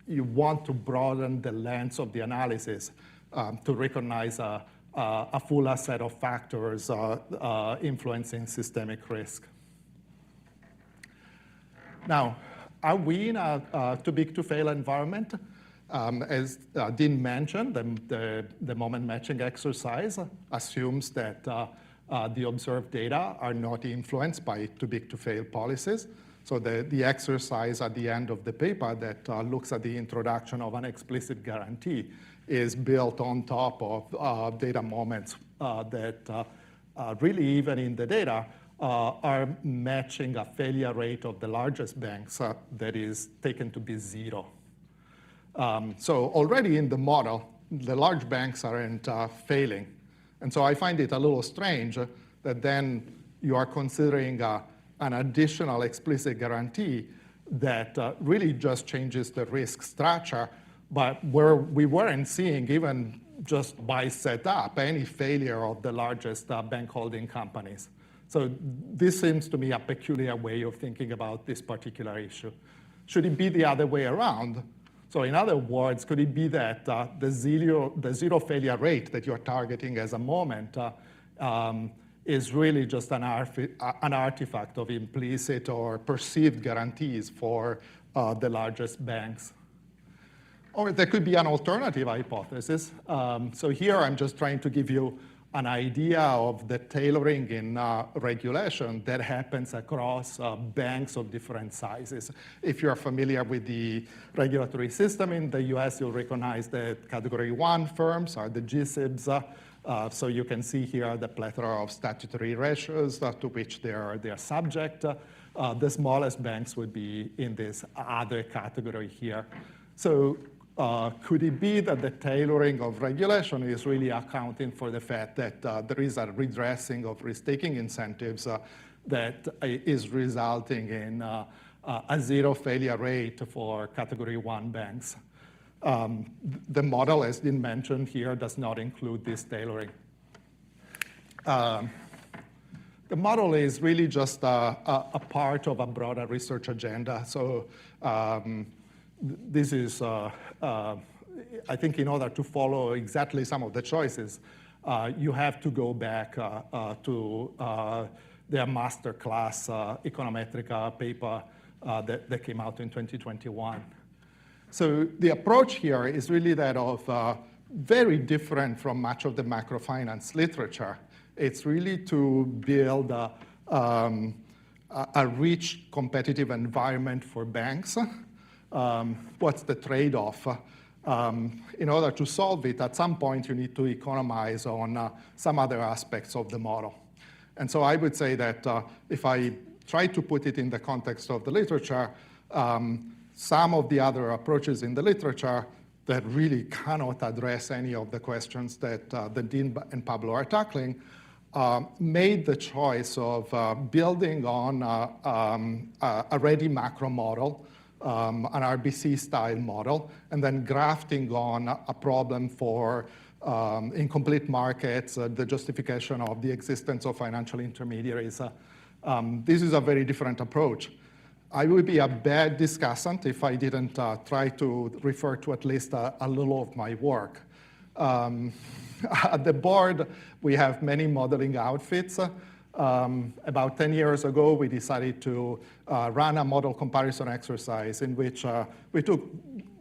you want to broaden the lens of the analysis to recognize a fuller set of factors influencing systemic risk. Now, are we in a too big to fail environment? As Dean mentioned, the moment matching exercise assumes that the observed data are not influenced by too big to fail policies. So the exercise at the end of the paper that looks at the introduction of an explicit guarantee is built on top of data moments that really, even in the data, are matching a failure rate of the largest banks that is taken to be 0. So already in the model, the large banks aren't failing. And so I find it a little strange that then you are considering an additional explicit guarantee that really just changes the risk structure, but where we weren't seeing, even just by setup, any failure of the largest bank holding companies. So this seems to me a peculiar way of thinking about this particular issue. Should it be the other way around? So in other words, could it be that the zero failure rate that you're targeting as a moment is really just an artifact of implicit or perceived guarantees for the largest banks? Or there could be an alternative hypothesis. So here I'm just trying to give you an idea of the tailoring in regulation that happens across banks of different sizes. If you're familiar with the regulatory system in the US, you'll recognize that Category 1 firms are the GSIBs. So you can see here the plethora of statutory ratios to which they are subject. The smallest banks would be in this other category here. So could it be that the tailoring of regulation is really accounting for the fact that there is a redressing of risk-taking incentives that is resulting in a zero failure rate for Category 1 banks? The model, as been mentioned here, does not include this tailoring. The model is really just a part of a broader research agenda. So this is, I think, in order to follow exactly some of the choices, you have to go back to their masterclass econometric paper that came out in 2021. So the approach here is really that of very different from much of the macrofinance literature. It's really to build a rich competitive environment for banks. What's the trade-off? In order to solve it, at some point you need to economize on some other aspects of the model. And so I would say that if I try to put it in the context of the literature, some of the other approaches in the literature that really cannot address any of the questions that Dean and Pablo are tackling made the choice of building on a ready macro model, an RBC-style model, and then grafting on a problem for incomplete markets, the justification of the existence of financial intermediaries. This is a very different approach. I would be a bad discussant if I didn't try to refer to at least a little of my work. At the board, we have many modeling outfits. About 10 years ago, we decided to run a model comparison exercise in which we took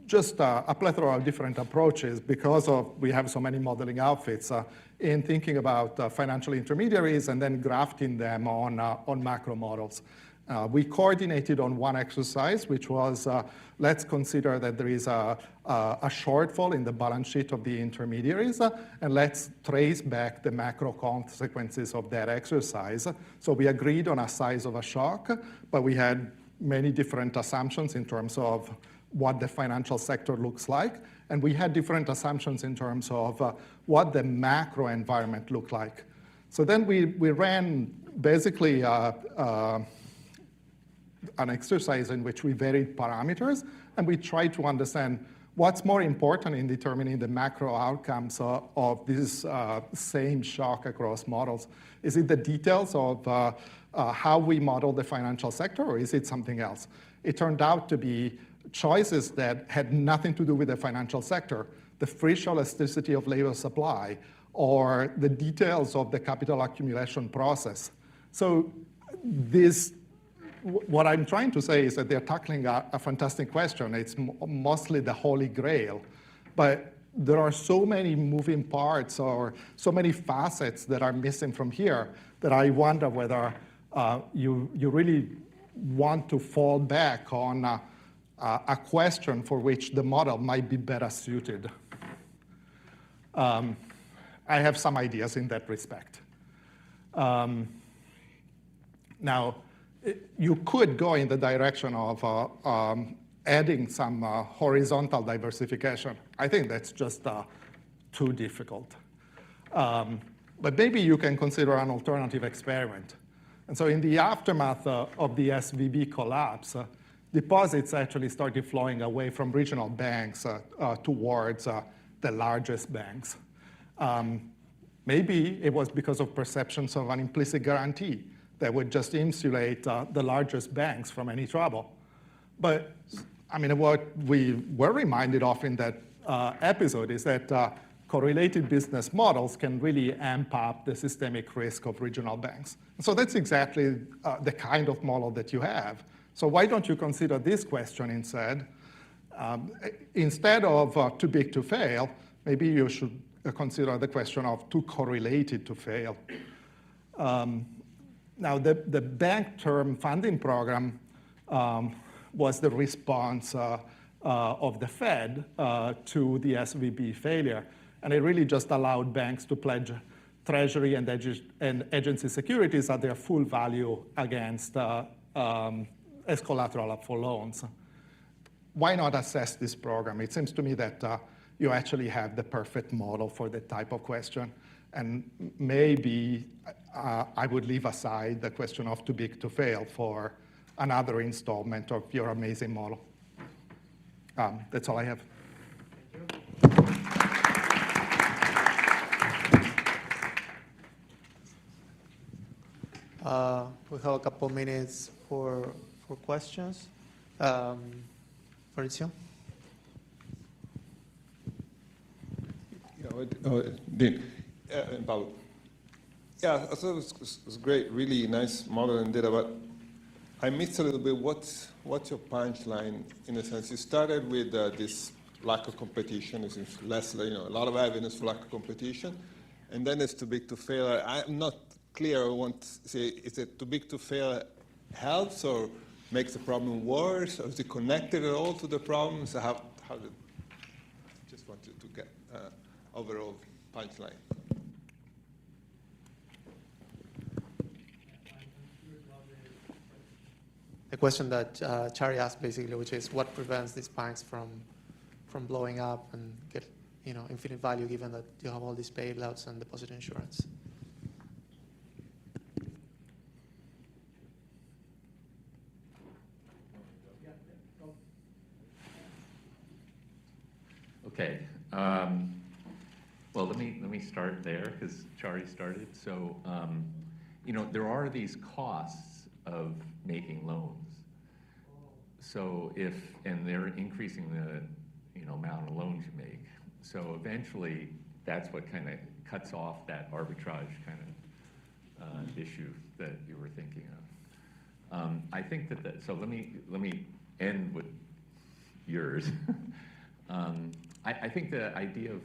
just a plethora of different approaches because we have so many modeling outfits in thinking about financial intermediaries and then grafting them on macro models. We coordinated on one exercise, which was let's consider that there is a shortfall in the balance sheet of the intermediaries, and let's trace back the macro consequences of that exercise. So we agreed on a size of a shock, but we had many different assumptions in terms of what the financial sector looks like, and we had different assumptions in terms of what the macro environment looked like. So then we ran basically an exercise in which we varied parameters, and we tried to understand what's more important in determining the macro outcomes of this same shock across models. Is it the details of how we model the financial sector, or is it something else? It turned out to be choices that had nothing to do with the financial sector, the free elasticity of labor supply, or the details of the capital accumulation process. So what I'm trying to say is that they're tackling a fantastic question. It's mostly the holy grail, but there are so many moving parts or so many facets that are missing from here that I wonder whether you really want to fall back on a question for which the model might be better suited. I have some ideas in that respect. Now, you could go in the direction of adding some horizontal diversification. I think that's just too difficult. But maybe you can consider an alternative experiment. And so in the aftermath of the SVB collapse, deposits actually started flowing away from regional banks towards the largest banks. Maybe it was because of perceptions of an implicit guarantee that would just insulate the largest banks from any trouble. But I mean, what we were reminded of in that episode is that correlated business models can really amp up the systemic risk of regional banks. So that's exactly the kind of model that you have. So why don't you consider this question instead? Instead of too big to fail, maybe you should consider the question of too correlated to fail. Now, the bank term funding program was the response of the Fed to the SVB failure. And it really just allowed banks to pledge treasury and agency securities at their full value against as collateral for loans. Why not assess this program? It seems to me that you actually have the perfect model for that type of question. And maybe I would leave aside the question of too big to fail for another installment of your amazing model. That's all I have. We have a couple minutes for questions. Maurizio? Dean, about, yeah, I thought it was great, really nice model and data, but I missed a little bit what's your punchline in a sense. You started with this lack of competition, it seems less, a lot of evidence for lack of competition, and then it's too big to fail. I'm not clear. I want to say, is it too big to fail helps or makes the problem worse, or is it connected at all to the problem? So how did, just wanted to get overall punchline. The question that Chari asked basically, which is what prevents these banks from blowing up and get infinite value, given that you have all these bailouts and deposit insurance? Okay. Well, let me start there because Chari started. So, there are these costs of making loans. So and they're increasing the amount of loans you make. So eventually, that's what kind of cuts off that arbitrage kind of issue that you were thinking of. I think that so let me end with yours. I think the idea of,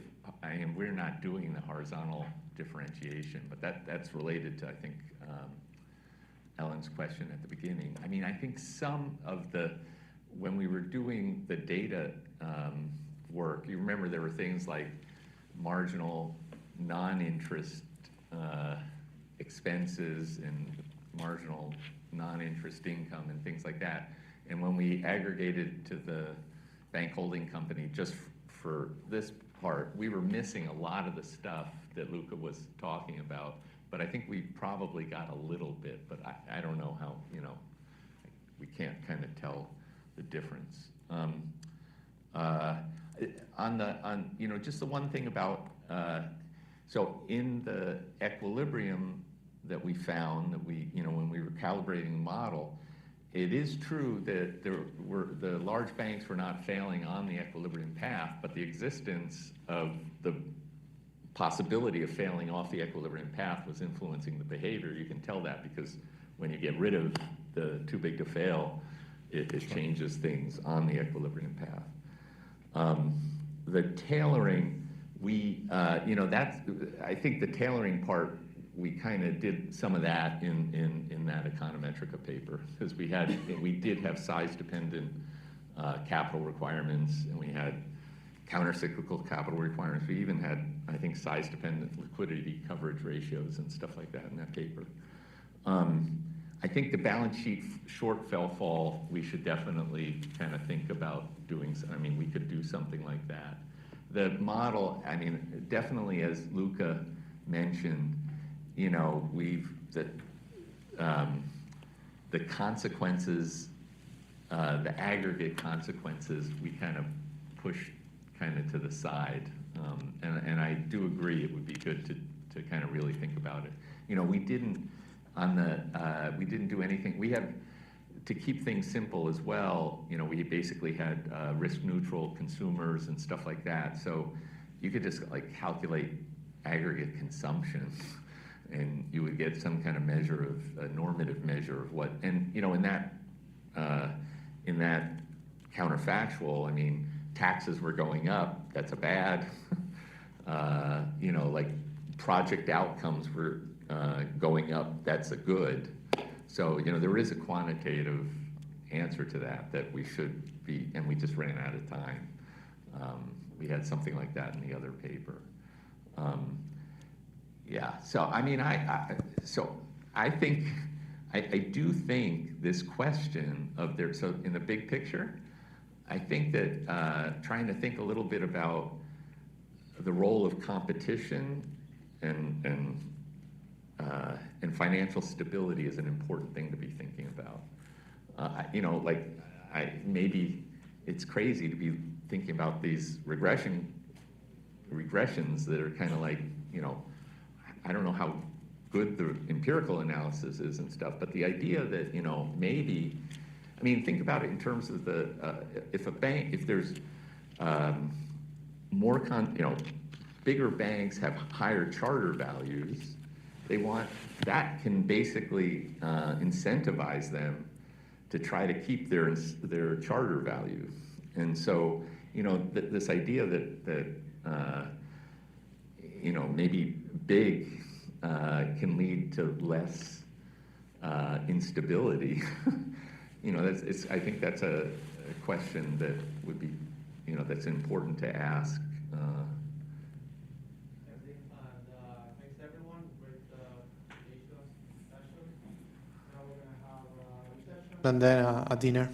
we're not doing the horizontal differentiation, but that's related to, I think, Ellen's question at the beginning. I think some of when we were doing the data work, you remember there were things like marginal non-interest expenses and marginal non-interest income and things like that. And when we aggregated to the bank holding company just for this part, we were missing a lot of the stuff that Luca was talking about, but I think we probably got a little bit, but I don't know how, we can't kind of tell the difference. Just the one thing about, so in the equilibrium that we found, that when we were calibrating the model, it is true that the large banks were not failing on the equilibrium path, but the existence of the possibility of failing off the equilibrium path was influencing the behavior. You can tell that because when you get rid of the too big to fail, it changes things on the equilibrium path. The tailoring, I think the tailoring part, we kind of did some of that in that Econometrica paper, because we did have size-dependent capital requirements, and we had countercyclical capital requirements. We even had, I think, size-dependent liquidity coverage ratios and stuff like that in that paper. I think the balance sheet short fall, we should definitely kind of think about doing. We could do something like that. The model, definitely, as Luca mentioned, the consequences, the aggregate consequences, we kind of push kind of to the side. And I do agree it would be good to kind of really think about it. We didn't do anything. We have, to keep things simple as well, we basically had risk neutral consumers and stuff like that. So you could just calculate aggregate consumption, and you would get some kind of measure of a normative measure of what. And in that counterfactual, taxes were going up. That's a bad. Project outcomes were going up. That's a good. So there is a quantitative answer to that we should be, and we just ran out of time. We had something like that in the other paper. Yeah, so I mean, I think, I do think this question of there, so in the big picture, I think that trying to think a little bit about the role of competition and financial stability is an important thing to be thinking about. You know, like, maybe it's crazy to be thinking about these regressions that are kind of like, you know, I don't know how good the empirical analysis is and stuff, but the idea that, you know, maybe, I mean, think about it in terms of the, if there's bigger banks have higher charter values, that can basically incentivize them to try to keep their charter value. And so, you know, this idea that you know, maybe big can lead to less instability. You know, I think that's a question that would be, you know, that's important to ask. Thanks everyone with today's session. Now we're going to have a reception. And then a dinner.